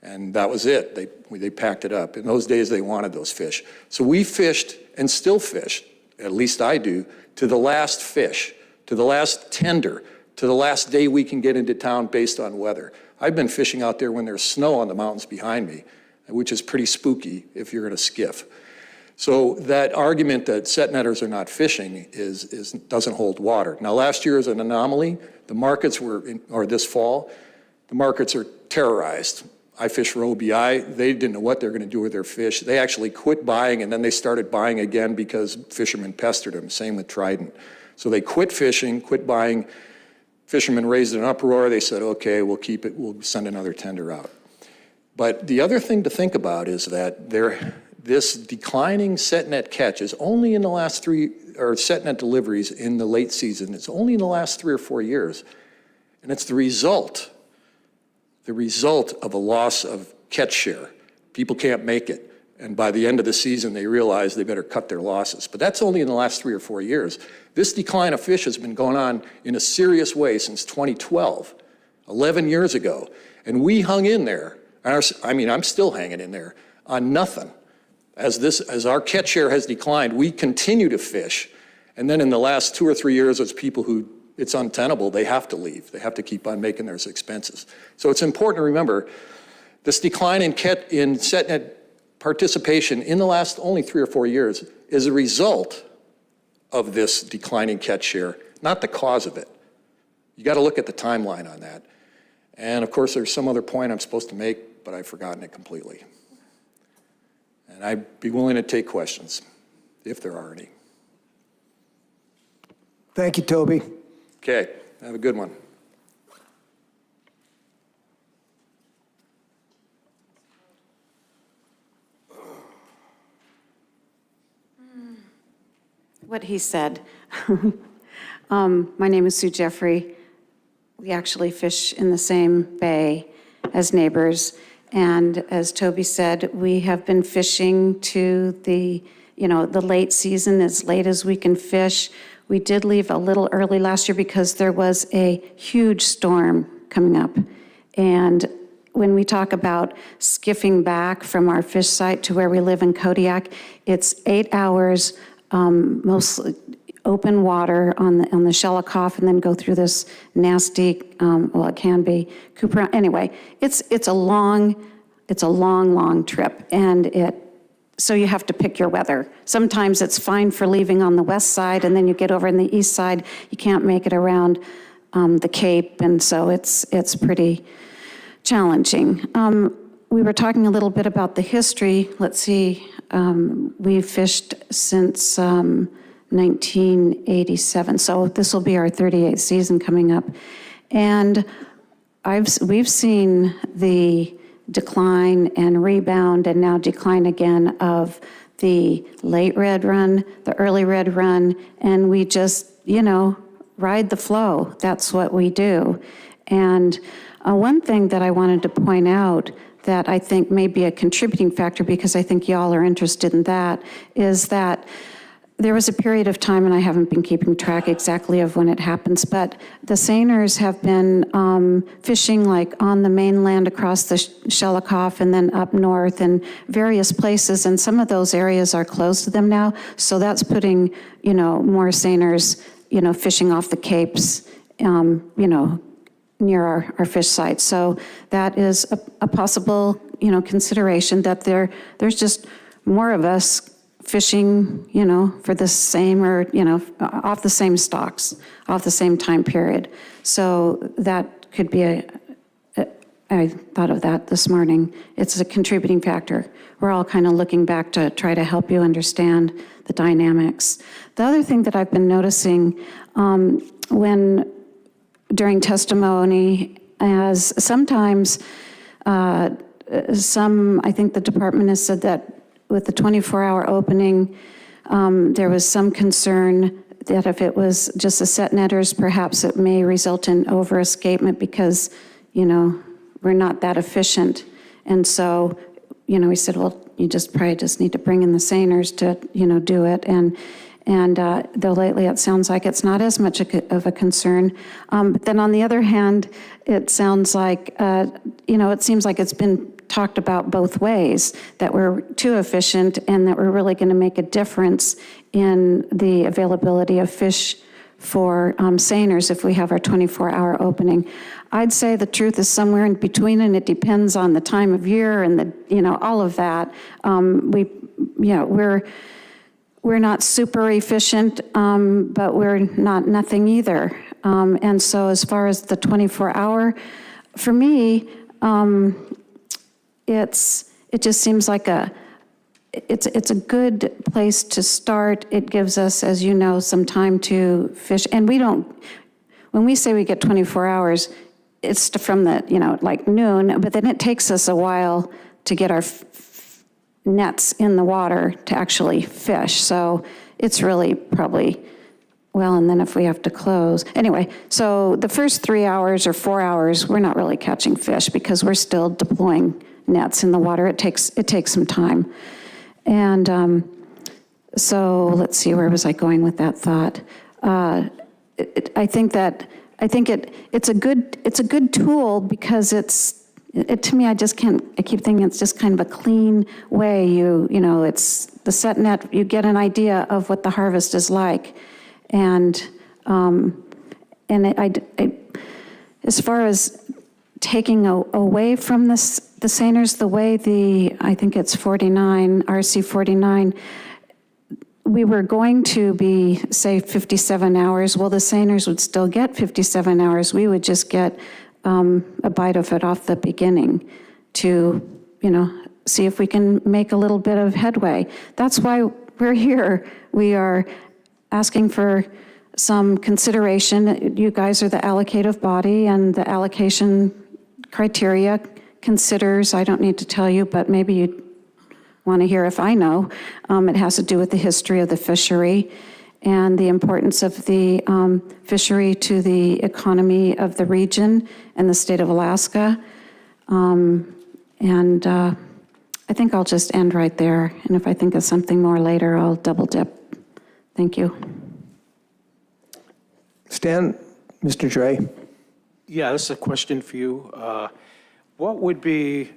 And that was it. They packed it up. In those days, they wanted those fish. So we fished and still fish, at least I do, to the last fish, to the last tender, to the last day we can get into town based on weather. I've been fishing out there when there's snow on the mountains behind me, which is pretty spooky if you're in a skiff. So that argument that set netters are not fishing doesn't hold water. Now, last year is an anomaly. The markets or this fall, the markets are terrorized. I fish for OBI. They didn't know what they were going to do with their fish. They actually quit buying, and then they started buying again because fishermen pestered them. Same with Trident. So they quit fishing, quit buying. Fishermen raised an uproar. They said, okay, we'll keep it. We'll send another tender out. But the other thing to think about is that this declining set net catch is only in the last set net deliveries in the late season. It's only in the last 3 or 4 years. And it's the result of a loss of catch share. People can't make it. And by the end of the season, they realize they better cut their losses. But that's only in the last 3 or 4 years. This decline of fish has been going on in a serious way since 2012, 11 years ago. And we hung in there. I'm still hanging in there on nothing. As our catch share has declined, we continue to fish. And then in the last 2 or 3 years, it's people who, it's untenable, they have to leave. They have to keep on making their expenses. So it's important to remember this decline in set net participation in the last only 3 or 4 years is a result of this declining catch share, not the cause of it. You got to look at the timeline on that. And of course, there's some other point I'm supposed to make, but I've forgotten it completely. And I'd be willing to take questions, if there are any. Thank you, Toby. Okay, have a good one. What he said. My name is Sue Jeffrey. We actually fish in the same bay as neighbors. And as Toby said, we have been fishing to the late season, as late as we can fish. We did leave a little early last year because there was a huge storm coming up. And when we talk about skiffing back from our fish site to where we live in Kodiak, it's 8 hours, mostly open water on the Shelikoff, and then go through this nasty, it can be Cooper. Anyway, it's a long trip, and so you have to pick your weather. Sometimes it's fine for leaving on the west side, and then you get over in the east side, you can't make it around the Cape, and so it's pretty challenging. We were talking a little bit about the history. Let's see, we've fished since 1987, so this will be our 38th season coming up. And we've seen the decline and rebound and now decline again of the late red run, the early red run, and we just, ride the flow. That's what we do. And one thing that I wanted to point out that I think may be a contributing factor, because I think y'all are interested in that, is that there was a period of time, and I haven't been keeping track exactly of when it happens, but the seiners have been fishing like on the mainland across the Shelikof and then up north and various places, and some of those areas are closed to them now. So that's putting, more seiners, fishing off the capes, near our fish sites. So that is a possible, consideration that there's just more of us fishing, for the same or, off the same stocks, off the same time period. So that could be I thought of that this morning. It's a contributing factor. We're all kind of looking back to try to help you understand the dynamics. The other thing that I've been noticing during testimony, as sometimes I think the department has said that with the 24-hour opening, there was some concern that if it was just the set netters, perhaps it may result in over-escapement because, we're not that efficient. And so, we said, well, you probably just need to bring in the seiners to, do it. And though lately it sounds like it's not as much of a concern. But then on the other hand, it sounds like, it seems like it's been talked about both ways, that we're too efficient and that we're really going to make a difference in the availability of fish for seiners if we have our 24-hour opening. I'd say the truth is somewhere in between, and it depends on the time of year and all of that. We're not super efficient, but we're not nothing either. And so as far as the 24-hour, for me, it just seems like it's a good place to start. It gives us, as you know, some time to fish. And when we say we get 24 hours, it's from like noon, but then it takes us a while to get our nets in the water to actually fish. So it's really probably, and then if we have to close. Anyway, so the first 3 hours or 4 hours, we're not really catching fish because we're still deploying nets in the water. It takes some time. And so let's see, where was I going with that thought? I think it's a good tool because to me, I keep thinking it's just kind of a clean way. It's the set net, you get an idea of what the harvest is like. And as far as taking away from the seiners, the way I think it's 49, RC 49, we were going to be, say, 57 hours. Well, the seiners would still get 57 hours. We would just get a bite of it off the beginning to, see if we can make a little bit of headway. That's why we're here. We are asking for some consideration. You guys are the allocative body, and the allocation criteria considers, I don't need to tell you, but maybe you want to hear if I know. It has to do with the history of the fishery and the importance of the fishery to the economy of the region and the state of Alaska. I think I'll just end right there. And if I think of something more later, I'll double dip. Thank you. Stan, Mr. Dre. Yeah, this is a question for you. What would be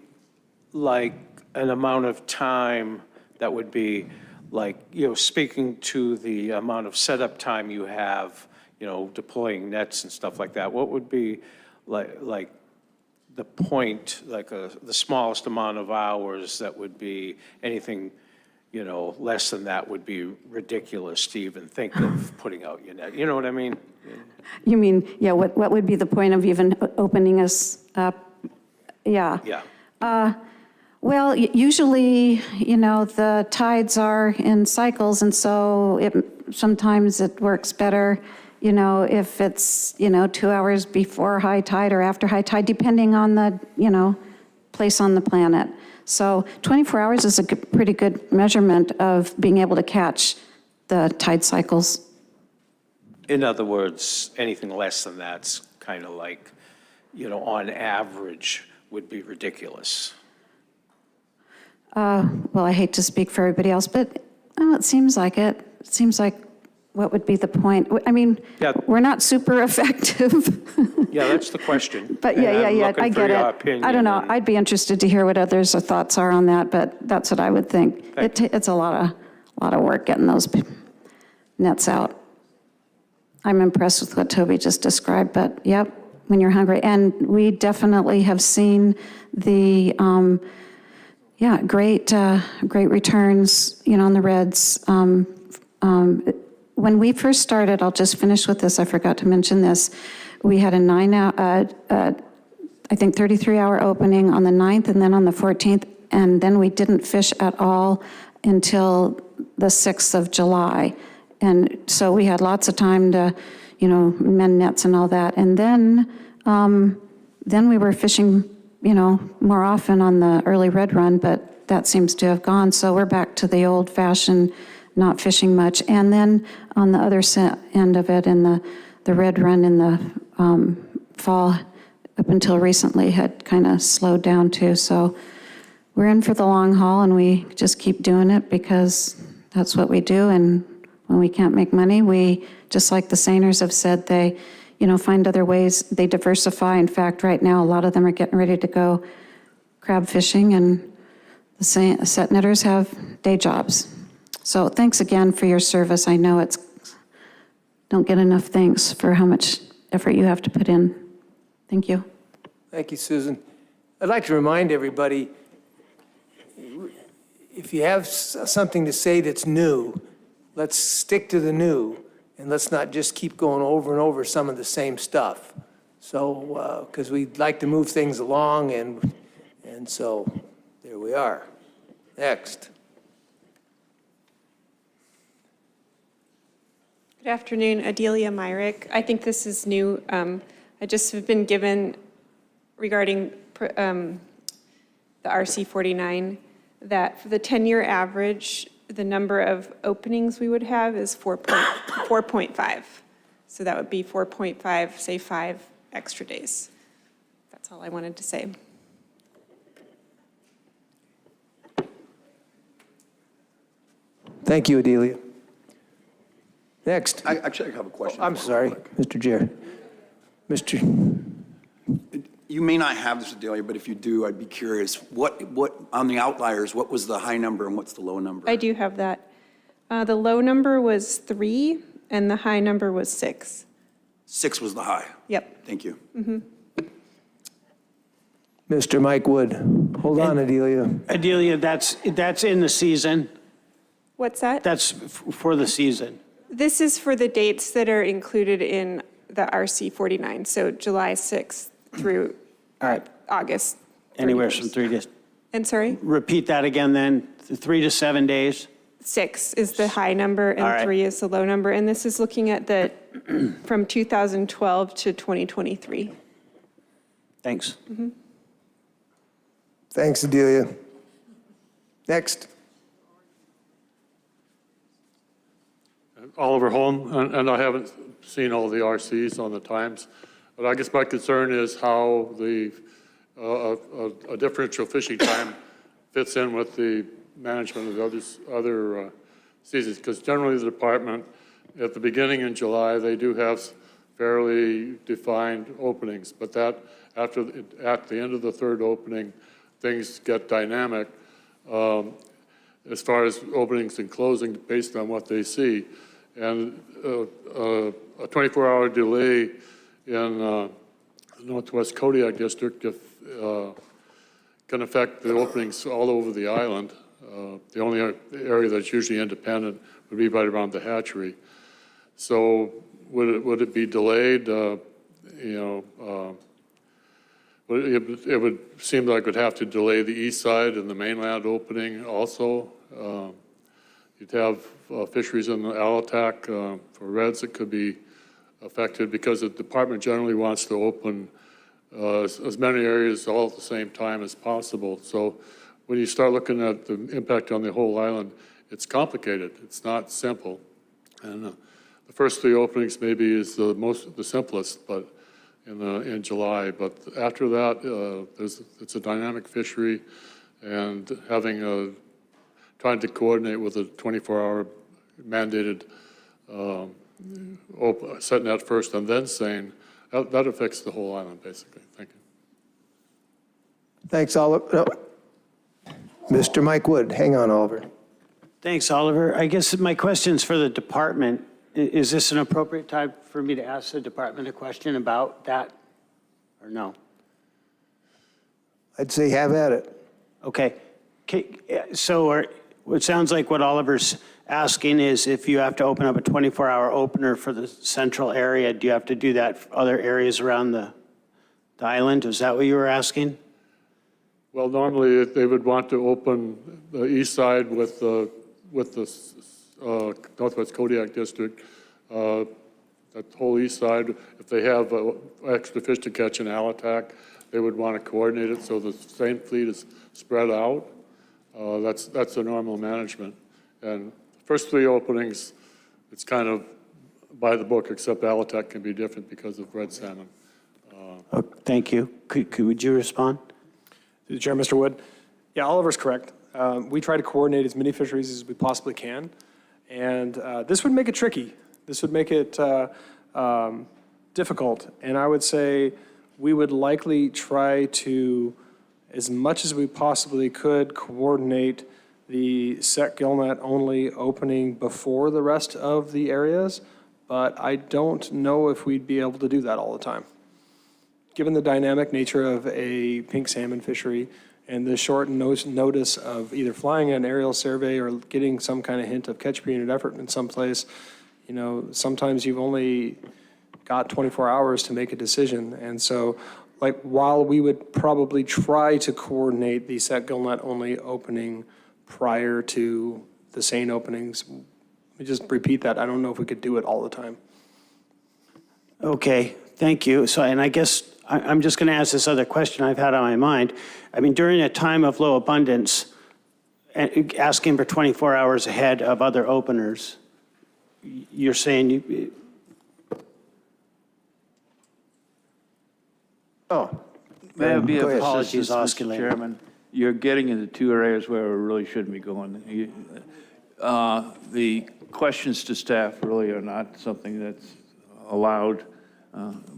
like an amount of time that would be like, speaking to the amount of setup time you have, deploying nets and stuff like that, what would be like the point, like the smallest amount of hours that would be anything, less than that would be ridiculous to even think of putting out your net. You know what I mean? You mean, what would be the point of even opening us up? Yeah. Yeah. Well, usually, the tides are in cycles, and so sometimes it works better, if it's, 2 hours before high tide or after high tide, depending on the, place on the planet. So 24 hours is a pretty good measurement of being able to catch the tide cycles. In other words, anything less than that's kind of like, on average would be ridiculous. Well, I hate to speak for everybody else, but it seems like it. it seems like, what would be the point? I mean, Yeah. we're not super effective. Yeah, that's the question. But And yeah, I'm looking I for get your it. opinion I don't know. and- I'd be interested to hear what others' thoughts are on that, but that's what I would think. It's a lot of work getting those nets out. I'm impressed with what Toby just described, but yep, when you're hungry. And we definitely have seen the, great returns, on the reds. When we first started, I'll just finish with this, I forgot to mention this. We had a 33-hour opening on the 9th and then on the 14th, and then we didn't fish at all until the 6th of July. And so we had lots of time to, mend nets and all that. And then we were fishing, more often on the early red run, but that seems to have gone. So we're back to the old-fashioned not fishing much. And then on the other end of it, in the red run in the fall, up until recently, had kind of slowed down too. So we're in for the long haul, and we just keep doing it because that's what we do. And when we can't make money, we, just like the seiners have said, they, find other ways. They diversify. In fact, right now, a lot of them are getting ready to go crab fishing, and the set netters have day jobs. So thanks again for your service. I know don't get enough thanks for how much effort you have to put in. Thank you. Thank you, Susan. I'd like to remind everybody, if you have something to say that's new, let's stick to the new, and let's not just keep going over and over some of the same stuff. So, because we'd like to move things along, and so there we are. Next. Good afternoon, Adelia Myrick. I think this is new. I just have been given regarding the RC 49 that for the 10-year average, the number of openings we would have is 4.5. So that would be 4.5, say 5 extra days. That's all I wanted to say. Thank you, Adelia. Next. I actually have a question. I'm sorry, Mr. Chair. You may not have this, Adelia, but if you do, I'd be curious. What on the outliers, what was the high number and what's the low number? I do have that. The low number was 3 and the high number was 6. 6 was the high. Yep. Thank you. Mm-hmm. Mr. Mike Wood. Hold on, Adelia. Adelia, that's in the season. What's that? That's for the season. This is for the dates that are included in the RC 49, so July 6th through August 31st. Anywhere from 3 to... And sorry? Repeat that again then, 3 to 7 days? 6 is the high number and All right. 3 is the low number. And this is looking at the from 2012 to 2023. Thanks. Mm-hmm. Thanks, Adelia. Next. Oliver Holm, and I haven't seen all the RCs on the times, but I guess my concern is how the a differential fishing time fits in with the management of the other seasons, because generally the department, at the beginning in July, they do have fairly defined openings, but that at the end of the third opening, things get dynamic as far as openings and closing based on what they see. And a 24-hour delay in the Northwest Kodiak District can affect the openings all over the island. The only area that's usually independent would be right around the hatchery. So would it be delayed? It would seem like it would have to delay the east side and the mainland opening also. You'd have fisheries in the Alatac for reds that could be affected because the department generally wants to open as many areas all at the same time as possible. So when you start looking at the impact on the whole island, it's complicated. It's not simple. And the first 3 openings maybe is the simplest, but in July. But after that, it's a dynamic fishery, and trying to coordinate with a 24-hour mandated setting that first and then saying, that affects the whole island, basically. Thank you. Thanks, Oliver. No. Mr. Mike Wood, hang on, Oliver. Thanks, Oliver. I guess my question's for the department. Is this an appropriate time for me to ask the department a question about that, or no? I'd say have at it. Okay. So it sounds like what Oliver's asking is if you have to open up a 24-hour opener for the central area, do you have to do that for other areas around the island? Is that what you were asking? Well, normally they would want to open the east side with the Northwest Kodiak District, that whole east side. If they have extra fish to catch in Alatak, they would want to coordinate it so the same fleet is spread out. That's a normal management. And first three openings, it's kind of by the book, except Alatak can be different because of red salmon. Thank you. Would you respond? Through the chair, Mr. Wood. Yeah, Oliver's correct. We try to coordinate as many fisheries as we possibly can, and this would make it tricky. This would make it difficult, and I would say we would likely try to, as much as we possibly could, coordinate the set gillnet only opening before the rest of the areas, but I don't know if we'd be able to do that all the time. Given the dynamic nature of a pink salmon fishery and the short notice of either flying an aerial survey or getting some kind of hint of catch per unit effort in some place, you know, sometimes you've only got 24 hours to make a decision. And so, like, while we would probably try to coordinate the set gillnet only opening prior to the seine openings, let me just repeat that. I don't know if we could do it all the time. Okay, thank you. So, and I guess I'm just going to ask this other question I've had on my mind. I mean, during a time of low abundance, asking for 24 hours ahead of other openers, you're saying you... Oh. May I be of Apologies, assistance, Oscar Mr. Lander. Chairman? You're getting into two areas where we really shouldn't be going. The questions to staff really are not something that's allowed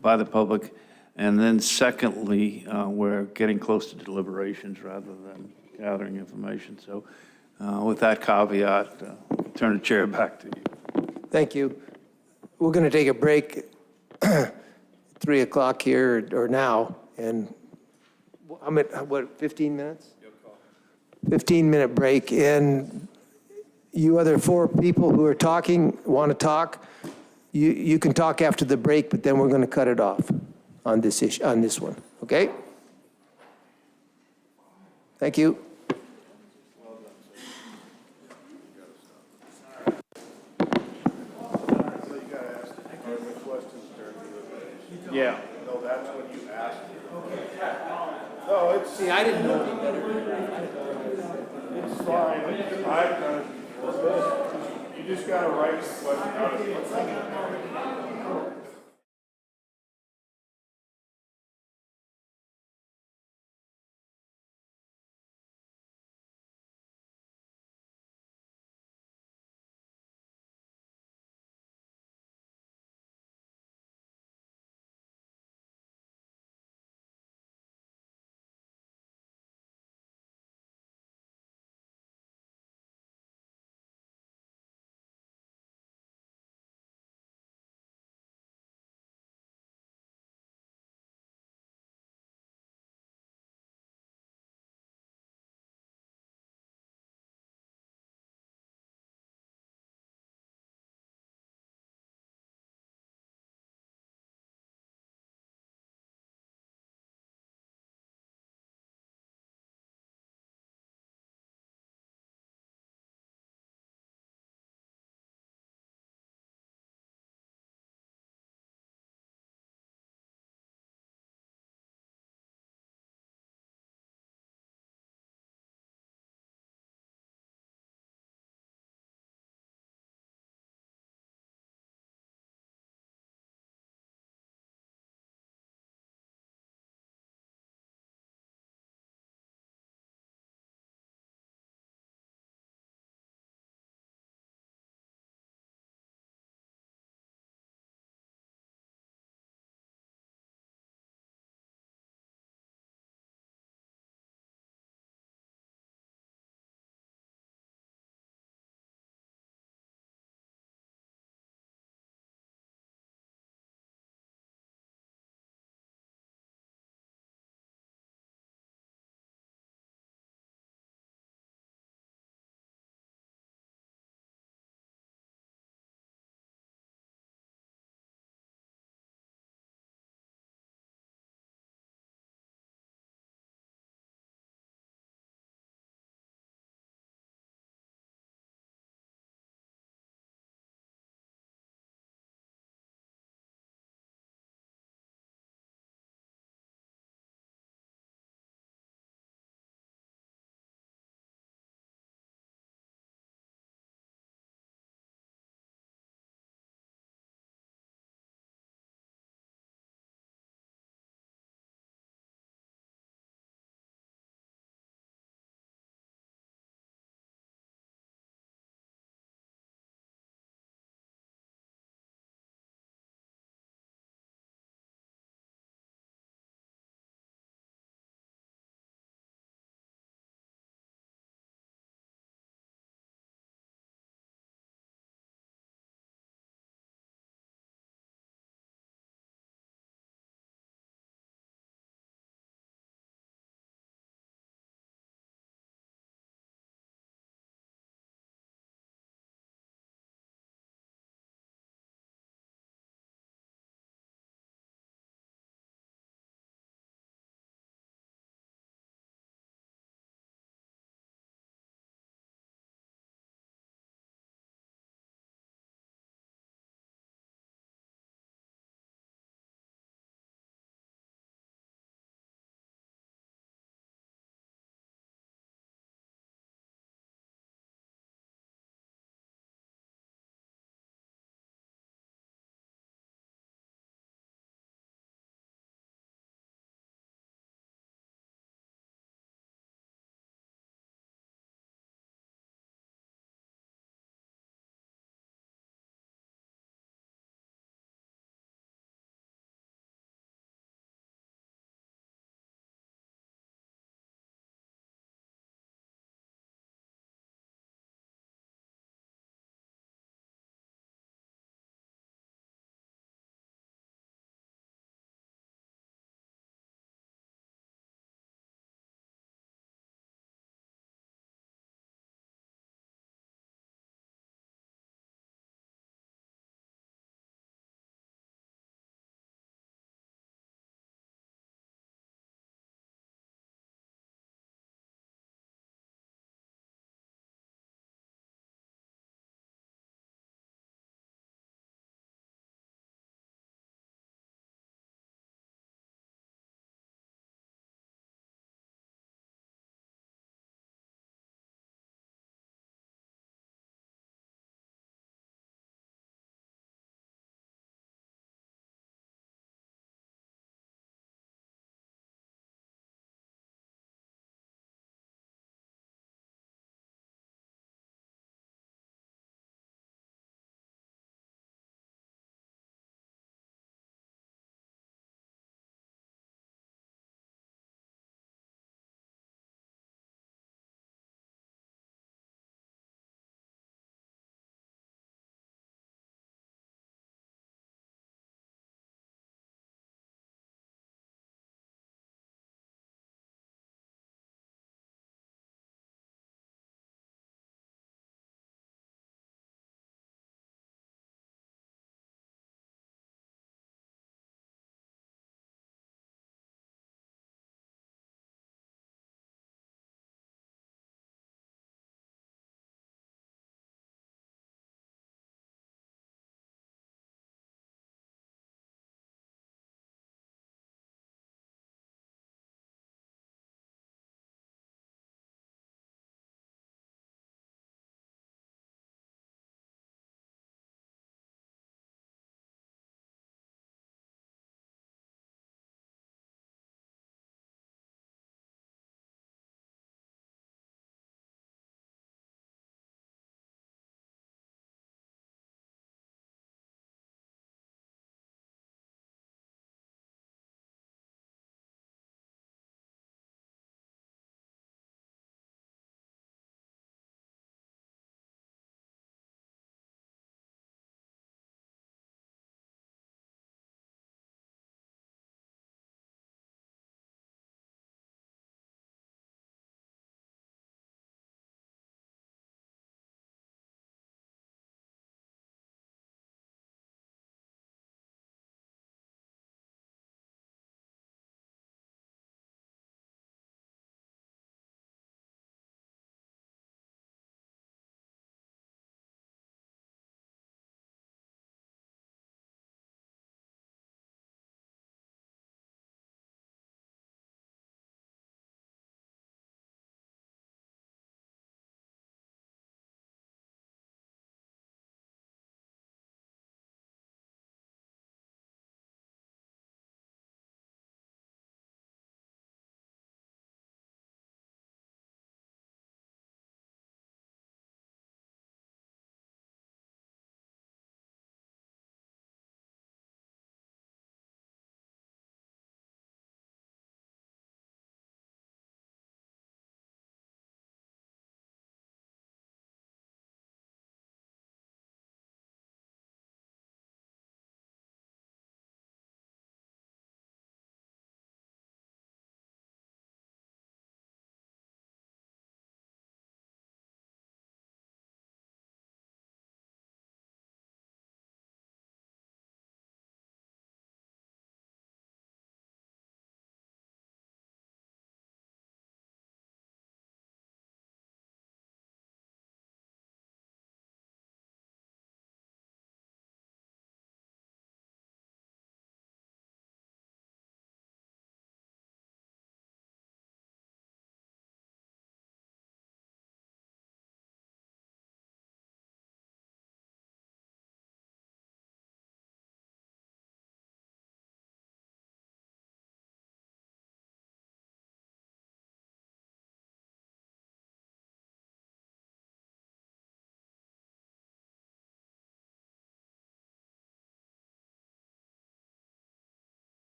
by the public. And then secondly, we're getting close to deliberations rather than gathering information. So with that caveat, turn the chair back to you. Thank you. We're going to take a break, 3 o'clock here or now, and I'm at, what, 15 minutes? 15-minute break, and you other 4 people who are talking, want to talk, you can talk after the break, but then we're going to cut it off on this issue, on this one, okay? Thank you. Yeah. No, that's what you asked. No, it's... See, I didn't know. It's fine. I've done it before. You just gotta write the question out.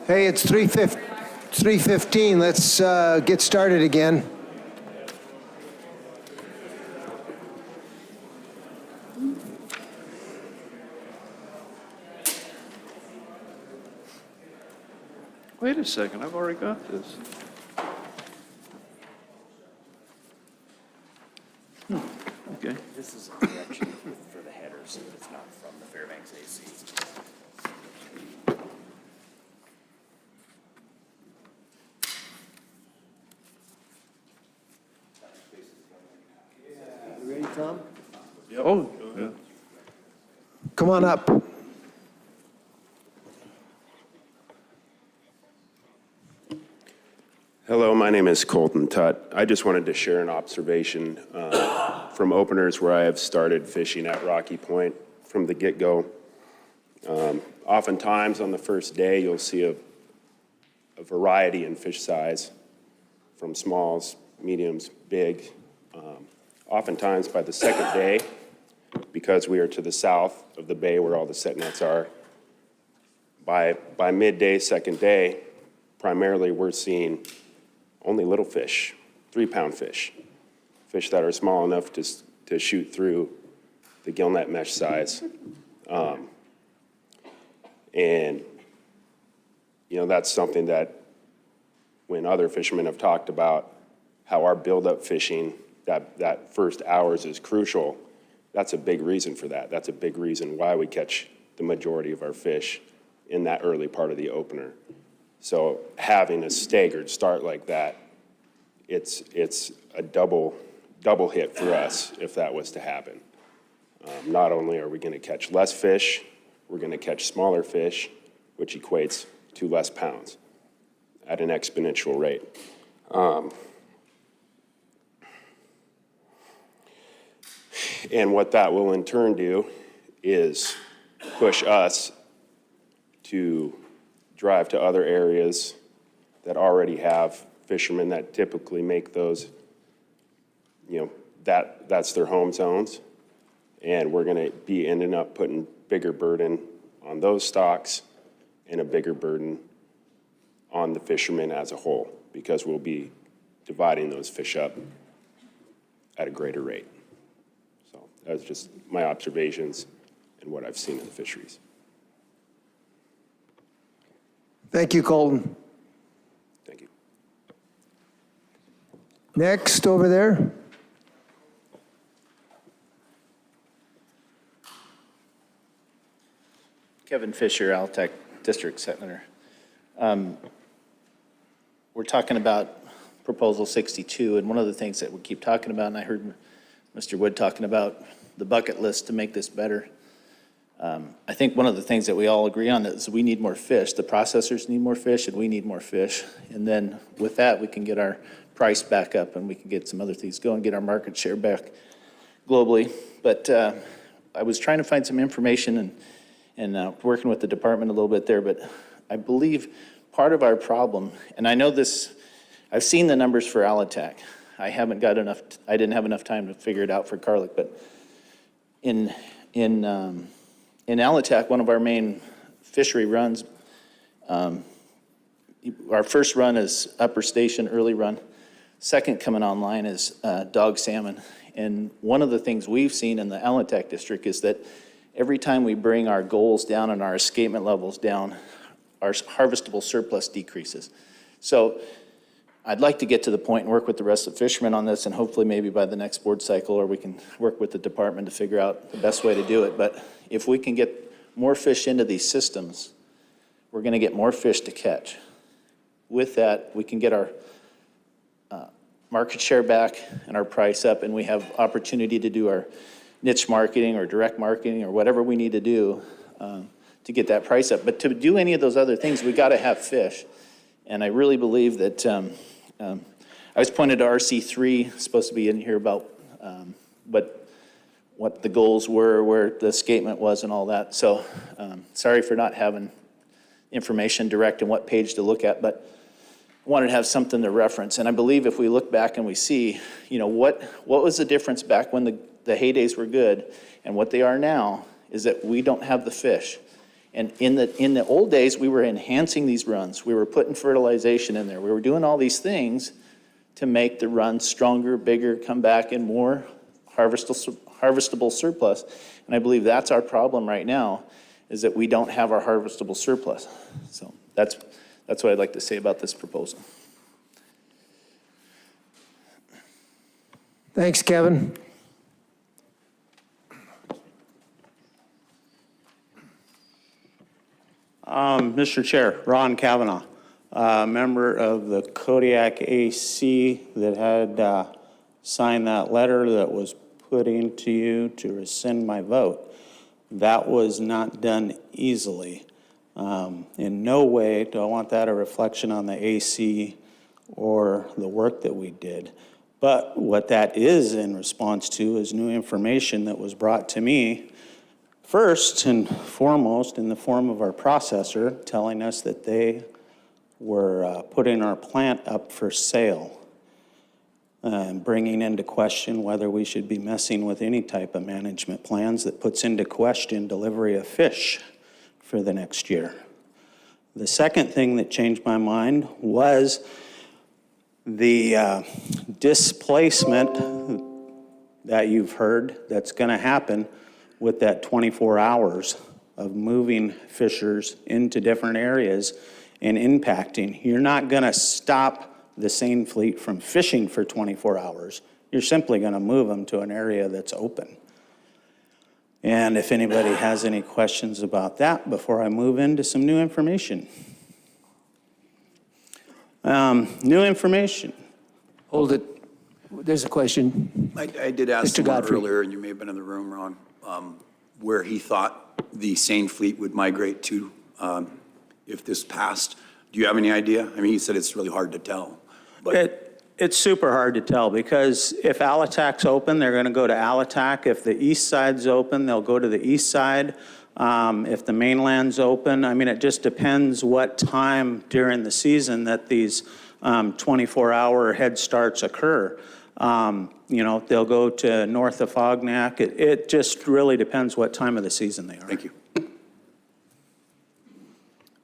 Hey, it's 3:15. Let's get started again. Wait a second, I've already got this. Okay. This is a correction for the headers, it's not from the Fairbanks AC. You ready, Tom? Oh, yeah. Come on up. Hello, my name is Colton Tutt. I just wanted to share an observation from openers where I have started fishing at Rocky Point from the get-go. Oftentimes on the first day, you'll see a variety in fish size, from smalls, mediums, big. Oftentimes by the second day, because we are to the south of the bay where all the set nets are, by midday, second day, primarily we're seeing only little fish, 3-pound fish that are small enough to shoot through the gill net mesh size. And, you know, that's something that when other fishermen have talked about how our buildup fishing, that first hours is crucial, that's a big reason for that. That's a big reason why we catch the majority of our fish in that early part of the opener. So having a staggered start like that, it's a double hit for us if that was to happen. Not only are we going to catch less fish, we're going to catch smaller fish, which equates to less pounds at an exponential rate. And what that will in turn do is push us to drive to other areas that already have fishermen that typically make those, you know, that's their home zones. And we're going to be ending up putting bigger burden on those stocks and a bigger burden on the fishermen as a whole, because we'll be dividing those fish up at a greater rate. So that's just my observations and what I've seen in the fisheries. Thank you, Colton. Thank you. Next, over there. Kevin Fisher, Altech District Senator. We're talking about Proposal 62, and one of the things that we keep talking about, and I heard Mr. Wood talking about the bucket list to make this better. I think one of the things that we all agree on is we need more fish. The processors need more fish, and we need more fish. And then with that, we can get our price back up, and we can get some other things going, get our market share back globally. But I was trying to find some information and working with the department a little bit there, but I believe part of our problem, and I know this, I've seen the numbers for Alitac. I didn't have enough time to figure it out for Carlick, but in Alitac, one of our main fishery runs, our first run is Upper Station early run. Second coming online is dog salmon. And one of the things we've seen in the Alitac district is that every time we bring our goals down and our escapement levels down, our harvestable surplus decreases. So I'd like to get to the point and work with the rest of the fishermen on this, and hopefully maybe by the next board cycle, or we can work with the department to figure out the best way to do it. But if we can get more fish into these systems, we're going to get more fish to catch. With that, we can get our market share back and our price up, and we have opportunity to do our niche marketing or direct marketing or whatever we need to do to get that price up. But to do any of those other things, we got to have fish. And I really believe that I was pointed to RC3, supposed to be in here about what the goals were, where the escapement was and all that. So sorry for not having information direct and what page to look at, but I wanted to have something to reference. And I believe if we look back and we see, you know, what was the difference back when the heydays were good and what they are now is that we don't have the fish. And in the old days, we were enhancing these runs. We were putting fertilization in there. We were doing all these things to make the runs stronger, bigger, come back in more harvestable surplus. And I believe that's our problem right now, is that we don't have our harvestable surplus. So that's what I'd like to say about this proposal. Thanks, Kevin. Mr. Chair, Ron Kavanaugh, member of the Kodiak AC that had signed that letter that was put into you to rescind my vote. That was not done easily. In no way do I want that a reflection on the AC or the work that we did. But what that is in response to is new information that was brought to me, first and foremost in the form of our processor telling us that they were putting our plant up for sale and bringing into question whether we should be messing with any type of management plans that puts into question delivery of fish for the next year. The second thing that changed my mind was the displacement that you've heard that's going to happen with that 24 hours of moving fishers into different areas and impacting. You're not going to stop the seine fleet from fishing for 24 hours. You're simply going to move them to an area that's open. And if anybody has any questions about that before I move into some new information. New information. Hold it. There's a question. I did ask Mr. someone Godfrey. earlier, and you may have been in the room, Ron, where he thought the seine fleet would migrate to if this passed. Do you have any idea? I mean, he said it's really hard to tell. But It's super hard to tell because if Alatak's open, they're going to go to Alatak. If the east side's open, they'll go to the east side. If the mainland's open, I mean, it just depends what time during the season that these 24-hour head starts occur. They'll go to north of Fognac. It just really depends what time of the season they are. Thank you.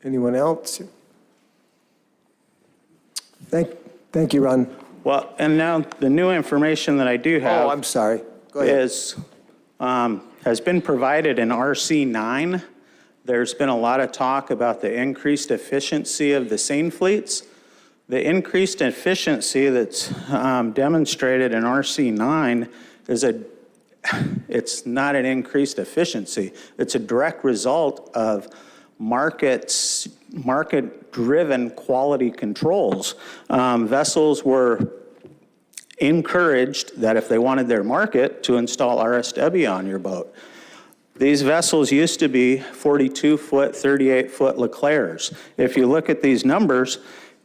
Anyone else? Thank you, Ron. Well, and now the new information that I do have. Oh, I'm sorry. Go ahead. Has been provided in RC9. There's been a lot of talk about the increased efficiency of the seine fleets. The increased efficiency that's demonstrated in RC9 is it's not an increased efficiency. It's a direct result of market-driven quality controls. Vessels were encouraged that if they wanted their market to install RSW on your boat. These vessels used to be 42-foot, 38-foot Leclercs. If you look at these numbers,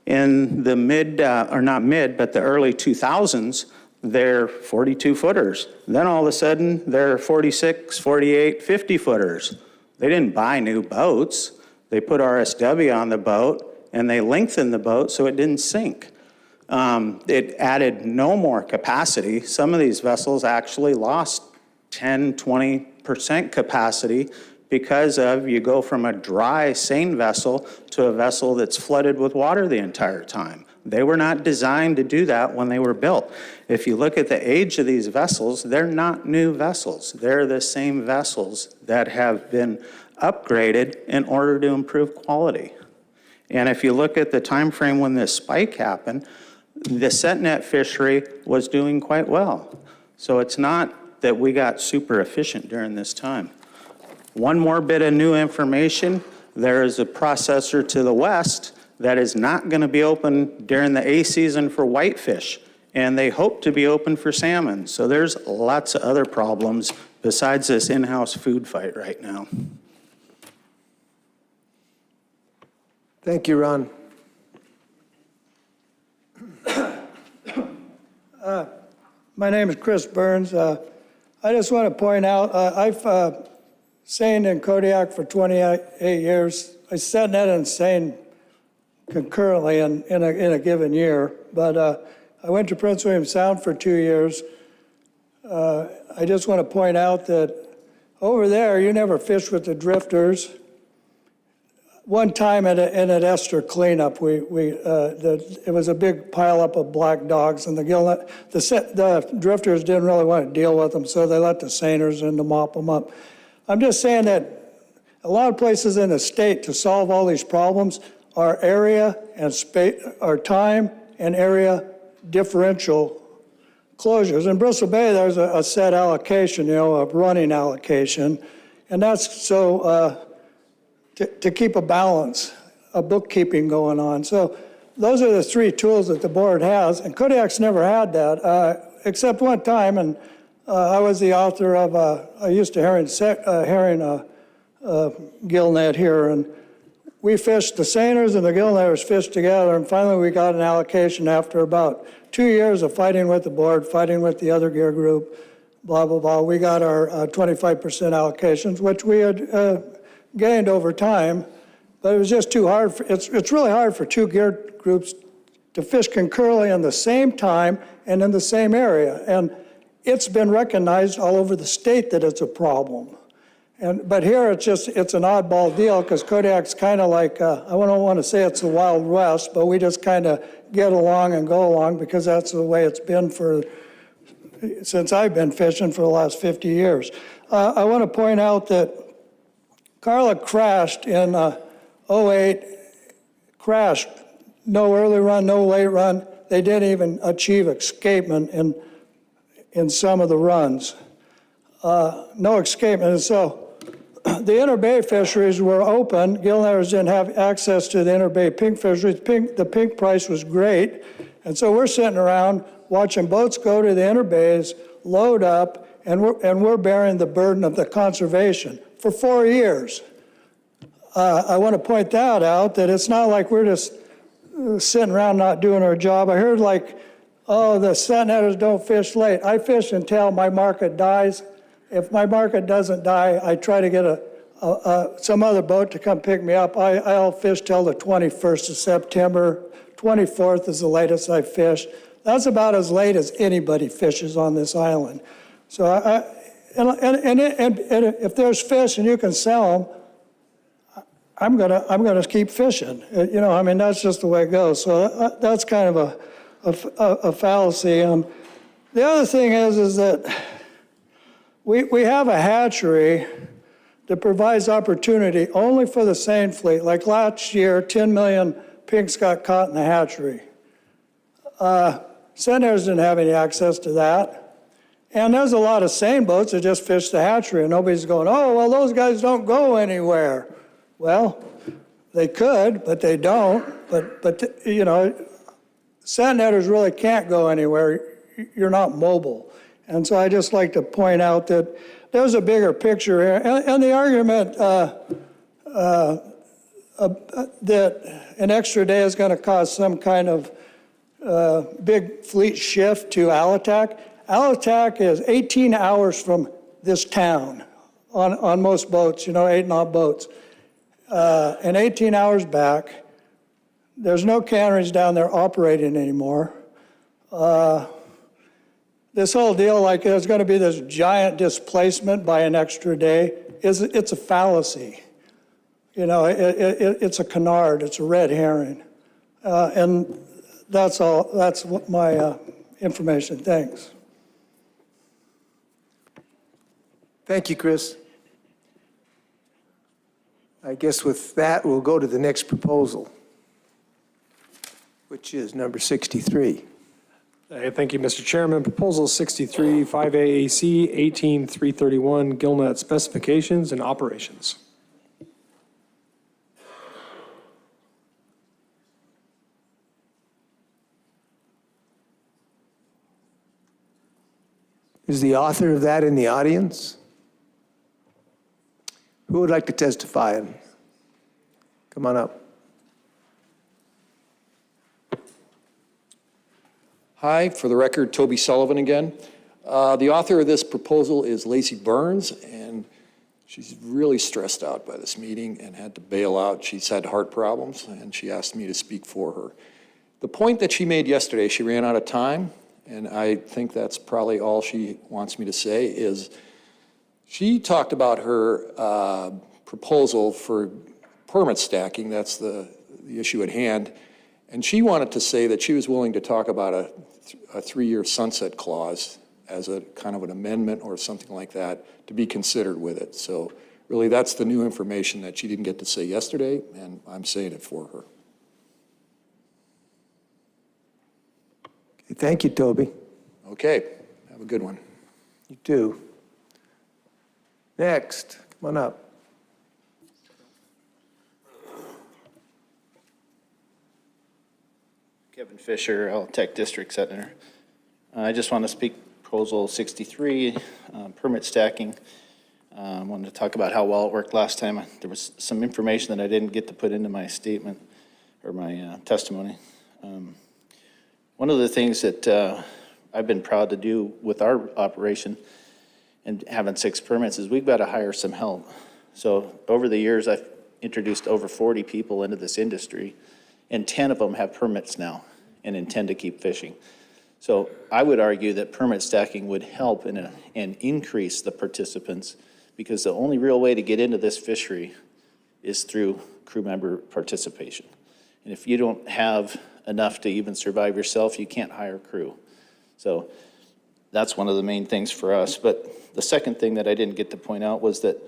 in the the early 2000s, they're 42-footers. Then all of a sudden, they're 46, 48, 50-footers. They didn't buy new boats. They put RSW on the boat, and they lengthened the boat so it didn't sink. It added no more capacity. Some of these vessels actually lost 10, 20% capacity because you go from a dry seine vessel to a vessel that's flooded with water the entire time. They were not designed to do that when they were built. If you look at the age of these vessels, they're not new vessels. They're the same vessels that have been upgraded in order to improve quality. And if you look at the time frame when this spike happened, the set net fishery was doing quite well. So it's not that we got super efficient during this time. One more bit of new information. There is a processor to the west that is not going to be open during the A season for whitefish, and they hope to be open for salmon. So there's lots of other problems besides this in-house food fight right now. Thank you, Ron. My name is Chris Burns. I just want to point out, I've seined in Kodiak for 28 years. I set net and seine concurrently in a given year, but I went to Prince William Sound for 2 years. I just want to point out that over there, you never fish with the drifters. one time in an ester cleanup, it was a big pileup of black dogs, and the drifters didn't really want to deal with them, so they let the seiners in to mop them up. I'm just saying that a lot of places in the state to solve all these problems are area and space, are time and area differential closures. In Bristol Bay, there's a set allocation, a running allocation, and that's so to keep a balance, a bookkeeping going on. So those are the three tools that the board has, and Kodiak's never had that, except one time, and I was the author of I used to herring gill net here, and we fished the seiners and the gill netters fished together, and finally we got an allocation after about 2 years of fighting with the board, fighting with the other gear group, blah, blah, blah. We got our 25% allocations, which we had gained over time, but it was just too hard. It's really hard for two gear groups to fish concurrently in the same time and in the same area. And it's been recognized all over the state that it's a problem. But here it's an oddball deal because Kodiak's kind of like, I don't want to say it's the Wild West, but we just kind of get along and go along because that's the way it's been since I've been fishing for the last 50 years. I want to point out that Carla crashed in 08, crashed, no early run, no late run. They didn't even achieve escapement in some of the runs. No escapement, and so the interbay fisheries were open. Gill netters didn't have access to the interbay pink fisheries. The pink price was great, and so we're sitting around watching boats go to the interbays, load up, and we're bearing the burden of the conservation for 4 years. I want to point that out, that it's not like we're just sitting around not doing our job. I heard the set netters don't fish late. I fish until my market dies. If my market doesn't die, I try to get some other boat to come pick me up. I'll fish till the 21st of September. 24th is the latest I fish. That's about as late as anybody fishes on this island. So and if there's fish and you can sell them, I'm gonna keep fishing. That's just the way it goes. So that's kind of a fallacy. The other thing is that we have a hatchery that provides opportunity only for the seine fleet. Like last year, 10 million pinks got caught in the hatchery. Senators didn't have any access to that. And there's a lot of seine boats that just fish the hatchery, and nobody's going, oh, well, those guys don't go anywhere. Well, they could, but they don't. But sand netters really can't go anywhere. You're not mobile. And so I just like to point out that there's a bigger picture here. And the argument that an extra day is going to cause some kind of big fleet shift to Alatac. Alatac is 18 hours from this town on most boats, 8-knot boats. And 18 hours back. There's no canneries down there operating anymore. This whole deal, like there's going to be this giant displacement by an extra day, it's a fallacy. It's a canard, it's a red herring. And that's all, that's what my information. Thanks. Thank you, Chris. I guess with that, we'll go to the next proposal, which is number 63. Thank you, Mr. Chairman. Proposal 63, 5AAC 18331, gillnet specifications and operations. Is the author of that in the audience? Who would like to testify? Come on up. Hi, for the record, Toby Sullivan again. The author of this proposal is Lacey Burns, and she's really stressed out by this meeting and had to bail out. She's had heart problems, and she asked me to speak for her. The point that she made yesterday, she ran out of time, and I think that's probably all she wants me to say, is she talked about her proposal for permit stacking, that's the issue at hand. And she wanted to say that she was willing to talk about a 3-year sunset clause as a kind of an amendment or something like that to be considered with it. So really, that's the new information that she didn't get to say yesterday, and I'm saying it for her. Okay, thank you, Toby. Okay, have a good one. You too. Next, come on up. Kevin Fisher, Tech District Senator. I just want to speak Proposal 63, permit stacking. I wanted to talk about how well it worked last time. There was some information that I didn't get to put into my statement or my testimony. One of the things that I've been proud to do with our operation and having 6 permits is we've got to hire some help. So over the years, I've introduced over 40 people into this industry, and 10 of them have permits now and intend to keep fishing. So I would argue that permit stacking would help and increase the participants, because the only real way to get into this fishery is through crew member participation. And if you don't have enough to even survive yourself, you can't hire crew. So that's one of the main things for us. But the second thing that I didn't get to point out was that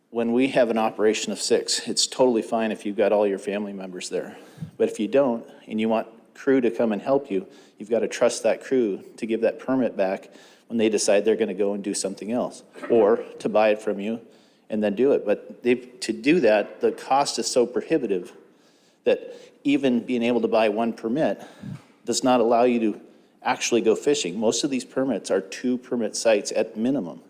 when we have an operation of 6, it's totally fine if you've got all your family members there. But if you don't, and you want crew to come and help you, you've got to trust that crew to give that permit back when they decide they're going to go and do something else, or to buy it from you and then do it. But to do that, the cost is so prohibitive that even being able to buy 1 permit does not allow you to actually go fishing. Most of these permits are 2 permit sites at minimum.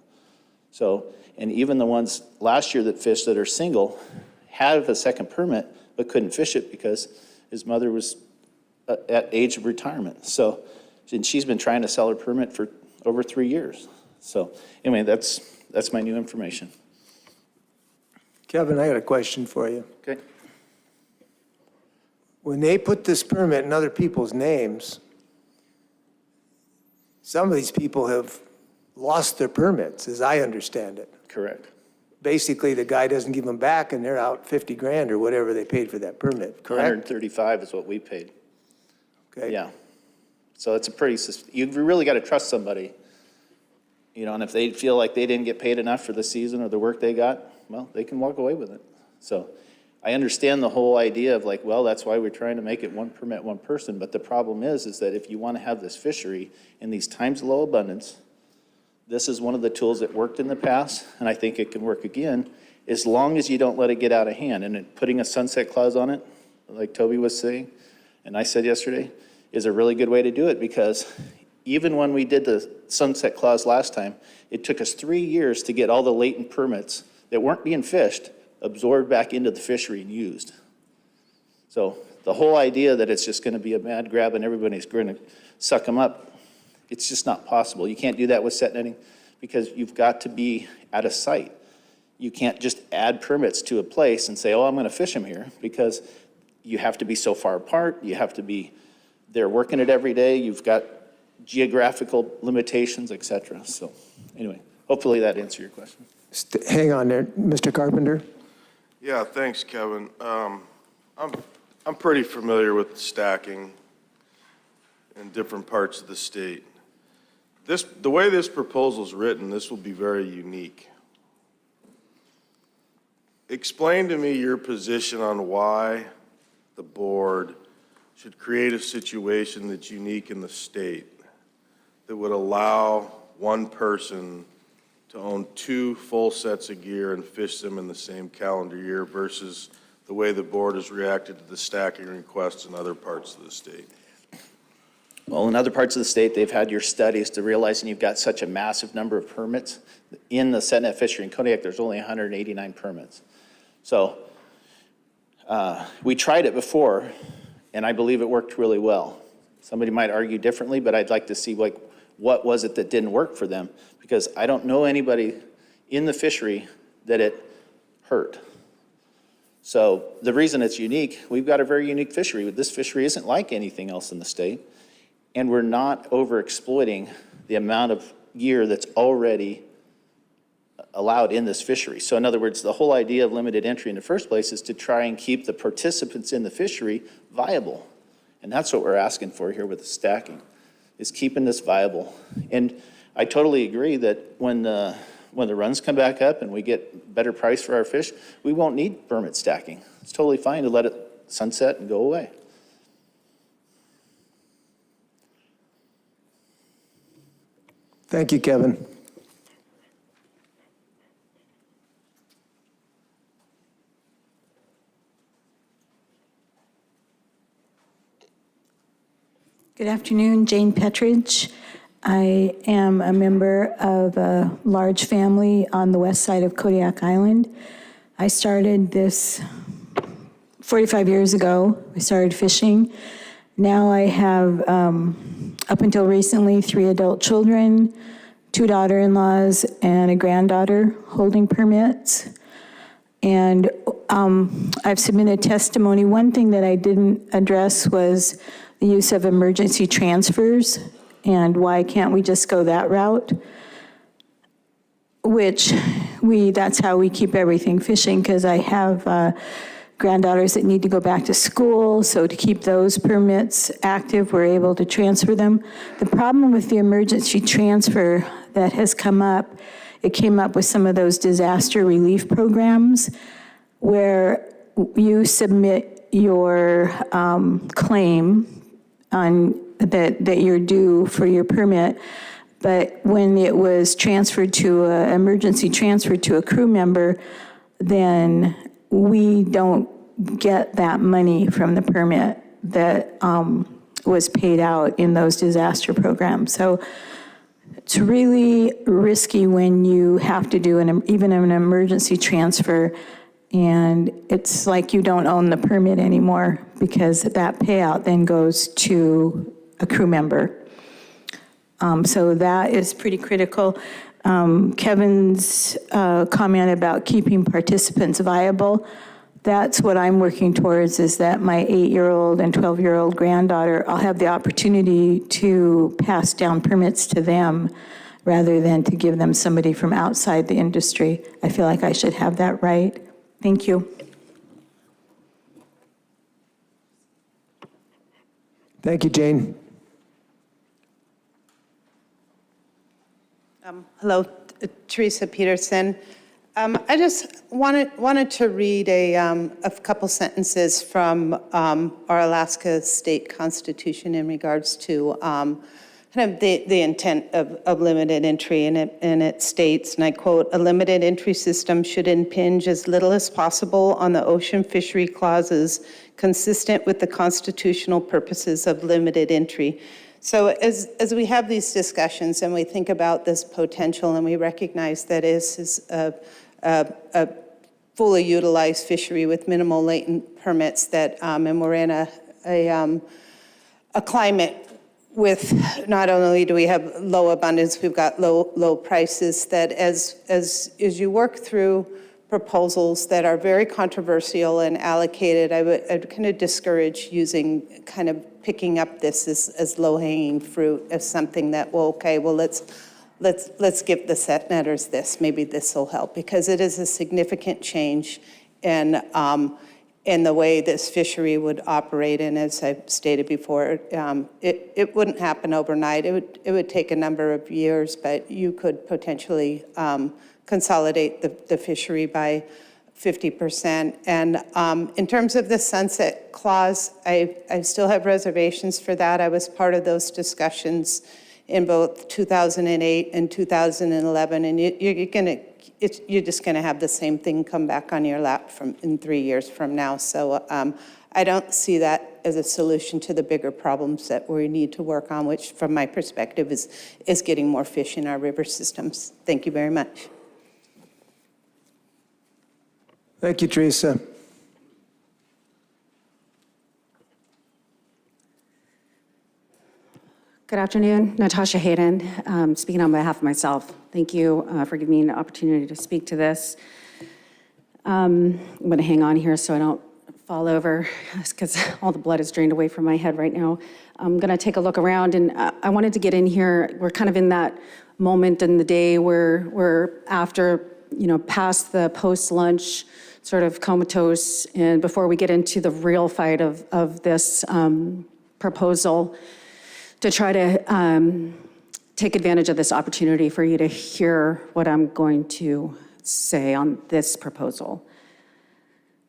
So, and even the ones last year that fished that are single have a second permit but couldn't fish it because his mother was at age of retirement. So, and she's been trying to sell her permit for over 3 years. So anyway, that's my new information. Kevin, I got a question for you. Okay. When they put this permit in other people's names, some of these people have lost their permits, as I understand it. Correct. Basically, the guy doesn't give them back and they're out 50 grand or whatever they paid for that permit, correct? 135 is what we paid. Okay. Yeah. So it's a pretty, you've really got to trust somebody, you know, and if they feel like they didn't get paid enough for the season or the work they got, well, they can walk away with it. So I understand the whole idea of like, well, that's why we're trying to make it 1 permit, 1 person. But the problem is that if you want to have this fishery in these times of low abundance, this is one of the tools that worked in the past, and I think it can work again, as long as you don't let it get out of hand. And putting a sunset clause on it, like Toby was saying, and I said yesterday, is a really good way to do it, because even when we did the sunset clause last time, it took us 3 years to get all the latent permits that weren't being fished absorbed back into the fishery and used. So the whole idea that it's just going to be a mad grab and everybody's going to suck them up, it's just not possible. You can't do that with set netting because you've got to be at a site. You can't just add permits to a place and say, oh, I'm going to fish them here, because you have to be so far apart. You have to be there working it every day. You've got geographical limitations, et cetera. So anyway, hopefully that answered your question. Hang on there, Mr. Carpenter. Yeah, thanks, Kevin. I'm pretty familiar with stacking in different parts of the state. The way this proposal is written, this will be very unique. Explain to me your position on why the board should create a situation that's unique in the state that would allow 1 person to own 2 full sets of gear and fish them in the same calendar year versus the way the board has reacted to the stacking requests in other parts of the state. Well, in other parts of the state, they've had your studies to realizing you've got such a massive number of permits. In the set net fishery in Kodiak, there's only 189 permits. So we tried it before, and I believe it worked really well. Somebody might argue differently, but I'd like to see like what was it that didn't work for them, because I don't know anybody in the fishery that it hurt. So the reason it's unique, we've got a very unique fishery. This fishery isn't like anything else in the state, and we're not over exploiting the amount of gear that's already allowed in this fishery. So in other words, the whole idea of limited entry in the first place is to try and keep the participants in the fishery viable. And that's what we're asking for here with the stacking, is keeping this viable. And I totally agree that when the runs come back up and we get better price for our fish, we won't need permit stacking. It's totally fine to let it sunset and go away. Thank you, Kevin. Good afternoon, Jane Petridge. I am a member of a large family on the west side of Kodiak Island. I started this 45 years ago. I started fishing. Now I have, up until recently, 3 adult children, 2 daughter-in-laws, and a granddaughter holding permits. And I've submitted testimony. One thing that I didn't address was the use of emergency transfers, and why can't we just go that route? Which that's how we keep everything fishing, because I have granddaughters that need to go back to school, so to keep those permits active, we're able to transfer them. The problem with the emergency transfer that has come up, it came up with some of those disaster relief programs where you submit your claim on that you're due for your permit, but when it was transferred to emergency transfer to a crew member, then we don't get that money from the permit that was paid out in those disaster programs. So it's really risky when you have to do even an emergency transfer, and it's like you don't own the permit anymore because that payout then goes to a crew member. So that is pretty critical. Kevin's comment about keeping participants viable, that's what I'm working towards, is that my 8-year-old and 12-year-old granddaughter, I'll have the opportunity to pass down permits to them rather than to give them somebody from outside the industry. I feel like I should have that right. Thank you. Thank you, Jane. Hello, Teresa Peterson. I just wanted to read a couple sentences from our Alaska state constitution in regards to kind of the intent of limited entry, and it states, and I quote, "A limited entry system should impinge as little as possible on the ocean fishery clauses consistent with the constitutional purposes of limited entry." So as we have these discussions and we think about this potential and we recognize that this is a fully utilized fishery with minimal latent permits, that and we're in a climate with not only do we have low abundance, we've got low prices, that as you work through proposals that are very controversial and allocated, I'd kind of discourage using kind of picking up this as low-hanging fruit, as something that, well, okay, well, let's give the set netters this, maybe this will help, because it is a significant change in the way this fishery would operate. And as I've stated before, it wouldn't happen overnight. It would take a number of years, but you could potentially consolidate the fishery by 50%. And in terms of the sunset clause, I still have reservations for that. I was part of those discussions in both 2008 and 2011, and you're just going to have the same thing come back on your lap in 3 years from now. So I don't see that as a solution to the bigger problems that we need to work on, which from my perspective is getting more fish in our river systems. Thank you very much. Thank you, Teresa. Good afternoon, Natasha Hayden, speaking on behalf of myself. Thank you for giving me an opportunity to speak to this. I'm going to hang on here so I don't fall over, because all the blood is drained away from my head right now. I'm going to take a look around, and I wanted to get in here. We're kind of in that moment in the day where we're after past the post-lunch sort of comatose and before we get into the real fight of this proposal, to try to take advantage of this opportunity for you to hear what I'm going to say on this proposal.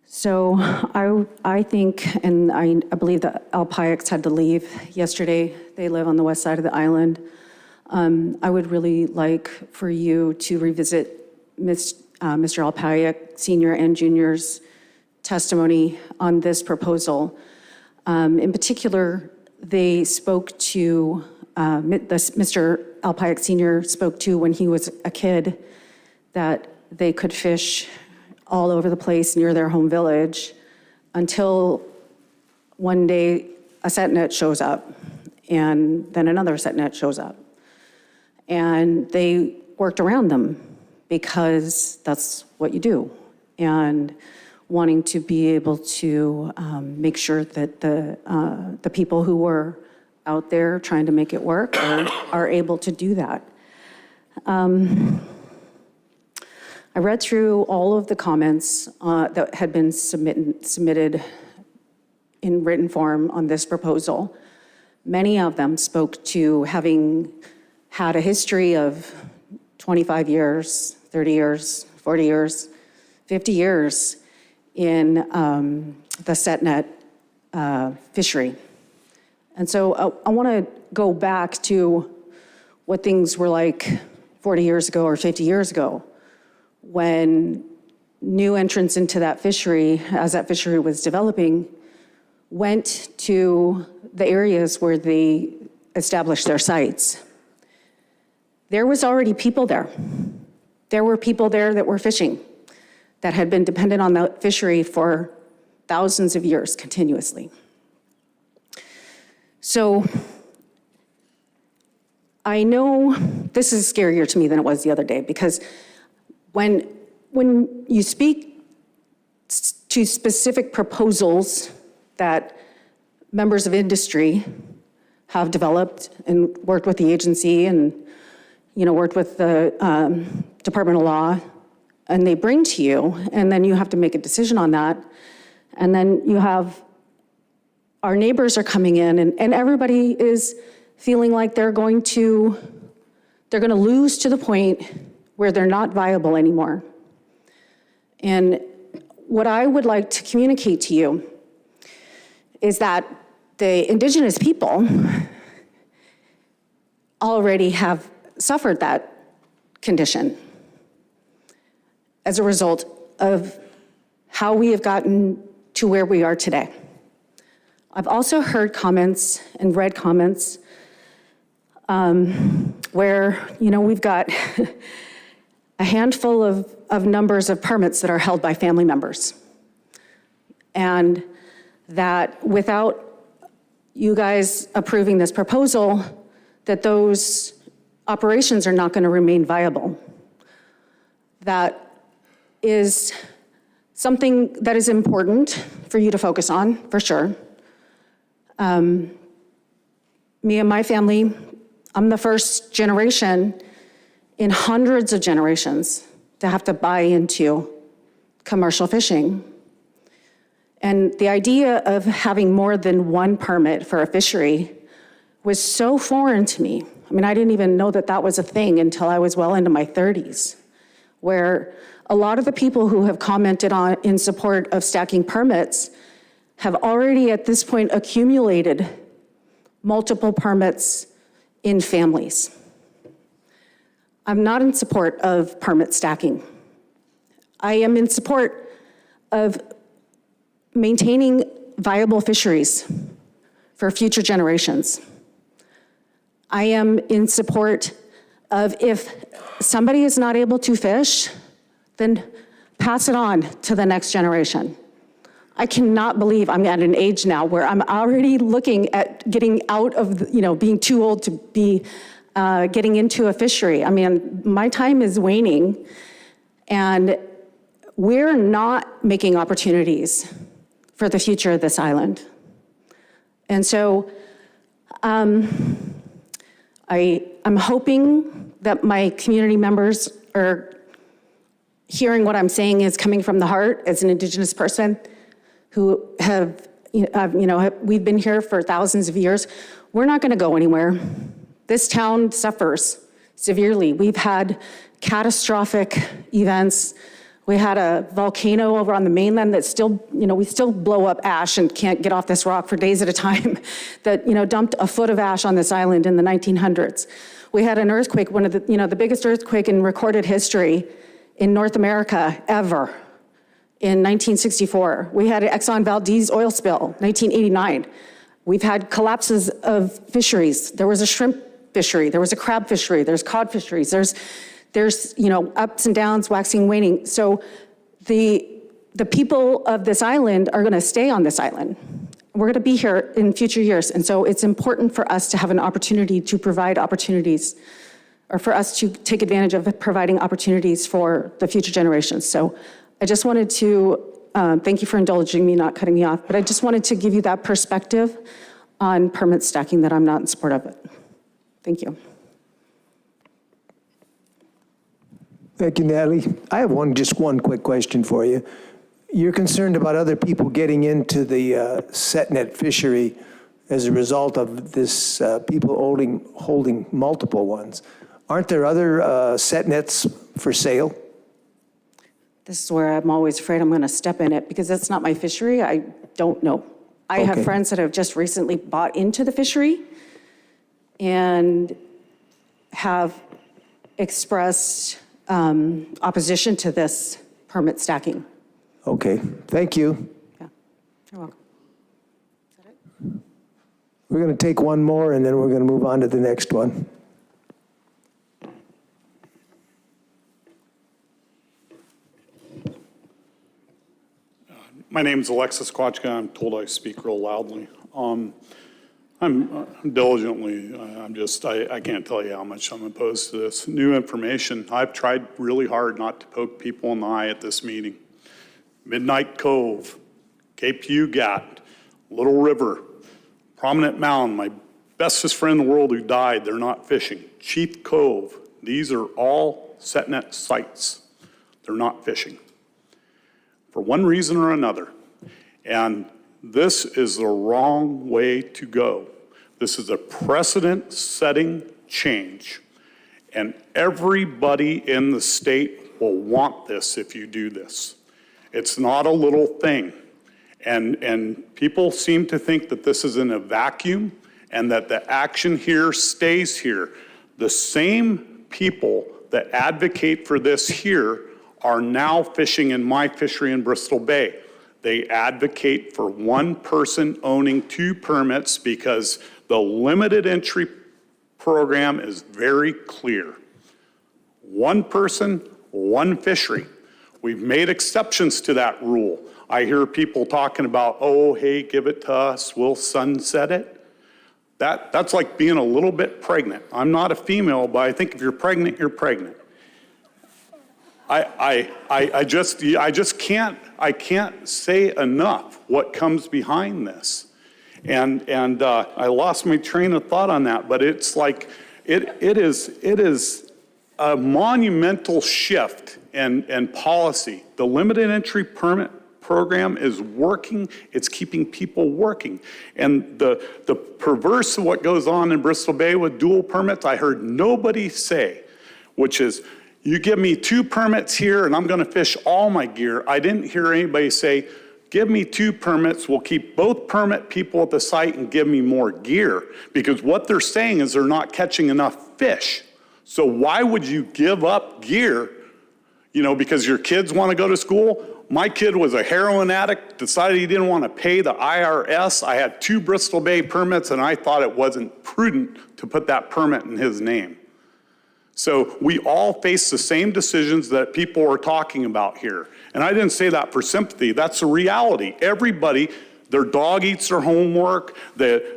So I think, and I believe that Alpayaks had to leave yesterday. They live on the west side of the island. I would really like for you to revisit Mr. Alpayak, Senior and Junior's testimony on this proposal. In particular, they spoke to, Mr. Alpayak Senior spoke to when he was a kid that they could fish all over the place near their home village until one day a set net shows up and then another set net shows up. And they worked around them because that's what you do. And wanting to be able to make sure that the people who were out there trying to make it work are able to do that. I read through all of the comments that had been submitted in written form on this proposal. Many of them spoke to having had a history of 25 years, 30 years, 40 years, 50 years in the set net fishery. And so I want to go back to what things were like 40 years ago or 50 years ago, when new entrants into that fishery, as that fishery was developing, went to the areas where they established their sites. There was already people there. There were people there that were fishing, that had been dependent on that fishery for thousands of years continuously. So I know this is scarier to me than it was the other day, because when you speak to specific proposals that members of industry have developed and worked with the agency and worked with the Department of Law, and they bring to you, and then you have to make a decision on that, and then you have our neighbors are coming in, and everybody is feeling like they're going to lose to the point where they're not viable anymore. And what I would like to communicate to you is that the indigenous people already have suffered that condition as a result of how we have gotten to where we are today. I've also heard comments and read comments where, we've got a handful of numbers of permits that are held by family members. And that without you guys approving this proposal, that those operations are not going to remain viable. That is something that is important for you to focus on, for sure. Me and my family, I'm the first generation in hundreds of generations to have to buy into commercial fishing. And the idea of having more than one permit for a fishery was so foreign to me. I mean, I didn't even know that that was a thing until I was well into my 30s, where a lot of the people who have commented on in support of stacking permits have already at this point accumulated multiple permits in families. I'm not in support of permit stacking. I am in support of maintaining viable fisheries for future generations. I am in support of, if somebody is not able to fish, then pass it on to the next generation. I cannot believe I'm at an age now where I'm already looking at getting out of, being too old to be getting into a fishery. I mean, my time is waning, and we're not making opportunities for the future of this island. And so I'm hoping that my community members are hearing what I'm saying is coming from the heart as an Indigenous person who have, we've been here for thousands of years. We're not going to go anywhere. This town suffers severely. We've had catastrophic events. We had a volcano over on the mainland that still, we still blow up ash and can't get off this rock for days at a time that, dumped a foot of ash on this island in the 1900s. We had an earthquake, one of the, the biggest earthquake in recorded history in North America ever in 1964. We had an Exxon Valdez oil spill, 1989. We've had collapses of fisheries. There was a shrimp fishery, there was a crab fishery, there's cod fisheries, there's ups and downs, waxing and waning. So the people of this island are going to stay on this island. We're going to be here in future years. And so it's important for us to have an opportunity to provide opportunities, or for us to take advantage of providing opportunities for the future generations. So I just wanted to, thank you for indulging me, not cutting me off, but I just wanted to give you that perspective on permit stacking, that I'm not in support of it. Thank you. Thank you, Natalie. I have just one quick question for you. You're concerned about other people getting into the set net fishery as a result of this people holding multiple ones. Aren't there other set nets for sale? This is where I'm always afraid I'm going to step in it, because that's not my fishery. I don't know. I have friends that have just recently bought into the fishery and have expressed opposition to this permit stacking. Okay, thank you. Yeah, you're welcome. Is that it? We're going to take one more, and then we're going to move on to the next one. My name is Alexis Kwachka. I'm told I speak real loudly. I'm diligently, I can't tell you how much I'm opposed to this. New information. I've tried really hard not to poke people in the eye at this meeting. Midnight Cove, Cape Ugat, Little River, Prominent Mound, my bestest friend in the world who died, they're not fishing. Chief Cove, these are all set net sites. They're not fishing for one reason or another. And this is the wrong way to go. This is a precedent-setting change. And everybody in the state will want this if you do this. It's not a little thing. And people seem to think that this is in a vacuum and that the action here stays here. The same people that advocate for this here are now fishing in my fishery in Bristol Bay. They advocate for one person owning 2 permits because the limited entry program is very clear. One person, one fishery. We've made exceptions to that rule. I hear people talking about, oh, hey, give it to us, we'll sunset it. That's like being a little bit pregnant. I'm not a female, but I think if you're pregnant, you're pregnant. I just can't say enough what comes behind this. And I lost my train of thought on that, but it's like, it is a monumental shift in policy. The limited entry permit program is working, it's keeping people working. And the perverse of what goes on in Bristol Bay with dual permits, I heard nobody say, which is, you give me 2 permits here and I'm gonna fish all my gear. I didn't hear anybody say, give me 2 permits, we'll keep both permit people at the site and give me more gear. Because what they're saying is they're not catching enough fish. So why would you give up gear, because your kids wanna go to school? My kid was a heroin addict, decided he didn't wanna pay the IRS. I had 2 Bristol Bay permits and I thought it wasn't prudent to put that permit in his name. So we all face the same decisions that people are talking about here. And I didn't say that for sympathy, that's the reality. Everybody, their dog eats their homework,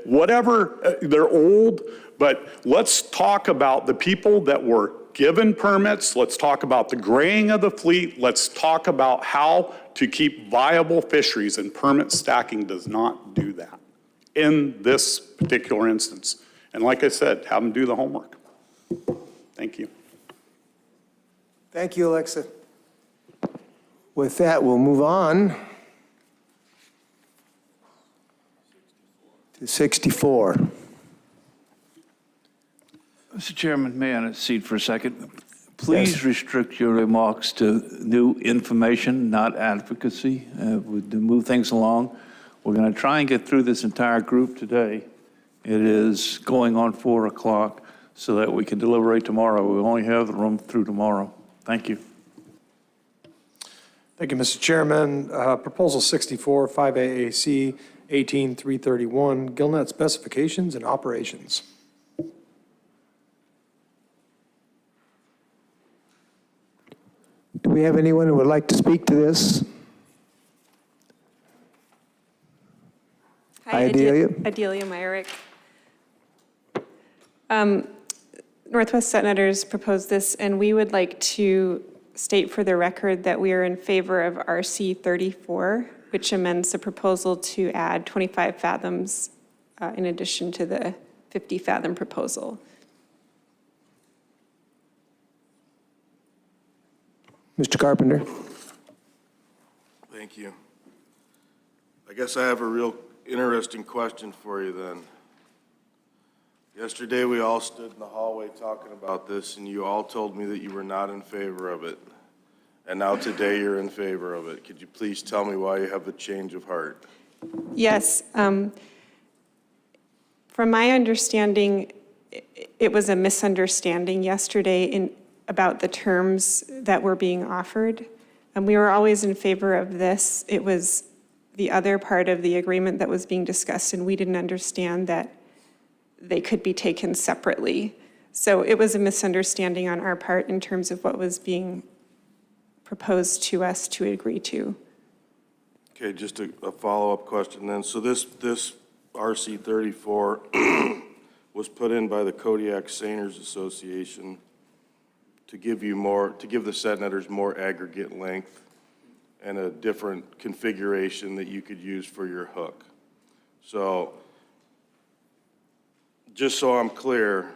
whatever, they're old, but let's talk about the people that were given permits, let's talk about the graying of the fleet, let's talk about how to keep viable fisheries, and permit stacking does not do that in this particular instance. And like I said, have them do the homework. Thank you. Thank you, Alexa. With that, we'll move on to 64. Mr. Chairman, may I cede for a second? Please restrict your remarks to new information, not advocacy. To move things along. We're going to try and get through this entire group today. It is going on 4 o'clock so that we can deliberate tomorrow. We only have the room through tomorrow. Thank you. Thank you, Mr. Chairman. Proposal 64, 5AAC 18331, gillnet specifications and operations. Do we have anyone who would like to speak to this? Hi, Adelia. Adelia Myrick. Northwest Senators proposed this, and we would like to state for the record that we are in favor of RC 34, which amends the proposal to add 25 fathoms in addition to the 50 fathom proposal. Mr. Carpenter. Thank you. I guess I have a real interesting question for you then. Yesterday, we all stood in the hallway talking about this, and you all told me that you were not in favor of it. And now today, you're in favor of it. Could you please tell me why you have the change of heart? Yes. From my understanding, it was a misunderstanding yesterday about the terms that were being offered. And we were always in favor of this. It was the other part of the agreement that was being discussed, and we didn't understand that they could be taken separately. So it was a misunderstanding on our part in terms of what was being proposed to us to agree to. Okay, just a follow-up question then. So this RC 34 was put in by the Kodiak Seiners Association to give the Senators more aggregate length and a different configuration that you could use for your hook. So, just so I'm clear,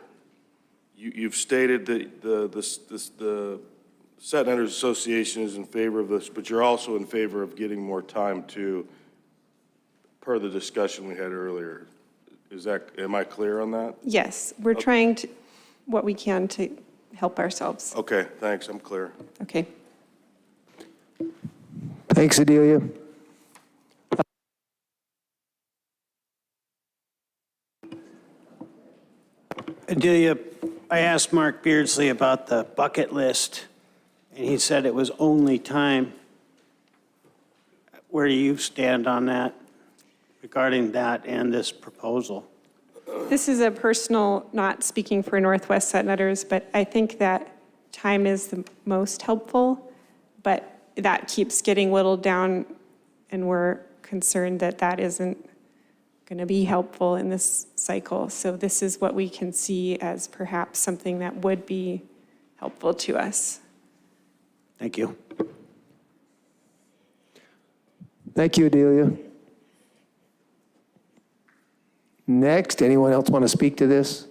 you've stated that the Senators Association is in favor of this, but you're also in favor of getting more time per the discussion we had earlier. Am I clear on that? Yes, we're trying what we can to help ourselves. Okay, thanks, I'm clear. Okay. Thanks, Adelia. Adelia, I asked Mark Beardsley about the bucket list, and he said it was only time. Where do you stand on that, regarding that and this proposal? This is a personal, not speaking for Northwest Senators, but I think that time is the most helpful, but that keeps getting whittled down, and we're concerned that that isn't going to be helpful in this cycle. So this is what we can see as perhaps something that would be helpful to us. Thank you. Thank you, Adelia. Next, anyone else want to speak to this?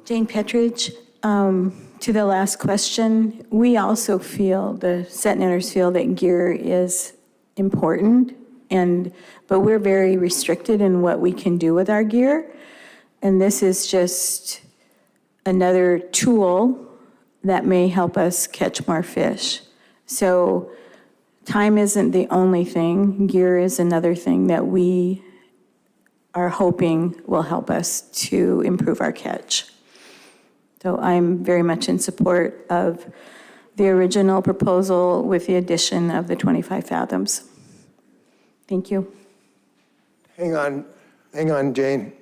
Jane Petridge, to the last question, we also feel, the Senators feel that gear is important, but we're very restricted in what we can do with our gear. And this is just another tool that may help us catch more fish. So time isn't the only thing. Gear is another thing that we are hoping will help us to improve our catch. So I'm very much in support of the original proposal with the addition of the 25 fathoms. Thank you. Hang on, Jane.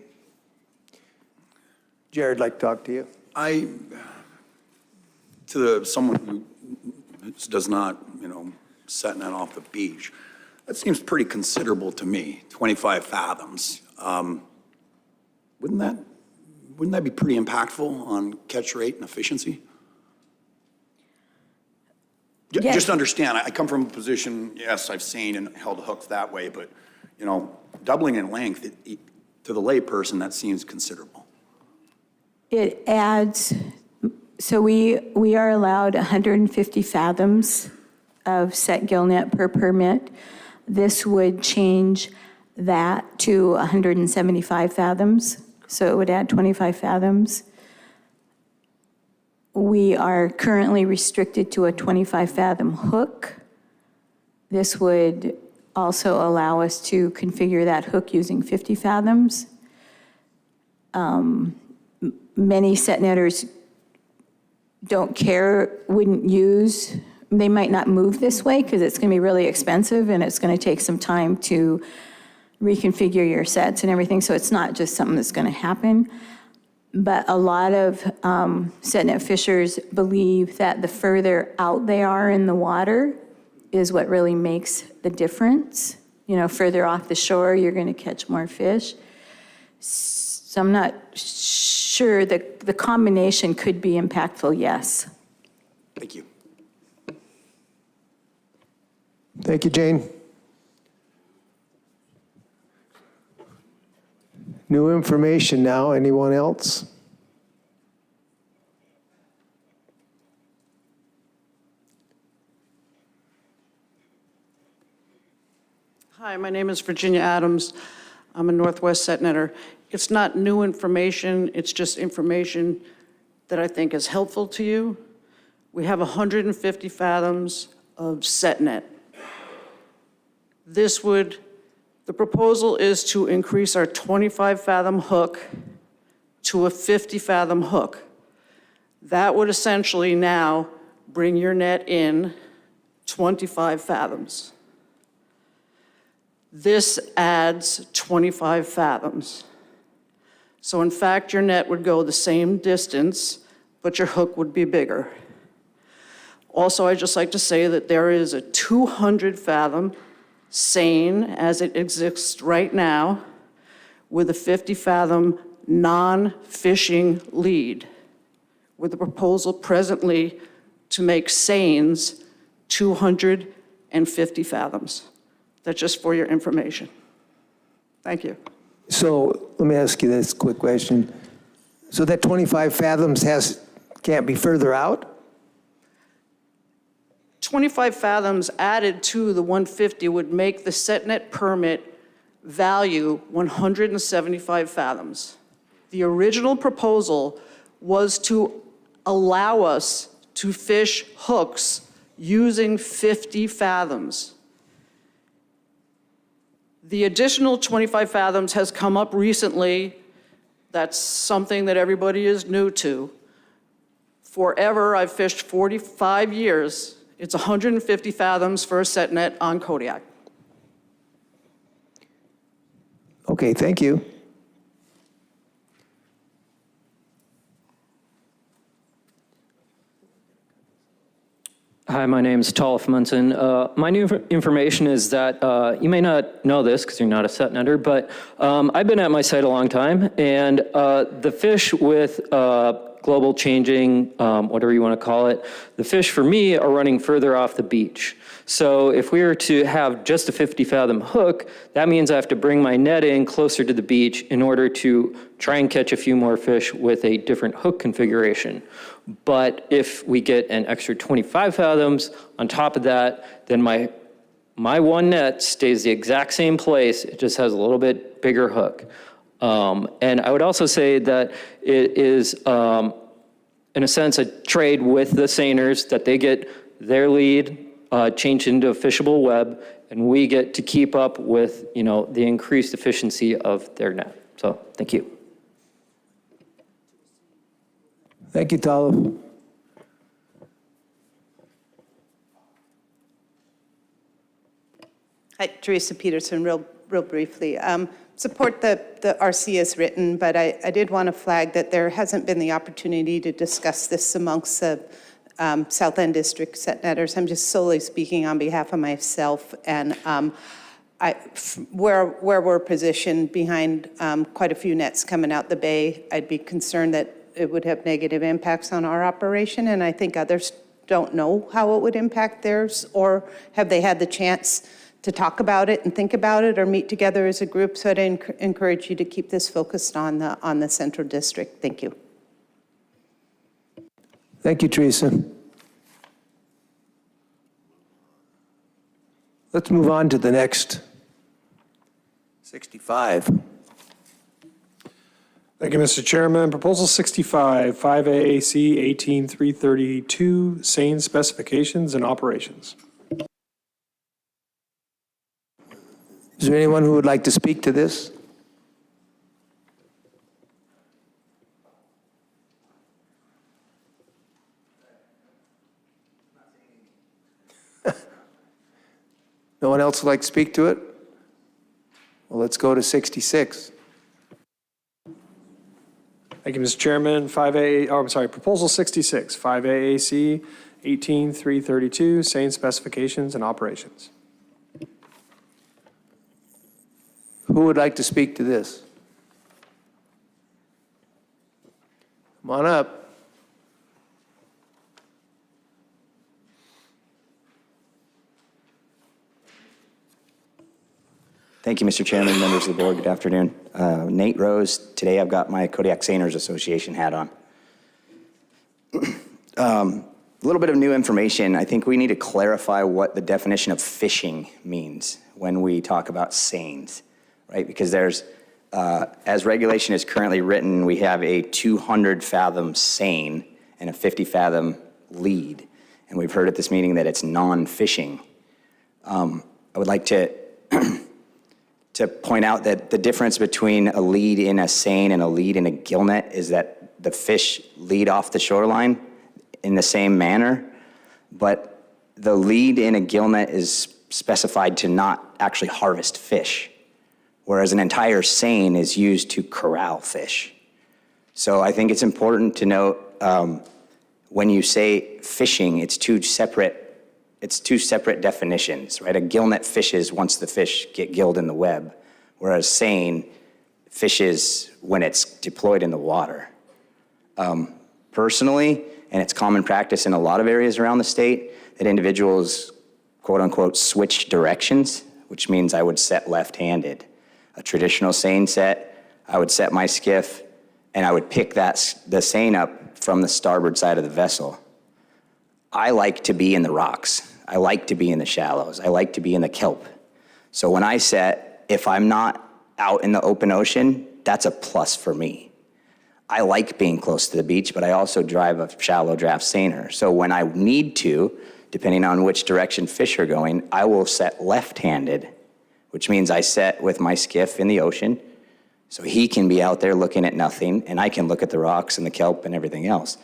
Jared, like to talk to you. Someone who does not, set net off the beach, that seems pretty considerable to me, 25 fathoms. Wouldn't that be pretty impactful on catch rate and efficiency? Yes. Just understand, I come from a position, yes, I've seen and held hooks that way, but, doubling in length, to the layperson, that seems considerable. It adds, so we are allowed 150 fathoms of set gill net per permit. This would change that to 175 fathoms, so it would add 25 fathoms. We are currently restricted to a 25 fathom hook. This would also allow us to configure that hook using 50 fathoms. Many set netters don't care, wouldn't use, they might not move this way because it's going to be really expensive and it's going to take some time to reconfigure your sets and everything, so it's not just something that's going to happen. But a lot of set net fishers believe that the further out they are in the water is what really makes the difference. You know, further off the shore, you're going to catch more fish. So I'm not sure that the combination could be impactful, yes. Thank you. Thank you, Jane. New information now. Anyone else? Hi, my name is Virginia Adams. I'm a Northwest set netter. It's not new information, it's just information that I think is helpful to you. We have 150 fathoms of set net. The proposal is to increase our 25 fathom hook to a 50 fathom hook. That would essentially now bring your net in 25 fathoms. This adds 25 fathoms. So in fact, your net would go the same distance, but your hook would be bigger. Also, I'd just like to say that there is a 200 fathom seine as it exists right now with a 50 fathom non-fishing lead, with a proposal presently to make seines 250 fathoms. That's just for your information. Thank you. So let me ask you this quick question. So that 25 fathoms can't be further out? 25 fathoms added to the 150 would make the set net permit value 175 fathoms. The original proposal was to allow us to fish hooks using 50 fathoms. The additional 25 fathoms has come up recently. That's something that everybody is new to. Forever, I've fished 45 years. It's 150 fathoms for a set net on Kodiak. Okay, thank you. Hi, my name is Tolf Munson. My new information is that you may not know this because you're not a set netter, but I've been at my site a long time, and the fish with global changing, whatever you want to call it, the fish for me are running further off the beach. So if we were to have just a 50 fathom hook, that means I have to bring my net in closer to the beach in order to try and catch a few more fish with a different hook configuration. But if we get an extra 25 fathoms on top of that, then my one net stays the exact same place, it just has a little bit bigger hook. And I would also say that it is, in a sense, a trade with the seiners, that they get their lead changed into a fishable web, and we get to keep up with, the increased efficiency of their net. So, thank you. Thank you, Talo. Hi, Teresa Peterson, real briefly. Support the RC as written, but I did want to flag that there hasn't been the opportunity to discuss this amongst the South End District set netters. I'm just solely speaking on behalf of myself, and where we're positioned behind quite a few nets coming out the bay, I'd be concerned that it would have negative impacts on our operation, and I think others don't know how it would impact theirs, or have they had the chance talk about it and think about it or meet together as a group. So I'd encourage you to keep this focused on the Central District. Thank you. Thank you, Teresa. Let's move on to the next 65. Thank you, Mr. Chairman. Proposal 65, 5AAC 18332, Seine specifications and operations. Is there anyone who would like to speak to this? No one else would like to speak to it? Well, let's go to 66. Thank you, Mr. Chairman. Proposal 66, 5AAC 18332, Seine specifications and operations. Who would like to speak to this? Come on up. Thank you, Mr. Chairman, members of the board. Good afternoon. Nate Rose. Today I've got my Kodiak Seiners Association hat on. A little bit of new information. I think we need to clarify what the definition of fishing means when we talk about seines, right? Because there's, as regulation is currently written, we have a 200 fathom seine and a 50 fathom lead. And we've heard at this meeting that it's non-fishing. I would like to point out that the difference between a lead in a seine and a lead in a gillnet is that the fish lead off the shoreline in the same manner, but the lead in a gillnet is specified to not actually harvest fish, whereas an entire seine is used to corral fish. So I think it's important to note when you say fishing, it's two separate definitions, right? A gillnet fishes once the fish get gilled in the web, whereas seine fishes when it's deployed in the water. Personally, and it's common practice in a lot of areas around the state, that individuals, quote unquote, switch directions, which means I would set left-handed. A traditional seine set, I would set my skiff and I would pick the seine up from the starboard side of the vessel. I like to be in the rocks. I like to be in the shallows. I like to be in the kelp. So when I set, if I'm not out in the open ocean, that's a plus for me. I like being close to the beach, but I also drive a shallow draft seiner. So when I need to, depending on which direction fish are going, I will set left-handed, which means I set with my skiff in the ocean, so he can be out there looking at nothing, and I can look at the rocks and the kelp and everything else.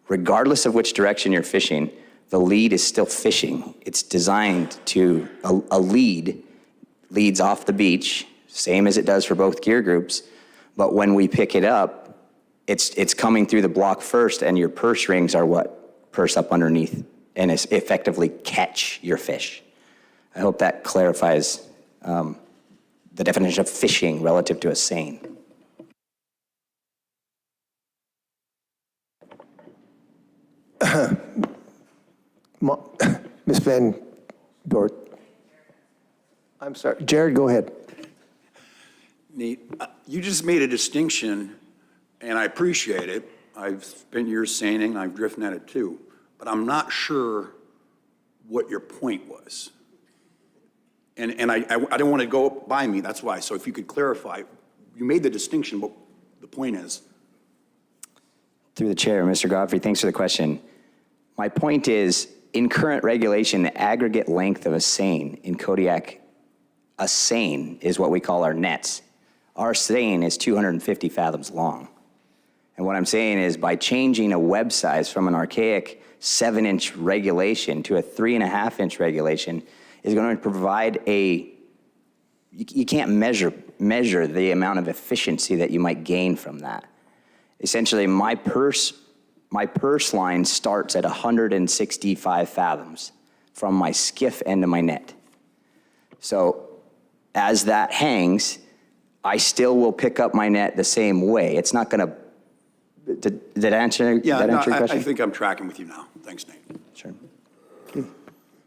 Regardless of which direction you're fishing, the lead is still fishing. It's designed to, a lead leads off the beach, same as it does for both gear groups, but when we pick it up, it's coming through the block first, and your purse rings are what purse up underneath and effectively catch your fish. I hope that clarifies the definition of fishing relative to a seine. Ms. Van Dort. I'm sorry. Jared, go ahead. Nate, you just made a distinction, and I appreciate it. I've spent years seining, I've drifted at it too, but I'm not sure what your point was. And I don't want to go by me, that's why. So if you could clarify, you made the distinction, but the point is. Through the chair, Mr. Godfrey, thanks for the question. My point is, in current regulation, the aggregate length of a seine in Kodiak, a seine is what we call our nets. Our seine is 250 fathoms long. And what I'm saying is by changing a web size from an archaic 7-inch regulation to a 3.5-inch regulation is going to provide you can't measure the amount of efficiency that you might gain from that. Essentially, my purse line starts at 165 fathoms from my skiff end to my net. So as that hangs, I still will pick up my net the same way. It's not going to. Did that answer your question? I think I'm tracking with you now. Thanks, Nate. Sure.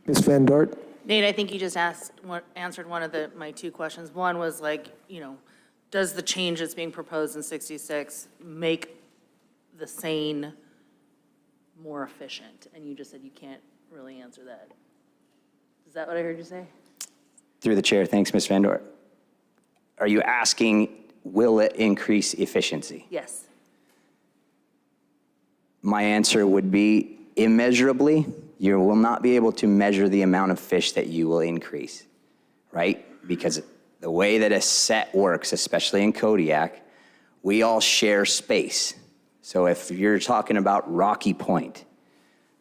Ms. Van Dort. Nate, I think you just answered one of my two questions. One was like, does the change that's being proposed in 66 make the seine more efficient? And you just said you can't really answer that. Is that what I heard you say? Through the chair, thanks, Ms. Van Dort. Are you asking, will it increase efficiency? Yes. My answer would be immeasurably. You will not be able to measure the amount of fish that you will increase, right? Because the way that a set works, especially in Kodiak, we all share space. So if you're talking about Rocky Point's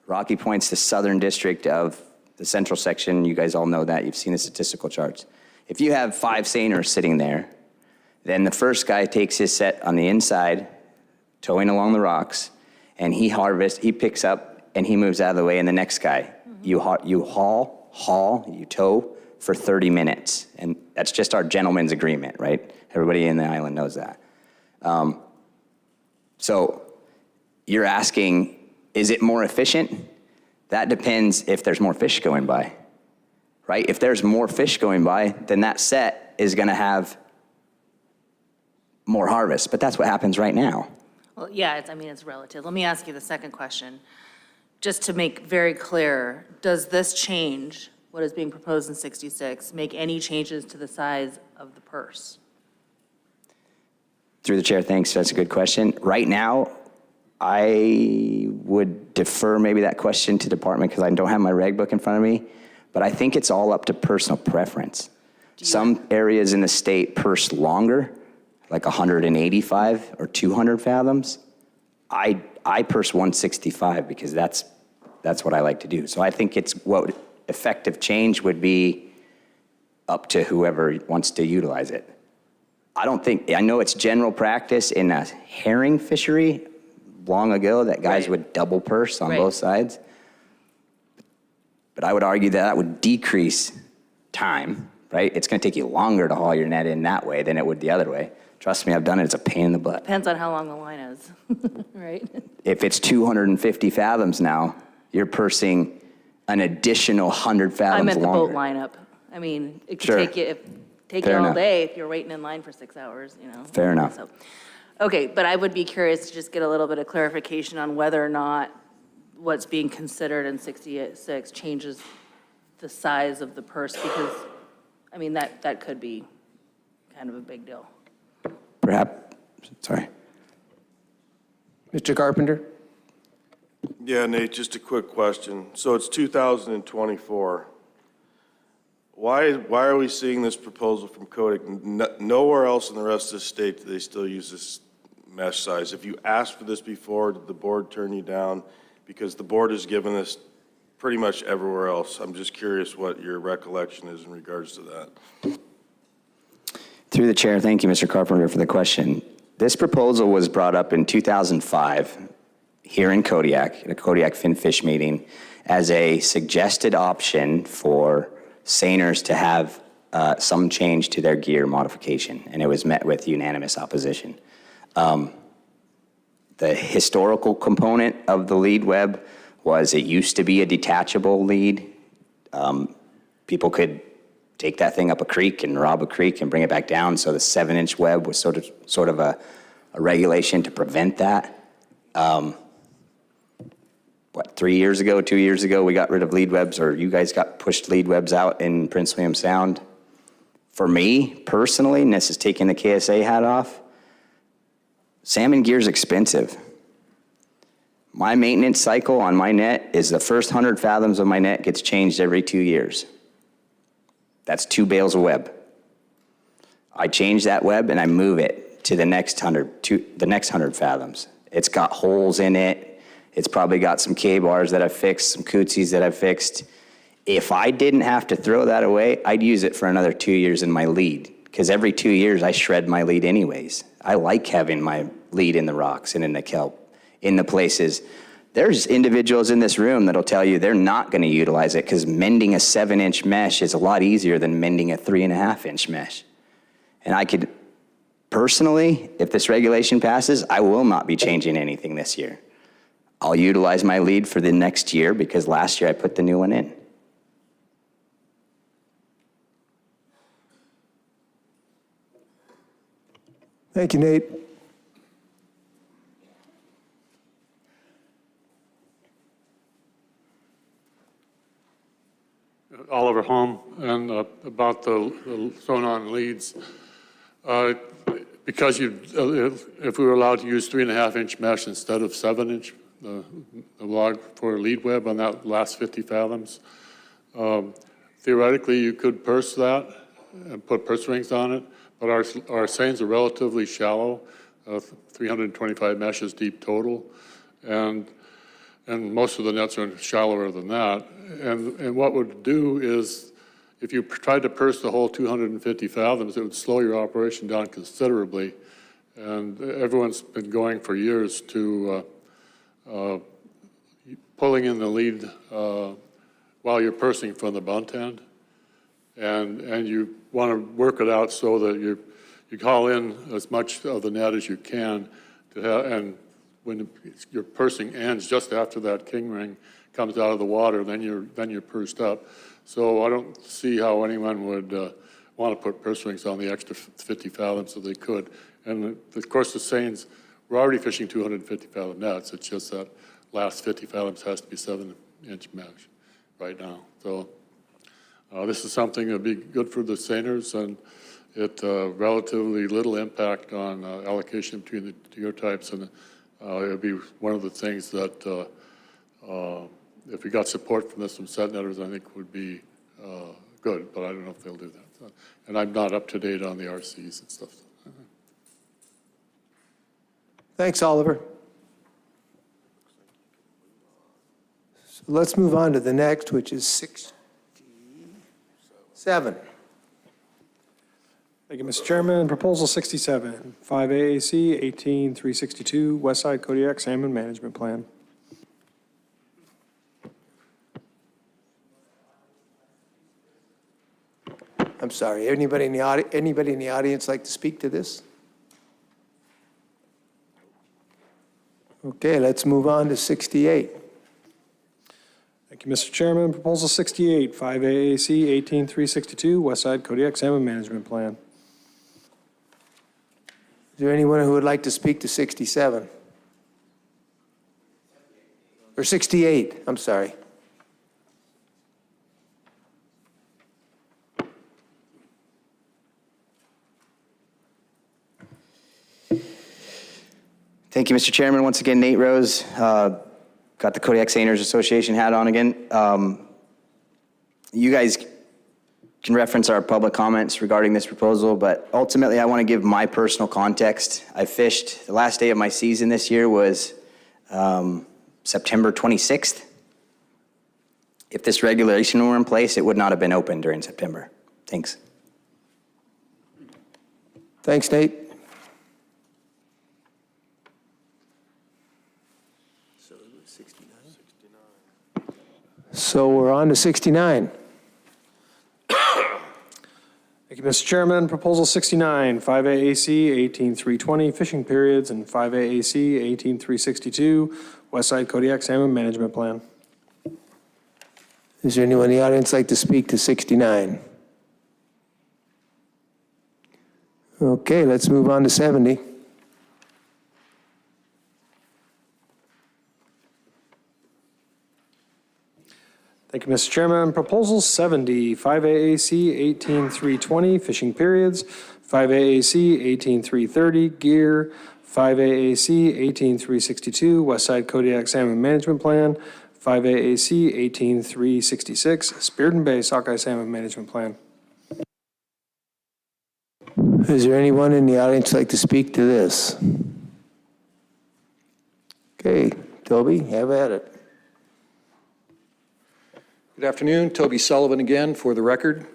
the southern district of the central section. You guys all know that. You've seen the statistical charts. If you have 5 seiners sitting there, then the first guy takes his set on the inside, towing along the rocks, and he picks up, and he moves out of the way, and the next guy, you tow for 30 minutes. And that's just our gentleman's agreement, right? Everybody in the island knows that. So you're asking, is it more efficient? That depends if there's more fish going by, right? If there's more fish going by, then that set is gonna have more harvest, but that's what happens right now. Well, yeah, it's relative. Let me ask you the second question. Just to make very clear, does this change, what is being proposed in 66, make any changes to the size of the purse? Through the chair, thanks. That's a good question. Right now, I would defer maybe that question to department because I don't have my reg book in front of me, but I think it's all up to personal preference. Some areas in the state purse longer, like 185 or 200 fathoms. I purse 165 because that's what I like to do. So I think it's what effective change would be up to whoever wants to utilize it. I know it's general practice in a herring fishery long ago that guys would double purse on both sides. But I would argue that would decrease time, right? It's gonna take you longer to haul your net in that way than it would the other way. Trust me, I've done it, it's a pain in the butt. Depends on how long the line is, right? If it's 250 fathoms now, you're pursing an additional 100 fathoms I meant the longer. boat lineup. It could Sure. take you Fair all enough. day if you're waiting in line for 6 hours, Fair enough. So, okay, but I would be curious to just get a little bit of clarification on whether or not what's being considered in 66 changes the size of the purse, because, that could be kind of a big deal. Perhaps, sorry. Mr. Carpenter? Yeah, Nate, just a quick question. So it's 2024. Why are we seeing this proposal from Kodiak? Nowhere else in the rest of the state do they still use this mesh size. If you asked for this before, did the board turn you down? Because the board has given this pretty much everywhere else. I'm just curious what your recollection is in regards to that. Through the chair, thank you, Mr. Carpenter, for the question. This proposal was brought up in 2005 here in Kodiak, at a Kodiak Finfish meeting, as a suggested option for seiners to have some change to their gear modification, and it was met with unanimous opposition. The historical component of the lead web was it used to be a detachable lead. People could take that thing up a creek and rob a creek and bring it back down, so the 7-inch web was sort of a regulation to prevent that. 3 years ago, 2 years ago, we got rid of lead webs, or you guys pushed lead webs out in Prince William Sound. For me, personally, and this is taking the KSA hat off, salmon gear is expensive. My maintenance cycle on my net is the first 100 fathoms of my net gets changed every 2 years. That's 2 bales of web. I change that web and I move it to the next 100 fathoms. It's got holes in it. It's probably got some K-bars that I've fixed, some cootsies that I've fixed. If I didn't have to throw that away, I'd use it for another 2 years in my lead, because every 2 years I shred my lead anyways. I like having my lead in the rocks and in the kelp, in the places. There's individuals in this room that'll tell you they're not gonna utilize it because mending a 7-inch mesh is a lot easier than mending a 3.5-inch mesh. And I could, personally, if this regulation passes, I will not be changing anything this year. I'll utilize my lead for the next year because last year I put the new one in. Thank you, Nate. Oliver Holm, and about the sonar leads. Because if we were allowed to use 3.5-inch mesh instead of 7-inch, the log for lead web on that last 50 fathoms, theoretically you could purse that and put purse rings on it, but our seines are relatively shallow, 325 meshes deep total, and most of the nets are shallower than that. And what would do is, if you tried to purse the whole 250 fathoms, it would slow your operation down considerably. And everyone's been going for years to pulling in the lead while you're pursing from the bunt end. And you want to work it out so that you haul in as much of the net as you can to have, and when your pursing ends just after that king ring comes out of the water, then you're pursed up. So I don't see how anyone would want to put purse rings on the extra 50 fathoms if they could. And of course the seines, we're already fishing 250 fathom nets. It's just that last 50 fathoms has to be 7-inch mesh right now. So this is something that would be good for the seiners, and it relatively little impact on allocation between the gear types, and it would be one of the things that if we got support from this from set netters, I think would be good, but I don't know if they'll do that. So, and I'm not up to date on the RCs and stuff. Thanks, Oliver. So let's move on to the next, which is 67. Thank you, Mr. Chairman. Proposal 67, 5AAC 18362, Westside Kodiak Salmon Management Plan. I'm sorry, anybody in the audience like to speak to this? Okay, let's move on to 68. Thank you, Mr. Chairman. Proposal 68, 5AAC 18362, Westside Kodiak Salmon Management Plan. Is there anyone who would like to speak to 67? Or 68, I'm sorry. Thank you, Mr. Chairman. Once again, Nate Rose, got the Kodiak Seiners Association hat on again. You guys can reference our public comments regarding this proposal, but ultimately I want to give my personal context. I fished, the last day of my season this year was September 26th. If this regulation were in place, it would not have been open during September. Thanks. Thanks, Nate. So we're on to 69. Thank you, Mr. Chairman. Proposal 69, 5AAC 18320, Fishing Periods, and 5AAC 18362, Westside Kodiak Salmon Management Plan. Is there anyone in the audience like to speak to 69? Okay, let's move on to 70. Thank you, Mr. Chairman. Proposal 70, 5AAC 18320, Fishing Periods, 5AAC 18330, Gear, 5AAC 18362, Westside Kodiak Salmon Management Plan, 5AAC 18366, Spearden Bay Sockeye Salmon Management Plan. Is there anyone in the audience like to speak to this? Okay, Toby, have at it. Good afternoon, Toby Sullivan again for the record.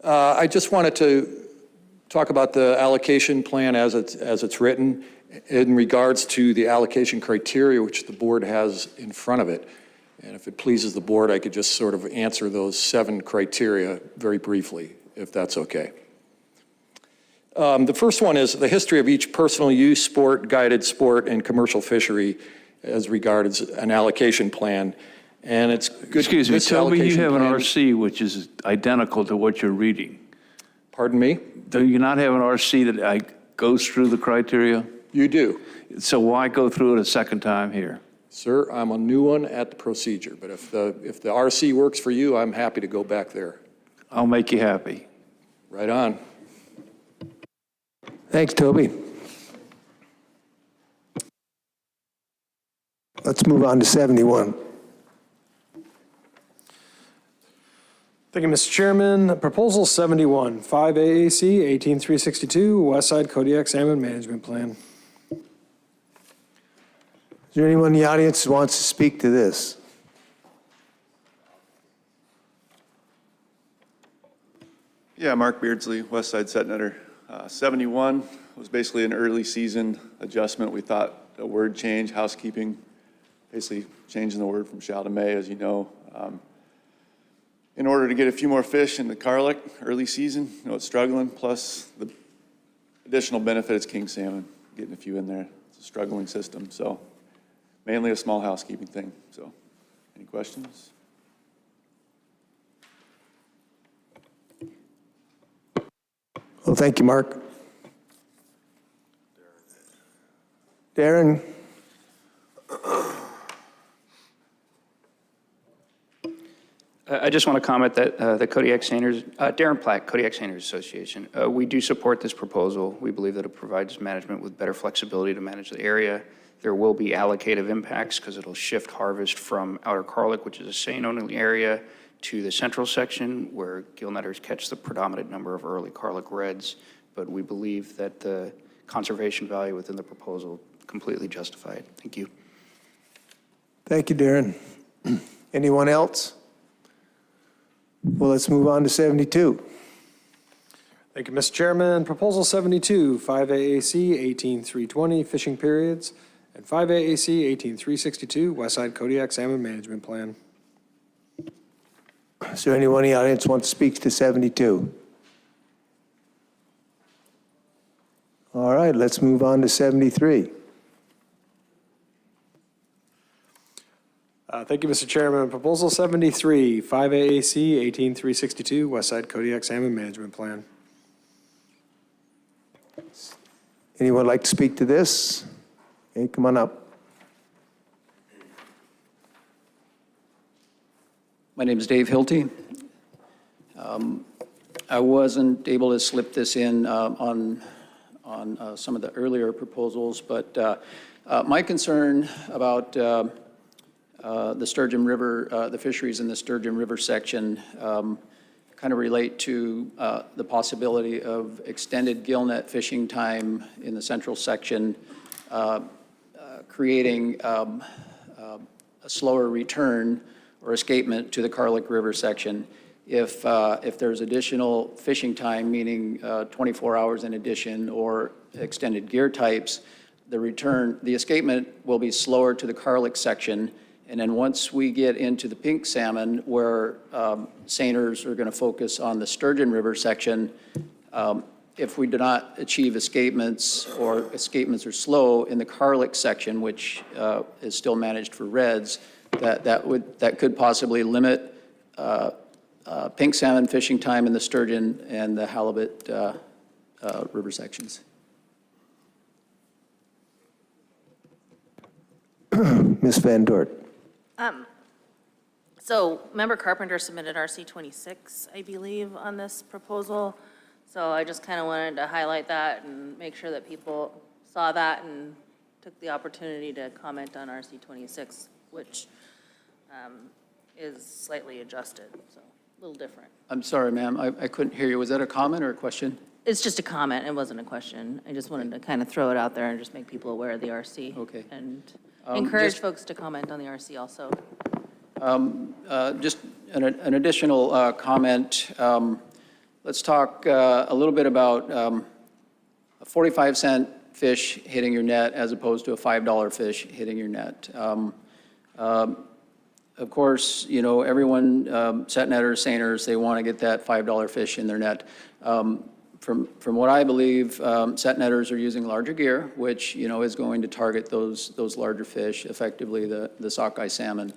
I just wanted to talk about the allocation plan as it's written in regards to the allocation criteria which the board has in front of it. And if it pleases the board, I could just sort of answer those 7 criteria very briefly, if that's okay. The first one is the history of each personal use, sport, guided sport, and commercial fishery as regards an allocation plan. And it's good. Excuse me, Toby, you have an plan, RC which is identical to what you're reading. Pardon me? Do you not have an RC that goes through the criteria? You do. So why go through it a second time here? Sir, I'm a new one at the procedure, but if the RC works for you, I'm happy to go back there. I'll make you happy. Right on. Thanks, Toby. Let's move on to 71. Thank you, Mr. Chairman. Proposal 71, 5 AAC 18362, Westside Kodiak Salmon Management Plan. Is there anyone in the audience who wants to speak to this? Yeah, Mark Beardsley, Westside Set Netter. 71 was basically an early season adjustment. We thought a word change, housekeeping, basically changing the word from shall to may, as you know. In order to get a few more fish in the Carlick early season, it's struggling, plus the additional benefit is king salmon, getting a few in there. It's a struggling system, so mainly a small housekeeping thing. So, any questions? Well, thank you, Mark. Darren? I just want to comment that the Kodiak Sanders, Darren Platt, Kodiak Sanders Association, we do support this proposal. We believe that it provides management with better flexibility to manage the area. There will be allocative impacts because it'll shift harvest from Outer Carlick, which is a seine-only area, to the central section where gill netters catch the predominant number of early Carlick reds. But we believe that the conservation value within the proposal completely justified. Thank you. Thank you, Darren. Anyone else? Well, let's move on to 72. Thank you, Mr. Chairman. Proposal 72, 5 AAC 18320, fishing periods, and 5 AAC 18362, Westside Kodiak Salmon Management Plan. Is there anyone in the audience who wants to speak to 72? All right, let's move on to 73. Thank you, Mr. Chairman. Proposal 73, 5 AAC 18362, Westside Kodiak Salmon Management Plan. Anyone like to speak to this? Okay, come on up. My name is Dave Hilty. I wasn't able to slip this in on some of the earlier proposals, but my concern about the Sturgeon River, the fisheries in the Sturgeon River section kind of relate to the possibility of extended gillnet fishing time in the central section, creating a slower return or escapement to the Carlick River section. If there's additional fishing time, meaning 24 hours in addition, or extended gear types, the escapement will be slower to the Carlick section. And then once we get into the pink salmon, where seiners are going to focus on the Sturgeon River section, if we do not achieve escapements, or escapements are slow in the Carlick section, which is still managed for reds, that could possibly limit pink salmon fishing time in the Sturgeon and the halibut river sections. Ms. Van Dort. So Member Carpenter submitted RC 26, I believe, on this proposal. So I just kind of wanted to highlight that and make sure that people saw that and took the opportunity to comment on RC 26, which is slightly adjusted, so a little different. I'm sorry, ma'am, I couldn't hear you. Was that a comment or a question? It's just a comment, it wasn't a question. I just wanted to kind of throw it out there and just make people aware of the RC. Okay. And encourage just- folks to comment on the RC also. Just an additional comment. Let's talk a little bit about a 45-cent fish hitting your net as opposed to a $5 fish hitting your net. Of course, you know, everyone, set netters, seiners, they want to get that $5 fish in their net. From what I believe, set netters are using larger gear, which, you know, is going to target those larger fish, effectively the sockeye salmon.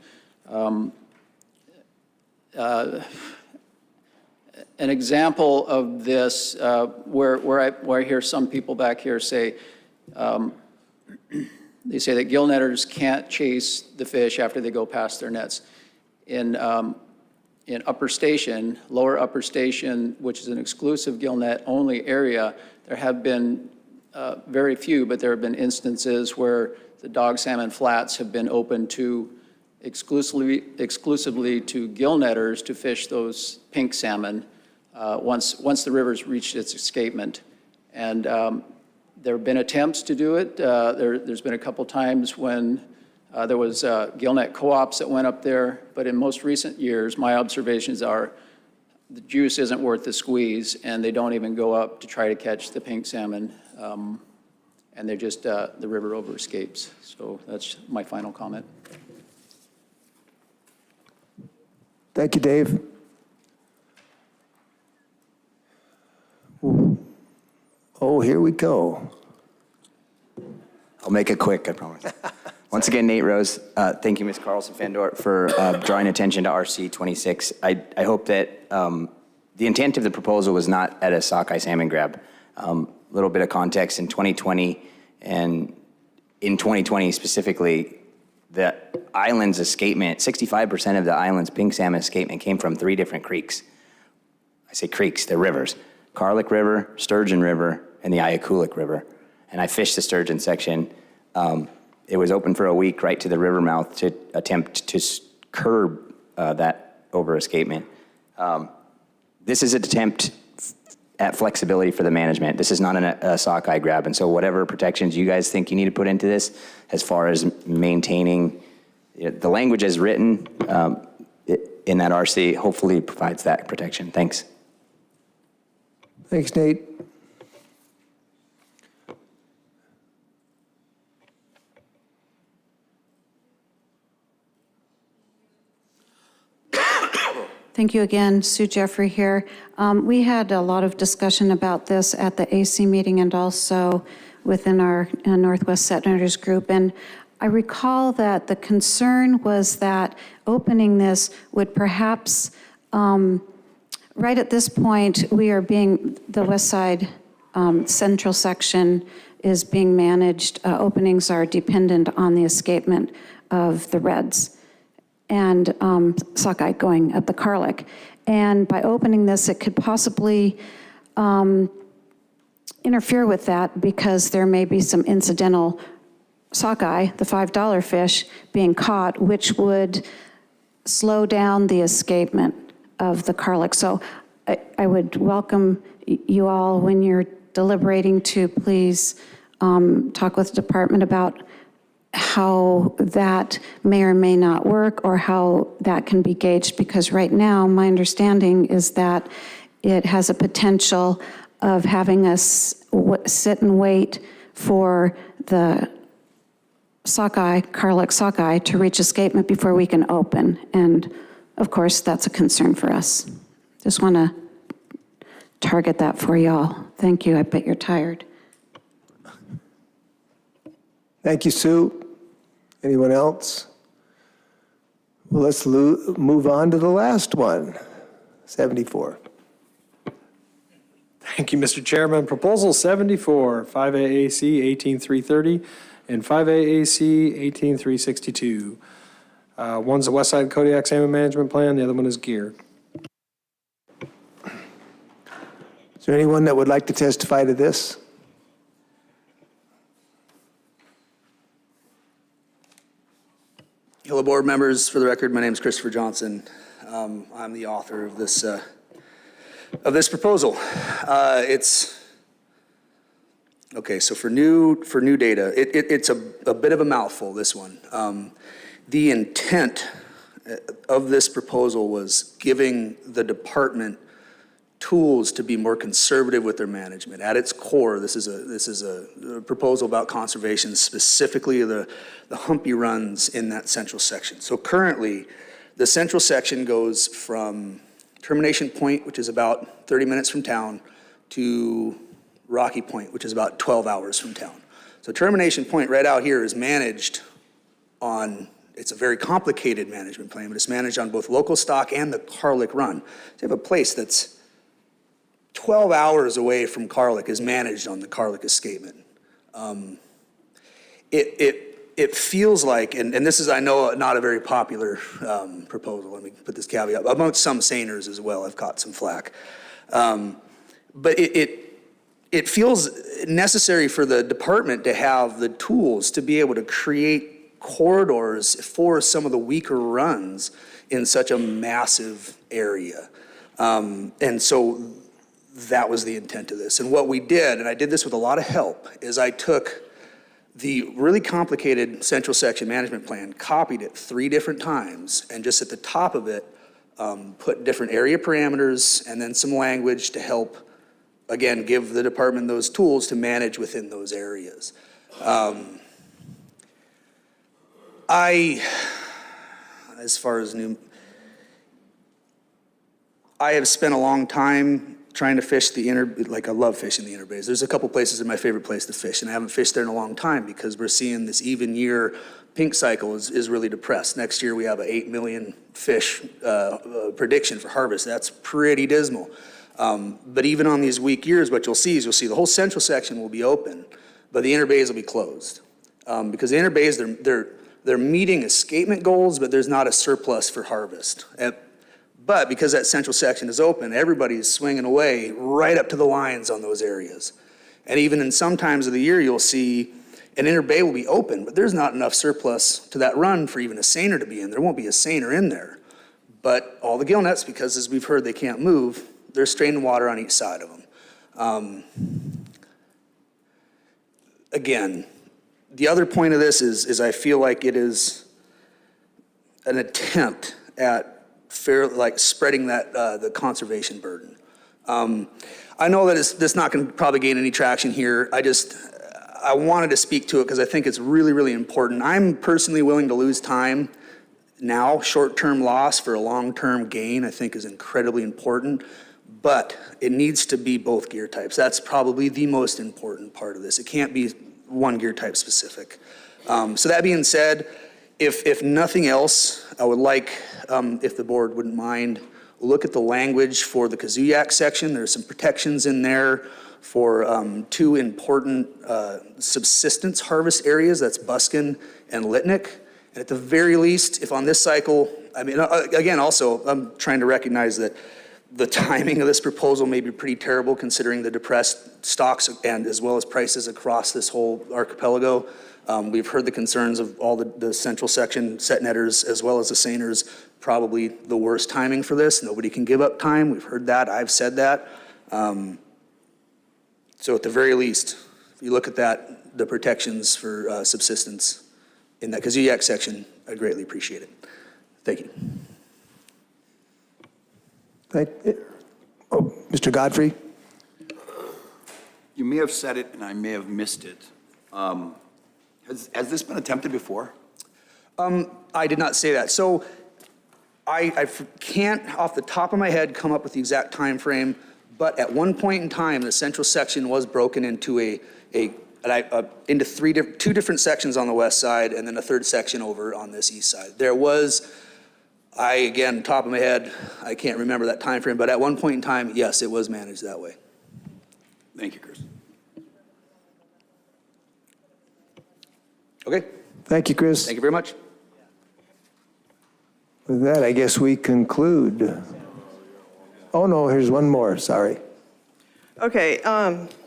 An example of this, where I hear some people back here say, they say that gill netters can't chase the fish after they go past their nets. In Upper Station, Lower Upper Station, which is an exclusive gill net only area, there have been very few, but there have been instances where the dog salmon flats have been open to exclusively to gill netters to fish those pink salmon once the river's reached its escapement. And there have been attempts to do it. There's been a couple times when there was gill net co-ops that went up there, but in most recent years, my observations are the juice isn't worth the squeeze, and they don't even go up to try to catch the pink salmon, and they're just, the river over escapes. So that's my final comment. Thank you, Dave. Oh, here we go. I'll make it quick, I promise. Once again, Nate Rose, thank you, Ms. Carlson-Van for drawing attention to RC 26. I hope that the intent of the proposal was not at a sockeye salmon grab. A little bit of context, in 2020, and in 2020 specifically, the island's escapement, 65% of the island's pink salmon escapement came from 3 different creeks. I say creeks, they're rivers. Karlik River, Sturgeon River, and the Ayakulik River. And I fished the sturgeon section. It was open for a week right to the river mouth to attempt to curb that over escapement. This is an attempt at flexibility for the management. This is not a sockeye grab, and so whatever protections you guys think you need to put into this, as far as maintaining the language as written in that RC, hopefully provides that protection. Thanks. Thanks, Nate. Thank you again, Sue Jeffrey here. We had a lot of discussion about this at the AC meeting and also within our Northwest Set Netters group. And I recall that the concern was that opening this would perhaps, right at this point, the West Side central section is being managed. Openings are dependent on the escapement of the reds and sockeye going up the Karlik. And by opening this, it could possibly interfere with that because there may be some incidental sockeye, the $5 fish, being caught, which would slow down the escapement of the Karlik. So I would welcome you all, when you're deliberating, to please talk with the department about how that may or may not work or how that can be gauged, because right now my understanding is that it has a potential of having us sit and wait for the sockeye, Karlik sockeye, to reach escapement before we can open. And of course, that's a concern for us. Just want to target that for y'all. Thank you. I bet you're tired. Thank you, Sue. Anyone else? Well, let's move on to the last one, 74. Thank you, Mr. Chairman. Proposal 74, 5AAC 18330 and 5AAC 18362. One's the West Side Kodiak Salmon Management Plan, the other one is gear. Is there anyone that would like to testify to this? Hello, board members. For the record, my name is Christopher Johnson. I'm the author of this proposal. Okay. So for new data, it's a bit of a mouthful. This one. The intent of this proposal was giving the department tools to be more conservative with their management. At its core, this is a proposal about conservation, specifically the humpy runs in that central section. So currently, the central section goes from Termination Point, which is about 30 minutes from town, to Rocky Point, which is about 12 hours from town. So Termination Point right out here is managed on, it's a very complicated management plan, but it's managed on both local stock and the Karlik Run. So you have a place that's 12 hours away from Carlick is managed on the Carlick escapement. It feels like, and this is, I know, not a very popular proposal, let me put this caveat, amongst some seiners as well, I've caught some flack. But it feels necessary for the department to have the tools to be able to create corridors for some of the weaker runs in such a massive area. And so that was the intent of this. And what we did, and I did this with a lot of help, is I took the really complicated central section management plan, copied it 3 different times, and just at the top of it, put different area parameters and then some language to help, again, give the department those tools to manage within those areas. As far as I have spent a long time trying to fish the I love fishing the inner bays. There's a couple places in my favorite place to fish, and I haven't fished there in a long time because we're seeing this even year pink cycle is really depressed. Next year we have a 8 million fish prediction for harvest. That's pretty dismal. But even on these weak years, what you'll see the whole central section will be open, but the inner bays will be closed. Because the inner bays, they're meeting escapement goals, but there's not a surplus for harvest. But because that central section is open, everybody's swinging away right up to the lines on those areas. And even in some times of the year, you'll see an inner bay will be open, but there's not enough surplus to that run for even a seiner to be in. There won't be a seiner in there. But all the gill nets, because as we've heard, they can't move, they're straining water on each side of them. Again, the other point of this is I feel like it is an attempt at spreading that the conservation burden. I know that it's not going to probably gain any traction here. I wanted to speak to it because I think it's really, really important. I'm personally willing to lose time now. Short-term loss for a long-term gain, I think, is incredibly important. But it needs to be both gear types. That's probably the most important part of this. It can't be one gear type specific. So that being said, if nothing else, I would like, if the board wouldn't mind, look at the language for the Kodiak section. There's some protections in there for 2 important subsistence harvest areas. That's Buskin and Litnick. And at the very least, if on this cycle, I mean, again, also, I'm trying to recognize that the timing of this proposal may be pretty terrible considering the depressed stocks and as well as prices across this whole archipelago. We've heard the concerns of all the central section set netters as well as the seiners, probably the worst timing for this. Nobody can give up time. We've heard that. I've said that. So at the very least, if you look at that, the protections for subsistence in that Kodiak section, I greatly appreciate it. Thank you. Mr. Godfrey? You may have said it and I may have missed it. Has this been attempted before? I did not say that. So I can't, off the top of my head, come up with the exact time frame, but at one point in time, the central section was broken into into 2 different sections on the west side and then a 3rd section over on this east side. There was, again, top of my head, I can't remember that time frame, but at one point in time, yes, it was managed that way. Thank you, Chris. Okay. Thank you, Chris. Thank you very much. With that, I guess we conclude. Oh, no, here's one more, sorry. Okay,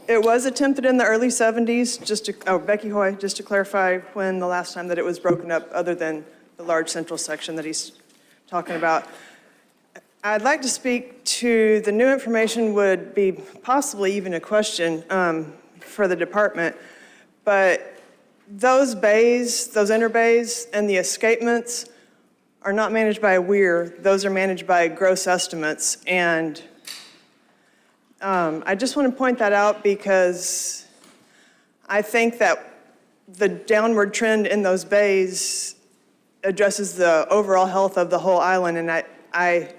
it was attempted in the early 70s, Becky Hoy, just to clarify when the last time that it was broken up, other than the large central section that he's talking about. I'd like to speak to the new information would be possibly even a question for the department, but those bays, those inner bays and the escapements are not managed by a weir. Those are managed by gross estimates. And I just want to point that out because I think that the downward trend in those bays addresses the overall health of the whole island. And I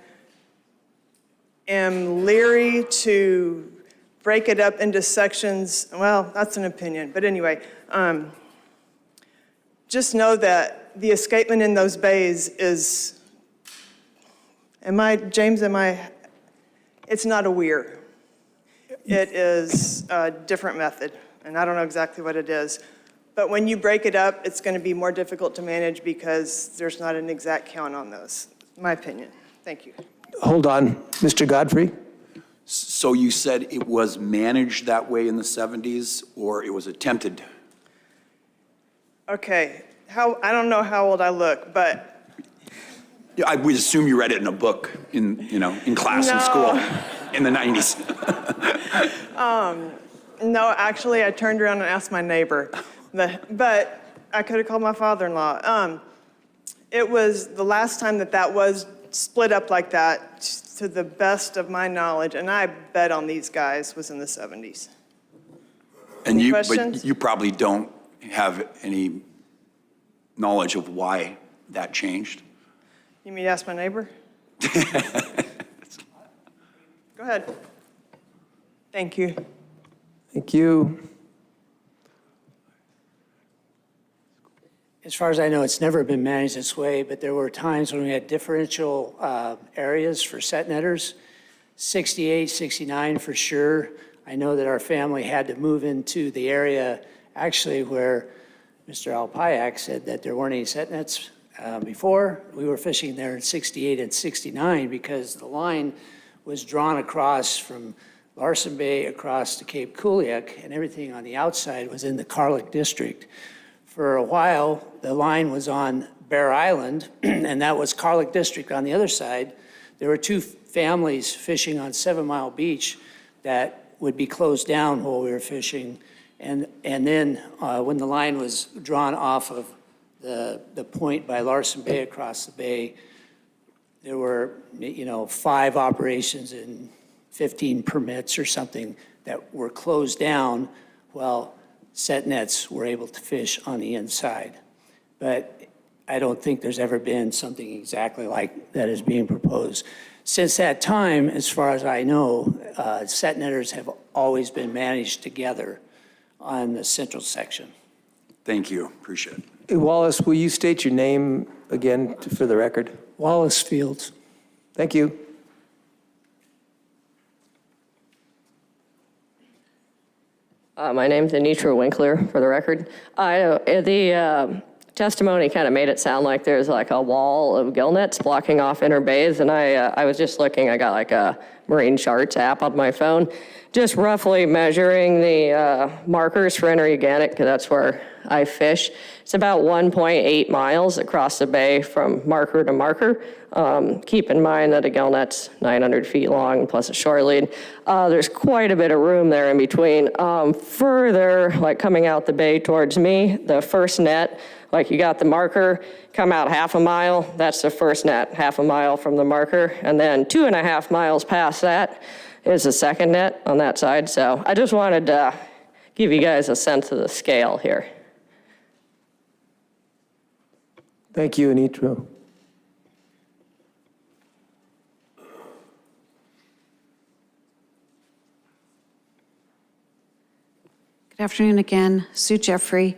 am leery to break it up into sections. Well, that's an opinion. But anyway, just know that the escapement in those bays is, it's not a weir. it is a different method, and I don't know exactly what it is. But when you break it up, it's going to be more difficult to manage because there's not an exact count on those, my opinion. Thank you. Hold on, Mr. Godfrey? So you said it was managed that way in the 70s, or it was attempted? Okay, I don't know how old I look, but Yeah, I would assume you read it in a book in class in school in the 90s. No, actually, I turned around and asked my neighbor, but I could have called my father-in-law. It was the last time that was split up like that, to the best of my knowledge, and I bet on these guys, was in the 70s. Any questions? But you probably don't have any knowledge of why that changed? You mean to ask my neighbor? Go ahead. Thank you. Thank you. As far as I know, it's never been managed this way, but there were times when we had differential areas for set netters, 68, 69 for sure. I know that our family had to move into the area actually where Mr. Alpayak said that there weren't any set nets before. We were fishing there in 68 and 69 because the line was drawn across from Larson Bay across to Cape Kodiak, and everything on the outside was in the Kodiak district. For a while, the line was on Bear Island, and that was Kodiak district on the other side. There were two families fishing on 7 Mile Beach that would be closed down while we were fishing. And then when the line was drawn off of the point by Larson Bay across the bay, there were 5 operations and 15 permits or something that were closed down while set nets were able to fish on the inside. But I don't think there's ever been something exactly like that is being proposed. Since that time, as far as I know, set netters have always been managed together on the central section. Thank you, appreciate it. Hey, Wallace, will you state your name again for the record? Wallace Fields. Thank you. My name's Anitra Winkler, for the record. The testimony kind of made it sound like there's like a wall of gill nets blocking off inner bays, and I was just looking, I got like a marine charts app on my phone, just roughly measuring the markers for inner Uganic, because that's where I fish. It's about 1.8 miles across the bay from marker to marker. Keep in mind that a gill net's 900 feet long plus a shore lead. There's quite a bit of room there in between. Further, like coming out the bay towards me, the first net, like you got the marker, come out half a mile, that's the first net, half a mile from the marker. And then 2.5 miles past that is the second net on that side. So I just wanted to give you guys a sense of the scale here. Thank you, Anitra. Good afternoon again, Sue Jeffrey.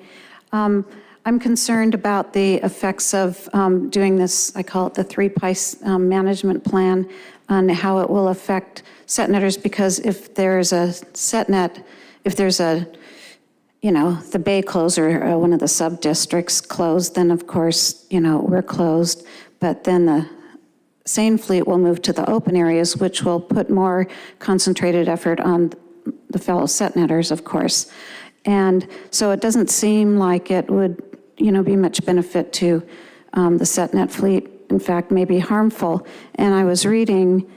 I'm concerned about the effects of doing this, I call it the 3-piece management plan, and how it will affect set netters, because if there's a set net, if there's the bay closed or one of the sub-districts closed, then of course, we're closed. But then the seine fleet will move to the open areas, which will put more concentrated effort on the fellow set netters, of course. And so it doesn't seem like it would, be much benefit to the set net fleet. In fact, may be harmful. And I was reading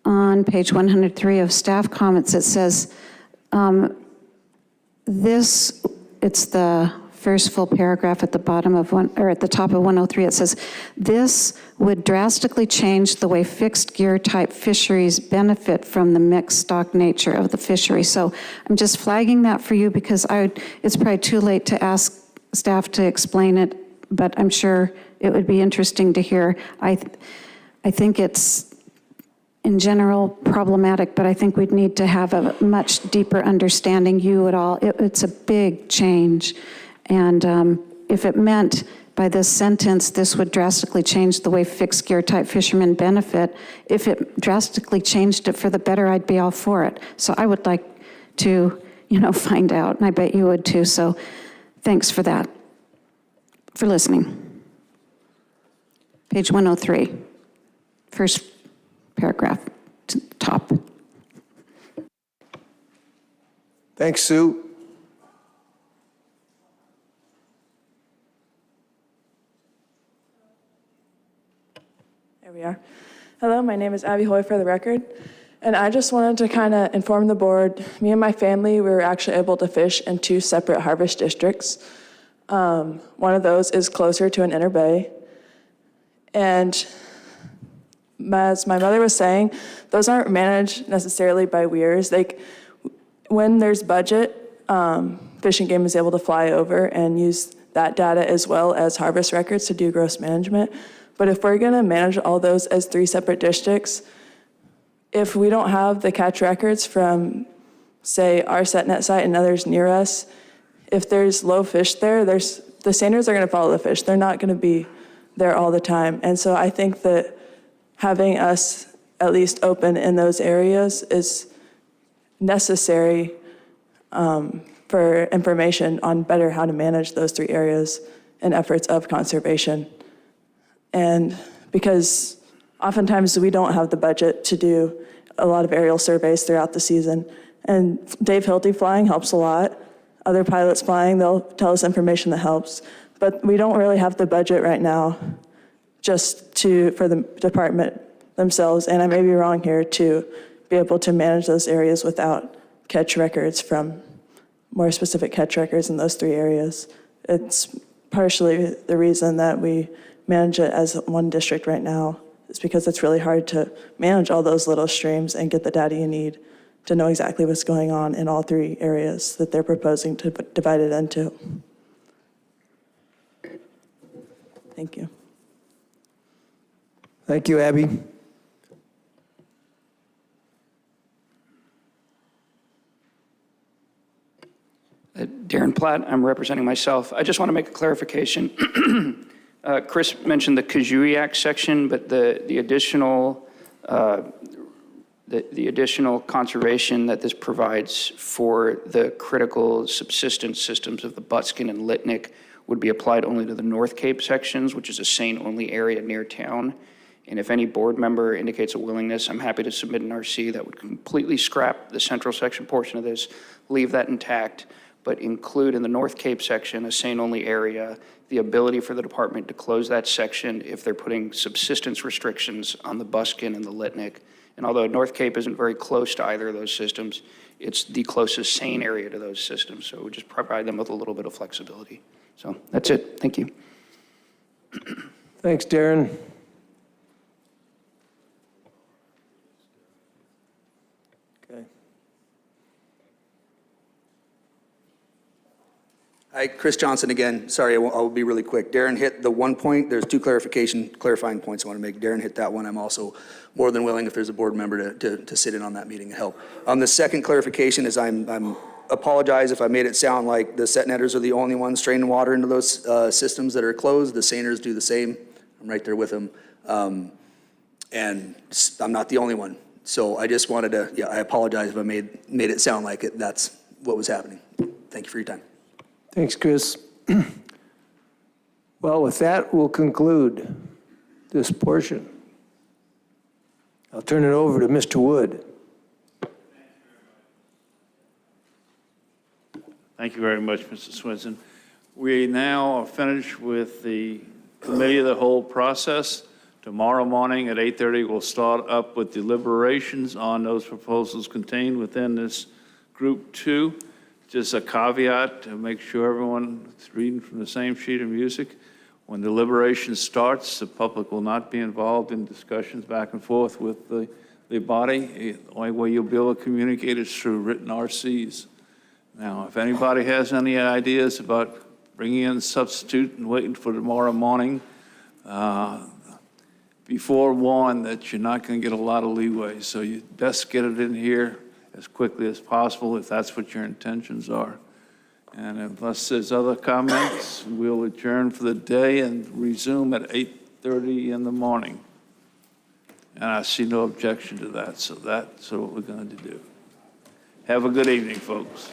on page 103 of staff comments, it says, it's the first full paragraph at the bottom of at the top of 103, it says, this would drastically change the way fixed gear type fisheries benefit from the mixed stock nature of the fishery. So I'm just flagging that for you because it's probably too late to ask staff to explain it, but I'm sure it would be interesting to hear. I think it's in general problematic, but I think we'd need to have a much deeper understanding. It's a big change. And if it meant by this sentence, this would drastically change the way fixed gear type fishermen benefit. If it drastically changed it for the better, I'd be all for it. So I would like to, find out, and I bet you would too. So thanks for that, for listening. Page 103, first paragraph, to the top. Thanks, Sue. There we are. Hello, my name is Abby Hoy for the record. And I just wanted to kind of inform the board, me and my family, we were actually able to fish in 2 separate harvest districts. One of those is closer to an inner bay. And as my mother was saying, those aren't managed necessarily by weirs. When there's budget, Fish and Game is able to fly over and use that data as well as harvest records to do gross management. But if we're gonna manage all those as 3 separate districts, if we don't have the catch records from, say, our SetNet site and others near us, if there's low fish there, the seiners are gonna follow the fish. They're not gonna be there all the time. And so I think that having us at least open in those areas is necessary for information on better how to manage those 3 areas in efforts of conservation. And because oftentimes we don't have the budget to do a lot of aerial surveys throughout the season. And Dave Hilty flying helps a lot. Other pilots flying, they'll tell us information that helps. But we don't really have the budget right now just for the department themselves, and I may be wrong here, to be able to manage those areas without catch records from more specific catch records in those 3 areas. It's partially the reason that we manage it as one district right now. It's because it's really hard to manage all those little streams and get the data you need to know exactly what's going on in all 3 areas that they're proposing to divide it into. Thank you. Thank you, Abby. Darren Platt, I'm representing myself. I just want to make a clarification. Chris mentioned the Kodiak section, but the additional conservation that this provides for the critical subsistence systems of the Butskin and Litnick would be applied only to the North Cape sections, which is a seine-only area near town. And if any board member indicates a willingness, I'm happy to submit an RC that would completely scrap the central section portion of this, leave that intact, but include in the North Cape section, a seine-only area, the ability for the department to close that section if they're putting subsistence restrictions on the Buskin and the Litnick. And although North Cape isn't very close to either of those systems, it's the closest seine area to those systems. So it would just provide them with a little bit of flexibility. So that's it. Thank you. Thanks, Darren. Okay. Hi, Chris Johnson again. Sorry, I'll be really quick. Darren hit the one point. There's 2 clarifying points I want to make. Darren hit that one. I'm also more than willing, if there's a board member, to sit in on that meeting and help. The second clarification is I'm apologize if I made it sound like the set netters are the only ones draining water into those systems that are closed. The seiners do the same. I'm right there with them. And I'm not the only one. So I just wanted to, I apologize if I made it sound like that's what was happening. Thank you for your time. Thanks, Chris. Well, with that, we'll conclude this portion. I'll turn it over to Mr. Wood. Thank you very much, Mr. Swinson. We now are finished with the committee of the whole process. Tomorrow morning at 8:30, we'll start up with deliberations on those proposals contained within this group 2. Just a caveat to make sure everyone is reading from the same sheet of music. When deliberation starts, the public will not be involved in discussions back and forth with the body. The only way you'll be able to communicate is through written RCs. Now, if anybody has any ideas about bringing in a substitute and waiting for tomorrow morning, be forewarned that you're not going to get a lot of leeway. So you best get it in here as quickly as possible if that's what your intentions are. And unless there's other comments, we'll adjourn for the day and resume at 8:30 in the morning. And I see no objection to that, so that's what we're going to do. Have a good evening, folks.